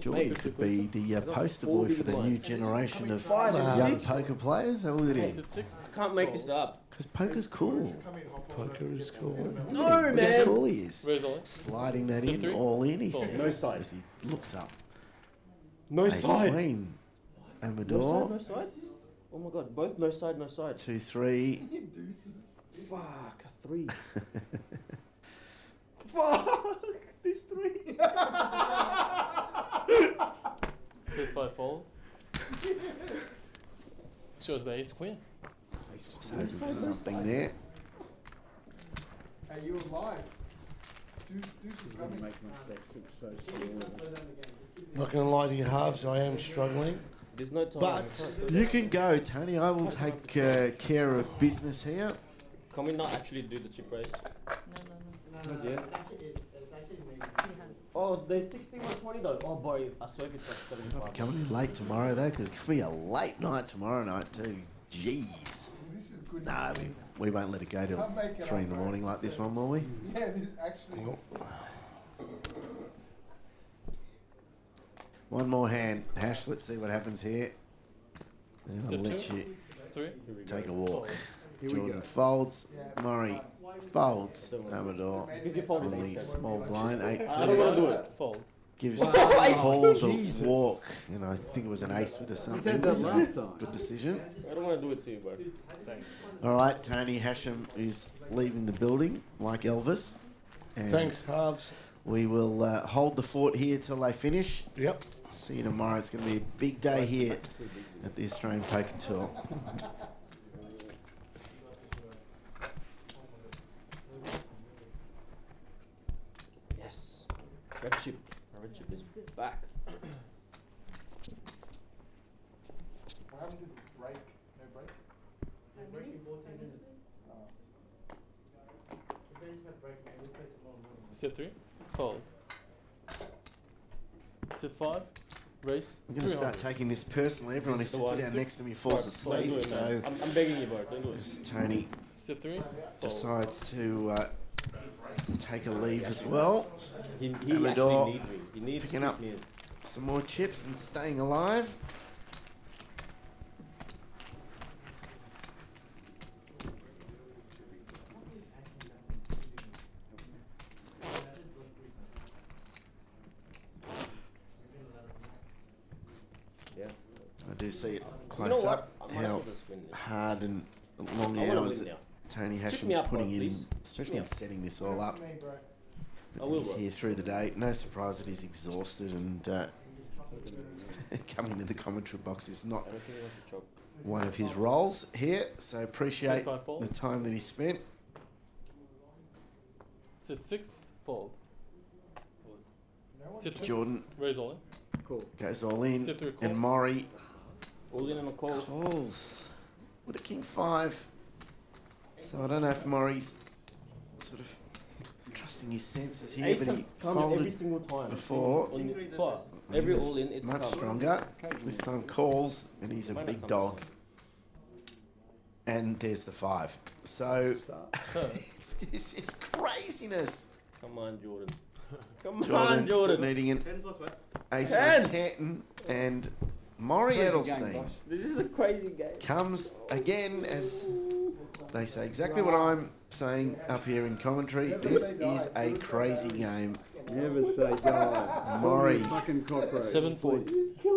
[SPEAKER 6] Jordan could be the poster boy for the new generation of young poker players. Have a look at him.
[SPEAKER 14] I can't make this up.
[SPEAKER 6] Because poker's cool.
[SPEAKER 13] Poker is cool.
[SPEAKER 14] No,
[SPEAKER 6] Look
[SPEAKER 14] man.
[SPEAKER 6] how cool he is. Sliding that in, all in, he says,
[SPEAKER 14] No side.
[SPEAKER 6] as he looks up.
[SPEAKER 14] No
[SPEAKER 6] Ace
[SPEAKER 14] side.
[SPEAKER 6] Queen. Amador.
[SPEAKER 14] No side, no side? Oh my god, both no side, no side.
[SPEAKER 6] 2-3.
[SPEAKER 14] Fuck, a 3. Fuck, this 3.
[SPEAKER 1] Sit 5 fold. Shows the ace queen.
[SPEAKER 6] Just hoping for something there.
[SPEAKER 2] Hey, you alive? Deuce is coming.
[SPEAKER 9] Make mistakes look so small.
[SPEAKER 13] Not going to lie to you, halves, I am struggling.
[SPEAKER 14] There's no time.
[SPEAKER 6] But you can go, Tony. I will take care of business here.
[SPEAKER 14] Can we not actually do the chip race?
[SPEAKER 9] Not yet.
[SPEAKER 14] Oh, there's 6120 though. Oh boy, I swear it's like 75.
[SPEAKER 6] Coming in late tomorrow though, because it could be a late night tomorrow night too. Jeez. Nah, we won't let it go till 3 in the morning like this one, will we?
[SPEAKER 2] Yeah, this is actually.
[SPEAKER 6] One more hand. Hash, let's see what happens here. And I'll let you take a walk. Jordan folds. Murray folds. Amador on the small blind. 8-2.
[SPEAKER 14] I don't want to do it.
[SPEAKER 1] Fold.
[SPEAKER 6] Gives Paul the walk. And I think it was an ace with a something. So good decision.
[SPEAKER 14] I don't want to do it to you, bro. Thanks.
[SPEAKER 6] All right, Tony Hashem is leaving the building like Elvis. And
[SPEAKER 13] Thanks, halves.
[SPEAKER 6] we will hold the fort here till they finish.
[SPEAKER 13] Yep.
[SPEAKER 6] See you tomorrow. It's going to be a big day here at the Australian Poker Tour.
[SPEAKER 14] Yes. Red chip. Red chip is back.
[SPEAKER 2] What happened to the break? No break?
[SPEAKER 1] Sit 3. Fold. Sit 5. Raise.
[SPEAKER 6] I'm going to start taking this personally. Everyone who sits down next to me falls asleep. So
[SPEAKER 14] I'm begging you, bro. Don't do it.
[SPEAKER 6] as Tony
[SPEAKER 1] Sit 3.
[SPEAKER 6] decides to take a leave as well.
[SPEAKER 14] He
[SPEAKER 6] Amador
[SPEAKER 14] actually needs me. He needs
[SPEAKER 6] picking
[SPEAKER 14] to
[SPEAKER 6] up
[SPEAKER 14] keep me in.
[SPEAKER 6] some more chips and staying alive.
[SPEAKER 14] Yeah.
[SPEAKER 6] I do see it
[SPEAKER 14] You
[SPEAKER 6] close
[SPEAKER 14] know
[SPEAKER 6] up
[SPEAKER 14] what? I might
[SPEAKER 6] how
[SPEAKER 14] as well just win this.
[SPEAKER 6] hard and long
[SPEAKER 14] I wanna
[SPEAKER 6] hours
[SPEAKER 14] win
[SPEAKER 6] that
[SPEAKER 14] now.
[SPEAKER 6] Tony
[SPEAKER 14] me
[SPEAKER 6] Hashem's
[SPEAKER 14] up,
[SPEAKER 6] putting
[SPEAKER 14] bro,
[SPEAKER 6] in,
[SPEAKER 14] please.
[SPEAKER 6] especially in setting this all up.
[SPEAKER 14] I
[SPEAKER 6] But
[SPEAKER 14] will,
[SPEAKER 6] he's
[SPEAKER 14] bro.
[SPEAKER 6] here through the day. No surprise that he's exhausted and coming into the commentary box is not
[SPEAKER 14] I don't think he wants to choke.
[SPEAKER 6] one of his roles here. So appreciate
[SPEAKER 1] 25 fold.
[SPEAKER 6] the time that he spent.
[SPEAKER 1] Sit 6. Fold. Sit 2.
[SPEAKER 6] Jordan
[SPEAKER 1] Raise all in.
[SPEAKER 9] Cool.
[SPEAKER 6] goes all in,
[SPEAKER 1] Sit through a call.
[SPEAKER 6] and Maury
[SPEAKER 14] All in on a call.
[SPEAKER 6] calls with a king 5. So I don't know if Maury's sort of trusting his senses here,
[SPEAKER 14] Ace
[SPEAKER 6] but he
[SPEAKER 14] has come in every
[SPEAKER 6] folded
[SPEAKER 14] single time.
[SPEAKER 6] before.
[SPEAKER 14] All in,
[SPEAKER 1] Five.
[SPEAKER 14] every
[SPEAKER 6] He was
[SPEAKER 14] all in, it's
[SPEAKER 6] much
[SPEAKER 14] come.
[SPEAKER 6] stronger. This time calls, and he's a
[SPEAKER 14] Might not
[SPEAKER 6] big
[SPEAKER 14] come.
[SPEAKER 6] dog. And there's the 5. So it's craziness.
[SPEAKER 14] Come on, Jordan. Come
[SPEAKER 6] Jordan,
[SPEAKER 14] on, Jordan.
[SPEAKER 6] needing an
[SPEAKER 11] 10 plus what?
[SPEAKER 6] ace
[SPEAKER 14] 10.
[SPEAKER 6] of 10, and Maury Edelstein
[SPEAKER 14] This is a crazy game.
[SPEAKER 6] comes again as they say exactly what I'm saying up here in commentary. This is a crazy game.
[SPEAKER 9] Never say die.
[SPEAKER 6] Maury,
[SPEAKER 9] Fucking cockroach.
[SPEAKER 1] 7 4.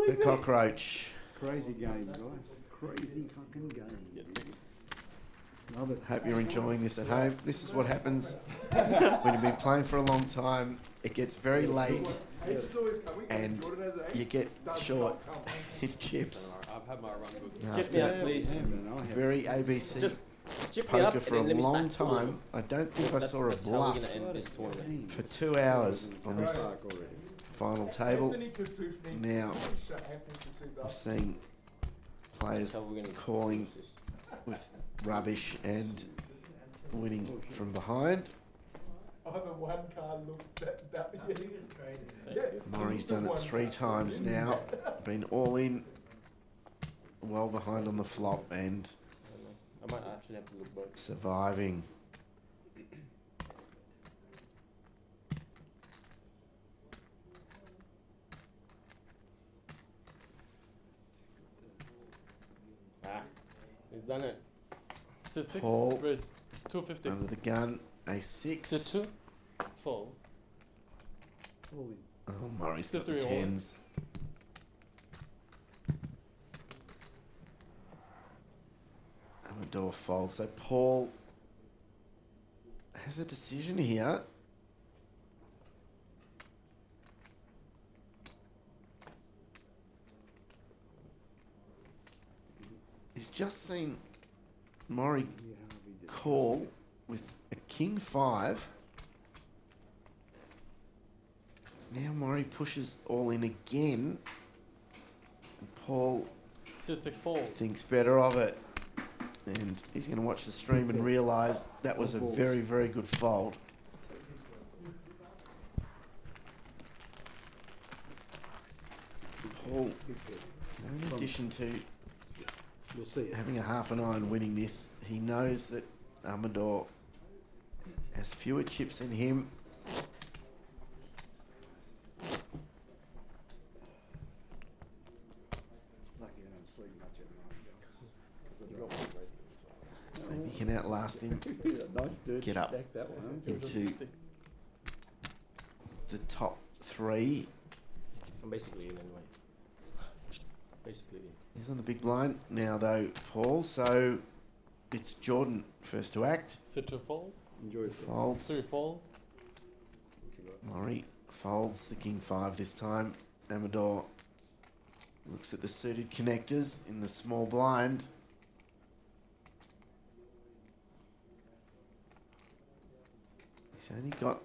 [SPEAKER 6] the cockroach.
[SPEAKER 9] Crazy game, guys. Crazy fucking game. Love it.
[SPEAKER 6] Hope you're enjoying this at home. This is what happens when you've been playing for a long time. It gets very late and you get short in chips.
[SPEAKER 10] I've had my run good.
[SPEAKER 14] Chip me up, please.
[SPEAKER 6] Very ABC
[SPEAKER 14] Just chip me up
[SPEAKER 6] poker
[SPEAKER 14] and
[SPEAKER 6] for a
[SPEAKER 14] then let me
[SPEAKER 6] long
[SPEAKER 14] stack
[SPEAKER 6] time. I don't think I saw a
[SPEAKER 14] That's how we're
[SPEAKER 6] bluff
[SPEAKER 14] gonna end this tournament.
[SPEAKER 6] for 2 hours on this final table. Now, we're seeing players calling with rubbish and winning from behind.
[SPEAKER 2] Oh, the one card looked that
[SPEAKER 6] Murray's done it 3 times now. Been all in, well behind on the flop and
[SPEAKER 14] I might actually have to look both.
[SPEAKER 6] surviving.
[SPEAKER 14] He's done it.
[SPEAKER 1] Sit 6.
[SPEAKER 6] Paul
[SPEAKER 1] Raise 250.
[SPEAKER 6] under the gun, a 6.
[SPEAKER 1] Sit 2. Fold.
[SPEAKER 6] Oh, Murray's got the
[SPEAKER 1] 3 all in.
[SPEAKER 6] 10s. Amador folds. So Paul has a decision here. He's just seen Murray call with a king 5. Now Murray pushes all in again. And Paul
[SPEAKER 1] Sit 6 fold.
[SPEAKER 6] thinks better of it. And he's going to watch the stream and realise that was a very, very good fold. Paul, in addition to having a half an iron winning this, he knows that Amador has fewer chips than him. Maybe he can outlast him.
[SPEAKER 9] Nice dirt
[SPEAKER 6] Get up
[SPEAKER 9] stack that one.
[SPEAKER 6] into the top 3.
[SPEAKER 14] I'm basically in anyway. Basically in.
[SPEAKER 6] He's on the big blind now though, Paul, so it's Jordan first to act.
[SPEAKER 1] Sit 2 fold.
[SPEAKER 9] Enjoy it.
[SPEAKER 6] Folds.
[SPEAKER 1] 3 fold.
[SPEAKER 6] Murray folds the king 5 this time. Amador looks at the suited connectors in the small blind. He's only got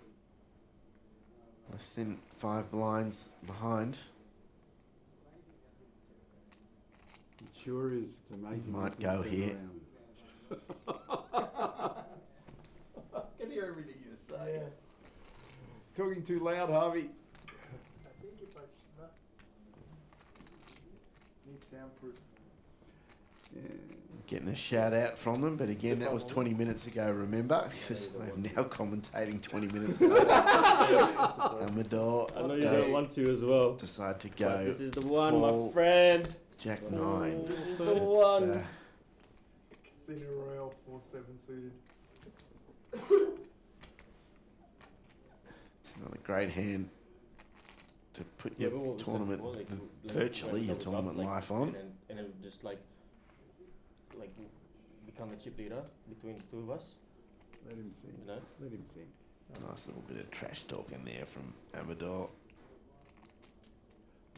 [SPEAKER 6] less than 5 blinds behind.
[SPEAKER 9] It sure is. It's amazing.
[SPEAKER 6] Might go here.
[SPEAKER 9] I can hear everything you say. Talking too loud, Harvey.
[SPEAKER 2] I think if I need soundproof.
[SPEAKER 9] Yeah.
[SPEAKER 6] Getting a shout out from them, but again, that was 20 minutes ago, remember? Because I am now commentating 20 minutes later. Amador
[SPEAKER 14] I know you don't want to as well.
[SPEAKER 6] decide to go.
[SPEAKER 14] This is the one,
[SPEAKER 6] Paul,
[SPEAKER 14] my friend.
[SPEAKER 6] Jack 9.
[SPEAKER 14] This is the
[SPEAKER 6] That's,
[SPEAKER 14] one.
[SPEAKER 2] Casino Royale 4-7 suited.
[SPEAKER 6] It's not a great hand to put your
[SPEAKER 14] but what was that
[SPEAKER 6] tournament,
[SPEAKER 14] before? Like,
[SPEAKER 6] virtually
[SPEAKER 14] when
[SPEAKER 6] your
[SPEAKER 14] it was
[SPEAKER 6] tournament
[SPEAKER 14] up,
[SPEAKER 6] life on.
[SPEAKER 14] And it would just like become the chip leader between the 2 of us.
[SPEAKER 9] Let him think.
[SPEAKER 14] You know?
[SPEAKER 9] Let him think.
[SPEAKER 6] Nice little bit of trash talk in there from Amador.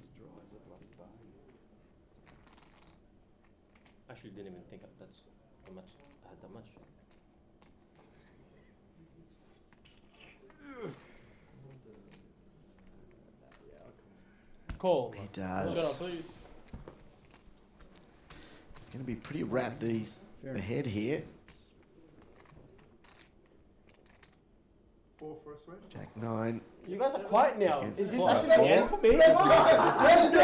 [SPEAKER 9] He's dry as a bloody bone.
[SPEAKER 14] Actually, didn't even think that's how much I had that much.
[SPEAKER 1] Call.
[SPEAKER 6] He does.
[SPEAKER 1] Shut up, please.
[SPEAKER 6] It's going to be pretty wrapped these ahead here.
[SPEAKER 2] 4 for a swing.
[SPEAKER 6] Jack 9.
[SPEAKER 14] You guys are quiet now.
[SPEAKER 6] Against
[SPEAKER 14] Is
[SPEAKER 6] the
[SPEAKER 14] this
[SPEAKER 6] five.
[SPEAKER 14] actually the end for me?
[SPEAKER 2] Let's go!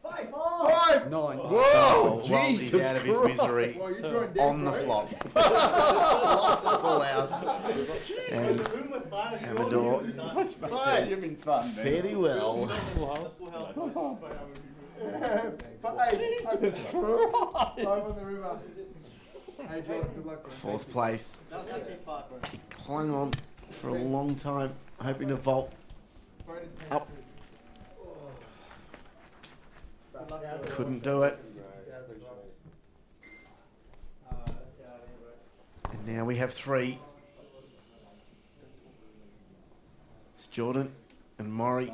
[SPEAKER 2] 5!
[SPEAKER 9] 9.
[SPEAKER 6] Oh,
[SPEAKER 9] Whoa!
[SPEAKER 6] well, he's
[SPEAKER 9] Jesus
[SPEAKER 6] out of his
[SPEAKER 9] Christ.
[SPEAKER 6] misery
[SPEAKER 2] Well, you're drawing dead,
[SPEAKER 6] on the
[SPEAKER 2] right?
[SPEAKER 6] flop. Flops the full house. And Amador says
[SPEAKER 9] You've been fun, man.
[SPEAKER 6] fairly well.
[SPEAKER 1] Full house.
[SPEAKER 2] Jesus Christ! 5 on the river. Hey Jordan, good luck. Bro.
[SPEAKER 6] 4th place. He clung on for a long time, hoping to vault up. Couldn't do it. And now we have 3. It's Jordan and Maury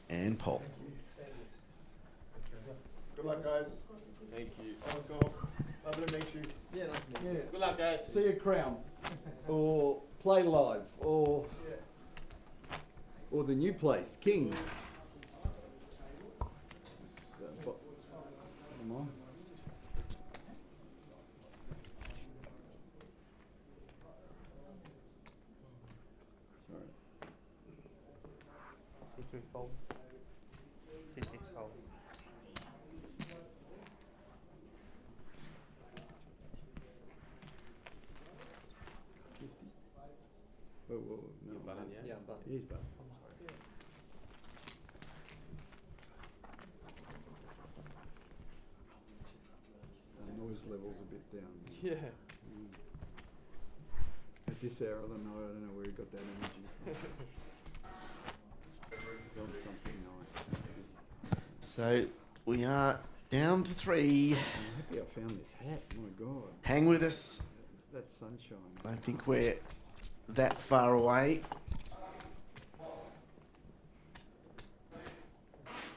[SPEAKER 6] and Paul.
[SPEAKER 2] Good luck, guys.
[SPEAKER 14] Thank you.
[SPEAKER 2] I'll go. Lovely to meet you.
[SPEAKER 14] Yeah, nice to meet you. Good luck, guys.
[SPEAKER 9] See a crown. Or play live. Or Or the new place, Kings. This is, come on. Sorry.
[SPEAKER 11] C3 fold. C6 fold.
[SPEAKER 9] Whoa, no.
[SPEAKER 10] Button, yeah? Yeah, button.
[SPEAKER 9] He's button. The noise level's a bit down.
[SPEAKER 11] Yeah.
[SPEAKER 9] At this hour of the night, I don't know where he got that energy from. He's on something nice.
[SPEAKER 6] So we are down to 3.
[SPEAKER 9] I'm happy I found this hat. My God.
[SPEAKER 6] Hang with us.
[SPEAKER 9] That sunshine.
[SPEAKER 6] I don't think we're that far away.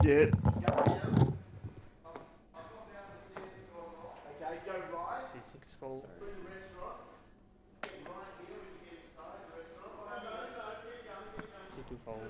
[SPEAKER 6] Yeah. Okay, go right.
[SPEAKER 11] C6 fold. C2 fold.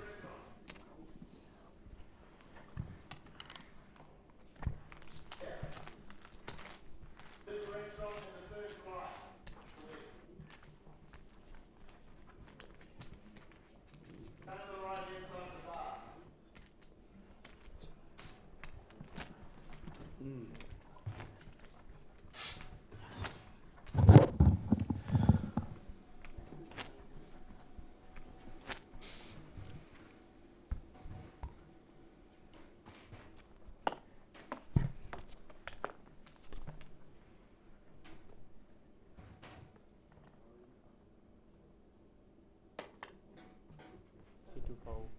[SPEAKER 11] C2 fold.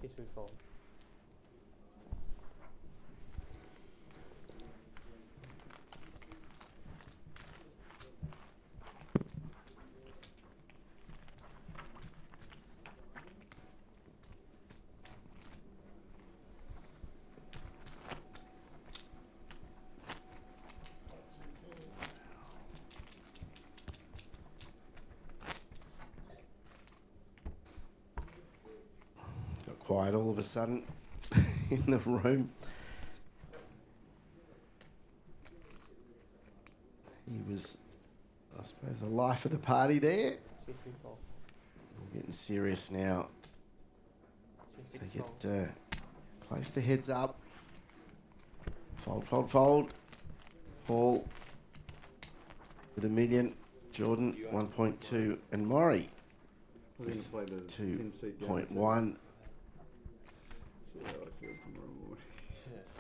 [SPEAKER 11] C3 fold.
[SPEAKER 6] Got quiet all of a sudden in the room. He was, I suppose, the life of the party there.
[SPEAKER 11] C3 fold.
[SPEAKER 6] We're getting serious now. As they get close to heads up. Fold, fold, fold. Paul with $1 million. Jordan 1.2 and Maury
[SPEAKER 9] We're going to
[SPEAKER 6] with
[SPEAKER 9] play the
[SPEAKER 6] 2.1.
[SPEAKER 9] See how I feel tomorrow morning.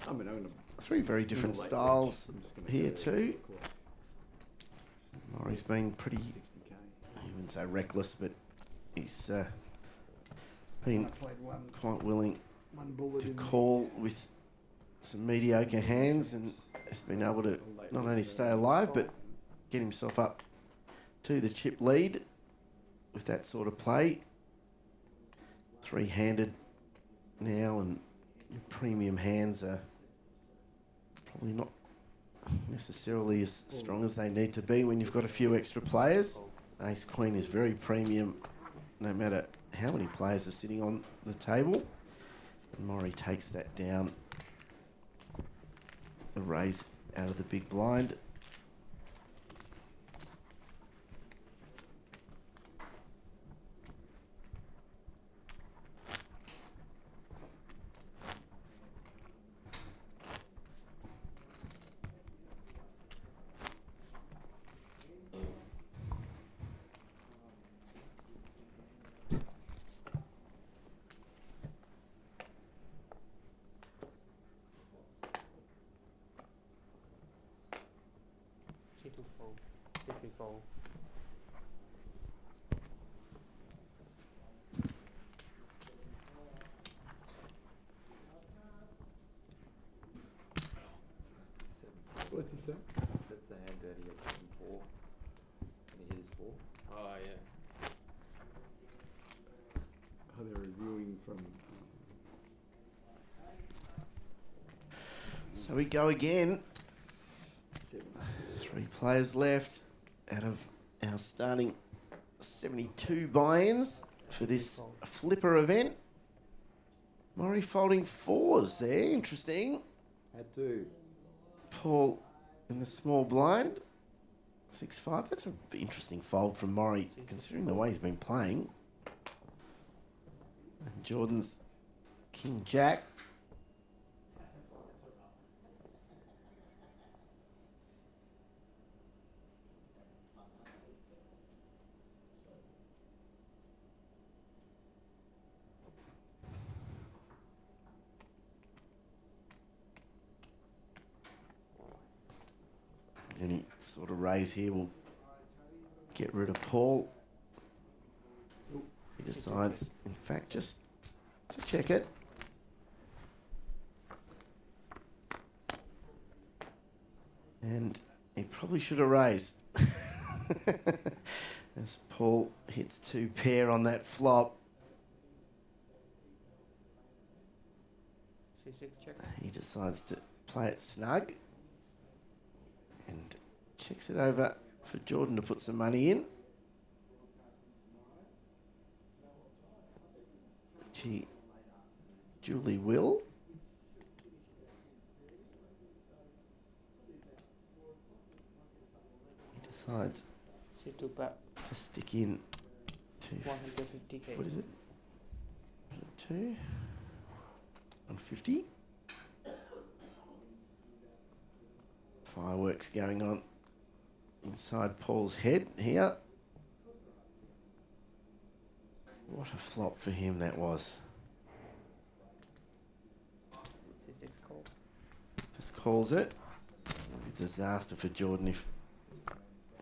[SPEAKER 9] I mean, I'm going to
[SPEAKER 6] 3 very different
[SPEAKER 9] late
[SPEAKER 6] styles
[SPEAKER 9] I'm just gonna
[SPEAKER 6] here
[SPEAKER 9] go
[SPEAKER 6] too.
[SPEAKER 9] 8 o'clock.
[SPEAKER 6] Maury's been pretty,
[SPEAKER 9] 60K.
[SPEAKER 6] I wouldn't say reckless, but he's been
[SPEAKER 9] I played
[SPEAKER 6] quite willing
[SPEAKER 9] one bullet
[SPEAKER 6] to
[SPEAKER 9] in
[SPEAKER 6] call with some mediocre hands and has been able to not only stay alive but get himself up to the chip lead with that sort of play. 3-handed now, and your premium hands are probably not necessarily as strong as they need to be when you've got a few extra players. Ace Queen is very premium no matter how many players are sitting on the table. And Maury takes that down. The raise out of the big blind.
[SPEAKER 11] C2 fold. C3 fold.
[SPEAKER 9] What's he say?
[SPEAKER 10] That's the hand dirty at 7-4. And he hit his 4.
[SPEAKER 11] Oh, yeah.
[SPEAKER 9] Oh, they're reviewing from.
[SPEAKER 6] So we go again.
[SPEAKER 9] 7.
[SPEAKER 6] 3 players left out of our starting 72 buy-ins. for this flipper event. Murray folding 4s there. Interesting.
[SPEAKER 9] Had to.
[SPEAKER 6] Paul in the small blind. 6-5. That's an interesting fold from Murray, considering the way he's been playing. And Jordan's King Jack. Any sort of raise here will get rid of Paul. He decides, in fact, just to check it. And he probably should have raised. As Paul hits 2 pair on that flop. He decides to play it snug. And checks it over for Jordan to put some money in. Julie will. He decides to stick in to
[SPEAKER 11] 150K.
[SPEAKER 6] What is it? 2 150. Fireworks going on inside Paul's head here. What a flop for him that was. Just calls it. It'll be a disaster for Jordan if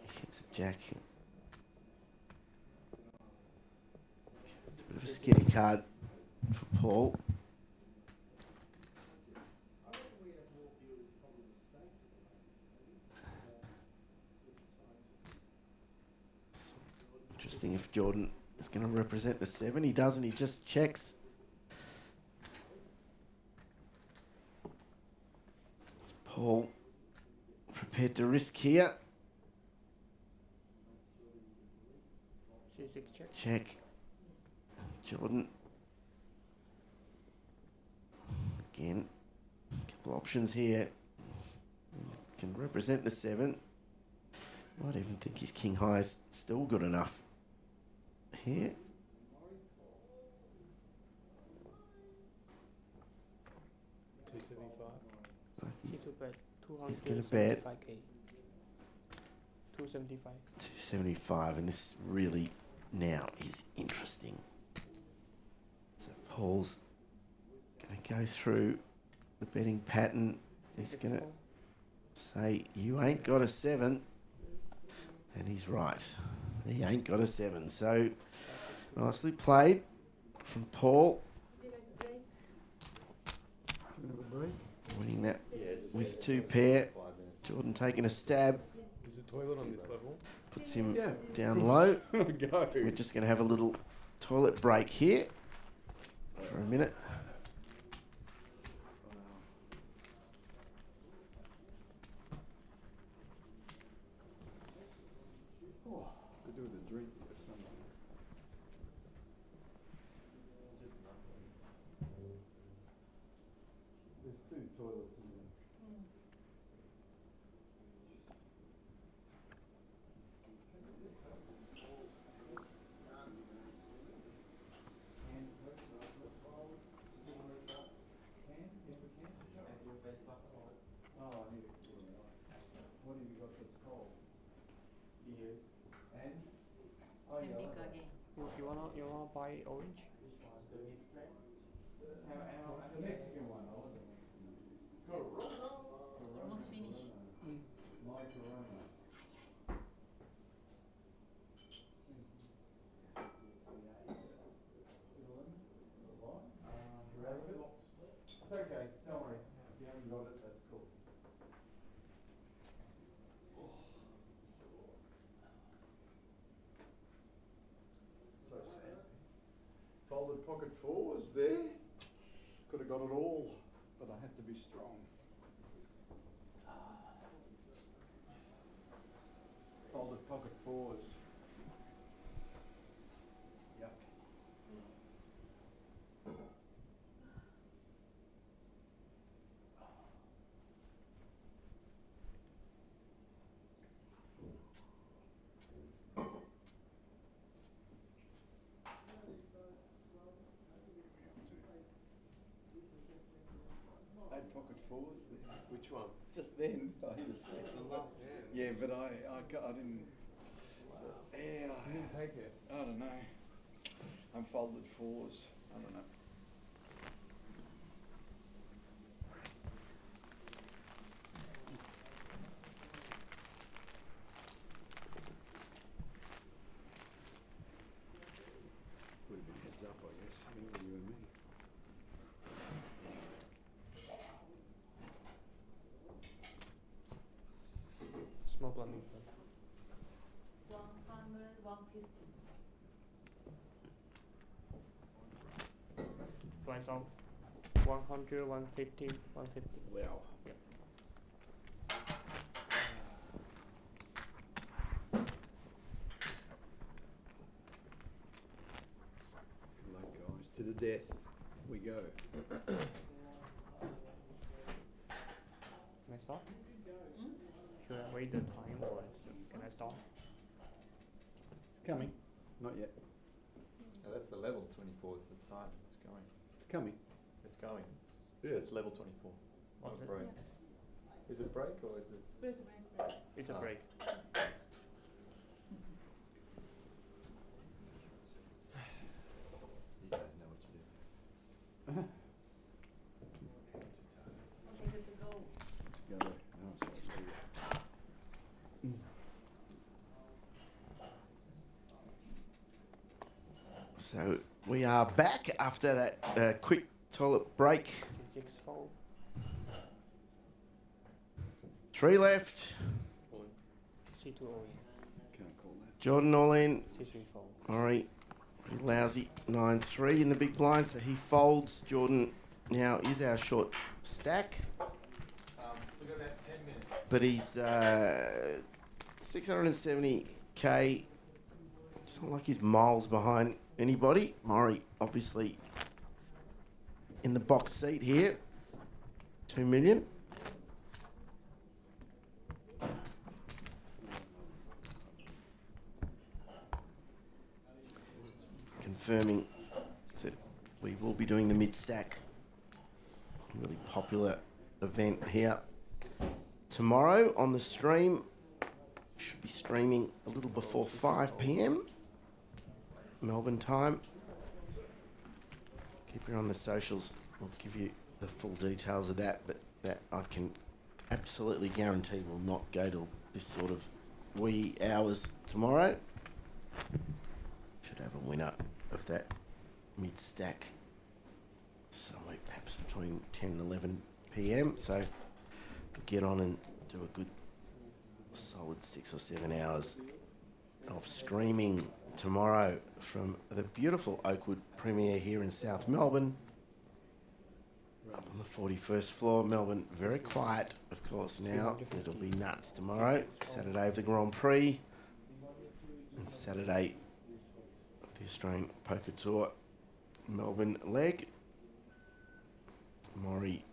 [SPEAKER 6] he hits a jack. It's a bit of a skinny card for Paul. Interesting if Jordan is going to represent the 7. He doesn't, he just checks. Is Paul prepared to risk here? Check. Jordan. Again, a couple options here. Can represent the 7. Might even think his king high is still good enough here. He's going to bet
[SPEAKER 11] 275.
[SPEAKER 6] 275, and this really now is interesting. So Paul's going to go through the betting pattern. He's going to say, you ain't got a 7. And he's right. He ain't got a 7. So nicely played from Paul. Winning that with 2 pair. Jordan taking a stab.
[SPEAKER 10] Is the toilet on this level?
[SPEAKER 6] Puts him down low. We're just going to have a little toilet break here for a minute.
[SPEAKER 9] Could do with a drink or something. There's 2 toilets in there. Oh, I need it. What have you got that's cold? Yes. And? Oh, yeah.
[SPEAKER 11] You wanna buy orange?
[SPEAKER 9] The Mexican one, I like the Mexican one.
[SPEAKER 15] Almost finished.
[SPEAKER 9] My Corona. It's okay, don't worry. If you haven't got it, that's cool. So sad. Folded pocket 4s there. Could have got it all, but I had to be strong. Folded pocket 4s. Yuck. fours there.
[SPEAKER 10] Which one?
[SPEAKER 9] Just then, I hit a six.
[SPEAKER 5] The last hand.
[SPEAKER 9] Yeah, but I didn't. Yeah,
[SPEAKER 5] You didn't take it.
[SPEAKER 9] I don't know. I'm folded fours. I don't know.
[SPEAKER 10] Would have been heads up, I guess. You and me.
[SPEAKER 11] Small blending.
[SPEAKER 15] 100, 150.
[SPEAKER 11] Twice out. 100, 150, 150.
[SPEAKER 10] Wow.
[SPEAKER 11] Yep.
[SPEAKER 10] Good luck, guys. To the death we go.
[SPEAKER 11] Can I start? Should I wait the time or can I start?
[SPEAKER 10] Coming. Not yet.
[SPEAKER 7] No, that's the level 24. It's the time. It's going.
[SPEAKER 10] It's coming.
[SPEAKER 7] It's going.
[SPEAKER 10] Yeah.
[SPEAKER 7] It's level 24. Not
[SPEAKER 11] Okay.
[SPEAKER 7] a break. Is it break or is it?
[SPEAKER 15] Break.
[SPEAKER 11] It's a
[SPEAKER 7] Ah.
[SPEAKER 11] break.
[SPEAKER 7] You guys know what you do.
[SPEAKER 15] Okay, good to go.
[SPEAKER 10] Go. No,
[SPEAKER 6] So we are back after that quick toilet break.
[SPEAKER 11] 6 fold.
[SPEAKER 6] 3 left.
[SPEAKER 11] C2 all
[SPEAKER 10] Can't call that.
[SPEAKER 6] Jordan all in.
[SPEAKER 11] in. C3 fold.
[SPEAKER 6] Murray, pretty lousy. 9-3 in the big blind, so he folds. Jordan now is our short stack.
[SPEAKER 7] We've got about 10 minutes.
[SPEAKER 6] But he's 670k. It's not like he's miles behind anybody. Murray, obviously, in the box seat here. 2 million. Confirming that we will be doing the mid-stack. Really popular event here. Tomorrow on the stream, should be streaming a little before 5 p.m. Melbourne time. Keep your eye on the socials. I'll give you the full details of that, but that I can absolutely guarantee will not go till this sort of wee hours tomorrow. Should have a winner of that mid-stack somewhere perhaps between 10 and 11 p.m. So get on and do a good solid 6 or 7 hours of streaming tomorrow from the beautiful Oakwood premiere here in South Melbourne. Up on the 41st floor. Melbourne very quiet, of course, now. It'll be nuts tomorrow. Saturday of the Grand Prix and Saturday of the Australian Poker Tour Melbourne leg. Maury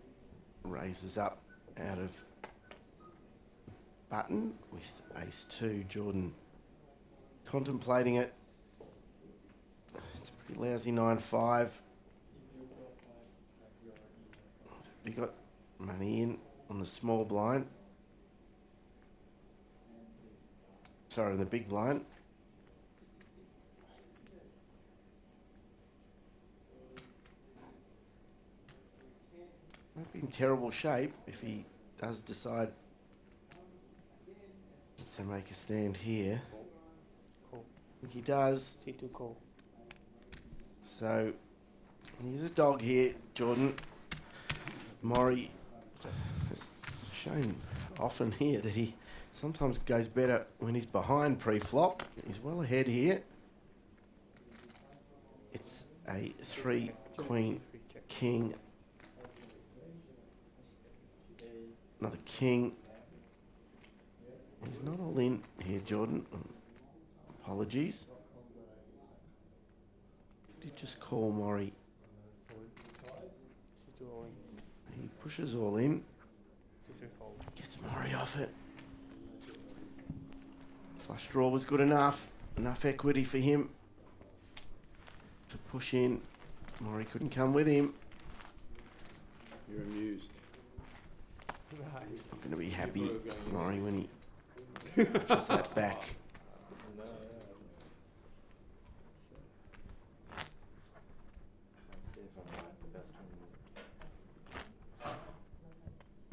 [SPEAKER 6] raises up out of button with ace-2. Jordan contemplating it. It's a pretty lousy 9-5. He got money in on the small blind. Sorry, on the big blind. Might be in terrible shape if he does decide to make a stand here.
[SPEAKER 11] Cool.
[SPEAKER 6] I think he does.
[SPEAKER 11] C2 call.
[SPEAKER 6] So he's a dog here, Jordan. Maury has shown often here that he sometimes goes better when he's behind pre-flop. He's well ahead here. It's a 3 queen king. Another king. He's not all in here, Jordan. Apologies. Did just call Maury.
[SPEAKER 11] C2 all in.
[SPEAKER 6] He pushes all in.
[SPEAKER 11] C3 fold.
[SPEAKER 6] Gets Maury off it. Flush draw was good enough. Enough equity for him to push in. Maury couldn't come with him.
[SPEAKER 10] You're amused.
[SPEAKER 13] He's not going to be happy, Maury, when he watches that back.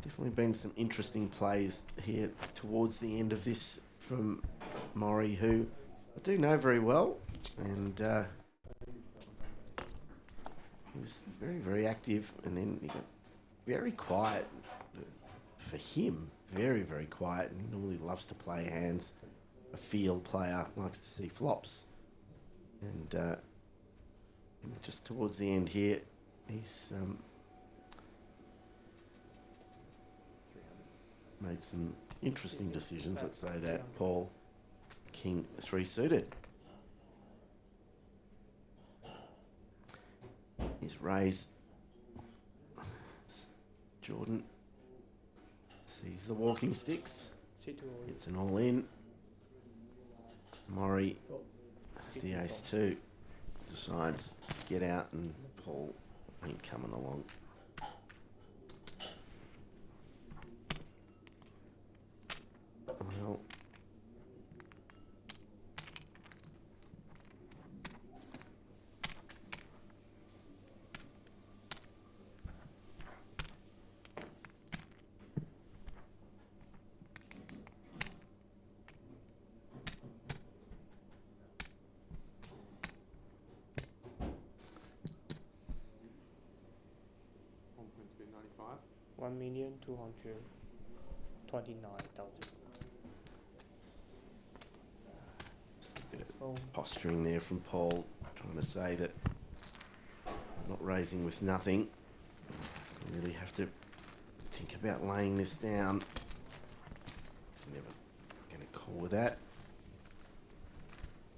[SPEAKER 13] Definitely been some interesting plays here towards the end of this from Maury, who I do know very well, and he was very, very active, and then he got very quiet for him, very, very quiet, and he normally loves to play hands. A field player, likes to see flops, and just towards the end here, he's made some interesting decisions. Let's say that Paul, King 3 suited. His raise. Jordan sees the walking sticks. It's an all in. Maury, the ace 2, decides to get out, and Paul ain't coming along. Well, posturing there from Paul, trying to say that I'm not raising with nothing. I really have to think about laying this down. He's never going to call with that.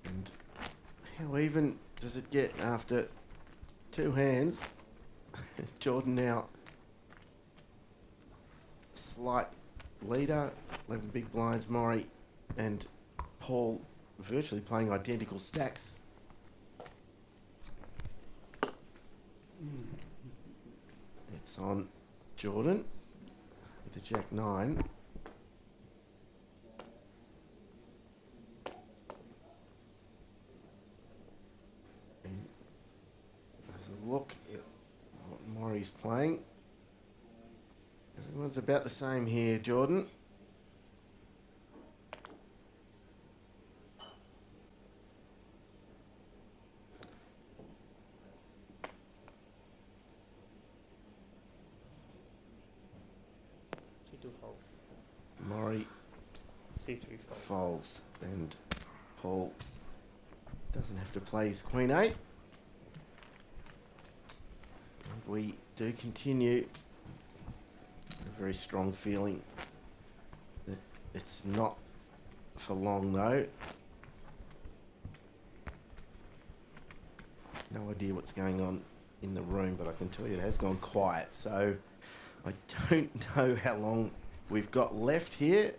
[SPEAKER 13] And how even does it get after 2 hands? Jordan now slight leader, 11 big blinds, Maury and Paul virtually playing identical stacks. It's on Jordan with the Jack 9. And there's a look at what Maury's playing. Everyone's about the same here, Jordan. Maury folds, and Paul doesn't have to play his Queen 8. And we do continue. A very strong feeling that it's not for long, though. No idea what's going on in the room, but I can tell you it has gone quiet. So I don't know how long we've got left here.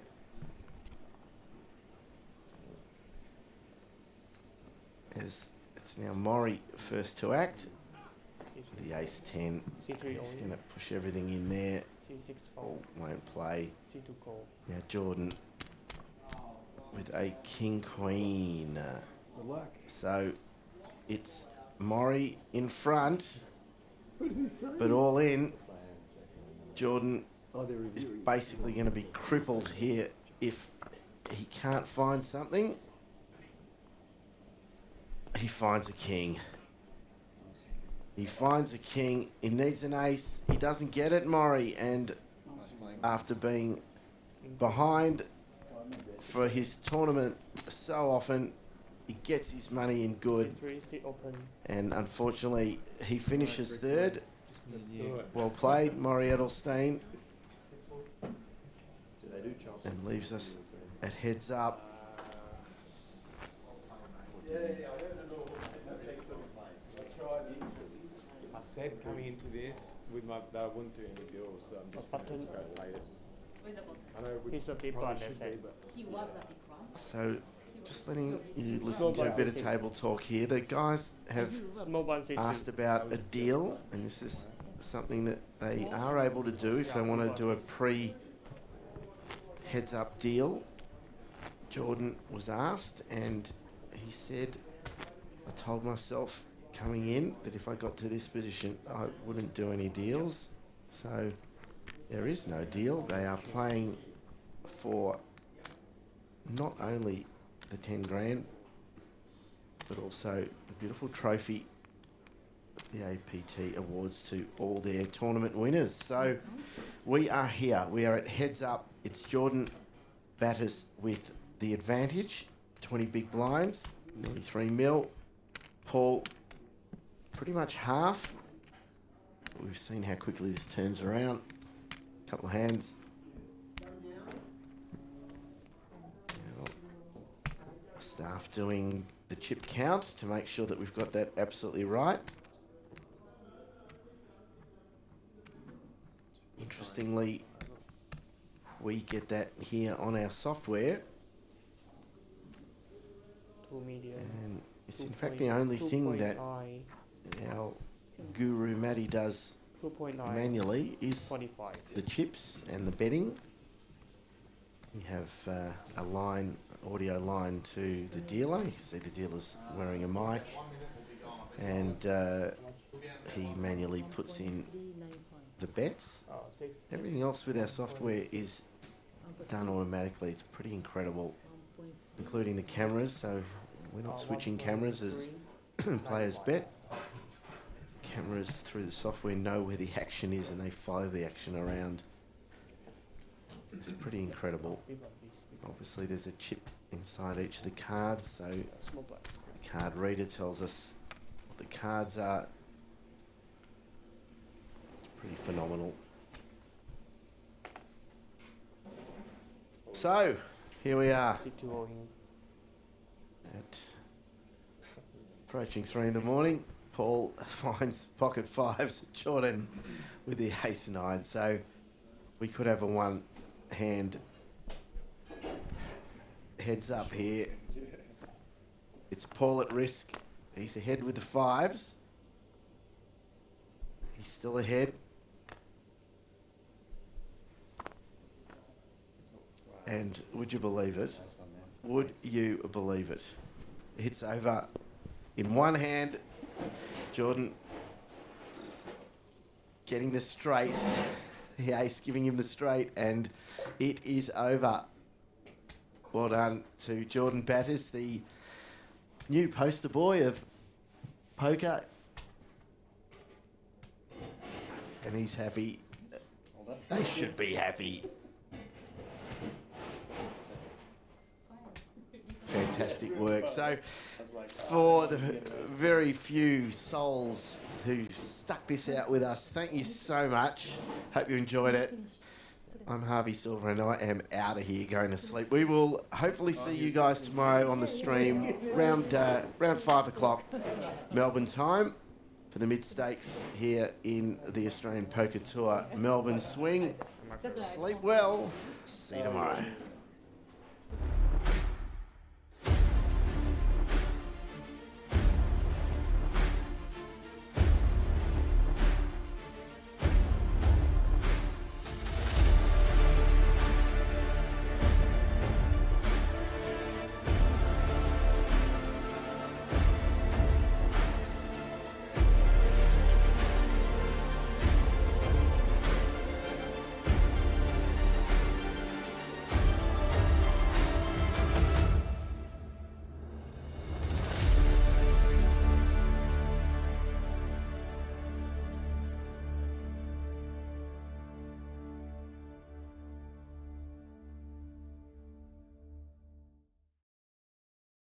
[SPEAKER 13] As it's now Maury first to act. With the ace 10, he's going to push everything in there. Paul won't play. Now Jordan with a king queen. So it's Maury in front, but all in. Jordan is basically going to be crippled here if he can't find something. He finds a king. He finds a king. He needs an ace. He doesn't get it, Maury. And after being behind for his tournament so often, he gets his money in good. And unfortunately, he finishes third. Well played, Maury Edelstein. And leaves us at heads up.
[SPEAKER 5] I said coming into this with my that I wouldn't do any deals, so I'm just going to go later. I know he's a big one, but
[SPEAKER 15] he was a big one.
[SPEAKER 13] So, just letting you listen to a bit of table talk here. The guys have asked about a deal, and this is something that they are able to do if they want to do a pre
[SPEAKER 6] heads-up deal. Jordan was asked, and he said, I told myself coming in that if I got to this position, I wouldn't do any deals. So there is no deal. They are playing for not only the 10 grand, but also the beautiful trophy, the APT awards to all their tournament winners. So we are here. We are at heads up. It's Jordan batters with the advantage, 20 big blinds, nearly 3 mil. Paul, pretty much half. We've seen how quickly this turns around. Couple of hands. Now, staff doing the chip count to make sure that we've got that absolutely right. Interestingly, we get that here on our software. And it's in fact the only thing that our guru Matty does manually is the chips and the betting. We have a line, audio line to the dealer. You can see the dealer's wearing a mic, and he manually puts in the bets. Everything else with our software is done automatically. It's pretty incredible, including the cameras. So we're not switching cameras as players bet. Cameras through the software know where the action is and they follow the action around. It's pretty incredible. Obviously there's a chip inside each of the cards, so the card reader tells us what the cards are. It's pretty phenomenal. So here we are at approaching 3 in the morning. Paul finds pocket fives. Jordan with the ace 9. So we could have a one hand heads up here. It's Paul at risk. He's ahead with the fives. He's still ahead. And would you believe it? Would you believe it? It's over in one hand. Jordan getting the straight. The ace giving him the straight, and it is over. Well done to Jordan Batters, the new poster boy of poker. And he's happy. They should be happy. Fantastic work. So, for the very few souls who stuck this out with us, thank you so much. Hope you enjoyed it. I'm Harvey Silver and I am out of here going to sleep. We will hopefully see you guys tomorrow on the stream around 5 o'clock Melbourne time for the mid-stakes here in the Australian Poker Tour Melbourne Swing. Sleep well. See you tomorrow.